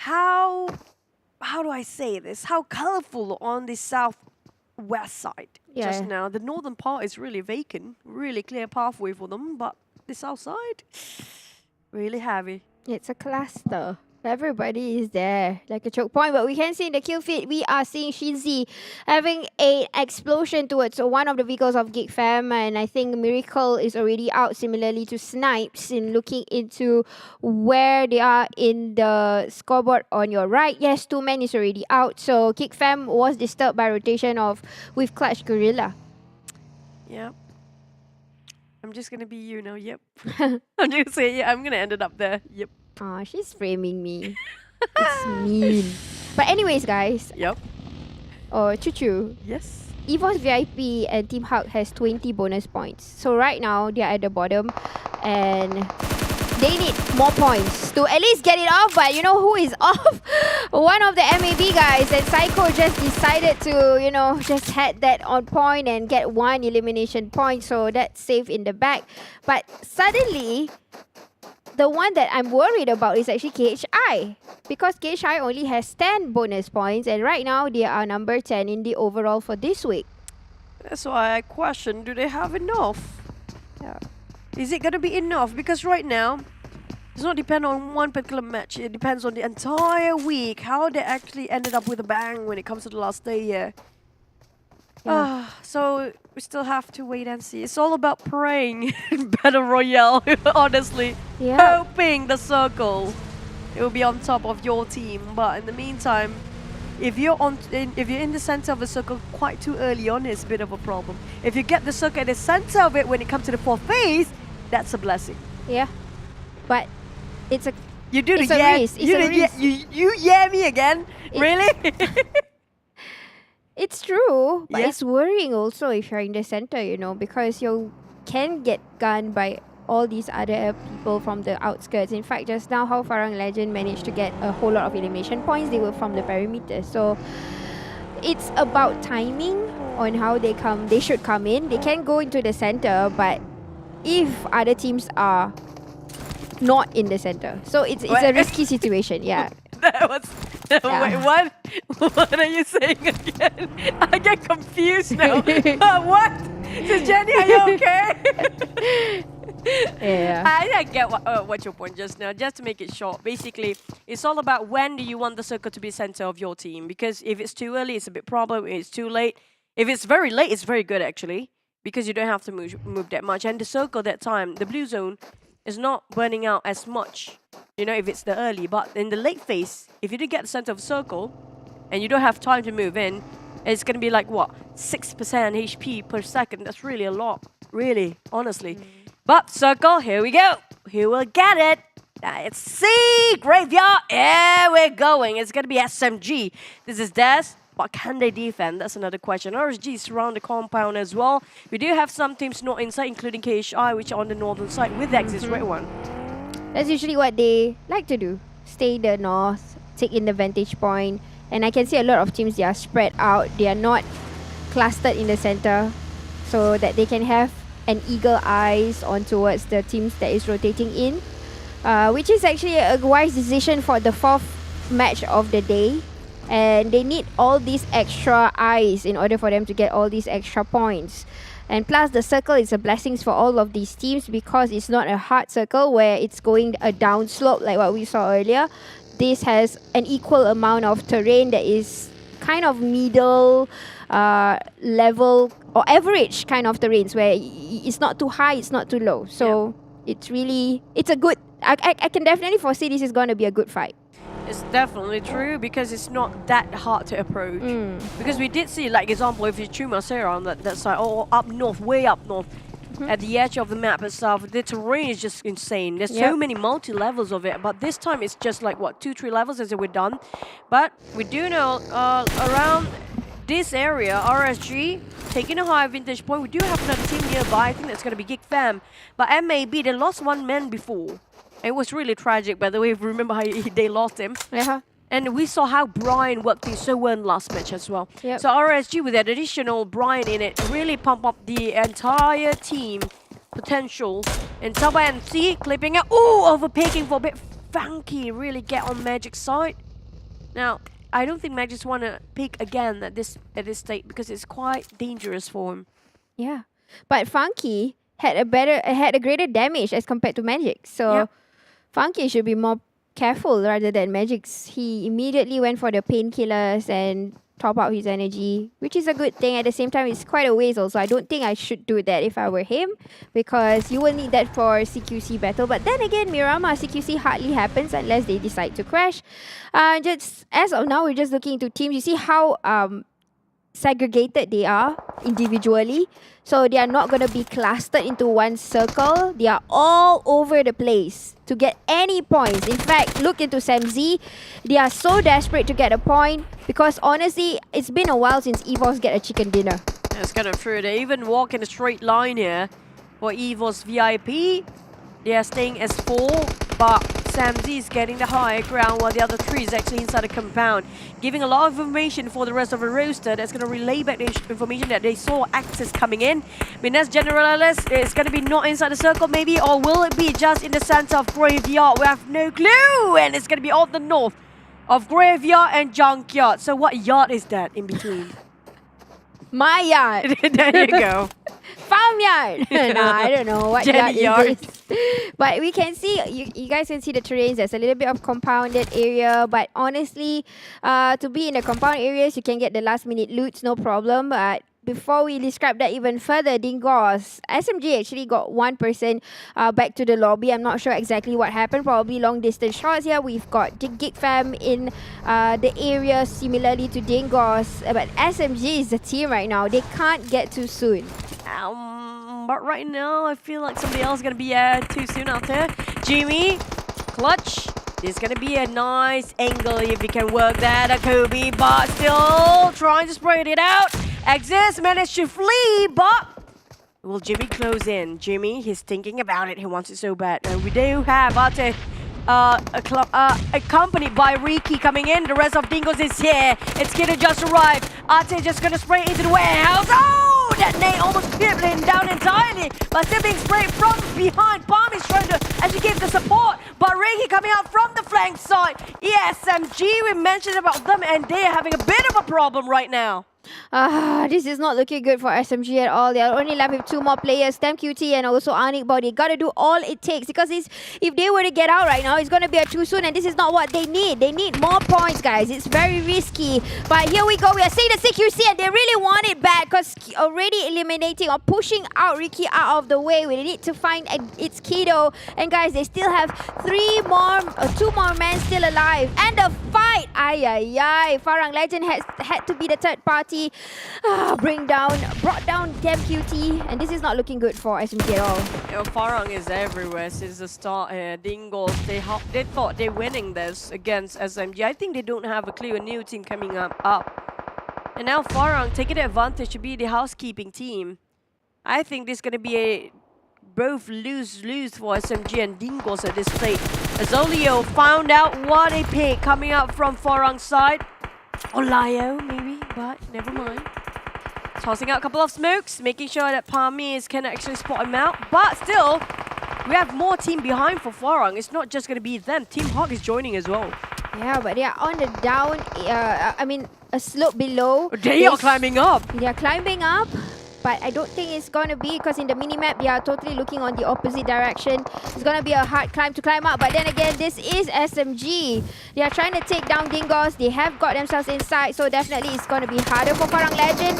do I say this? How colorful on the southwest side. Yeah. Just now, the northern part is really vacant, really clear pathway for them, but the south side, really heavy. It's a cluster. Everybody is there, like a choke point. But we can see in the kill feed, we are seeing Shinzi having an explosion towards one of the vehicles of Geek Fam. And I think Miracle is already out, similarly to Snipes, in looking into where they are in the scoreboard on your right. Yes, 2 men is already out. So Geek Fam was disturbed by rotation with Clutch Guerilla. Yep. I'm just going to be you now, yep. I'm just saying, yeah, I'm going to end it up there, yep. Aw, she's framing me. It's mean. But anyways, guys. Yep. Oh, Choo-Choo. Yes. EVOS VIP and Team Huck has 20 bonus points. So right now, they are at the bottom. And they need more points to at least get it off. But you know who is off? One of the MAB guys. And Psycho just decided to, you know, just head that on point and get 1 elimination point. So that's safe in the back. But suddenly, the one that I'm worried about is actually KHI. Because KHI only has 10 bonus points. And right now, they are number 10 in the overall for this week. That's why I question, do they have enough? Yeah. Is it going to be enough? Because right now, it's not depend on one particular match. It depends on the entire week. How they actually ended up with a bang when it comes to the last day, yeah. So we still have to wait and see. It's all about praying in Battle Royale, honestly. Yeah. Hoping the circle it will be on top of your team. But in the meantime, if you're in the center of the circle quite too early on, it's a bit of a problem. If you get the circle at the center of it when it comes to the 4th phase, that's a blessing. Yeah. But it's a You do it's the a yeah. race. It's a race. You yeah me again? Really? It's true, but Yeah. it's worrying also if you're in the center, you know, because you can get gunned by all these other people from the outskirts. In fact, just now how Farang Lejund managed to get a whole lot of elimination points, they were from the perimeter. So it's about timing on how they should come in. They can go into the center, but if other teams are not in the center. So it's a risky situation, yeah. That was... Wait, what? What are you saying again? I get confused now. What? So Jenny, are you okay? Yeah. I get what your point just now. Just to make it short, basically, it's all about when do you want the circle to be center of your team. Because if it's too early, it's a bit problem. If it's too late. If it's very late, it's very good actually. Because you don't have to move that much. And the circle that time, the blue zone, is not burning out as much. You know, if it's the early. But in the late phase, if you do get the center of the circle, and you don't have time to move in, it's going to be like, what, 6% HP per second. That's really a lot. Really, honestly. But circle, here we go. Who will get it? It's C, Graveyard. Yeah, we're going. It's going to be SMG. This is Des. But can they defend? That's another question. RSG surround the compound as well. We do have some teams not inside, including KHI, which are on the northern side with the Axis Red One. That's usually what they like to do. Stay in the north, take in the vantage point. And I can see a lot of teams, they are spread out. They are not clustered in the center so that they can have an eagle eyes on towards the teams that is rotating in. Which is actually a wise decision for the 4th match of the day. And they need all these extra eyes in order for them to get all these extra points. And plus the circle is a blessing for all of these teams because it's not a hard circle where it's going a down slope like what we saw earlier. This has an equal amount of terrain that is kind of middle level or average kind of terrains where it's not too high, it's not too low. So it's a good, I can definitely foresee this is going to be a good fight. It's definitely true because it's not that hard to approach. Because we did see, like example, if you choose Masera on that side, or up north, way up north, at the edge of the map itself, the terrain is just insane. There's so many multi-levels of it, but this time it's just like, what, 2-3 levels as we're done. But we do know around this area, RSG, taking a high vintage point, we do have another team nearby. I think that's going to be Geek Fam. But MAB, they lost one man before. It was really tragic, by the way, if you remember how they lost him. And we saw how Brian worked things so well in last match as well. So RSG, with that additional Brian in it, really pump up the entire team potential. And TABAH and NSEA clipping out. Ooh, overpicking for a bit. Funky, really get on Magic's side. Now, I don't think Magic's want to pick again at this state because it's quite dangerous for him. Yeah, but Funky had a greater damage as compared to Magic. So Funky should be more careful rather than Magic's. He immediately went for the painkillers and top out his energy, which is a good thing. At the same time, it's quite a waste also. I don't think I should do that if I were him because you will need that for CQC battle. But then again, Miramar CQC hardly happens unless they decide to crash. Just as of now, we're just looking into teams. You see how segregated they are individually. So they are not going to be clustered into one circle. They are all over the place to get any points. In fact, look into SamZ. They are so desperate to get a point because honestly, it's been a while since EVOS get a chicken dinner. That's kind of true. They even walk in a straight line here for EVOS VIP. They are staying as 4, but SamZ is getting the higher ground while the other 3 is actually inside the compound, giving a lot of information for the rest of the roster that's going to relay back the information that they saw access coming in. Minas Generalis is going to be not inside the circle maybe, or will it be just in the center of Graveyard? We have no clue, and it's going to be on the north of Graveyard and Junkyard. So what yard is that in between? My yard. There you go. Farmyard. Nah, I don't know what Jenny yard is this. But we can see, you guys can see the terrains. There's a little bit of compounded area. But honestly, to be in the compound areas, you can get the last minute loots, no problem. But before we describe that even further, Dingoz, SMG actually got one person back to the lobby. I'm not sure exactly what happened. Probably long distance shots here. We've got Geek Fam in the area similarly to Dingoz. But SMG is the team right now. They can't get too soon. But right now, I feel like somebody else is going to be too soon out there. Jimmy, clutch. This is going to be a nice angle if he can work that. Kobe, but still trying to spread it out. Exis managed to flee, but will Jimmy close in? Jimmy, he's thinking about it. He wants it so bad. And we do have Ate accompanied by Ricky coming in. The rest of Dingoz is here. It's going to just arrive. Ate just going to spray into the warehouse. Oh! That nade almost clipped him down entirely, but still being sprayed from behind. Palm is trying to actually give the support, but Ricky coming out from the flank side. ESMG, we mentioned about them, and they're having a bit of a problem right now. This is not looking good for SMG at all. They are only left with 2 more players, StemQT and also Anik Body. Gotta do all it takes because if they were to get out right now, it's gonna be a too soon, and this is not what they need. They need more points, guys. It's very risky. But here we go. We are seeing the CQC, and they really want it back because already eliminating or pushing out Ricky out of the way. We need to find its Kido. And guys, they still have 2 more men still alive. And the fight! Farang Lejund had to be the third party. Brought down StemQT, and this is not looking good for SMG at all. Farang is everywhere since the start here. Dingoz, they thought they're winning this against SMG. I think they don't have a clear new team coming up. And now Farang taking the advantage to be the housekeeping team. I think this is going to be both lose-lose for SMG and Dingoz at this stage. Azolio found out what they pick coming up from Farang's side. Or Lio, maybe, but never mind. Tossing out a couple of smokes, making sure that Parmies can actually spot him out. But still, we have more team behind for Farang. It's not just going to be them. Team Hawk is joining as well. Yeah, but they are on the down, a slope below. They are climbing up. They are climbing up. But I don't think it's going to be, because in the minimap, they are totally looking on the opposite direction. It's going to be a hard climb to climb up. But then again, this is SMG. They are trying to take down Dingoz. They have got themselves inside, so definitely it's going to be harder for Farang Legend.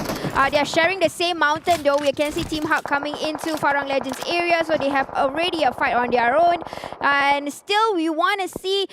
They are sharing the same mountain, though. We can see Team Hawk coming into Farang Legend's area, so they have already a fight on their own. And still, we want to see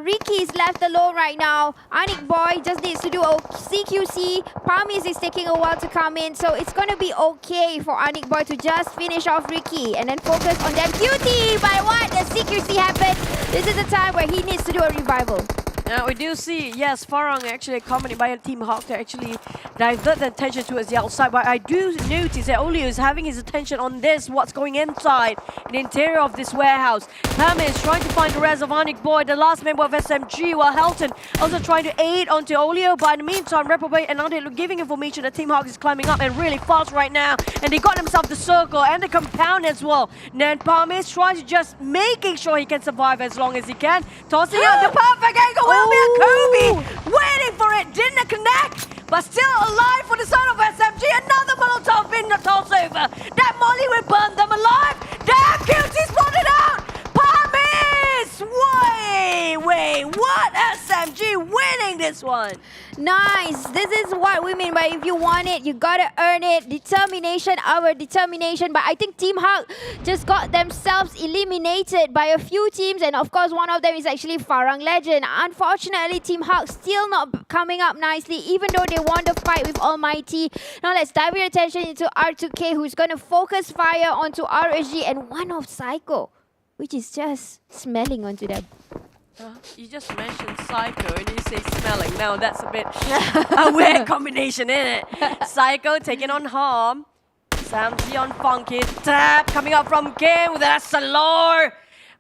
Ricky is left alone right now. ALMGHTY just needs to do a CQC. Pamis is taking a while to come in, so it's going to be okay for ALMGHTY to just finish off Ricky and then focus on them cutie. But what? The CQC happened. This is the time where he needs to do a revival. Now we do see, yes, Farang actually accompanied by Team Hawk to actually divert the attention towards the outside. But I do notice that Olio is having his attention on this, what's going inside, in the interior of this warehouse. Pam is trying to find the rest of ALMGHTY, the last member of SMG, while Helton also trying to aid onto Olio. But in the meantime, Reprobate and Ante giving information that Team Hawk is climbing up and really fast right now. And they got themselves the circle and the compound as well. Then Pam is trying to just making sure he can survive as long as he can. Tossing out the perfect angle. Will be a Kobe, waiting for it, didn't connect, but still alive for the son of SMG. Another Molotov in the toss over. That Molly will burn them alive. Damn, cutie spotted out. Pamis! Wait, what? SMG winning this one. Nice. This is what we mean by if you want it, you gotta earn it. Determination, our determination. But I think Team Hawk just got themselves eliminated by a few teams, and of course one of them is actually Farang Legend. Unfortunately, Team Hawk still not coming up nicely, even though they won the fight with Almighty. Now let's dive your attention into R2K, who's gonna focus fire onto RSG and one of Psycho, which is just smelling onto them. You just mentioned Psycho and you say smelling. Now that's a bit a weird combination, isn't it? Psycho taking on Harm. Samji on Funky. Tap coming up from Kim with that Salor.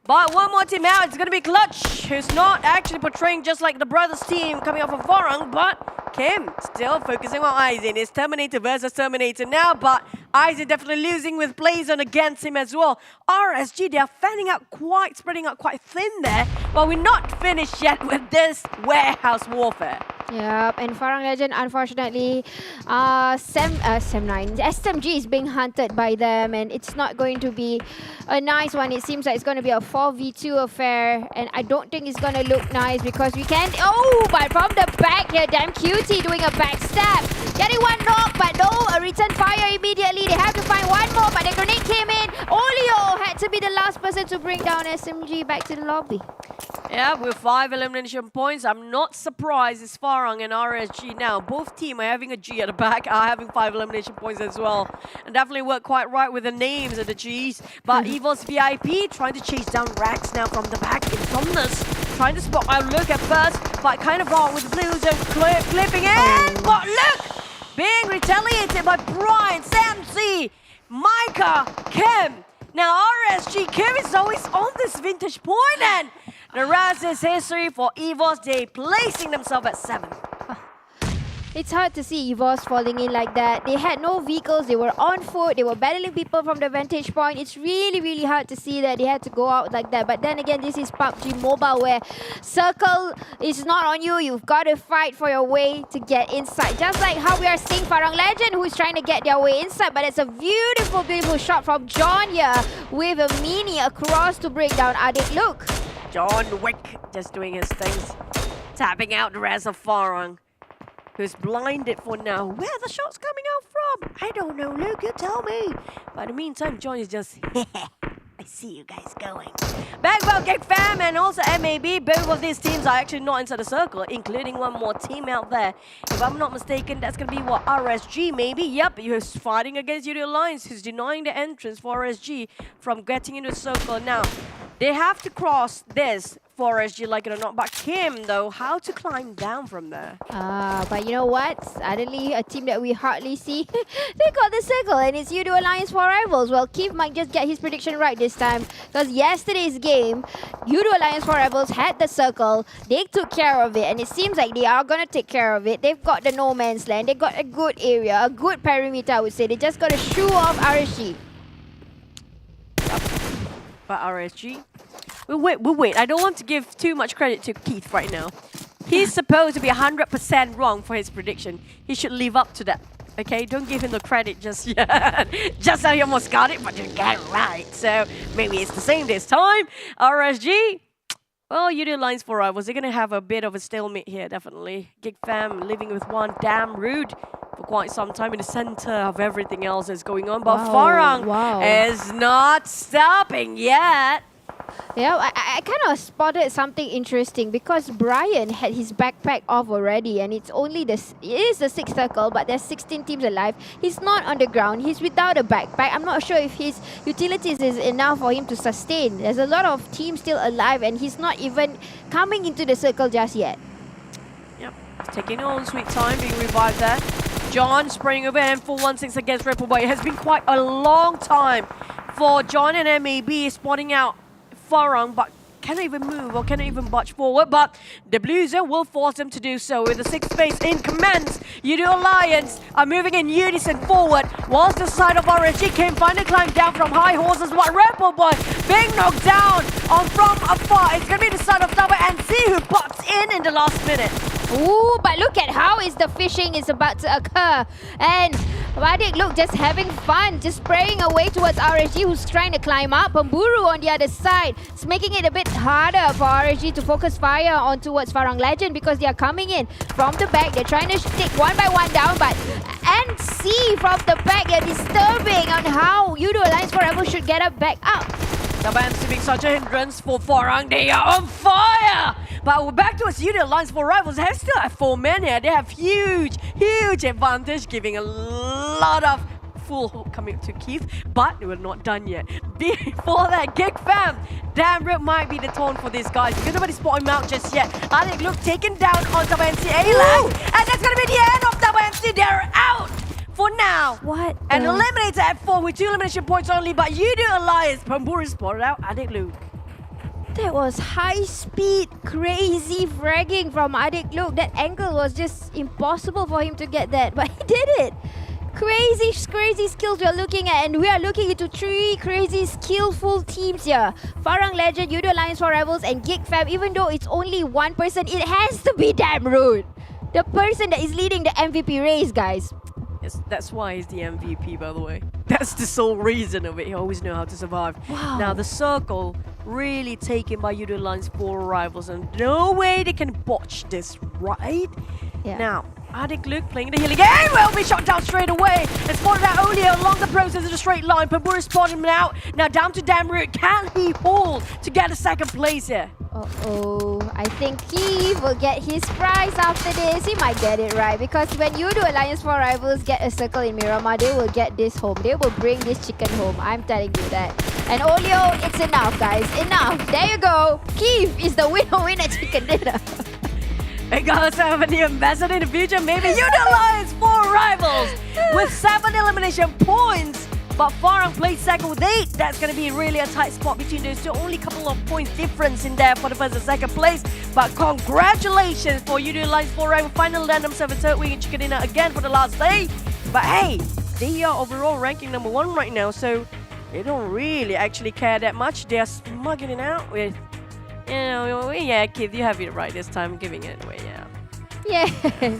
But one more team out. It's going to be Clutch, who's not actually portraying just like the brothers team coming up from Farang, but Kim still focusing on Aizen. It's Terminator versus Terminator now, but Aizen definitely losing with Blazon against him as well. RSG, they are fanning out quite, spreading out quite thin there, but we're not finished yet with this warehouse warfare. Yep, and Farang Legend, unfortunately, SMG is being hunted by them, and it's not going to be a nice one. It seems like it's going to be a 4v2 affair, and I don't think it's going to look nice because we can't... Oh, but from the back here, damn cutie doing a backstab. Getting one knock, but no, a return fire immediately. They have to find one more, but the grenade came in. Olio had to be the last person to bring down SMG back to the lobby. Yeah, with 5 elimination points, I'm not surprised it's Farang and RSG now. Both teams are having a G at the back, are having 5 elimination points as well. And definitely work quite right with the names of the Gs. But EVOS VIP trying to chase down Rax now from the back. Insomnus trying to spot out Look at first, but kind of wrong with the blues and clipping in. But look! Being retaliated by Brian, Samsi, Micah, Kim. Now RSG, Kim is always on this vintage point, and the rest is history for EVOS. They placing themselves at 7. It's hard to see EVOS falling in like that. They had no vehicles, they were on foot, they were battling people from the vantage point. It's really, really hard to see that they had to go out like that. But then again, this is PUBG Mobile where circle is not on you. You've got to fight for your way to get inside. Just like how we are seeing Farang Legend, who is trying to get their way inside. But it's a beautiful, beautiful shot from John here with a mini across to break down Adik. Look. John Wick just doing his things. Tapping out the rest of Farang, who's blinded for now. Where are the shots coming out from? I don't know, Luke, you tell me. But in the meantime, John is just, I see you guys going. Backbell, Geek Fam, and also MAB, both of these teams are actually not inside the circle, including one more team out there. If I'm not mistaken, that's going to be what, RSG maybe? Yep, who's fighting against Yoodo Alliance, who's denying the entrance for RSG from getting into the circle. Now, they have to cross this for RSG, like it or not. But Kim, though, how to climb down from there? But you know what? Suddenly, a team that we hardly see, they got the circle, and it's Yoodo Alliance for Rivals. Well, Keith might just get his prediction right this time, because yesterday's game, Yoodo Alliance for Rivals had the circle. They took care of it, and it seems like they are going to take care of it. They've got the no man's land. They got a good area, a good perimeter, I would say. They just got to shoo off RSG. But RSG Wait. I don't want to give too much credit to Keith right now. He's supposed to be 100% wrong for his prediction. He should live up to that. Okay, don't give him the credit just yet. Just so he almost got it, but you got it right. So maybe it's the same this time. RSG. Well, Yoodo Alliance for Rivals, they're going to have a bit of a stalemate here, definitely. Geek fam living with one damn rude for quite some time in the center of everything else that's going on. But Farang is not stopping yet. Yeah, I kind of spotted something interesting because Brian had his backpack off already, and it's only it is the 6th circle, but there's 16 teams alive. He's not on the ground. He's without a backpack. I'm not sure if his utilities is enough for him to sustain. There's a lot of teams still alive, and he's not even coming into the circle just yet. Yep, he's taking on sweet time, being revived there. John spraying over M416 against Homebois. It has been quite a long time for John and MAB spotting out Farang, but cannot even move or cannot even budge forward. But the Blues will force them to do so with the 6th space in commands. Yoodo Alliance are moving in unison forward. Whilst the side of RSG came finally climb down from high horses, but Homebois being knocked down on from afar. It's going to be the side of TABAH and NSEA who pops in the last minute. Ooh, but look at how is the fishing is about to occur. And Wadik, look, just having fun, just spraying away towards RSG who's trying to climb up. Pemburu on the other side. It's making it a bit harder for RSG to focus fire on towards Farang Lejund because they are coming in from the back. They're trying to take one by one down, but NSEA from the back, they're disturbing on how Yoodo Alliance Forever should get up back up. TABAH being such a hindrance for Farang. They are on fire! But we're back towards Yoodo Alliance for Rivals. They still have 4 men here. They have huge advantage, giving a lot of full hope coming to Keith. But we're not done yet. Before that, Geek fam, damn rip might be the tone for these guys because nobody spot him out just yet. I think look taken down on TABAH NSEA, and that's gonna be the end of TABAH NSEA. They're out for now. What? And eliminated at 4 with 2 elimination points only. But Yoodo Alliance, Pemburu spotted out. Adik Luke. That was high-speed, crazy fragging from Adik Luke. That angle was just impossible for him to get that, but he did it. Crazy skills we are looking at, and we are looking into 3 crazy skillful teams here. Farang Lejund, Yoodo Alliance for Rebels, and Geek fam. Even though it's only one person, it has to be damn rude. The person that is leading the MVP race, guys. Yes, that's why he's the MVP, by the way. That's the sole reason of it. He always know how to survive. Wow. Now, the circle really taken by Yoodo Alliance 4 rivals, and no way they can botch this, right? Yeah. Now, Adik Luke playing the healing game will be shot down straight away. And spotted out earlier along the process in a straight line. Pemburu spotted him out. Now down to Damroot. Can he hold to get a 2nd place here? Uh-oh. I think he will get his prize after this. He might get it right because when Yoodo Alliance for Rivals get a circle in Miramar, they will get this home. They will bring this chicken home. I'm telling you that. And Olio, it's enough, guys. Enough. There you go. Keith is the winner chicken dinner. We got ourselves a new ambassador in the future. Maybe Yoodo Alliance 4 rivals with 7 elimination points. But Farang plays 2nd with 8. That's going to be really a tight spot between those two. Only a couple of points difference in there for the 1st and 2nd place. But congratulations for Yoodo Alliance 4 rivals. Finally land themselves a 3rd week in chicken dinner again for the last day. But hey, they are overall ranking number 1 right now. So they don't really actually care that much. They are smuggling it out with... yeah, Keith, you have it right this time, giving it away, yeah. Yeah,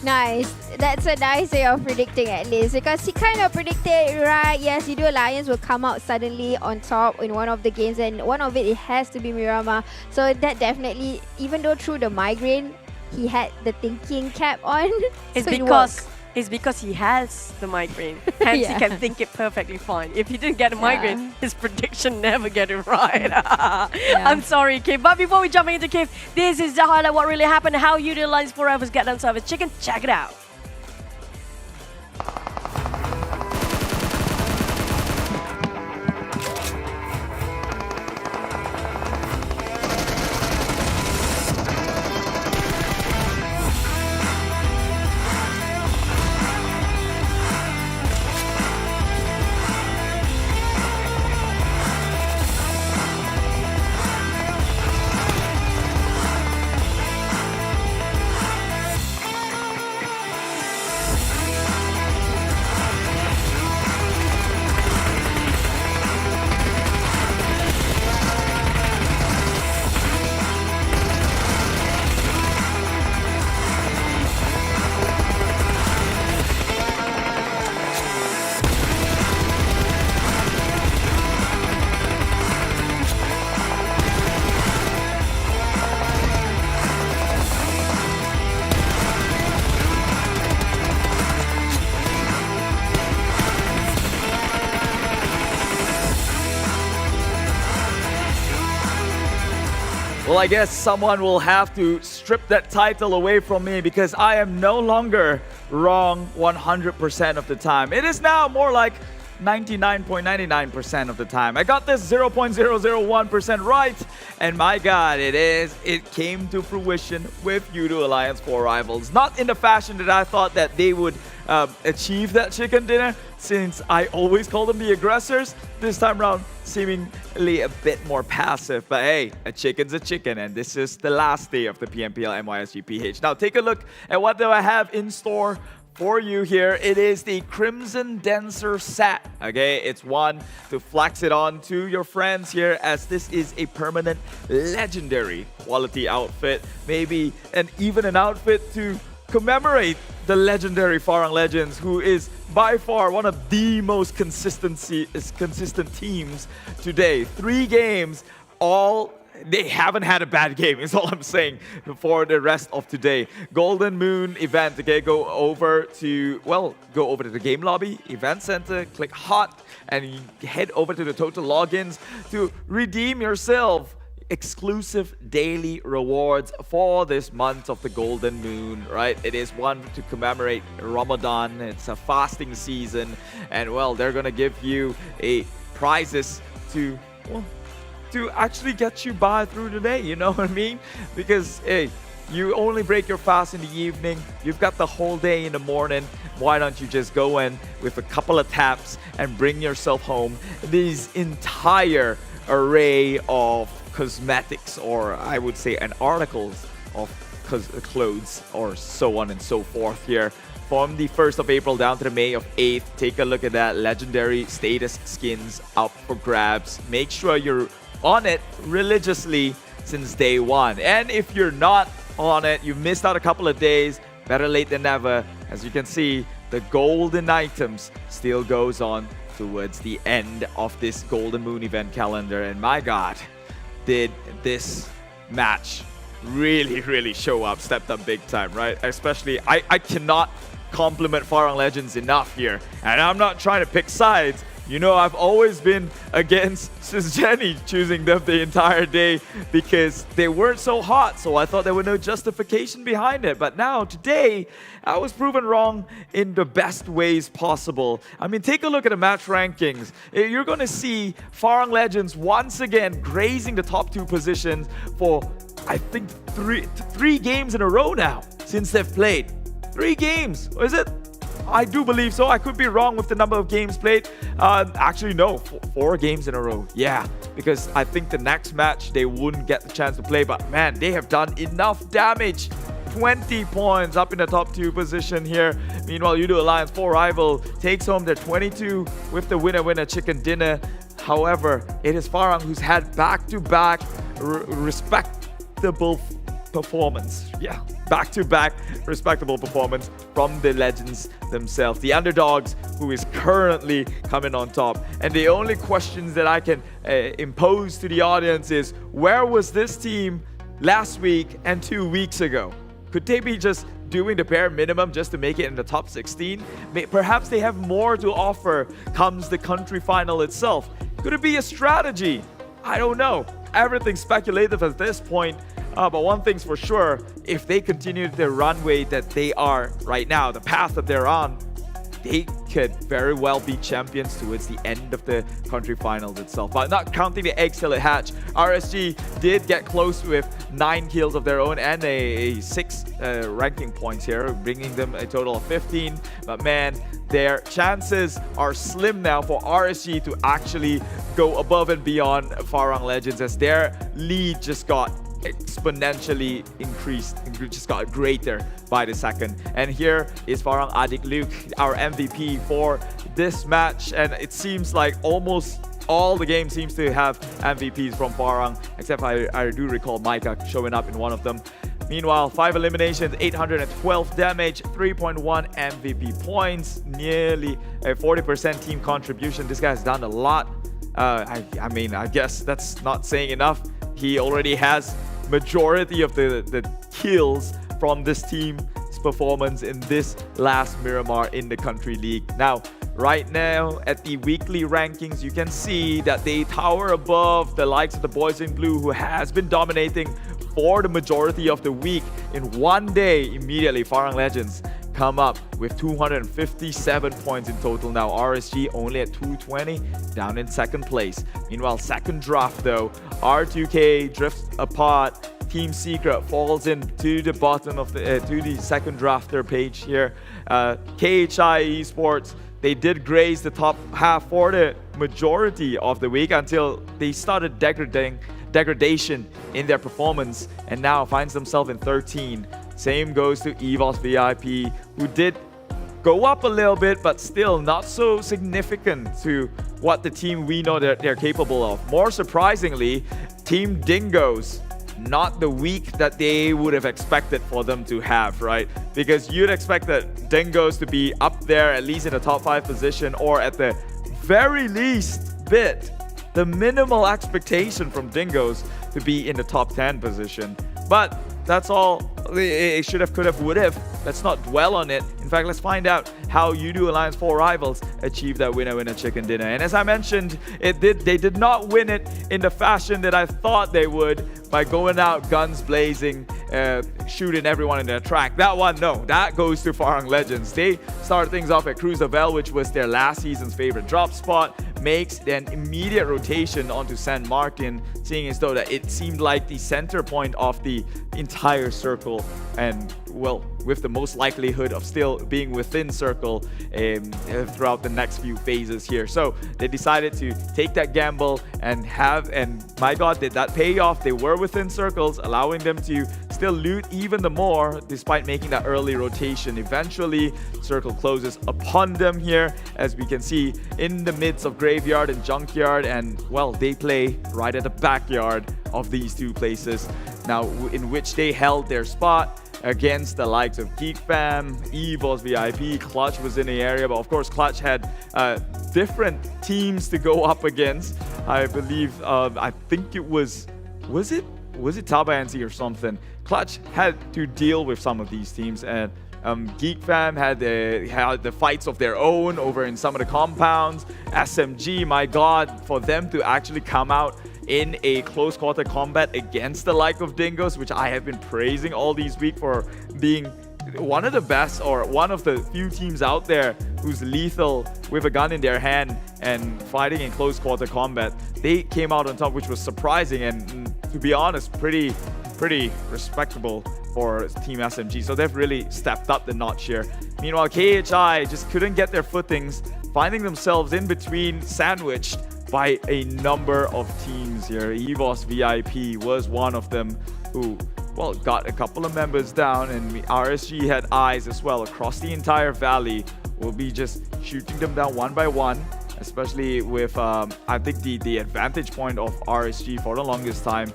nice. That's a nice way of predicting at least because he kind of predicted right. Yes, Yoodo Alliance will come out suddenly on top in one of the games, and one of it has to be Miramar. So that definitely, even though through the migraine, he had the thinking cap on. It's because he has the migraine. Hence, he can think it perfectly fine. If he didn't get a migraine, his prediction never get it right. I'm sorry, Keith. But before we jump into Keith, this is the highlight what really happened, how Yoodo Alliance Forever get themselves a chicken. Check it out. Well, I guess someone will have to strip that title away from me because I am no longer wrong 100% of the time. It is now more like 99.99% of the time. I got this 0.001% right, and my God, it came to fruition with Yoodo Alliance 4 Rivals. Not in the fashion that I thought that they would achieve that chicken dinner, since I always call them the aggressors. This time around, seemingly a bit more passive, but hey, a chicken's a chicken, and this is the last day of the PMPL MYSGPH. Now take a look at what do I have in store for you here. It is the Crimson Dancer set. Okay, it's one to flex it on to your friends here, as this is a permanent legendary quality outfit. Maybe even an outfit to commemorate the legendary Farang Legends, who is by far one of the most consistent teams today. 3 games, they haven't had a bad game, is all I'm saying, for the rest of today. Golden Moon event, okay, go over to the game lobby, event center, click hot, and you head over to the total logins to redeem yourself exclusive daily rewards for this month of the Golden Moon, right? It is one to commemorate Ramadan. It's a fasting season, and well, they're gonna give you prizes to actually get you by through the day, you know what I mean? Because hey, you only break your fast in the evening, you've got the whole day in the morning. Why don't you just go in with a couple of taps and bring yourself home these entire array of cosmetics, or I would say articles of clothes, or so on and so forth here. From the 1st of April down to the May of 8th, take a look at that. Legendary status skins up for grabs. Make sure you're on it religiously since day 1. And if you're not on it, you missed out a couple of days, better late than never. As you can see, the golden items still goes on towards the end of this Golden Moon event calendar. And my God, did this match really show up, stepped up big time, right? Especially, I cannot compliment Farang Legends enough here. And I'm not trying to pick sides. You know, I've always been against Jenny choosing them the entire day because they weren't so hot, so I thought there was no justification behind it. But now, today, I was proven wrong in the best ways possible. I mean, take a look at the match rankings. You're going to see Farang Legends once again grazing the top 2 positions for, I think, three games in a row now since they've played. 3 games, is it? I do believe so. I could be wrong with the number of games played. Actually, no, 4 games in a row. Yeah, because I think the next match they wouldn't get the chance to play. But man, they have done enough damage. 20 points up in the top 2 position here. Meanwhile, Yoodo Alliance 4 Rival takes home their 22 with the winner chicken dinner. However, it is Farang who's had back-to-back respectable performance. Yeah, back-to-back respectable performance from the legends themselves, the underdogs, who is currently coming on top. And the only questions that I can impose to the audience is, where was this team last week and 2 weeks ago? Could they be just doing the bare minimum just to make it in the top 16? Perhaps they have more to offer comes the country final itself. Could it be a strategy? I don't know. Everything's speculative at this point. But one thing's for sure, if they continue the runway that they are right now, the path that they're on, they could very well be champions towards the end of the country finals itself. But not counting the eggs till it hatch, RSG did get close with 9 kills of their own and a 6 ranking points here, bringing them a total of 15. But man, their chances are slim now for RSG to actually go above and beyond Farang Legends, as their lead just got exponentially increased, just got greater by the second. And here is Farang Adik Luke, our MVP for this match, and it seems like almost all the game seems to have MVPs from Farang, except I do recall Micah showing up in one of them. Meanwhile, 5 eliminations, 812 damage, 3.1 MVP points, nearly a 40% team contribution. This guy's done a lot. I mean, I guess that's not saying enough. He already has majority of the kills from this team's performance in this last Miramar in the country league. Now, right now at the weekly rankings, you can see that they tower above the likes of the boys in blue, who has been dominating for the majority of the week. In one day, immediately, Farang Legends come up with 257 points in total now. RSG only at 220, down in second place. Meanwhile, second draft though, R2K drifts apart. Team Secret falls into the bottom of the to the second drafter page here. KHI Esports, they did graze the top half for the majority of the week until they started degradation in their performance, and now finds themselves in 13. Same goes to EVOS VIP, who did go up a little bit, but still not so significant to what the team we know that they're capable of. More surprisingly, Team Dingoz, not the week that they would have expected for them to have, right? Because you'd expect that Dingoz to be up there, at least in the top 5 position, or at the very least bit, the minimal expectation from Dingoz to be in the top 10 position. But that's all. It should have, could have, would have. Let's not dwell on it. In fact, let's find out how Yoodo Alliance 4 Rivals achieved that winner chicken dinner. And as I mentioned, they did not win it in the fashion that I thought they would, by going out guns blazing, shooting everyone in their track. That one, no, that goes to Farang Legends. They started things off at Cruzavel, which was their last season's favorite drop spot, makes an immediate rotation onto San Martin, seeing as though that it seemed like the center point of the entire circle, and well, with the most likelihood of still being within circle throughout the next few phases here. So they decided to take that gamble and my god, did that pay off. They were within circles, allowing them to still loot even the more despite making that early rotation. Eventually, circle closes upon them here, as we can see in the midst of Graveyard and Junkyard, and well, they play right at the backyard of these two places now, in which they held their spot against the likes of Geek Fam, EVOS VIP. Clutch was in the area, but of course Clutch had different teams to go up against. I believe, I think it was it TABAH NSEA or something. Clutch had to deal with some of these teams, and Geek Fam had the fights of their own over in some of the compounds. SMG, my god, for them to actually come out in a close quarter combat against the like of Dingoz, which I have been praising all these weeks for being one of the best, or one of the few teams out there who's lethal with a gun in their hand and fighting in close quarter combat. They came out on top, which was surprising, and to be honest, pretty respectable for Team SMG. So they've really stepped up the notch here. Meanwhile, KHI just couldn't get their footings, finding themselves in between, sandwiched by a number of teams here. EVOS VIP was one of them who, well, got a couple of members down, and RSG had eyes as well across the entire valley. We'll be just shooting them down one by one, especially with, I think, the advantage point of RSG for the longest time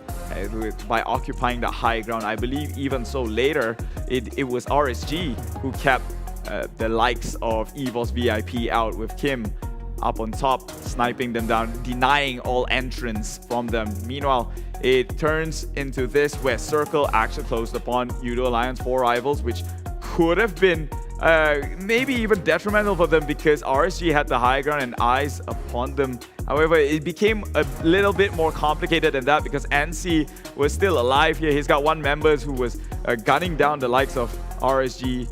by occupying the high ground. I believe even so later, it was RSG who kept the likes of EVOS VIP out, with Kim up on top, sniping them down, denying all entrance from them. Meanwhile, it turns into this where Circle actually closed upon Yoodo Alliance 4 Rivals, which could have been maybe even detrimental for them, because RSG had the high ground and eyes upon them. However, it became a little bit more complicated than that, because NC was still alive here. He's got one member who was gunning down the likes of RSG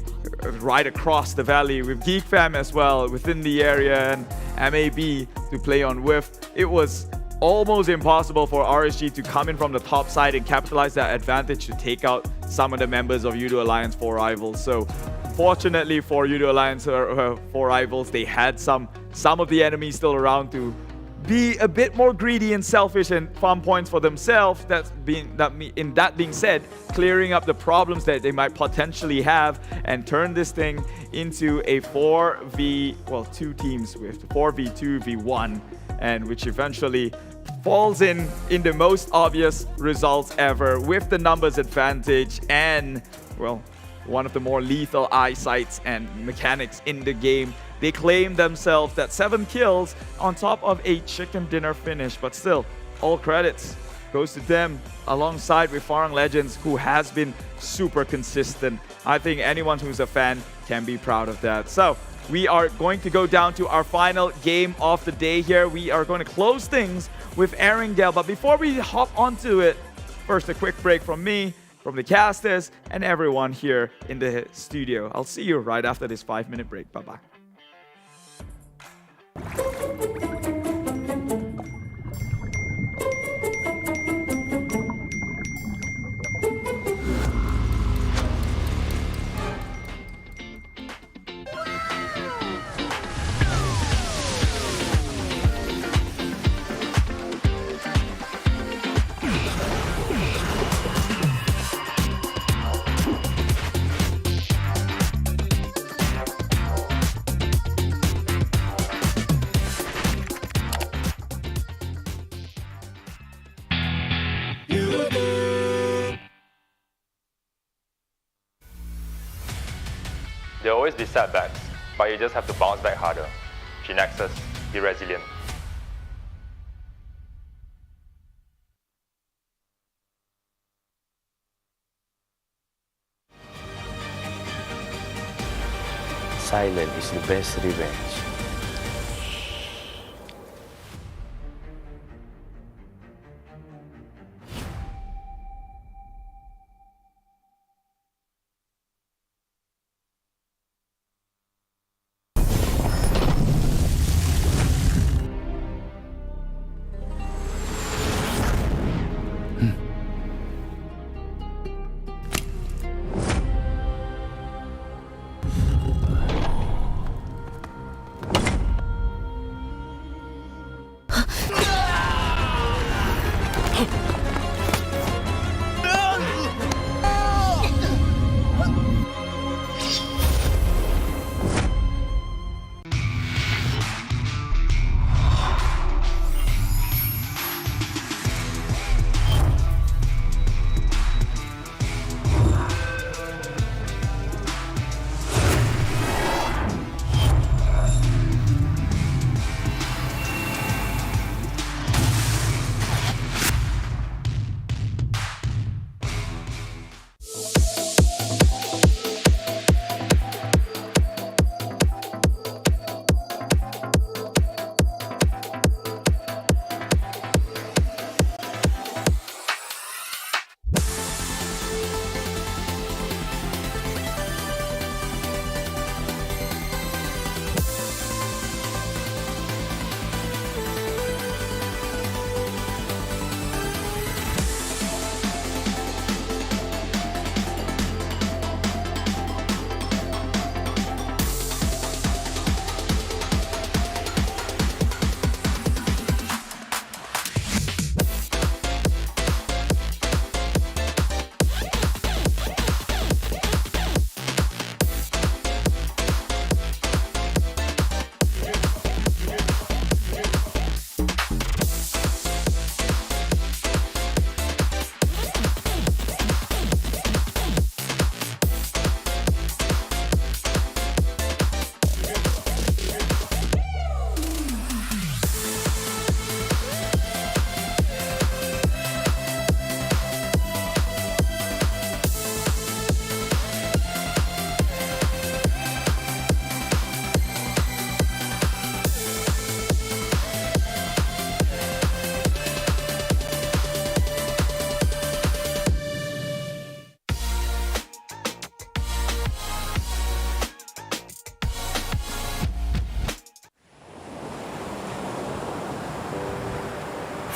right across the valley, with Geek Fam as well within the area, and MAB to play on with. It was almost impossible for RSG to come in from the top side and capitalize that advantage to take out some of the members of Yoodo Alliance 4 Rivals. So fortunately for Yoodo Alliance 4 Rivals, they had some of the enemies still around to be a bit more greedy and selfish and farm points for themselves. In that being said, clearing up the problems that they might potentially have, and turn this thing into a 2 teams with 4v2v1, and which eventually falls in the most obvious results ever, with the numbers advantage and, well, one of the more lethal eyesights and mechanics in the game. They claim themselves that 7 kills on top of a chicken dinner finish, but still, all credits goes to them, alongside with Farang Legends, who has been super consistent. I think anyone who's a fan can be proud of that. So we are going to go down to our final game of the day here. We are going to close things with Erringale. But before we hop onto it, first a quick break from me, from the casters, and everyone here in the studio. I'll see you right after this 5-minute break. Bye-bye. There will always be setbacks, but you just have to bounce back harder. GENEXUS, be resilient. Silence is the best revenge.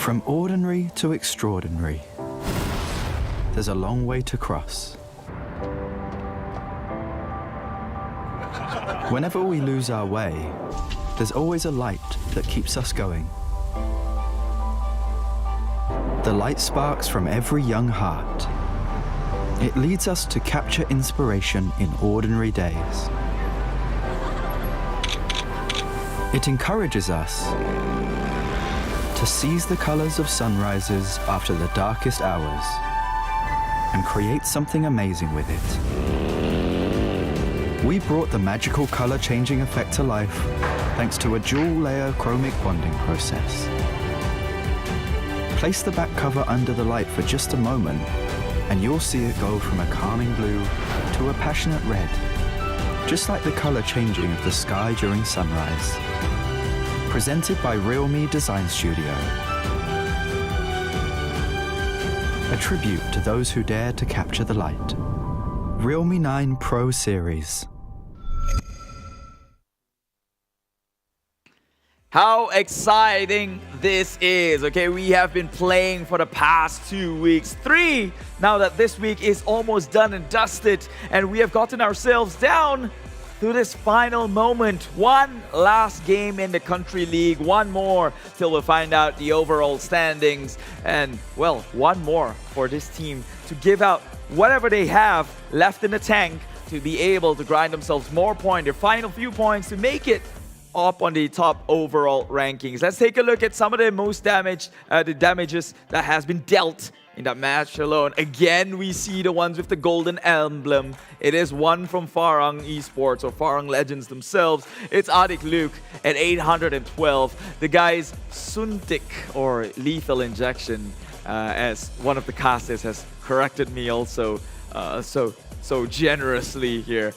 From ordinary to extraordinary, there's a long way to cross. Whenever we lose our way, there's always a light that keeps us going. The light sparks from every young heart. It leads us to capture inspiration in ordinary days. It encourages us to seize the colors of sunrises after the darkest hours and create something amazing with it. We brought the magical color changing effect to life thanks to a dual layer chromic bonding process. Place the back cover under the light for just a moment and you'll see it go from a calming blue to a passionate red. just like the color changing of the sky during sunrise. Presented by RealMe Design Studio. A tribute to those who dare to capture the light. Realme 9 Pro Series. How exciting this is. Okay, we have been playing for the past 2 weeks, 3, now that this week is almost done and dusted, and we have gotten ourselves down to this final moment. One last game in the country league, one more till we find out the overall standings, and well, one more for this team to give out whatever they have left in the tank to be able to grind themselves more points, their final few points to make it up on the top overall rankings. Let's take a look at some of the most damage, the damages that has been dealt in that match alone. Again, we see the ones with the golden emblem. It is one from Farang Esports or Farang Legends themselves. It's Adik Luke at 812. The guy's Suntik or lethal injection, as one of the casters has corrected me also so generously here.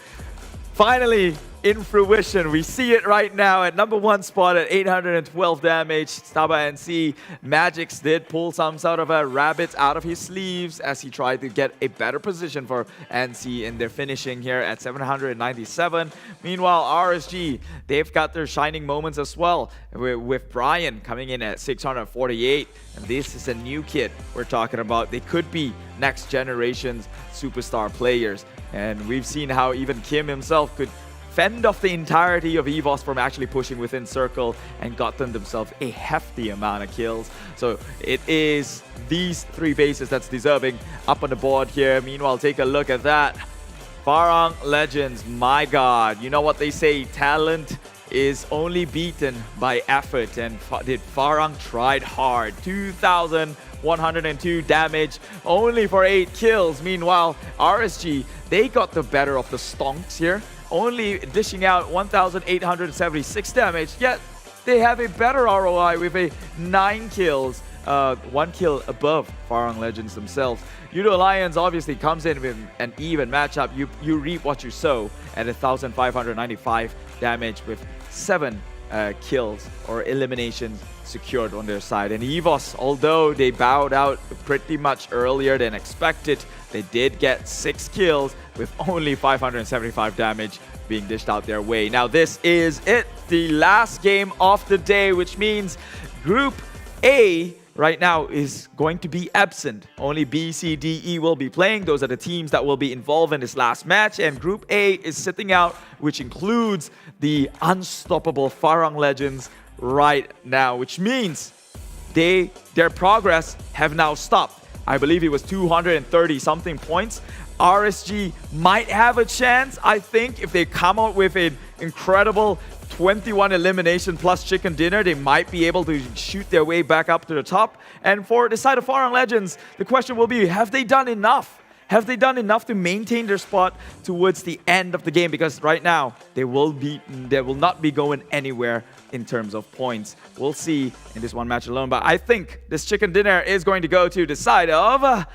Finally, in fruition, we see it right now at number 1 spot at 812 damage. TABAH NC Magix did pull some sort of a rabbit out of his sleeves as he tried to get a better position for NC in their finishing here at 797. Meanwhile, RSG, they've got their shining moments as well, with Brian coming in at 648. And this is a new kid we're talking about. They could be next generation's superstar players. And we've seen how even Kim himself could fend off the entirety of EVOS from actually pushing within circle and gotten themselves a hefty amount of kills. So it is these 3 bases that's deserving up on the board here. Meanwhile, take a look at that. Farang Legends, my god. You know what they say, talent is only beaten by effort, and did Farang tried hard. 2,102 damage, only for 8 kills. Meanwhile, RSG, they got the better of the stonks here, only dishing out 1,876 damage, yet they have a better ROI with a 9 kills, 1 kill above Farang Legends themselves. Yoodo Alliance obviously comes in with an even matchup. You reap what you sow at 1,595 damage with 7 kills or eliminations secured on their side. And EVOS, although they bowed out pretty much earlier than expected, they did get 6 kills with only 575 damage being dished out their way. Now this is it, the last game of the day, which means Group A right now is going to be absent. Only B, C, D, E will be playing. Those are the teams that will be involved in this last match. And Group A is sitting out, which includes the unstoppable Farang Legends right now, which means their progress have now stopped. I believe it was 230 something points. RSG might have a chance, I think, if they come out with an incredible 21 elimination plus chicken dinner, they might be able to shoot their way back up to the top. And for the side of Farang Legends, the question will be, have they done enough? Have they done enough to maintain their spot towards the end of the game? Because right now, they will not be going anywhere in terms of points. We'll see in this one match alone. But I think this chicken dinner is going to go to the side of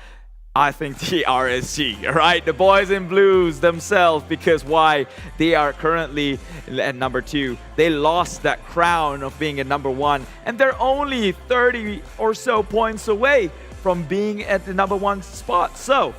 I think the RSG, right? The boys in blues themselves, because why? They are currently at number 2. They lost that crown of being at number 1, and they're only 30 or so points away from being at the number 1 spot. So,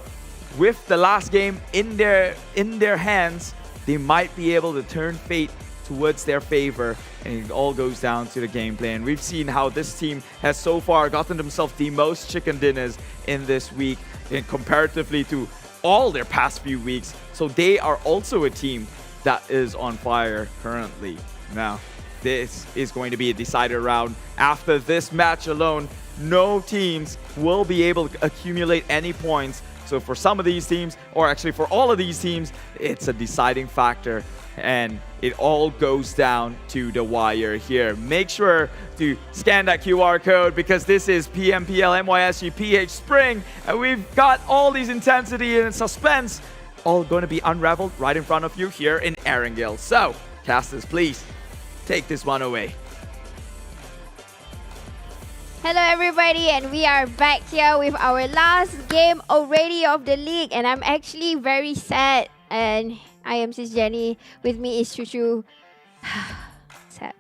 with the last game in their hands, they might be able to turn fate towards their favor, and it all goes down to the gameplay. And we've seen how this team has so far gotten themselves the most chicken dinners in this week, and comparatively to all their past few weeks. So they are also a team that is on fire currently. Now, this is going to be a decider round. After this match alone, no teams will be able to accumulate any points. So for some of these teams, or actually for all of these teams, it's a deciding factor. And it all goes down to the wire here. Make sure to scan that QR code, because this is PMPL MYSGPH Spring, and we've got all these intensity and suspense all going to be unraveled right in front of you here in Erangel. So, casters, please take this one away. Hello everybody, and we are back here with our last game already of the league, and I'm actually very sad and I am Sis Jenny. With me is Chuchu. Sad.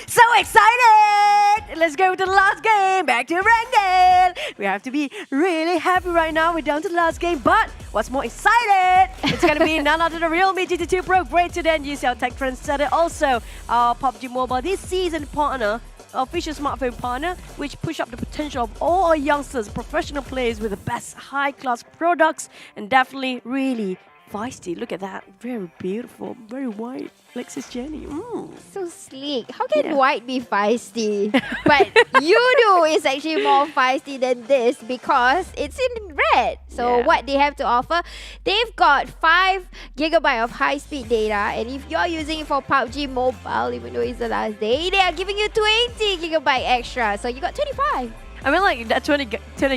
So excited! Let's go to the last game. Back to Rangdale. We have to be really happy right now. We're down to the last game. But what's more excited? It's going to be none other than Realme GT2 Pro, greater than UCL Tech Trendsetter. Also, our PUBG Mobile this season partner, official smartphone partner, which push up the potential of all our youngsters, professional players with the best high-class products, and definitely really feisty. Look at that. Very beautiful. Very white. Lexus Jenny. So sleek. How can white be feisty? But Yoodo is actually more feisty than this because it's in red. So what they have to offer, they've got 5 GB of high-speed data, and if you're using it for PUBG Mobile, even though it's the last day, they are giving you 20 GB extra. So you got 25. I mean, like that 20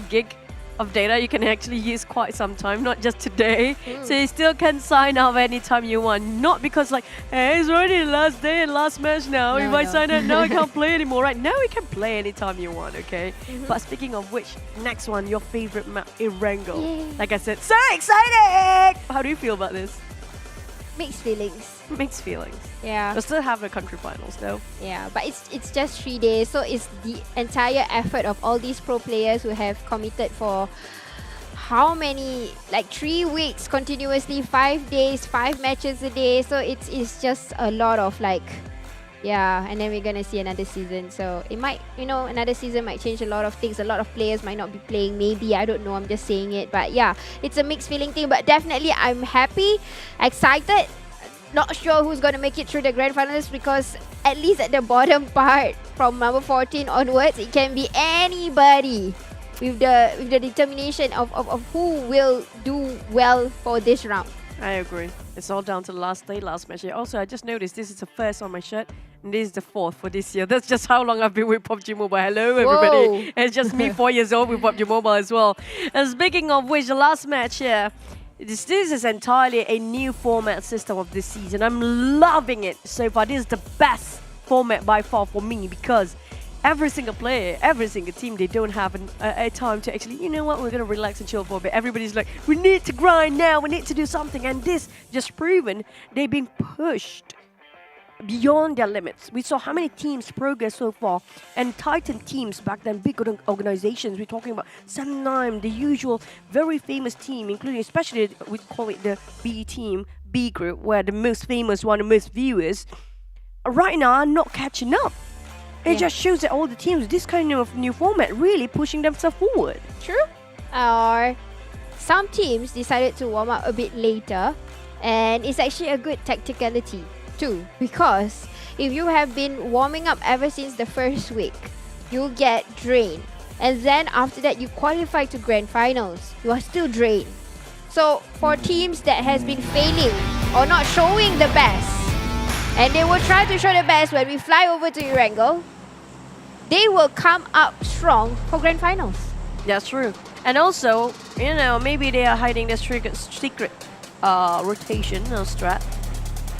gig of data you can actually use quite some time, not just today. So you still can sign up anytime you want. Not because like, hey, it's already the last day and last match now. If I sign up now, I can't play anymore. Right now, you can play anytime you want, okay? But speaking of which, next one, your favorite map, Erangel. Like I said, so excited! How do you feel about this? Mixed feelings. Mixed feelings. Yeah. We'll still have the country finals though. Yeah, but it's just 3 days, so it's the entire effort of all these pro players who have committed for how many, like 3 weeks continuously, 5 days, 5 matches a day. So it's just a lot of like, yeah, and then we're gonna see another season. So it might, you know, another season might change a lot of things. A lot of players might not be playing, maybe, I don't know, I'm just saying it. But yeah, it's a mixed feeling thing, but definitely I'm happy, excited. Not sure who's going to make it through the grand finals because at least at the bottom part from number 14 onwards, it can be anybody with the determination of who will do well for this round. I agree. It's all down to the last day, last match. Also, I just noticed this is the first on my shirt and this is the 4th for this year. That's just how long I've been with PUBG Mobile. Hello, everybody. It's just me, 4 years old with PUBG Mobile as well. And speaking of which, the last match here, this is entirely a new format system of this season. I'm loving it so far. This is the best format by far for me because every single player, every single team, they don't have a time to actually, you know what, we're going to relax and chill for a bit. Everybody's like, we need to grind now, we need to do something. And this just proven they've been pushed beyond their limits. We saw how many teams progress so far, and Titan teams back then, big organizations. We're talking about 7-9, the usual very famous team, including especially we call it the B team, B group, where the most famous one, the most viewers, right now are not catching up. It just shows that all the teams with this kind of new format really pushing themselves forward. True. Or some teams decided to warm up a bit later, and it's actually a good tacticality too, because if you have been warming up ever since the first week, you'll get drained, and then after that you qualify to grand finals, you are still drained. So for teams that has been failing or not showing the best, and they will try to show the best when we fly over to Erangel, they will come up strong for grand finals. That's true. And also, you know, maybe they are hiding their secret rotation or strat.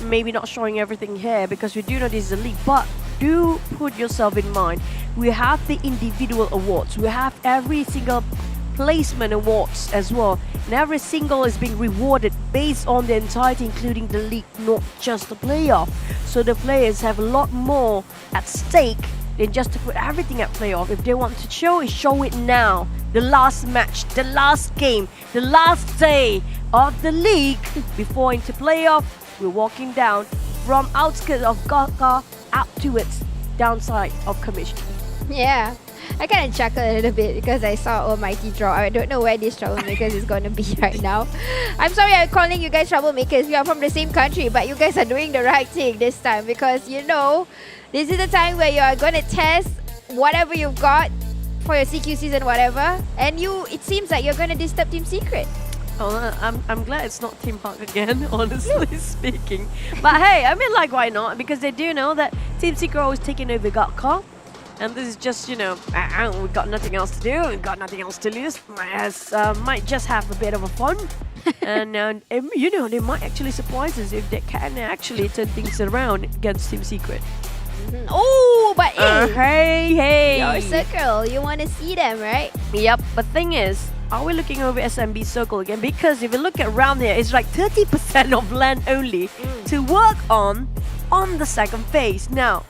Maybe not showing everything here because we do know this is a league, but do put yourself in mind. We have the individual awards. We have every single placement awards as well. And every single is being rewarded based on the entirety, including the league, not just the playoff. So the players have a lot more at stake than just to put everything at playoff. If they want to show it, show it now. The last match, the last game, the last day of the league before into playoff. We're walking down from outskirts of Gaka out to its downside of Commission. Yeah, I kind of chuckled a little bit because I saw Almighty draw. I don't know where this troublemakers is going to be right now. I'm sorry I'm calling you guys troublemakers. We are from the same country, but you guys are doing the right thing this time because, you know, this is the time where you are going to test whatever you've got for your CQ season, whatever, and it seems like you're going to disturb Team Secret. Oh, I'm glad it's not Team Park again, honestly speaking. But hey, I mean, like, why not? Because they do know that Team Secret always taking over Gatka. And this is just, you know, we've got nothing else to do, we've got nothing else to lose. Might just have a bit of a fun. and, you know, they might actually surprise us if they can actually turn things around against Team Secret. Oh, but hey, your circle, you want to see them, right? Yep, but thing is, are we looking over SMB circle again? Because if you look at around here, it's like 30% of land only to work on the second phase. Now,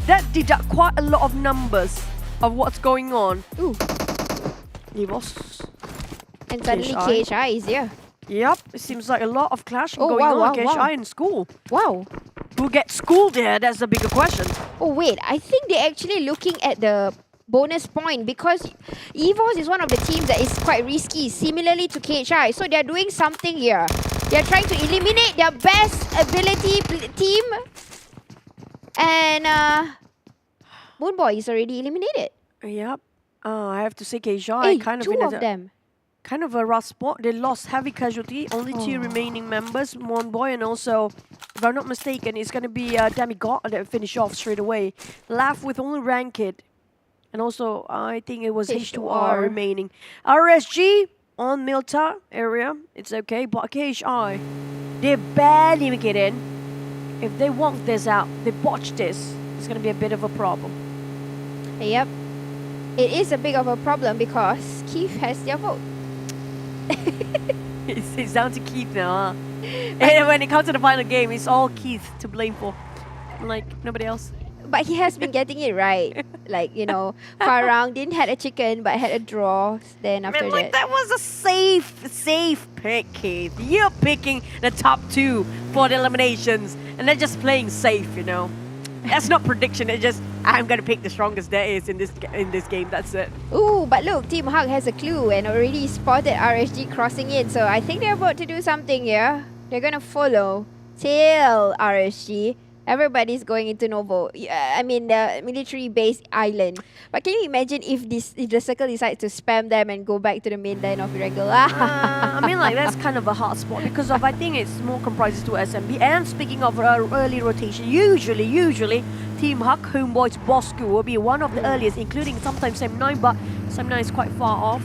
that deduct quite a lot of numbers of what's going on. Ooh. EVOS. And suddenly KHI is here. Yep, it seems like a lot of clashing Oh, going wow, on. wow, KHI wow. in school. Wow. Who gets schooled there? That's the bigger question. Oh wait, I think they're actually looking at the bonus point because EVOS is one of the teams that is quite risky, similarly to KHI. So they're doing something here. They're trying to eliminate their best ability team. And Homebois is already eliminated. Yep. I have to say KHI Hey, kind of two in of them. Kind of a rough spot. They lost heavy casualty. Only two remaining members, Homebois and also, if I'm not mistaken, it's going to be Demigod that finish off straight away. Left with only Ranked. And also, I think it was H2R remaining. RSG on Milta area. It's okay. But KHI, they barely make it in. If they walk this out, they botch this, it's going to be a bit of a problem. Yep. It is a bit of a problem because Keith has their vote. It's down to Keith now, huh? And when it comes to the final game, it's all Keith to blame for. Like, nobody else. But he has been getting it right. Like, you know, Farang didn't had a chicken but had a draw. Then after that was a safe pick, Keith. You're picking the top two for the eliminations. And they're just playing safe, you know. That's not prediction. It's just, I'm going to pick the strongest there is in this game. That's it. Ooh, but look, Team Hug has a clue and already spotted RSG crossing in. So I think they're about to do something here. They're going to follow till RSG. Everybody's going into Novo. I mean, the military-based island. But can you imagine if the circle decides to spam them and go back to the mainland of Irregular? I mean, like, that's kind of a hard spot because of, I think it's more comprises to SMB. And speaking of early rotation, usually Team Huck, Homebois, Bosskur will be one of the earliest, including sometimes Sem9, but Sem9 is quite far off.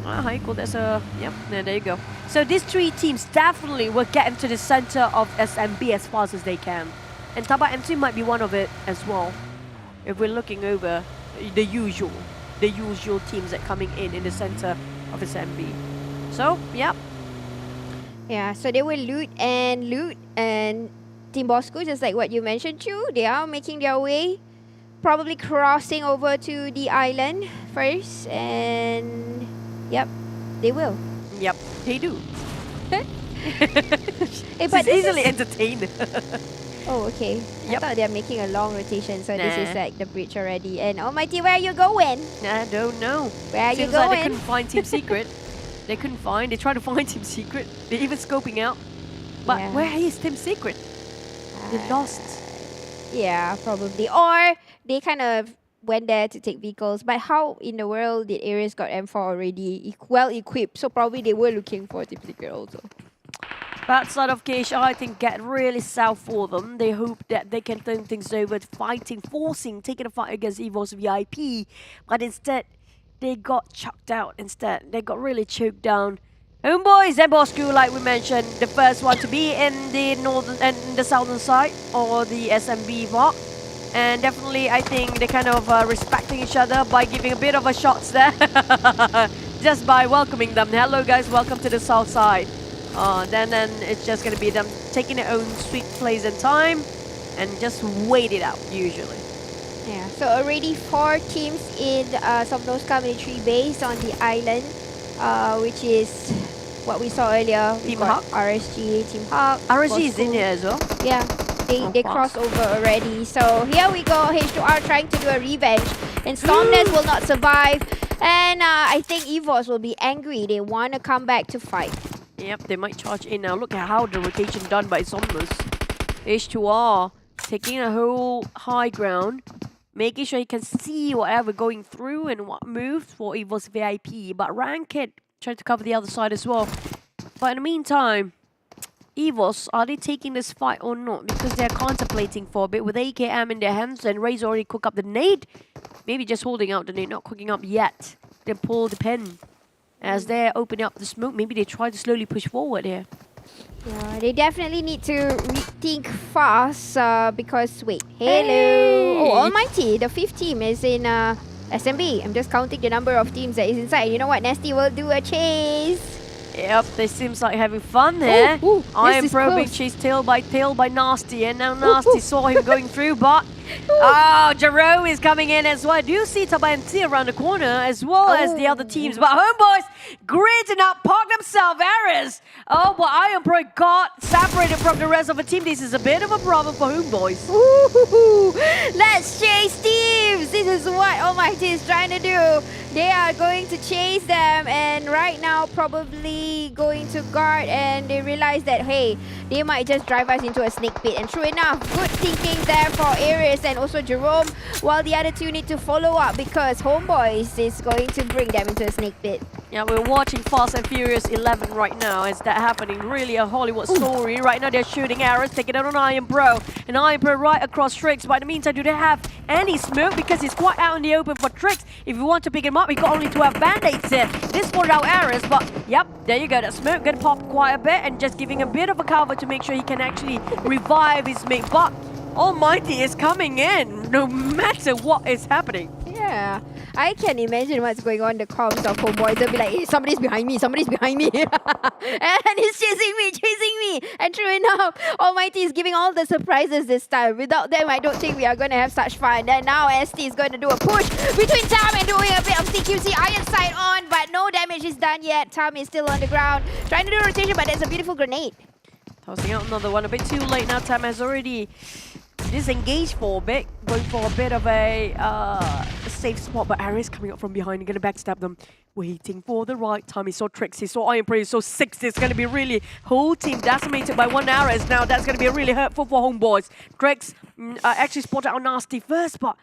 Hi, cool. That's a... Yep, there you go. So these three teams definitely will get into the center of SMB as fast as they can. And TABAH MC might be one of it as well. If we're looking over the usual teams that coming in the center of SMB. So, yep. Yeah, so they will loot and Team Bosskur, just like what you mentioned, Chu, they are making their way, probably crossing over to the island first, and yep, they will. Yep, they do. Hey, but it's easily entertained. Oh, okay. I thought they're making a long rotation, so this is like the bridge already. And Almighty, where are you going? I don't know. Where are you Seems going? like they couldn't find Team Secret. They couldn't find. They tried to find Team Secret. They're even scoping out. But where is Team Secret? They lost. Yeah, probably. Or they kind of went there to take vehicles. But how in the world did Ares got M4 already well equipped? So probably they were looking for Team Secret also. That side of KHI, I think, get really south for them. They hope that they can turn things over to fighting, taking a fight against EVOS VIP. But instead, they got chucked out instead. They got really choked down. Homebois and Bosskur, like we mentioned, the first one to be in the northern and the southern side or the SMB block. And definitely, I think they kind of respecting each other by giving a bit of a shots there. Just by welcoming them. Hello guys, welcome to the south side. Then it's just going to be them taking their own sweet place and time and just wait it out, usually. Yeah, so already 4 teams in Somnoska military base on the island, which is what we saw earlier. Team Hawk? RSG, Team Hawk. RSG is in here as well? Yeah, they crossed over already. So here we go, H2R trying to do a revenge. And Stormnest will not survive. And I think EVOS will be angry. They want to come back to fight. Yep, they might charge in now. Look at how the rotation done by Somnus. H2R taking a whole high ground, making sure he can see whatever going through and what moves for EVOS VIP. But Ranked trying to cover the other side as well. But in the meantime, EVOS, are they taking this fight or not? Because they're contemplating for a bit with AKM in their hands and Ray's already cooked up the nade. Maybe just holding out the nade, not cooking up yet. Then pull the pen. As they're opening up the smoke, maybe they try to slowly push forward here. Yeah, they definitely need to rethink fast because, wait, hello. Oh, Almighty, the 5th team is in SMB. I'm just counting the number of teams that is inside. You know what? Nasty will do a chase. Yep, they seems like having fun there. Iron Pro being chased tail by Nasty, and now Nasty saw him going through, but Jerome is coming in as well. I do see TABAH and NSEA around the corner as well as the other teams, but Homebois gritting up, park themselves, Ares. Oh, but Iron Pro got separated from the rest of the team. This is a bit of a problem for Homebois. Let's chase teams. This is what Almighty is trying to do. They are going to chase them, and right now probably going to guard, and they realize that, hey, they might just drive us into a snake pit. And true enough, good thinking there for Ares and also Jerome, while the other two need to follow up because Homebois is going to bring them into a snake pit. Yeah, we're watching Fast and Furious 11 right now. Is that happening? Really a Hollywood story. Right now they're shooting arrows, taking out on Iron Pro. And Iron Pro right across Tricks. But in the meantime, do they have any smoke? Because he's quite out in the open for Tricks. If you want to pick him up, he got only 12 band-aids here. This spotted out arrows, but yep, there you go. That smoke gonna pop quite a bit and just giving a bit of a cover to make sure he can actually revive his mate. But Almighty is coming in no matter what is happening. Yeah, I can imagine what's going on in the comms of Homebois. They'll be like, hey, somebody's behind me, somebody's behind me. And he's chasing me. And true enough, Almighty is giving all the surprises this time. Without them, I don't think we are going to have such fun. And now ST is going to do a push between Tam and doing a bit of CQC Iron Sight on, but no damage is done yet. Tam is still on the ground, trying to do a rotation, but there's a beautiful grenade. Tossing out another one, a bit too late now. Tam has already disengaged for a bit, going for a bit of a safe spot, but Ares coming up from behind, gonna backstab them, waiting for the right time. He saw Tricks, he saw Iron Pro, he saw 6. It's gonna be really whole team decimated by one Ares now. That's gonna be really hurtful for Homebois. Tricks actually spotted out Nasty first, but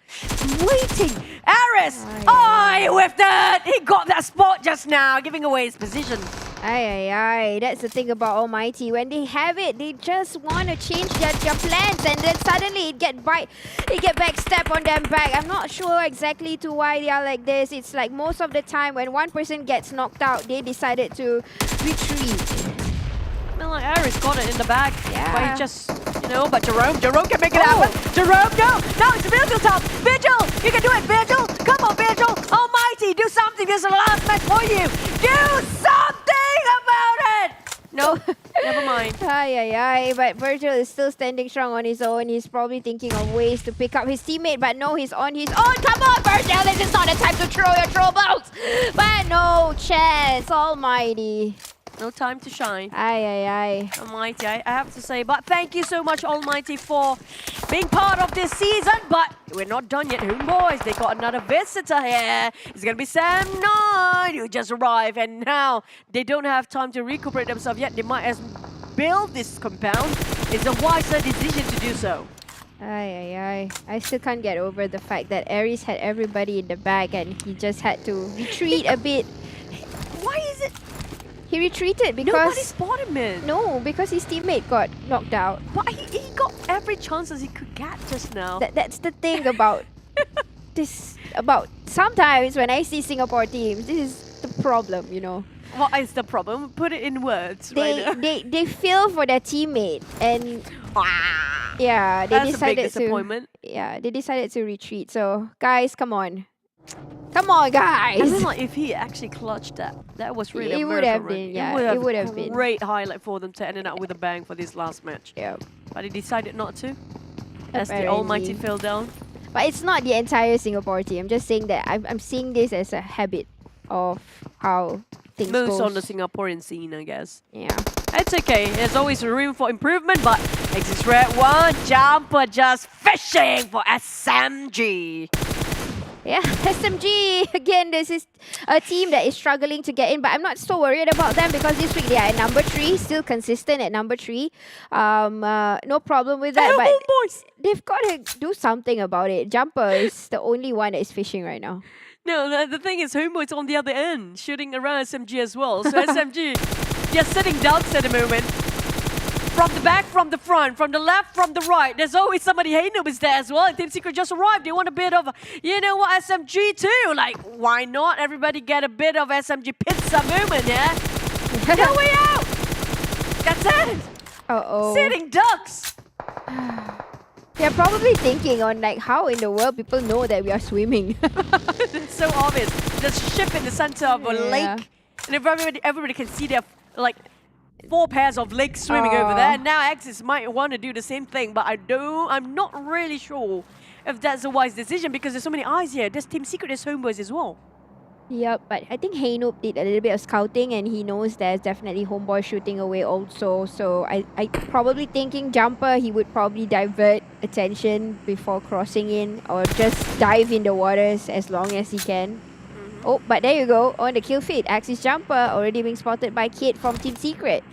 waiting. Ares, he whiffed it. He got that spot just now, giving away his position. That's the thing about Almighty. When they have it, they just want to change their plans, and then suddenly it get backstab on them back. I'm not sure exactly to why they are like this. It's like most of the time when one person gets knocked out, they decided to retreat. I mean, like Ares got it in the back, but he just, but Jerome can make it happen. Jerome, go! Now it's Vigil time! Vigil! You can do it, Vigil! Come on, Vigil! Almighty, do something! This is the last match for you! Do something about it! No, never mind. But Virgil is still standing strong on his own. He's probably thinking of ways to pick up his teammate, but no, he's on his own. Come on, Virgil! This is not the time to throw your troll bolts! But no chance, Almighty. No time to shine. Almighty, I have to say. But thank you so much, Almighty, for being part of this season. But we're not done yet, Homebois. They got another visitor here. It's going to be Sam9 who just arrived. And now they don't have time to recuperate themselves yet. They might as build this compound. It's a wiser decision to do so. I still can't get over the fact that Ares had everybody in the back and he just had to retreat a bit. Why is it? He retreated because... Nobody spotted him. No, because his teammate got knocked out. But he got every chance as he could get just now. That's the thing about this. About sometimes when I see Singapore teams, this is the problem, What is the problem? Put it in words. They feel for their teammate and... Yeah, they That's decided a big disappointment. They decided to retreat. So, guys, come on. Come on, guys! I mean, like, if he actually clutched that was really it a would have miracle, been, right? it would have been. Great highlight for them to end it up with a bang for this last match. Yeah. But he decided not to. As the Apparently. Almighty fell down. But it's not the entire Singapore team. I'm just saying that I'm seeing this as a habit of how things Most goes. on the Singaporean scene, I guess. Yeah. It's okay. There's always room for improvement, but Exit Red 1, Jumper just fishing for SMG. Yeah, SMG, again, this is a team that is struggling to get in, but I'm not so worried about them because this week they are at number 3, still consistent at number 3. No problem with that, but they've got to do something about it. Jumper is the only one that is fishing right now. No, the thing is, Homebois on the other end, shooting around SMG as well. So SMG, they're sitting ducks at the moment. From the back, from the front, from the left, from the right. There's always somebody hating is there as well. And Team Secret just arrived. They want a bit of, SMG too. Like, why not? Everybody get a bit of SMG pizza moment, yeah? No way out! That's it! Uh-oh. Sitting ducks! They're probably thinking on, like, how in the world people know that we are swimming. It's so obvious. There's a ship in the center of a lake, and everybody can see there like 4 pairs of legs swimming over there. And now Axis might want to do the same thing, but I'm not really sure if that's a wise decision because there's so many eyes here. There's Team Secret, there's Homebois as well. Yep, but I think Haynoop did a little bit of scouting and he knows there's definitely Homebois shooting away also. So I probably thinking Jumper, he would probably divert attention before crossing in or just dive in the waters as long as he can. Oh, but there you go, on the kill feed. Axis Jumper already being spotted by Kid from Team Secret.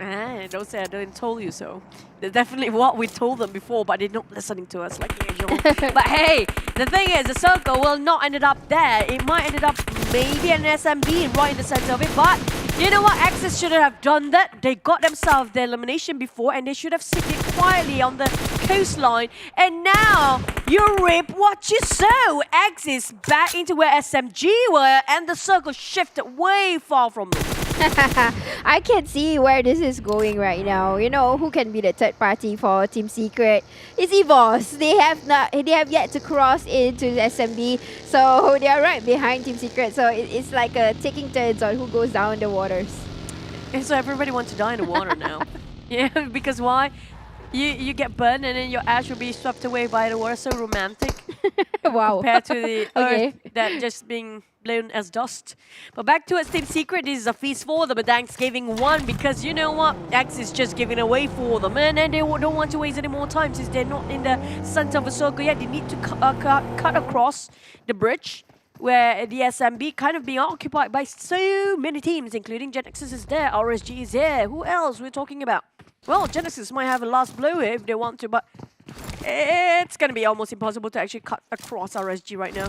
Don't say I didn't told you so. That's definitely what we told them before, but they're not listening to us like usual. But hey, the thing is, the circle will not ended up there. It might ended up maybe an SMB right in the center of it, but you know what? Axis shouldn't have done that. They got themselves their elimination before, and they should have sit it quietly on the coastline. And now, you reap what you sow. Axis back into where SMG were, and the circle shifted way far from them. I can see where this is going right now. You know, who can be the third party for Team Secret? It's EVOS. They have yet to cross into the SMB, so they are right behind Team Secret. So it's like a taking turns on who goes down the waters. And so everybody wants to die in the water now. Yeah, because why? You get burned and then your ash will be swept away by the water. So romantic. Wow. Compared to the earth that just being blown as dust. But back to Team Secret, this is a feast for them, a Thanksgiving one, because you know what? X is just giving away for them, and then they don't want to waste any more time since they're not in the center of a circle yet. They need to cut across the bridge where the SMB kind of being occupied by so many teams, including GENEXUS is there, RSG is here. Who else we're talking about? Well, GENEXUS might have a last blow here if they want to, but it's going to be almost impossible to actually cut across RSG right now.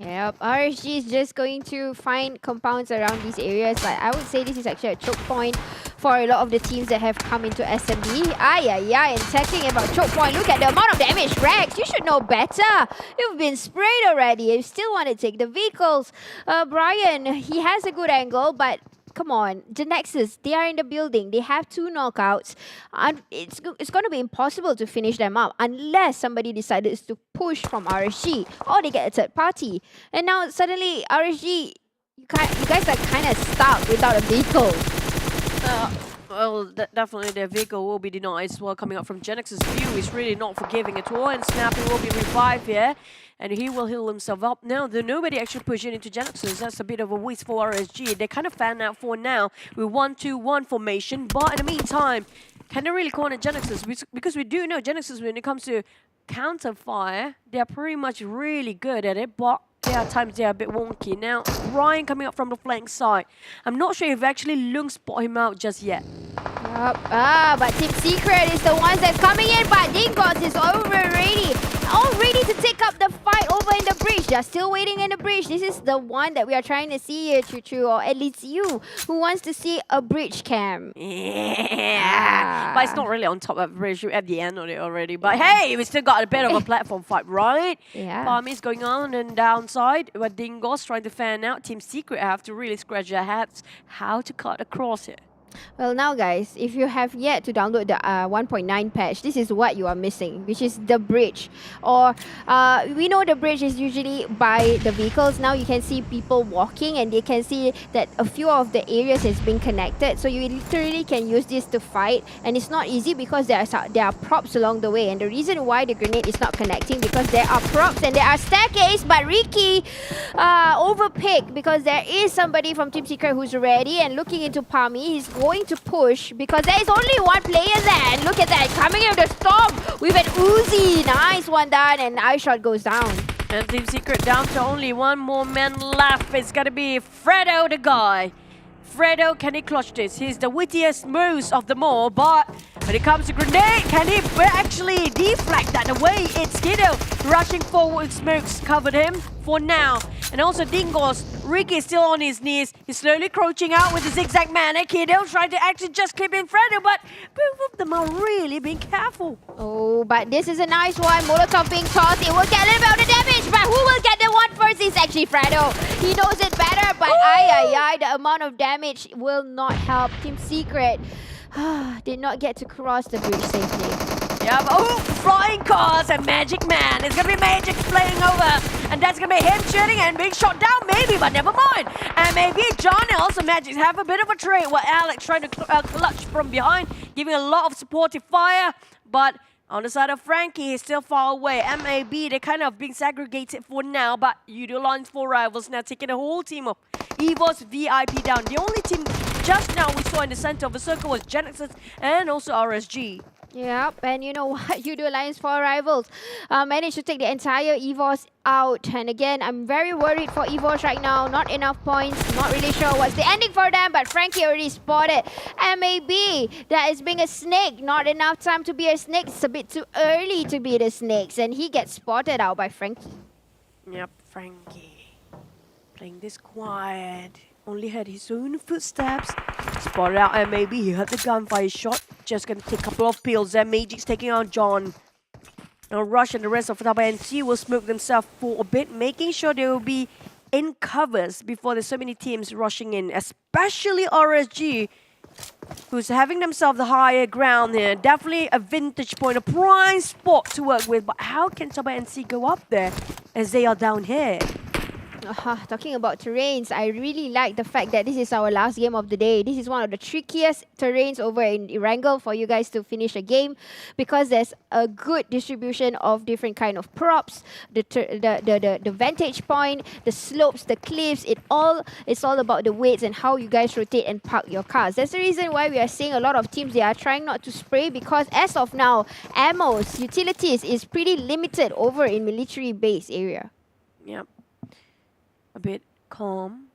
Yep, RSG is just going to find compounds around these areas, but I would say this is actually a choke point for a lot of the teams that have come into SMB. And talking about choke point, look at the amount of damage. Rex, you should know better. You've been sprayed already. You still want to take the vehicles. Brian, he has a good angle, but come on, GENEXUS, they are in the building. They have 2 knockouts. And it's going to be impossible to finish them up unless somebody decided to push from RSG or they get a third party. And now suddenly RSG, you guys are kind of stuck without a vehicle. Well, definitely their vehicle will be denied as well. Coming up from GENEXUS' view is really not forgiving at all, and Snappy will be revived here, and he will heal himself up. Now, nobody actually pushing into GENEXUS. That's a bit of a waste for RSG. They kind of fan out for now with 1-2-1 formation, but in the meantime, can they really corner GENEXUS? Because we do know GENEXUS, when it comes to counter fire, they're pretty much really good at it, but there are times they are a bit wonky. Now, Ryan coming up from the flank side. I'm not sure if actually Lung spot him out just yet. But Team Secret is the ones that's coming in, but Dingoz is all ready to take up the fight over in the bridge. They're still waiting in the bridge. This is the one that we are trying to see here, Choo, or at least you, who wants to see a bridge cam. Yeah. But it's not really on top of the bridge. You're at the end of it already. But hey, we still got a bit of a platform fight, right? Yeah. Farming is going on and downside, but Dingoz trying to fan out. Team Secret have to really scratch their heads how to cut across it. Well, now guys, if you have yet to download the 1.9 patch, this is what you are missing, which is the bridge. Or we know the bridge is usually by the vehicles. Now you can see people walking and they can see that a few of the areas has been connected. So you literally can use this to fight, and it's not easy because there are props along the way. And the reason why the grenade is not connecting because there are props and there are staircase, but Ricky overpicked because there is somebody from Team Secret who's ready and looking into Palmy. He's going to push because there is only one player there, and look at that, coming in the storm with an Uzi. Nice one done, and iShot goes down. And Team Secret down to only one more man left. It's gonna be Fredo the guy. Fredo, can he clutch this? He's the wittiest most of them all, but when it comes to grenade, can he actually deflect that away? It's Kiddo rushing forward, smokes covered him for now. And also Dingoz, Ricky is still on his knees. He's slowly crouching out with the zigzag mana. Kiddo trying to actually just keep in Fredo, but both of them are really being careful. Oh, but this is a nice one. Molotov being tossed. It will get a little bit of the damage, but who will get the one first is actually Fredo. He knows it better, but the amount of damage will not help. Team Secret did not get to cross the bridge safely. Yeah, but flying cars and Magic Man. It's gonna be Magic playing over And that's going to be him shooting and being shot down, maybe, but never mind. And maybe John and also Magic have a bit of a trade where Alex trying to clutch from behind, giving a lot of supportive fire. But on the side of Frankie, he's still far away. MAB, they're kind of being segregated for now, but Yoodo lines for rivals now taking the whole team of EVOS VIP down. The only team just now we saw in the center of the circle was GENEXUS and also RSG. Yep, and you know what? You do Alliance for Rivals managed to take the entire EVOS out. And again, I'm very worried for EVOS right now. Not enough points. Not really sure what's the ending for them, but Frankie already spotted. MAB, that is being a snake. Not enough time to be a snake. It's a bit too early to be the snakes. And he gets spotted out by Frankie. Yep, Frankie. Playing this quiet. Only heard his own footsteps. Spotted out MAB. He heard the gunfire shot. Just gonna take a couple of pills there. Magic's taking out John. Now Rush and the rest of TABAH NC will smoke themselves for a bit, making sure they will be in covers before there's so many teams rushing in, especially RSG, who's having themselves the higher ground here. Definitely a vintage point, a prime spot to work with. But how can TABAH NC go up there as they are down here? Talking about terrains, I really like the fact that this is our last game of the day. This is one of the trickiest terrains over in Erangel for you guys to finish a game, because there's a good distribution of different kind of props, the vantage point, the slopes, the cliffs. It's all about the weights and how you guys rotate and park your cars. That's the reason why we are seeing a lot of teams, they are trying not to spray, because as of now, ammos, utilities is pretty limited over in military base area. Yep. A bit calm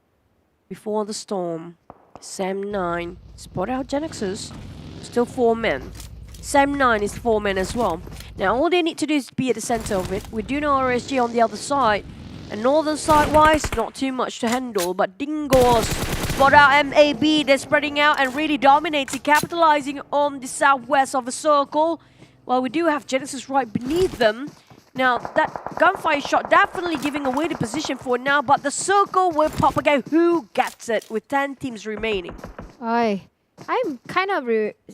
before the storm. Sam9 spot out GENEXUS. Still 4 men. Sam9 is 4 men as well. Now all they need to do is be at the center of it. We do know RSG on the other side. And northern side wise, not too much to handle. But Dingoz spot out MAB. They're spreading out and really dominating, capitalizing on the southwest of the circle. Well, we do have GENEXUS right beneath them. Now, that gunfire shot definitely giving away the position for now, but the circle will pop again. Who gets it with 10 teams remaining? I'm kind of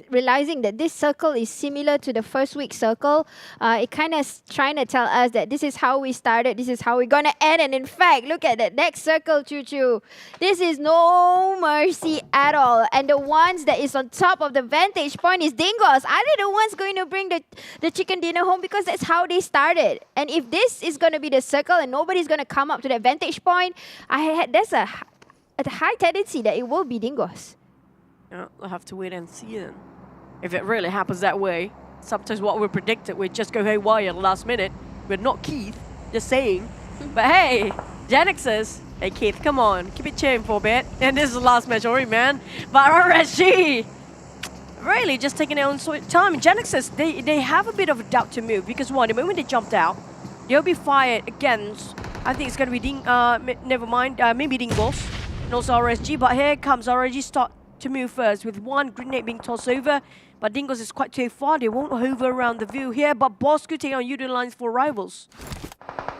realizing that this circle is similar to the first week circle. It kind of trying to tell us that this is how we started, this is how we're going to end. And in fact, look at that next circle, Choo Choo. This is no mercy at all. And the ones that is on top of the vantage point is Dingoz. Are they the ones going to bring the chicken dinner home? Because that's how they started. And if this is going to be the circle and nobody's going to come up to that vantage point, there's a high tendency that it will be Dingoz. I'll have to wait and see then. If it really happens that way, sometimes what we predicted, we just go haywire at the last minute. We're not Keith, just saying. But hey, GENEXUS, hey Keith, come on, keep it cheering for a bit. And this is the last match already, man. But RSG, really just taking their own time. GENEXUS, they have a bit of a doubt to move, because one, the moment they jumped out, they'll be fired against, I think it's going to be maybe Dingoz, and also RSG. But here comes RSG start to move first with one grenade being tossed over, but Dingoz is quite too far. They won't hover around the view here, but Bosskur taking on Yoodo lines for rivals.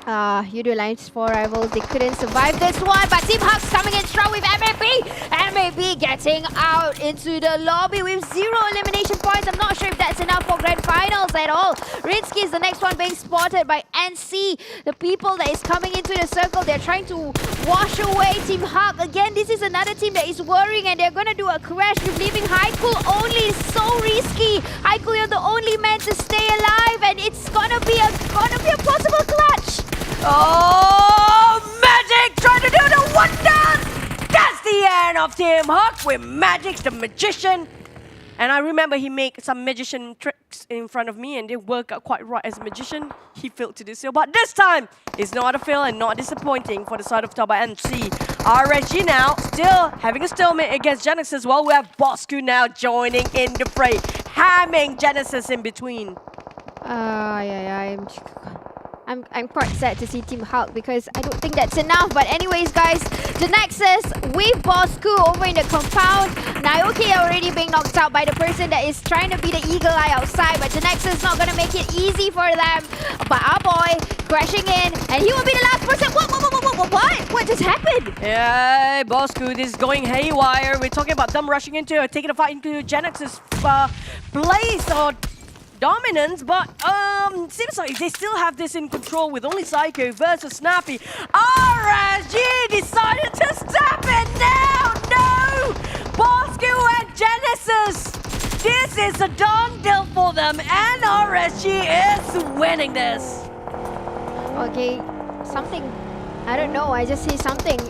Yoodo lines for rivals, they couldn't survive this one, but Team Hugs coming in strong with MAB. MAB getting out into the lobby with 0 elimination points. I'm not sure if that's enough for grand finals at all. Rinsky is the next one being spotted by NC. The people that is coming into the circle, they're trying to wash away Team Hug. Again, this is another team that is worrying, and they're going to do a crash with leaving Haikul only. So risky. Haikul, you're the only man to stay alive, and it's going to be a possible clutch. Oh, Magic trying to do the wonders! That's the end of Team Hug with Magic's the magician. And I remember he made some magician tricks in front of me and they work out quite right as a magician. He failed to do so, but this time it's not a fail and not disappointing for the side of TABAH NC. RSG now still having a stalemate against GENEXUS as well. We have Bosskur now joining in the fray, hamming GENEXUS in between. I'm quite sad to see Team Hulk because I don't think that's enough. But anyways, guys, GENEXUS with Bosskur over in the compound. Naoki already being knocked out by the person that is trying to be the eagle eye outside. But GENEXUS not going to make it easy for them. But our boy crashing in, and he will be the last person. What just happened? Yeah, Bosskur, this is going haywire. We're talking about them rushing into, taking a fight into GENEXUS place or dominance, but seems like they still have this in control with only Psycho versus Snappy. RSG decided to step in now! No! Bosskur and GENEXUS! This is a done deal for them, and RSG is winning this. Okay, something, I don't know, I just see something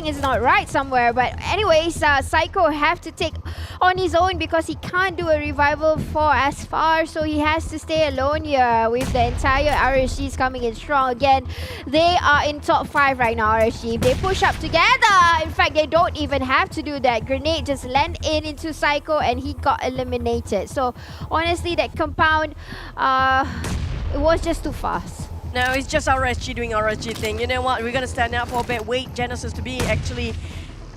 is not right somewhere. But anyways, Psycho have to take on his own because he can't do a revival for as far, so he has to stay alone here with the entire RSGs coming in strong again. They are in top 5 right now, RSG. They push up together. In fact, they don't even have to do that. Grenade just landed into Psycho and he got eliminated. So honestly, that compound, it was just too fast. No, it's just RSG doing RSG thing. You know what? We're gonna stand out for a bit, wait GENEXUS to be actually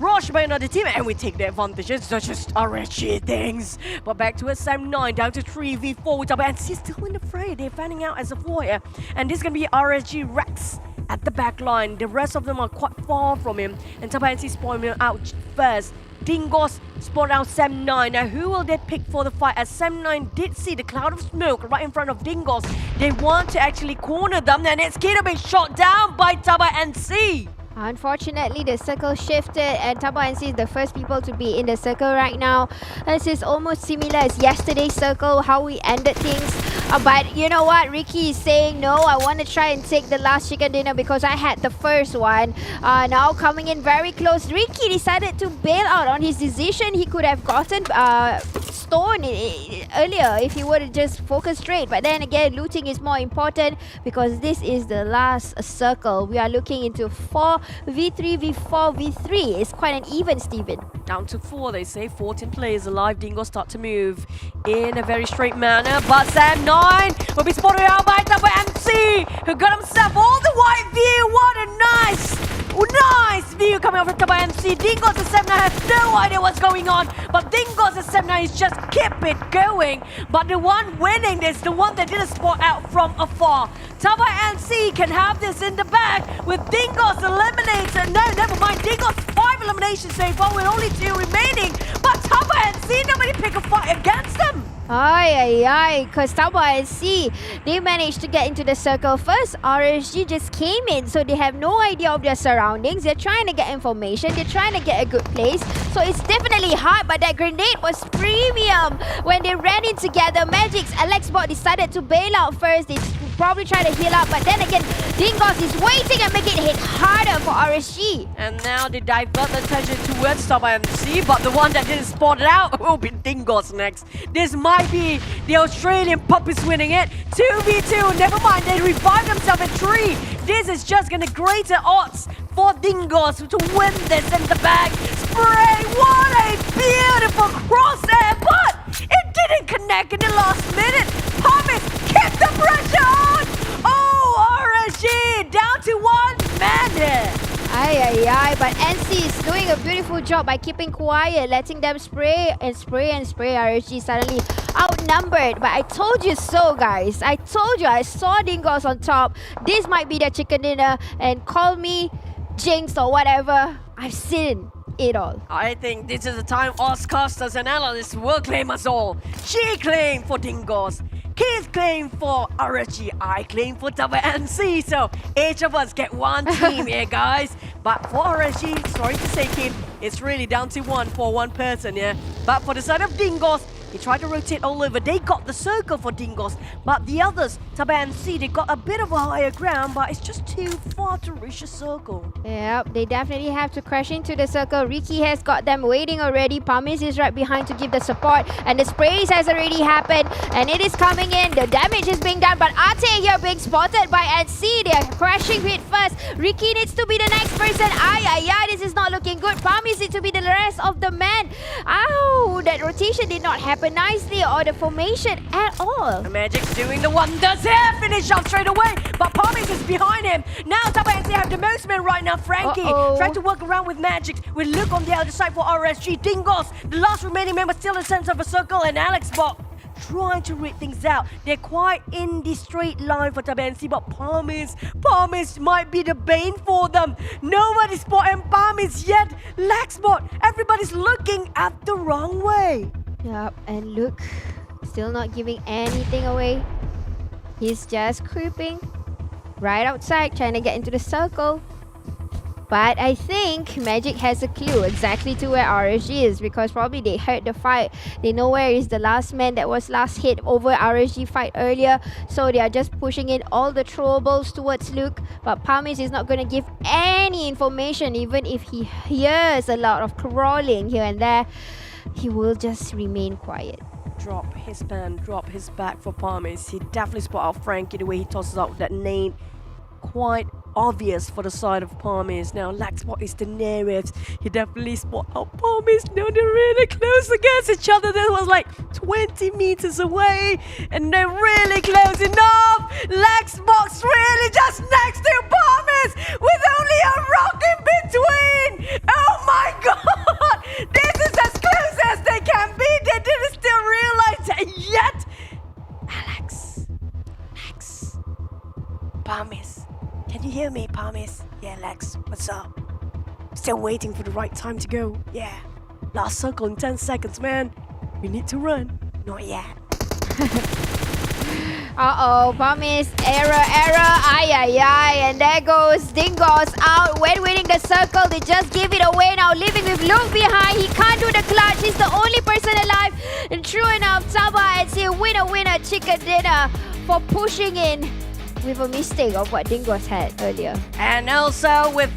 rushed by another team, and we take the advantage. It's not just RSG things. But back to a Sam9, down to 3v4 with TABAH, and she's still in the fray. They're fanning out as a 4 here. And this is gonna be RSG Rex at the back line. The rest of them are quite far from him. And TABAH spawned him out first. Dingoz spawned out Sam9. Now who will they pick for the fight? As Sam9 did see the cloud of smoke right in front of Dingoz. They want to actually corner them, and it's going to be shot down by TABAH. Unfortunately, the circle shifted and TABAH is the first people to be in the circle right now. This is almost similar as yesterday's circle, how we ended things. But you know what? Ricky is saying, no, I want to try and take the last chicken dinner because I had the first one. Now coming in very close. Ricky decided to bail out on his decision. He could have gotten stone earlier if he would have just focused straight. But then again, looting is more important because this is the last circle. We are looking into 4v3, v4, v3. It's quite an even, Steven. Down to 4, they say. 14 players alive. Dingoz start to move in a very straight manner. But Sam9 will be spotted out by TABAH, who got himself all the white view. What a nice view coming over from TABAH. Dingoz and Sam9 have no idea what's going on. But Dingoz and Sam9 is just keep it going. But the one winning this, the one that didn't spot out from afar. TABAH can have this in the bag with Dingoz eliminated. No, never mind. Dingoz 5 eliminations so far with only 2 remaining. But TABAH, nobody pick a fight against them. Because TABAH, they managed to get into the circle first. RSG just came in, so they have no idea of their surroundings. They're trying to get information. They're trying to get a good place. So it's definitely hard, but that grenade was premium. When they ran in together, Magic's ALMGHTY decided to bail out first. They probably try to heal up, but then again, Dingoz is waiting and making it hit harder for RSG. And now they divert the attention towards TABAH, but the one that didn't spot it out will be Dingoz next. This might be the Australian puppies winning it. 2v2, never mind, they revived themselves at 3. This is just gonna greater odds for Dingoz to win this in the bag. Spray, what a beautiful crosshair, but it didn't connect in the last minute. Pumice kept the pressure on. Oh, RSG down to 1 man here. But NC is doing a beautiful job by keeping quiet, letting them spray and spray and spray. RSG suddenly outnumbered. But I told you so, guys. I told you, I saw Dingoz on top. This might be their chicken dinner, and call me jinx or whatever. I've seen it all. I think this is the time us casters and analysts will claim us all. She claimed for Dingoz. Keith claimed for RSG. I claim for TABAH. So each of us get one team here, guys. But for RSG, sorry to say, Keith, it's really down to 1 for 1 person, yeah. But for the side of Dingoz, they tried to rotate all over. They got the circle for Dingoz. But the others, TABAH, they got a bit of a higher ground, but it's just too far to reach the circle. Yep, they definitely have to crash into the circle. Ricky has got them waiting already. Pumice is right behind to give the support. And the sprays has already happened. And it is coming in. The damage is being done. But Ate here being spotted by NC. They are crashing it first. Ricky needs to be the next person. This is not looking good. Pumice needs to be the rest of the men. Ow, that rotation did not happen nicely, or the formation at all. The Magic's doing the wonders here. Finish off straight away. But Pumice is behind him. Now TABAH have the most men right now. Frankie trying to work around with Magic. We look on the other side for RSG. Dingoz, the last remaining member, still in the center of a circle, and ALMGHTY trying to read things out. They're quite in the straight line for TABAH, but Pumice might be the bane for them. Nobody's spotting Pumice yet. Laxbot, everybody's looking at the wrong way. Yep, and look, still not giving anything away. He's just creeping right outside, trying to get into the circle. But I think Magic has a clue exactly to where RSG is, because probably they heard the fight. They know where is the last man that was last hit over RSG fight earlier. So they are just pushing in all the throwables towards Luke. But Pamis is not going to give any information, even if he hears a lot of crawling here and there. He will just remain quiet. Drop his pen, drop his back for Pamis. He definitely spot out Frankie the way he tosses out that nade. Quite obvious for the side of Pamis. Now Laxbot is the nearest. He definitely spot out Pamis. Now they're really close against each other. That was like 20 meters away, and they're really close enough. Laxbot's really just next to Pamis with only a rock in between. Oh my god! This is as close as they can be. They didn't still realize that yet. Alex, Pamis. Can you hear me, Pamis? Yeah, Lex, what's up? Still waiting for the right time to go. Yeah. Last circle in 10 seconds, man. We need to run. Not yet. Uh-oh, Pamis. Error. Ay. And there goes Dingoz out. When winning the circle, they just give it away now. Leaving with Luke behind. He can't do the clutch. He's the only person alive. And true enough, TABAH and see winner chicken dinner for pushing in with a mistake of what Dingoz had earlier. And also with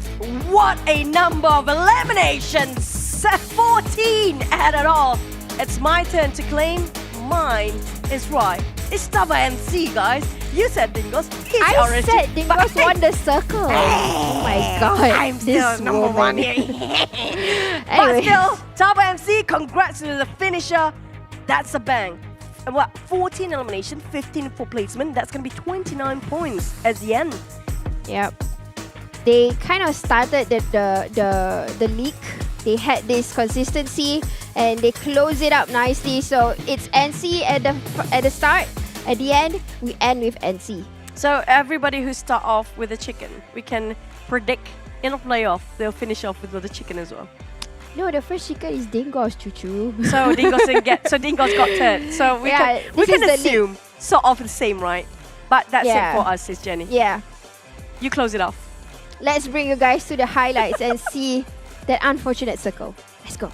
what a number of eliminations. 14 at it all. It's my turn to claim. Mine is right. It's TABAH MC, guys. You said Dingoz. He's I said Dingoz won the circle. Oh my god. I'm still number one here. But still, TABAH MC, congrats to the finisher. That's a bang. And what, 14 elimination, 15 full placement. That's going to be 29 points at the end. Yep. They kind of started the league. They had this consistency and they close it up nicely. So it's NC at the start. At the end, we end with NC. So everybody who start off with a chicken, we can predict in a playoff, they'll finish off with the chicken as well. No, the first chicken is Dingoz, Chuchu. So Dingoz got third. So we can assume sort of the same, right? But that's it for us, sis Jenny. Yeah. You close it off. Let's bring you guys to the highlights and see that unfortunate circle. Let's go.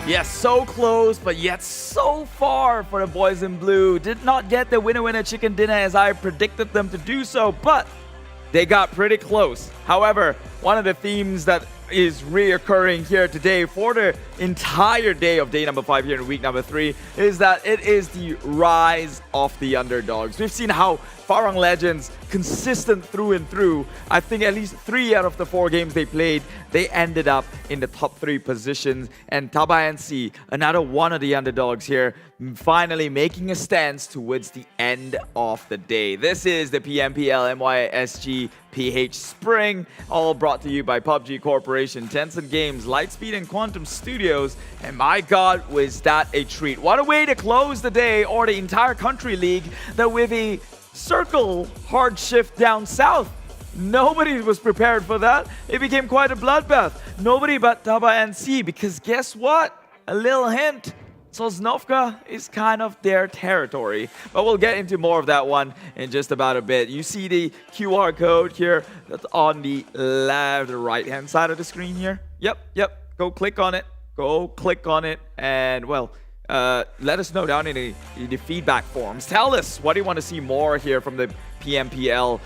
Yes, so close, but yet so far for the boys in blue. Did not get the winner chicken dinner as I predicted them to do so, but they got pretty close. However, one of the themes that is reoccurring here today for the entire day of day number 5 here in week number 3 is that it is the rise of the underdogs. We've seen how Farang Legends consistent through and through. I think at least 3 out of the 4 games they played, they ended up in the top 3 positions. And TABAH NC, another one of the underdogs here, finally making a stance towards the end of the day. This is the PMPL MYSGPH Spring, all brought to you by PUBG Corporation, Tencent Games, Lightspeed and Quantum Studios. And my God, was that a treat. What a way to close the day, or the entire country league, that with a circle hard shift down south. Nobody was prepared for that. It became quite a bloodbath. Nobody but TABAH NC, because guess what? A little hint. Sosnovka is kind of their territory. But we'll get into more of that one in just about a bit. You see the QR code here that's on the right-hand side of the screen here? Yep. Go click on it. And, well, let us know down in the feedback forums. Tell us, what do you want to see more here from the PMPL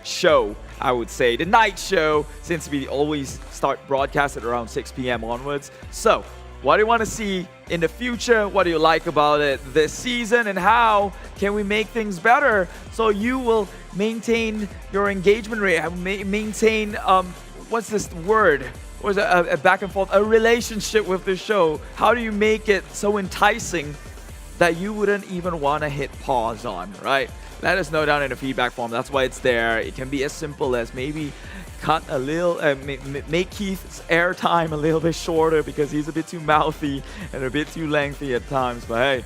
show, I would say. The night show, since we always start broadcast at around 6 p.m. onwards. So, what do you want to see in the future? What do you like about it this season? And how can we make things better so you will maintain your engagement rate, maintain, what's this word? Was a back and forth, a relationship with the show? How do you make it so enticing that you wouldn't even want to hit pause on, right? Let us know down in the feedback form. That's why it's there. It can be as simple as maybe cut a little, make Keith's airtime a little bit shorter because he's a bit too mouthy and a bit too lengthy at times. But hey,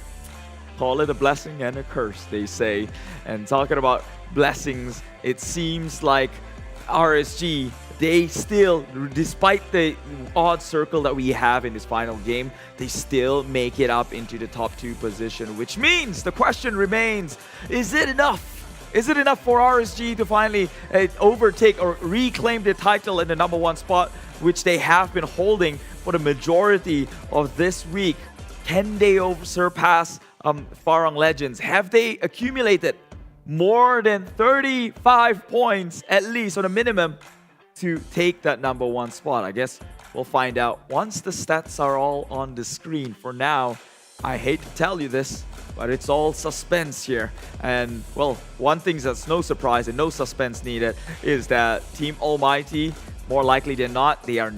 call it a blessing and a curse, they say. And talking about blessings, it seems like RSG, they still, despite the odd circle that we have in this final game, they still make it up into the top 2 position, which means the question remains, is it enough? Is it enough for RSG to finally overtake or reclaim the title in the number 1 spot, which they have been holding for the majority of this week? Can they surpass Farang Legends? Have they accumulated more than 35 points at least, on a minimum, to take that number 1 spot? I guess we'll find out once the stats are all on the screen. For now, I hate to tell you this, but it's all suspense here. And, well, one thing that's no surprise and no suspense needed is that Team Almighty, more likely than not, they are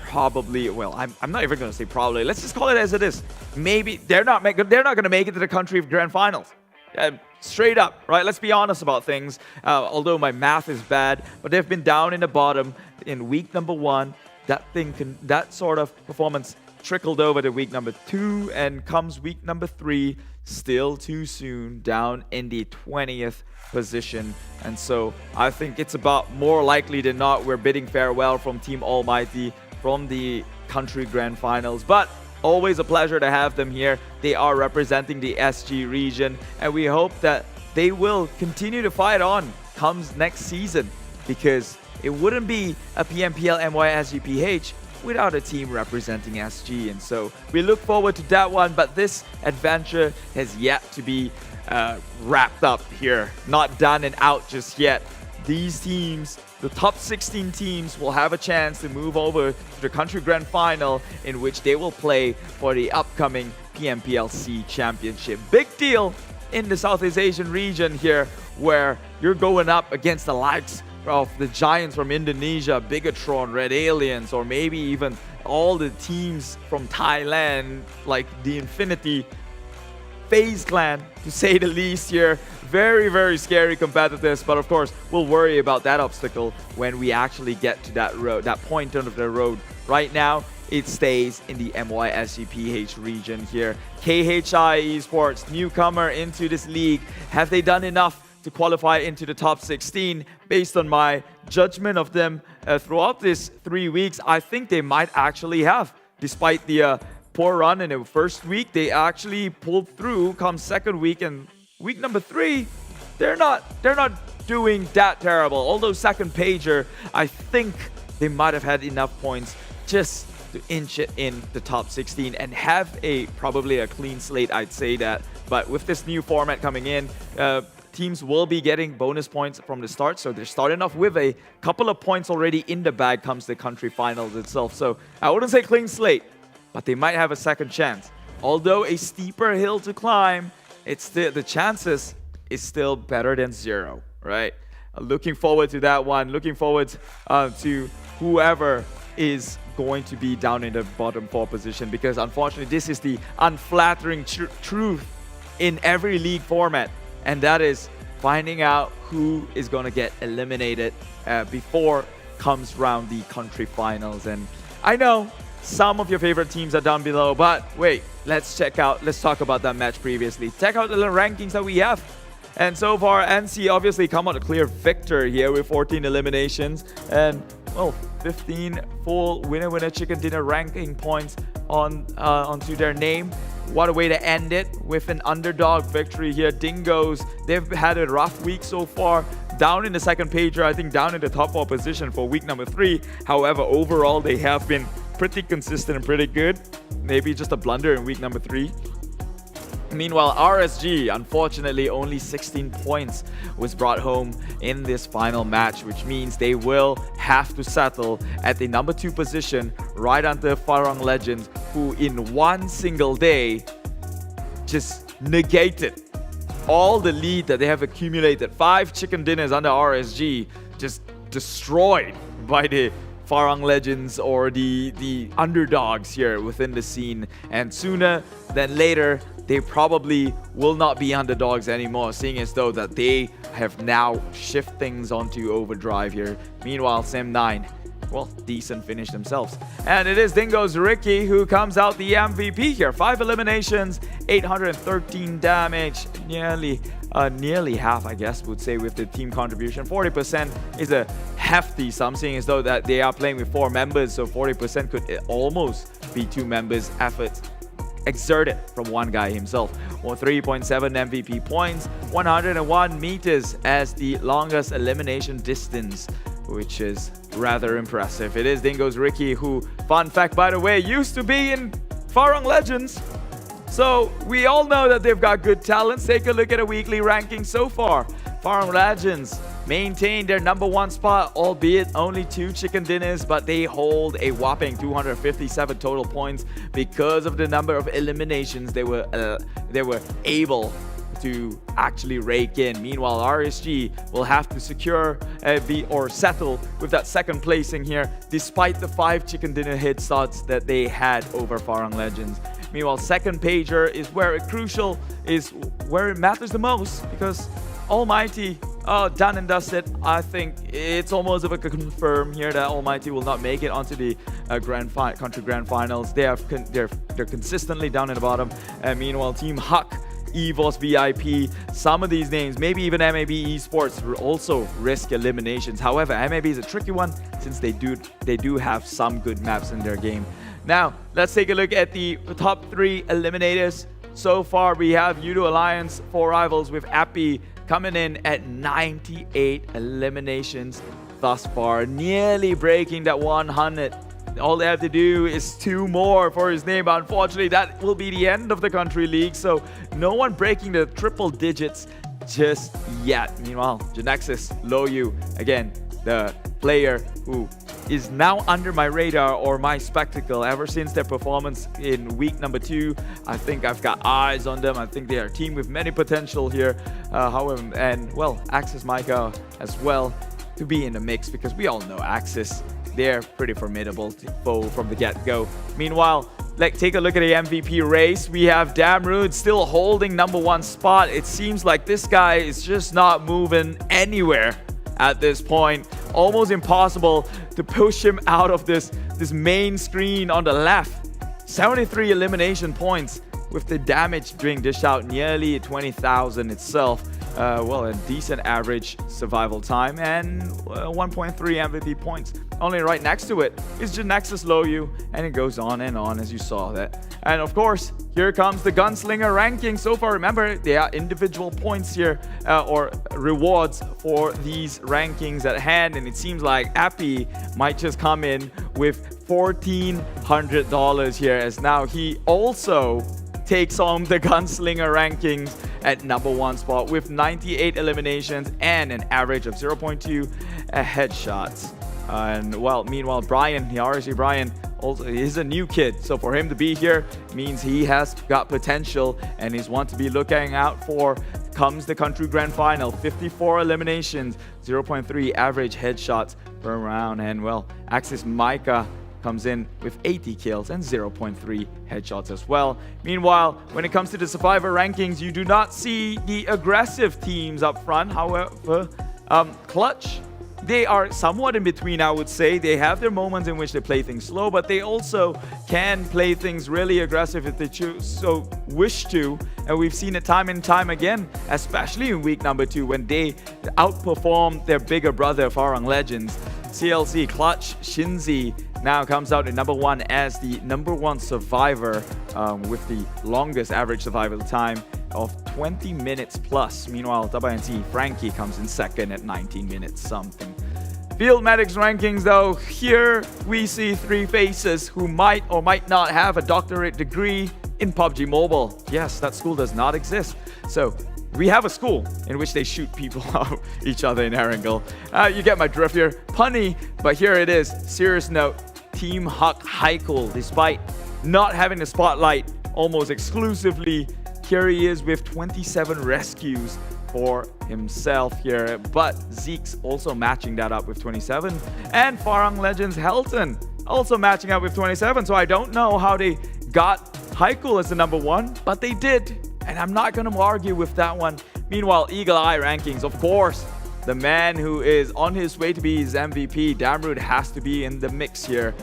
probably, well, I'm not even going to say probably. Let's just call it as it is. Maybe they're not going to make it to the country Grand Finals. Straight up, right? Let's be honest about things. Although my math is bad, but they've been down in the bottom in week number 1. That sort of performance trickled over to week number 2, and comes week number 3, still too soon, down in the 20th position. And so I think it's about more likely than not we're bidding farewell from Team Almighty from the country Grand Finals. But always a pleasure to have them here. They are representing the SG region, and we hope that they will continue to fight on comes next season, because it wouldn't be a PMPL MYSGPH without a team representing SG. And so we look forward to that one, but this adventure has yet to be wrapped up here. Not done and out just yet. These teams, the top 16 teams, will have a chance to move over to the country grand final, in which they will play for the upcoming PMPLC championship. Big deal in the Southeast Asian region here, where you're going up against the likes of the giants from Indonesia, Bigatron, Red Aliens, or maybe even all the teams from Thailand, like the Infinity FaZe Clan, to say the least here. Very, very scary competitors, but of course, we'll worry about that obstacle when we actually get to that road, that point of the road. Right now, it stays in the MYSGPH region here. KHI Esports, newcomer into this league. Have they done enough to qualify into the top 16? Based on my judgment of them throughout these 3 weeks, I think they might actually have. Despite the poor run in the first week, they actually pulled through come second week, and week number 3, they're not doing that terrible. Although second pager, I think they might have had enough points just to inch it in the top 16 and have probably a clean slate, I'd say that. But with this new format coming in, teams will be getting bonus points from the start, so they're starting off with a couple of points already in the bag comes the country finals itself. So I wouldn't say clean slate, but they might have a second chance. Although a steeper hill to climb, the chances is still better than 0, right? Looking forward to that one. Looking forward to whoever is going to be down in the bottom 4 position, because unfortunately this is the unflattering truth in every league format, and that is finding out who is going to get eliminated before comes round the country finals. And I know some of your favorite teams are down below, but wait, let's talk about that match previously. Check out the rankings that we have. And so far, NSEA obviously come out a clear victor here with 14 eliminations and, well, 15 full winner chicken dinner ranking points onto their name. What a way to end it with an underdog victory here. Dingoz, they've had a rough week so far. Down in the second pager, I think down in the top 4 position for week number 3. However, overall, they have been pretty consistent and pretty good. Maybe just a blunder in week number 3. Meanwhile, RSG, unfortunately, only 16 points was brought home in this final match, which means they will have to settle at the number 2 position right under Farang Legends, who in one single day just negated all the lead that they have accumulated. 5 chicken dinners under RSG just destroyed by the Farang Legends or the underdogs here within the scene. And sooner than later, they probably will not be underdogs anymore, seeing as though that they have now shifted things onto overdrive here. Meanwhile, Sem9, well, decent finish themselves. And it is Dingoz Ricky who comes out the MVP here. 5 eliminations, 813 damage, nearly half, I guess, would say, with the team contribution. 40% is a hefty sum, seeing as though that they are playing with 4 members, so 40% could almost be 2 members' efforts exerted from one guy himself. 3.7 MVP points, 101 meters as the longest elimination distance, which is rather impressive. It is Dingoz Ricky, who, fun fact by the way, used to be in Farang Legends. So we all know that they've got good talents. Take a look at a weekly ranking so far. Farang Legends maintain their number 1 spot, albeit only 2 chicken dinners, but they hold a whopping 257 total points because of the number of eliminations they were able to actually rake in. Meanwhile, RSG will have to secure or settle with that second placing here, despite the 5 chicken dinner head starts that they had over Farang Legends. Meanwhile, second pager is where it matters the most, because Almighty, done and dusted. I think it's almost of a confirm here that Almighty will not make it onto the country grand finals. They're consistently down in the bottom. And meanwhile, Team Huck, EVOS VIP, some of these names, maybe even MAB Esports, will also risk eliminations. However, MAB is a tricky one since they do have some good maps in their game. Now, let's take a look at the top 3 eliminators. So far, we have Yoodo Alliance, 4 rivals with Appy coming in at 98 eliminations thus far, nearly breaking that 100. All they have to do is 2 more for his name, but unfortunately that will be the end of the country league, so no one breaking the triple digits just yet. Meanwhile, GENEXUS, Loyu, again, the player who is now under my radar or my spectacle ever since their performance in week number 2. I think I've got eyes on them. I think they are a team with many potential here. However, and well, Axis Micah as well to be in the mix, because we all know Axis, they're pretty formidable foe from the get-go. Meanwhile, take a look at the MVP race. We have Damrude still holding number 1 spot. It seems like this guy is just not moving anywhere at this point. Almost impossible to push him out of this main screen on the left. 73 elimination points with the damage being dished out, nearly 20,000 itself. well, a decent average survival time and 1.3 MVP points. Only right next to it is GENEXUS Loyu, and it goes on as you saw that. And of course, here comes the Gunslinger ranking. So far, remember, there are individual points here or rewards for these rankings at hand, and it seems like Appy might just come in with $1,400 here, as now he also takes home the Gunslinger rankings at #1 spot with 98 eliminations and an average of 0.2 headshots. And well, meanwhile, Brian, the RSG Brian, also is a new kid, so for him to be here means he has got potential, and he's one to be looking out for. Comes the country grand final, 54 eliminations, 0.3 average headshots per round, and well, Axis Micah comes in with 80 kills and 0.3 headshots as well. Meanwhile, when it comes to the Survivor rankings, you do not see the aggressive teams up front. However, Clutch, they are somewhat in between, I would say. They have their moments in which they play things slow, but they also can play things really aggressive if they wish to. And we've seen it time and time again, especially in week #2 when they outperform their bigger brother, Farang Legends. CLC, Clutch, Shinzi now comes out at #1 as the #1 survivor with the longest average survival time of 20 minutes plus. Meanwhile, TABAH, Frankie comes in second at 19 minutes something. Field Medics rankings though, here we see 3 faces who might or might not have a doctorate degree in PUBG Mobile. Yes, that school does not exist. So we have a school in which they shoot people out each other in Erangel. You get my drift here. Punny, but here it is. Serious note, Team Huck Haikul, despite not having the spotlight almost exclusively, here he is with 27 rescues for himself here. But Zeke's also matching that up with 27. And Farang Legends Helton also matching up with 27. So I don't know how they got Haikul as the #1, but they did. And I'm not going to argue with that one. Meanwhile, Eagle Eye rankings, of course, the man who is on his way to be his MVP, Damrud, has to be in the mix here.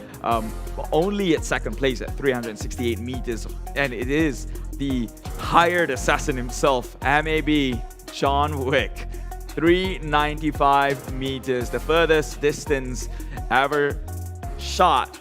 Only at second place at 368 meters. And it is the hired assassin himself, MAB John Wick. 395 meters, the furthest distance ever shot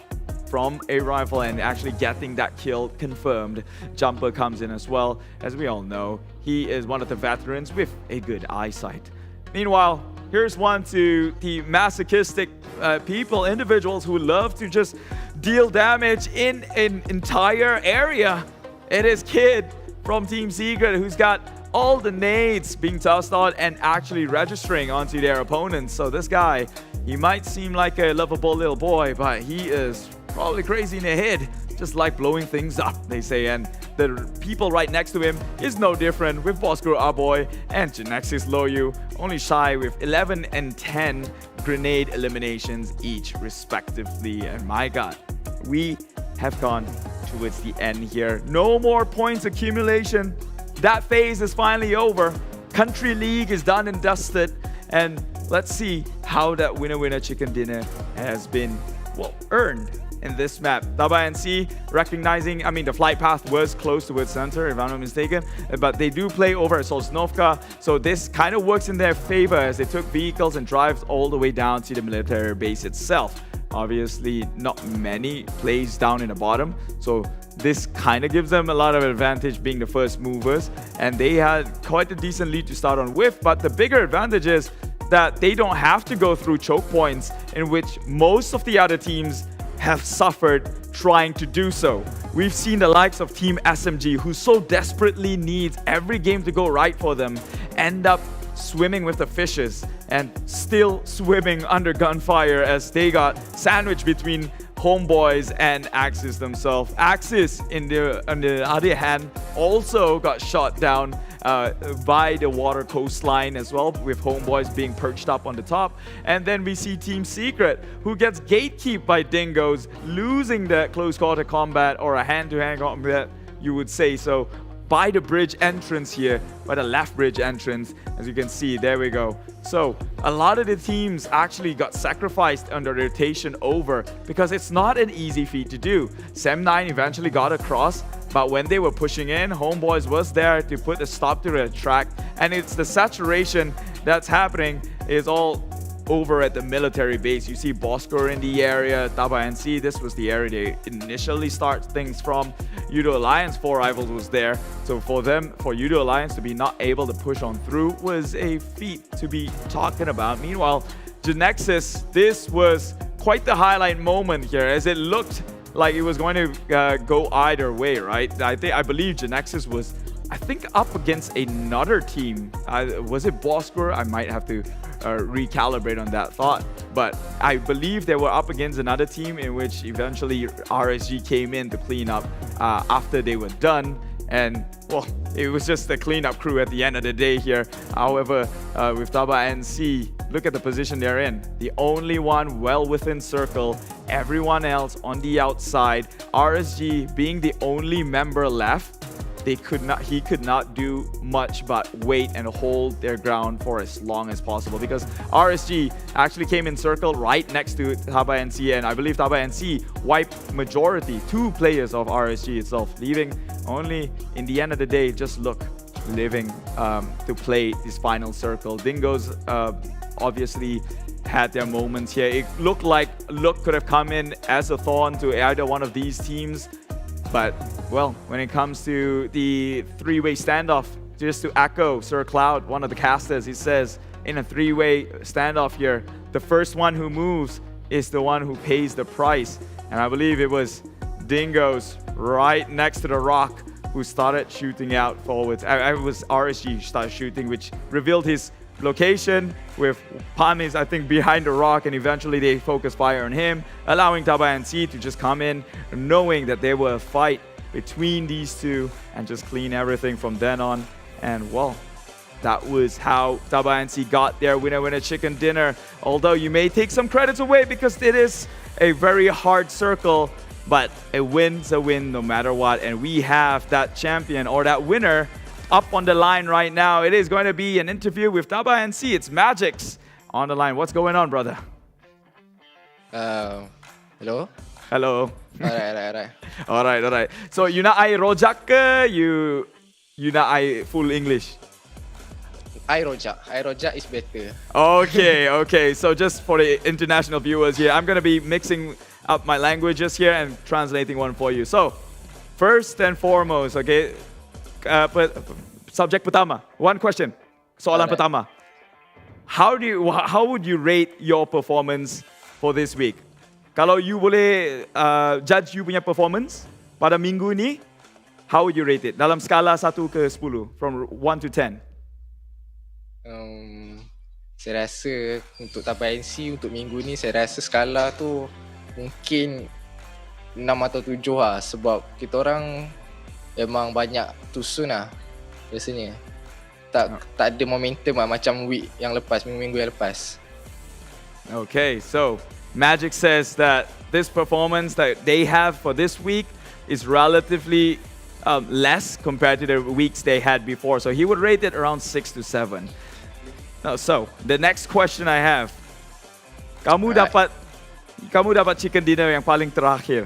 from a rifle, and actually getting that kill confirmed. Jumper comes in as well. As we all know, he is one of the veterans with a good eyesight. Meanwhile, here's one to the masochistic individuals who love to just deal damage in an entire area. It is Kid from Team Secret who's got all the nades being tossed out and actually registering onto their opponents. So this guy, he might seem like a lovable little boy, but he is probably crazy in the head, just like blowing things up, they say. And the people right next to him is no different, with Bosskur, our boy, and GENEXUS Loyu, only shy with 11 and 10 grenade eliminations each respectively. And my god, we have gone towards the end here. No more points accumulation. That phase is finally over. Country League is done and dusted. And let's see how that winner chicken dinner has been, well, earned in this map. TABAH recognizing, I mean, the flight path was close towards center, if I'm not mistaken, but they do play over at Sosnovka, so this kind of works in their favor as they took vehicles and drives all the way down to the military base itself. Obviously, not many plays down in the bottom, so this kind of gives them a lot of advantage being the first movers, and they had quite a decent lead to start on with, but the bigger advantage is that they don't have to go through choke points, in which most of the other teams have suffered trying to do so. We've seen the likes of Team SMG, who so desperately needs every game to go right for them, end up swimming with the fishes and still swimming under gunfire as they got sandwiched between Homebois and Axis themselves. Axis, on the other hand, also got shot down by the water coastline as well, with Homebois being perched up on the top. And then we see Team Secret, who gets gatekept by Dingoz, losing that close quarter combat, or a hand-to-hand combat, you would say so, by the bridge entrance here, by the left bridge entrance. As you can see, there we go. So a lot of the teams actually got sacrificed under rotation over, because it's not an easy feat to do. Sem9 eventually got across, But when they were pushing in, Homebois was there to put a stop to the attack. And it's the saturation that's happening is all over at the military base. You see Bosskur in the area, TABAH NC. This was the area they initially start things from. Yoodo Alliance, 4 rivals was there. So for Yoodo Alliance to be not able to push on through was a feat to be talking about. Meanwhile, GENEXUS, this was quite the highlight moment here as it looked like it was going to go either way, right? I believe GENEXUS was, I think, up against another team. Was it Bosskur? I might have to recalibrate on that thought. But I believe they were up against another team in which eventually RSG came in to clean up after they were done. And, well, it was just the cleanup crew at the end of the day here. However, with TABAH NC, look at the position they're in. The only one well within circle, everyone else on the outside. RSG being the only member left, he could not do much but wait and hold their ground for as long as possible, because RSG actually came in circle right next to TABAH NC, and I believe TABAH NC wiped majority, 2 players of RSG itself, leaving only, in the end of the day, just living to play this final circle. Dingoz obviously had their moments here. It looked like Look could have come in as a thorn to either one of these teams. But, well, when it comes to the 3-way standoff, just to echo Sir Cloud, one of the casters, he says, in a 3-way standoff here, the first one who moves is the one who pays the price. And I believe it was Dingoz right next to the rock who started shooting out forwards. It was RSG who started shooting, which revealed his location, with Panis, I think, behind the rock, and eventually they focused fire on him, allowing TABAH NC to just come in, knowing that there were a fight between these two, and just clean everything from then on. And, well, that was how TABAH NC got their winner chicken dinner. Although you may take some credits away because it is a very hard circle, but a win's a win no matter what. And we have that champion, or that winner, up on the line right now. It is going to be an interview with TABAH NC. It's Magix on the line. What's going on, brother? Hello? Hello. Alright. Alright. So you nak I rojak ke? You nak I full English? I rojak is better. Okay. So just for the international viewers here, I'm going to be mixing up my languages here and translating one for you. So, first and foremost, okay, subjek pertama, one question. Soalan pertama. How would you rate your performance for this week? Kalau you boleh judge you punya performance pada minggu ni, how would you rate it? Dalam skala 1 ke 10, from 1 to 10. Saya rasa untuk TABAH NC untuk minggu ni, saya rasa skala tu mungkin 6 atau 7 lah, sebab kita orang memang banyak tusun lah rasanya. Tak ada momentum lah macam week yang lepas, minggu yang lepas. Okay, so Magic says that this performance that they have for this week is relatively less compared to the weeks they had before. So he would rate it around 6 to 7. Now, so the next question I have, kamu dapat chicken dinner yang paling terakhir.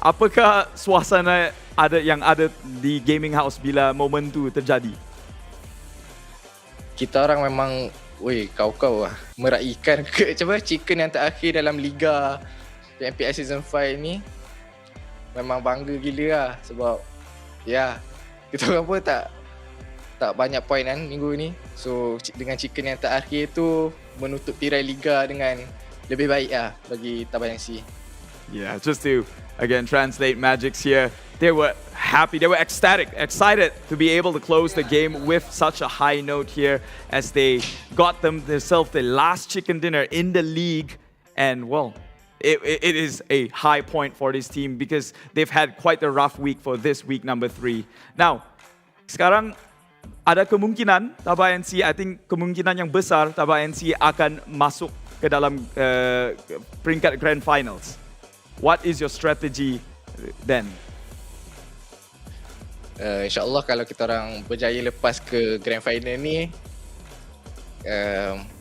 Apakah suasana yang ada di gaming house bila momen tu terjadi? Kita orang memang, kau lah, meraihkan chicken yang terakhir dalam Liga PMPL Season 5 ni. Memang bangga gila lah, sebab kita orang pun tak banyak poin kan minggu ni. So dengan chicken yang terakhir tu menutup tirai Liga dengan lebih baik lah bagi TABAH NC. Yeah, just to again translate Magic's here, they were happy, they were ecstatic, excited to be able to close the game with such a high note here as they got themselves the last chicken dinner in the league. And well, it is a high point for this team because they've had quite a rough week for this week number 3. Now, sekarang ada kemungkinan TABAH NC, I think kemungkinan yang besar TABAH NC akan masuk ke dalam peringkat Grand Finals. What is your strategy then? InsyaAllah kalau kita orang berjaya lepas ke Grand Final ni,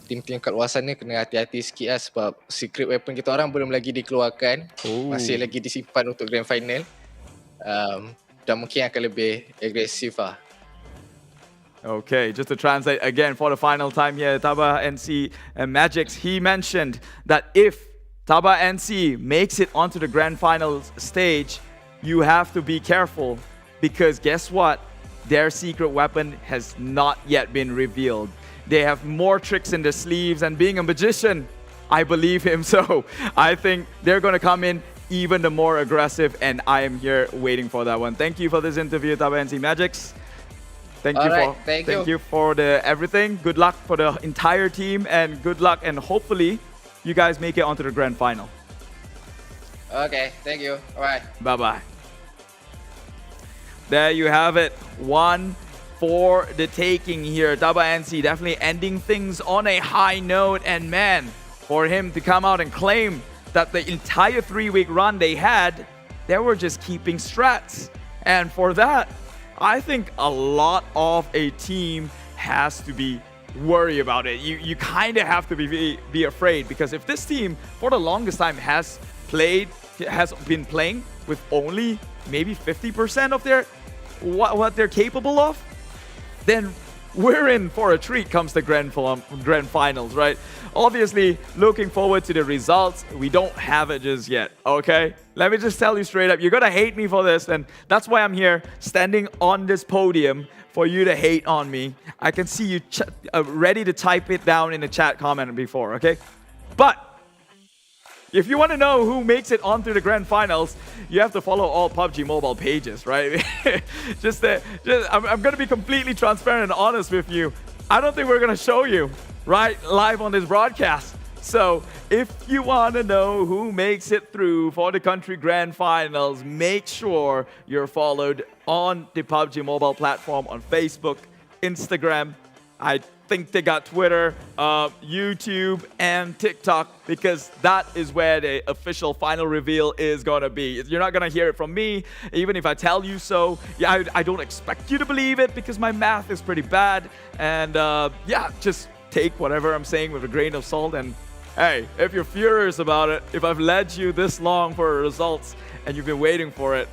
tim-tim kat luar sana kena hati-hati sikit lah, sebab secret weapon kita orang belum lagi dikeluarkan. Masih lagi disimpan untuk Grand Final. dan mungkin akan lebih agresif lah. Okay, just to translate again for the final time here, TABAH NC and Magix, he mentioned that if TABAH NC makes it onto the grand finals stage, you have to be careful because guess what? Their secret weapon has not yet been revealed. They have more tricks in their sleeves, and being a magician, I believe him, so I think they're going to come in even the more aggressive, and I am here waiting for that one. Thank you for this interview, TABAH NC Magix. Thank you for the everything. Good luck for the entire team, and good luck, and hopefully you guys make it onto the grand final. Okay, thank you. Bye. Bye-bye. There you have it. One for the taking here. TABAH NC definitely ending things on a high note, and man, for him to come out and claim that the entire 3-week run they had, they were just keeping strats. And for that, I think a lot of a team has to be worried about it. You kind of have to be afraid, because if this team for the longest time has been playing with only maybe 50% of their what they're capable of, then we're in for a treat comes the grand finals, right? Obviously, looking forward to the results. We don't have it just yet, okay? Let me just tell you straight up, you're gonna hate me for this, and that's why I'm here, standing on this podium for you to hate on me. I can see you ready to type it down in the chat comment before, okay? But if you want to know who makes it onto the grand finals, you have to follow all PUBG Mobile pages, right? I'm going to be completely transparent and honest with you. I don't think we're going to show you, right, live on this broadcast. So if you want to know who makes it through for the country grand finals, make sure you're followed on the PUBG Mobile platform on Facebook, Instagram. I think they got Twitter, YouTube, and TikTok, because that is where the official final reveal is going to be. You're not going to hear it from me, even if I tell you so. Yeah, I don't expect you to believe it, because my math is pretty bad. And yeah, just take whatever I'm saying with a grain of salt. And hey, if you're furious about it, if I've led you this long for results and you've been waiting for it,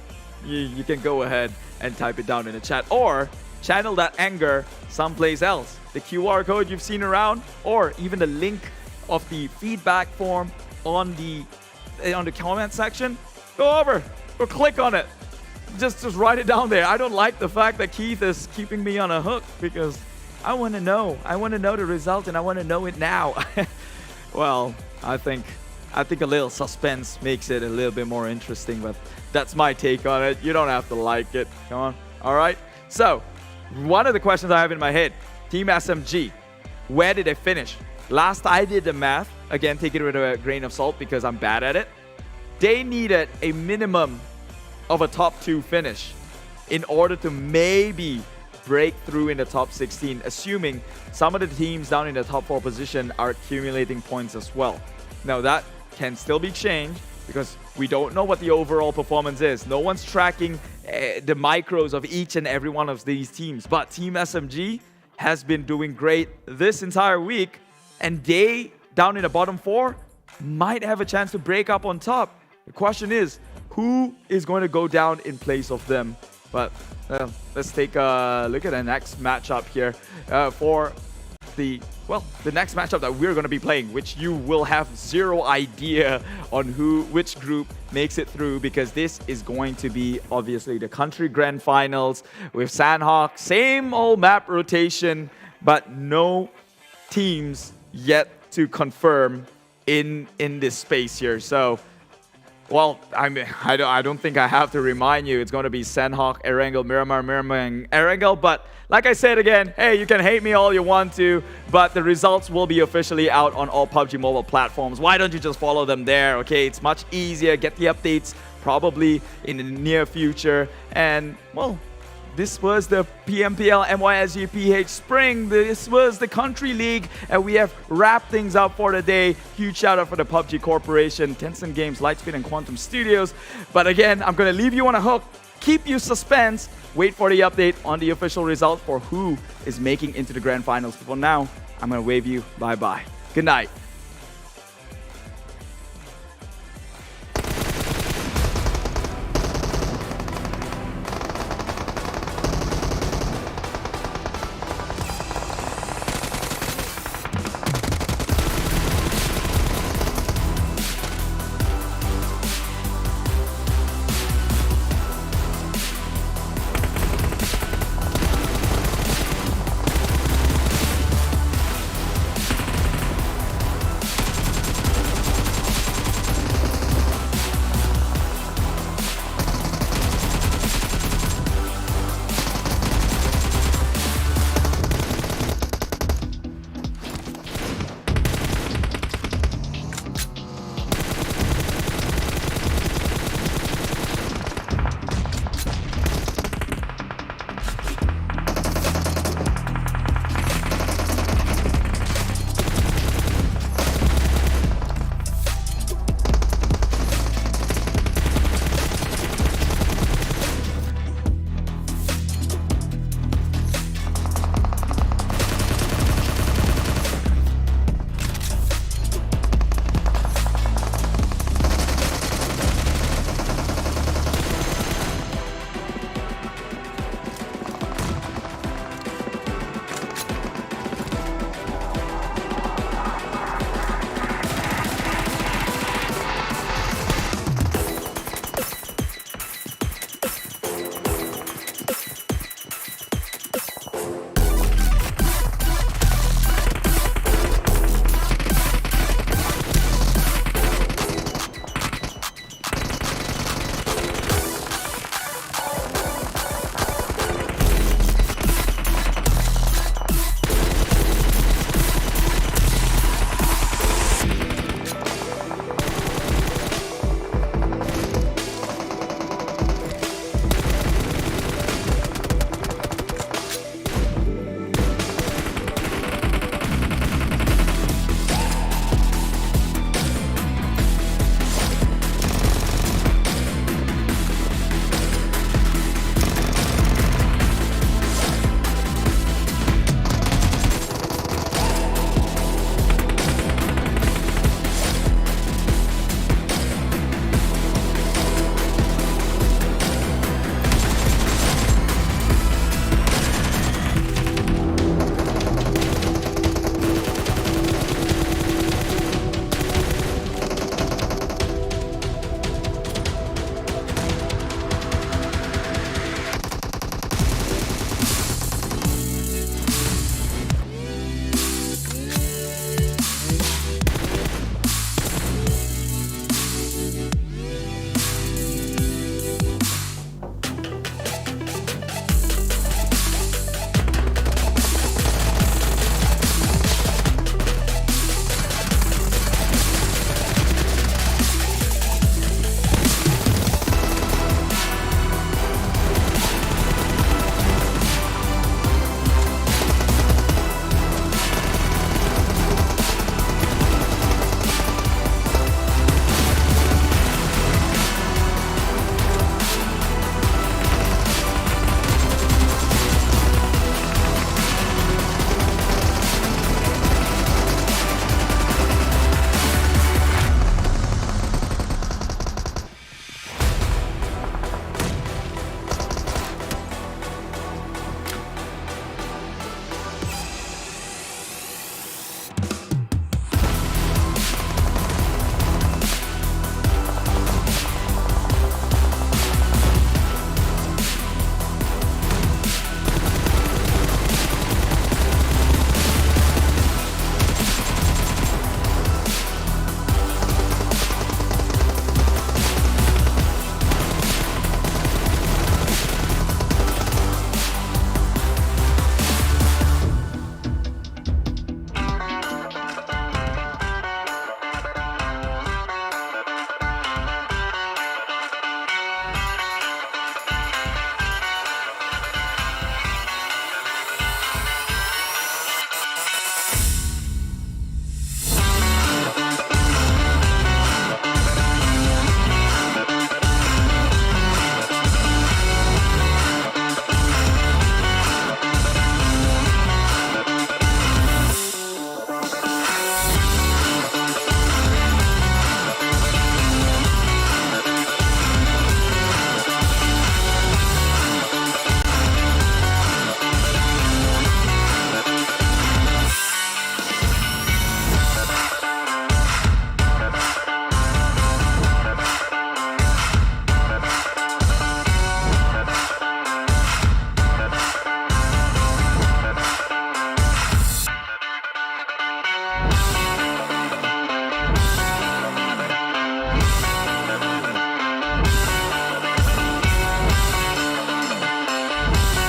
you can go ahead and type it down in the chat, or channel that anger someplace else. The QR code you've seen around, or even the link of the feedback form on the comment section, go over, go click on it. Just write it down there. I don't like the fact that Keith is keeping me on a hook, because I want to know. I want to know the result, and I want to know it now. Well, I think a little suspense makes it a little bit more interesting, but that's my take on it. You don't have to like it. Come on. All right. So, one of the questions I have in my head, Team SMG, where did they finish? Last I did the math, again, take it with a grain of salt because I'm bad at it. They needed a minimum of a top 2 finish in order to maybe break through in the top 16, assuming some of the teams down in the top 4 position are accumulating points as well. Now that can still be changed, because we don't know what the overall performance is. No one's tracking the micros of each and every one of these teams. But Team SMG has been doing great this entire week, and they, down in the bottom 4, might have a chance to break up on top. The question is, who is going to go down in place of them? But let's take a look at the next matchup here for the next matchup that we're going to be playing, which you will have zero idea on which group makes it through, because this is going to be obviously the country grand finals with Sandhawk, same old map rotation, but no teams yet to confirm in this space here. So, well, I don't think I have to remind you, it's going to be Sandhawk, Erangel, Miramar, and Erangel. But like I said again, hey, you can hate me all you want to, but the results will be officially out on all PUBG Mobile platforms. Why don't you just follow them there, okay? It's much easier. Get the updates probably in the near future. And, well, this was the PMPL MYSGPH Spring. This was the Country League, and we have wrapped things up for the day. Huge shout out for the PUBG Corporation, Tencent Games, Lightspeed, and Quantum Studios. But again, I'm going to leave you on a hook, keep you suspense, wait for the update on the official results for who is making into the grand finals. For now, I'm going to wave you bye-bye. Good night.